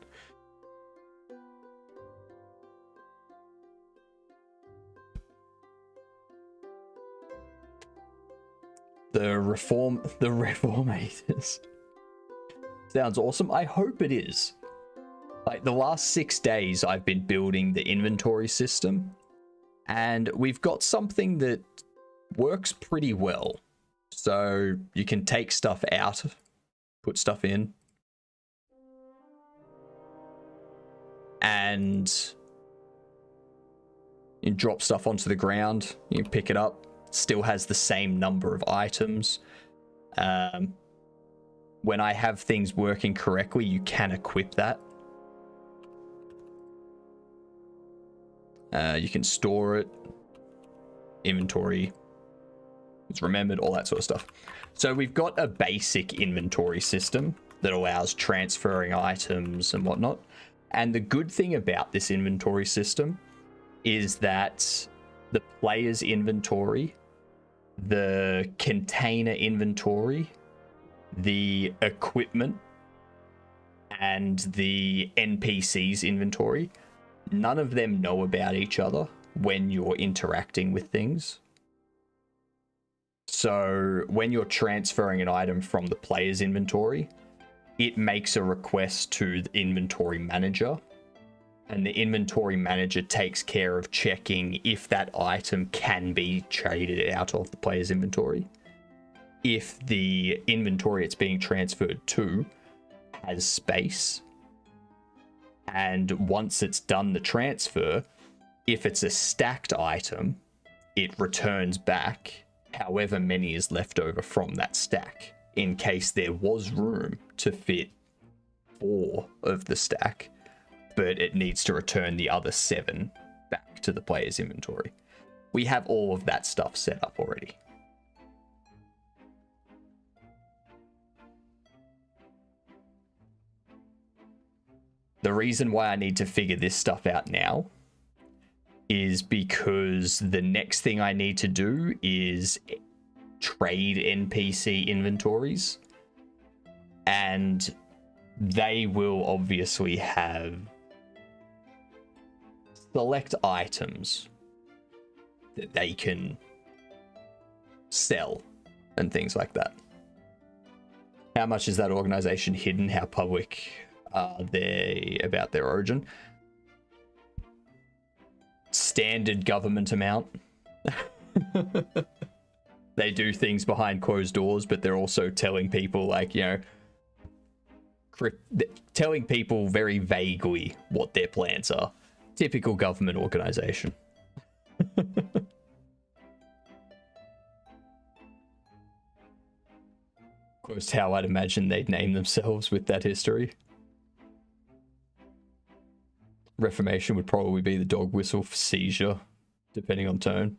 The Reformators. Sounds awesome. I hope it is. Like, the last 6 days I've been building the inventory system, and we've got something that works pretty well. So you can take stuff out, put stuff in, and you drop stuff onto the ground, you pick it up, still has the same number of items. When I have things working correctly, you can equip that. You can store it, inventory, it's remembered, all that sort of stuff. So we've got a basic inventory system that allows transferring items and whatnot. And the good thing about this inventory system is that the player's inventory, the container inventory, the equipment, and the NPC's inventory, none of them know about each other when you're interacting with things. So when you're transferring an item from the player's inventory, it makes a request to the inventory manager, and the inventory manager takes care of checking if that item can be traded out of the player's inventory. If the inventory it's being transferred to has space, and once it's done the transfer, if it's a stacked item, it returns back however many is left over from that stack, in case there was room to fit 4 of the stack, but it needs to return the other 7 back to the player's inventory. We have all of that stuff set up already. The reason why I need to figure this stuff out now is because the next thing I need to do is trade NPC inventories, and they will obviously have select items that they can sell and things like that. How much is that organization hidden? How public are they about their origin? Standard government amount. They do things behind closed doors, but they're also telling people, like, you know, telling people very vaguely what their plans are. Typical government organization. Close to how I'd imagine they'd name themselves with that history. Reformation would probably be the dog whistle for seizure, depending on tone.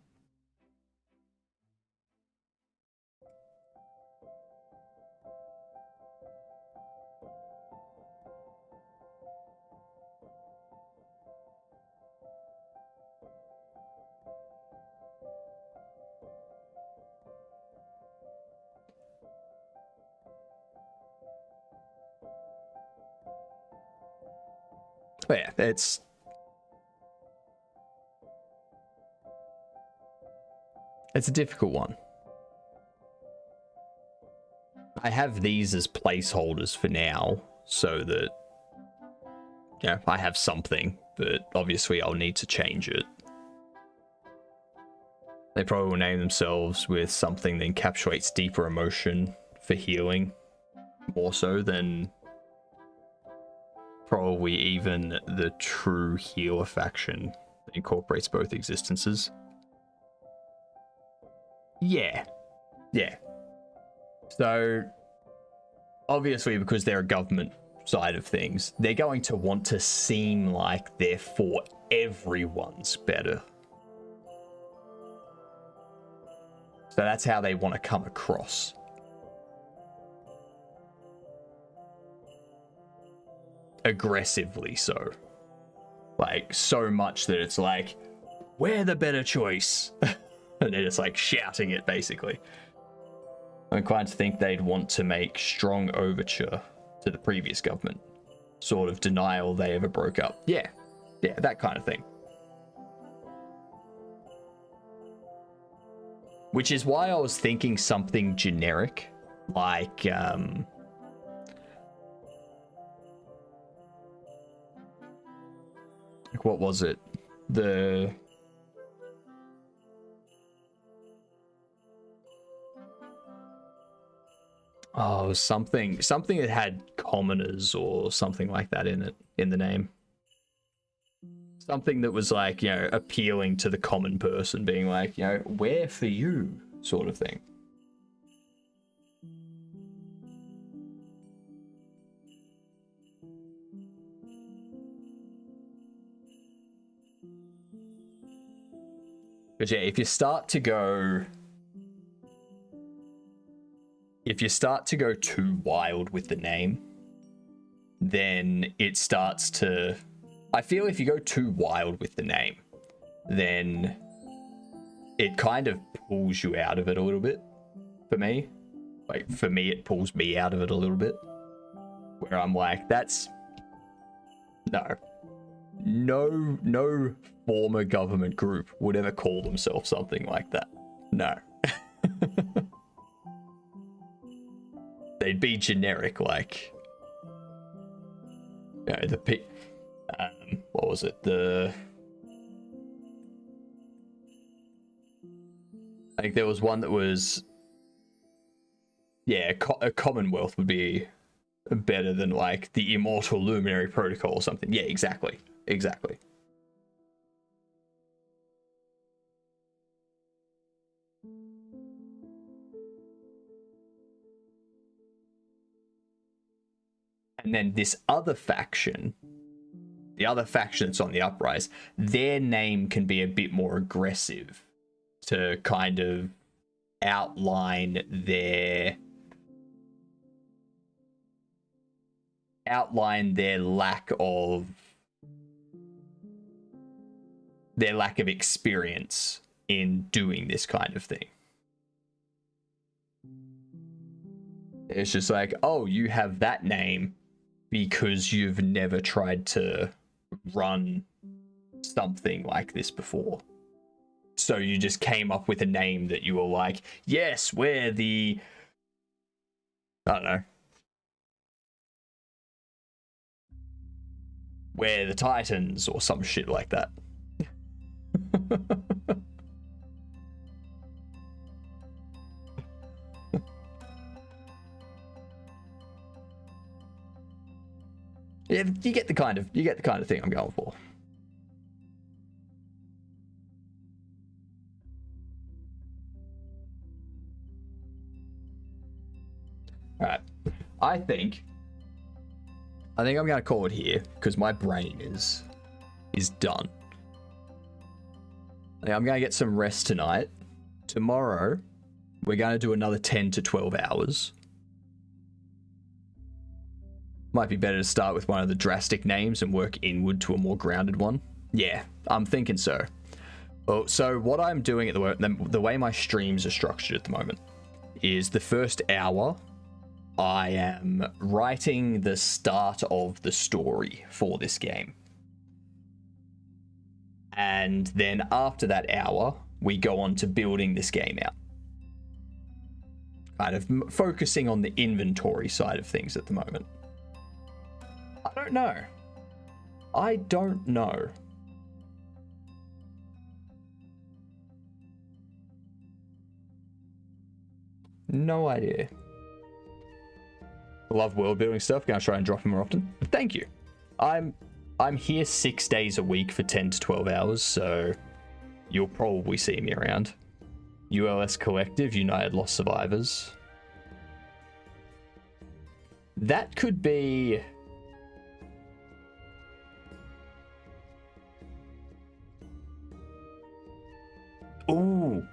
But yeah, it's a difficult one. I have these as placeholders for now, so that, yeah, I have something, but obviously I'll need to change it. They probably will name themselves with something that encapsulates deeper emotion for healing, more so than probably even the true healer faction that incorporates both existences. Yeah. So, obviously, because they're a government side of things, they're going to want to seem like they're for everyone's better. So that's how they want to come across. Aggressively so. Like, so much that it's like, we're the better choice. And they're just like shouting it, basically. I'm inclined to think they'd want to make strong overture to the previous government. Sort of denial they ever broke up. Yeah, that kind of thing. Which is why I was thinking something generic, like, what was it? It was something that had commoners or something like that in it, in the name. Something that was like, you know, appealing to the common person, being like, you know, we're for you, sort of thing. But yeah, if you start to go too wild with the name, then it starts to... I feel if you go too wild with the name, then it kind of pulls you out of it a little bit, for me. Like, for me, it pulls me out of it a little bit. Where I'm like, that's... No former government group would ever call themselves something like that. No. They'd be generic, like... You know, what was it? I think there was one that was... Yeah, a Commonwealth would be better than, like, the Immortal Luminary Protocol or something. Yeah, exactly. And then this other faction, the other faction that's on the uprise, their name can be a bit more aggressive to kind of outline their outline their lack of experience in doing this kind of thing. It's just like, oh, you have that name because you've never tried to run something like this before. So you just came up with a name that you were like, yes, we're the, I don't know, we're the Titans or some shit like that. Yeah, you get the kind of thing I'm going for. All right, I think I'm gonna call it here because my brain is done. I'm gonna get some rest tonight. Tomorrow, we're gonna do another 10 to 12 hours. Might be better to start with one of the drastic names and work inward to a more grounded one. Yeah, I'm thinking so. Oh, so what I'm doing at the way my streams are structured at the moment is the first hour, I am writing the start of the story for this game. And then after that hour, we go on to building this game out. Kind of focusing on the inventory side of things at the moment. I don't know. No idea. Love world building stuff. Gonna try and drop it more often. Thank you. I'm here 6 days a week for 10 to 12 hours, so you'll probably see me around. ULS Collective, United Lost Survivors. That could be... Ooh.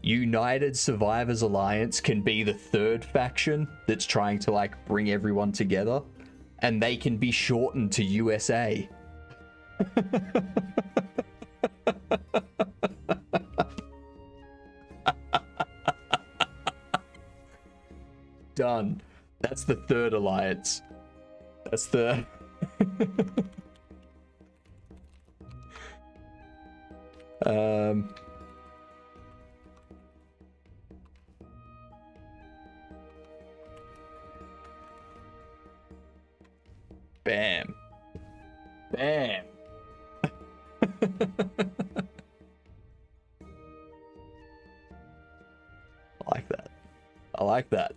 United Survivors Alliance can be the third faction that's trying to, like, bring everyone together. And they can be shortened to USA. Done. That's the third alliance. That's the... Bam. Bam. I like that. I like that.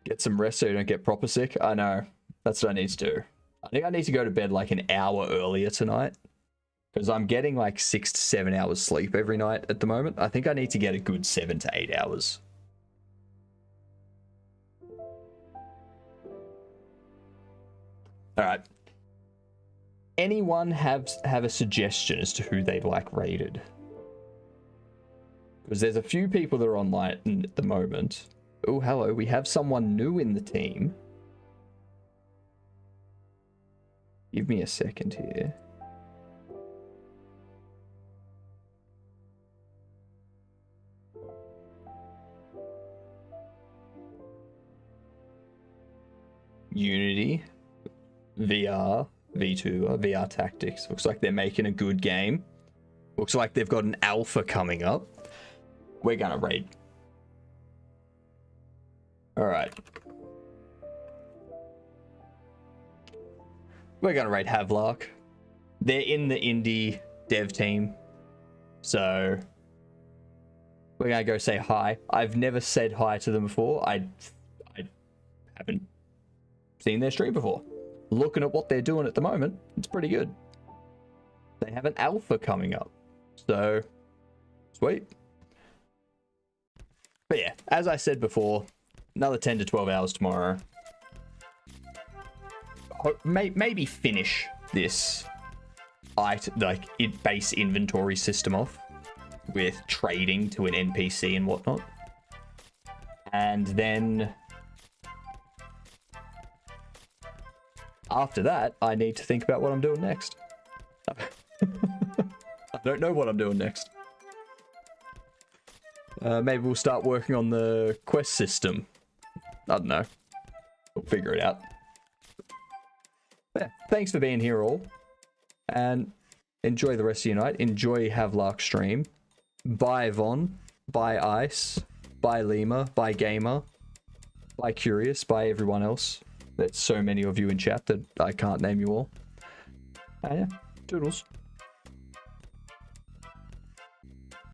Get some rest so you don't get proper sick. I know. That's what I need to do. I think I need to go to bed like an hour earlier tonight. Because I'm getting like 6 to 7 hours sleep every night at the moment. I think I need to get a good 7 to 8 hours. All right. Anyone have a suggestion as to who they'd like raided? Because there's a few people that are online at the moment. Oh, hello. We have someone new in the team. Give me a second here. Unity, VR, V2, VR Tactics. Looks like they're making a good game. Looks like they've got an alpha coming up. We're gonna raid. Alright. We're gonna raid Havelock. They're in the indie dev team. So we're gonna go say hi. I've never said hi to them before. I haven't seen their stream before. Looking at what they're doing at the moment, it's pretty good. They have an alpha coming up. So, sweet. But yeah, as I said before, another 10 to 12 hours tomorrow. Maybe finish this base inventory system off with trading to an NPC and whatnot. And then after that, I need to think about what I'm doing next. I don't know what I'm doing next. Maybe we'll start working on the quest system. I don't know. We'll figure it out. But yeah, thanks for being here all. And enjoy the rest of your night. Enjoy Havlark's stream. Bye Von. Bye Ice. Bye Lima. Bye Gamer. Bye Curious. Bye everyone else. There's so many of you in chat that I can't name you all. And yeah, toodles.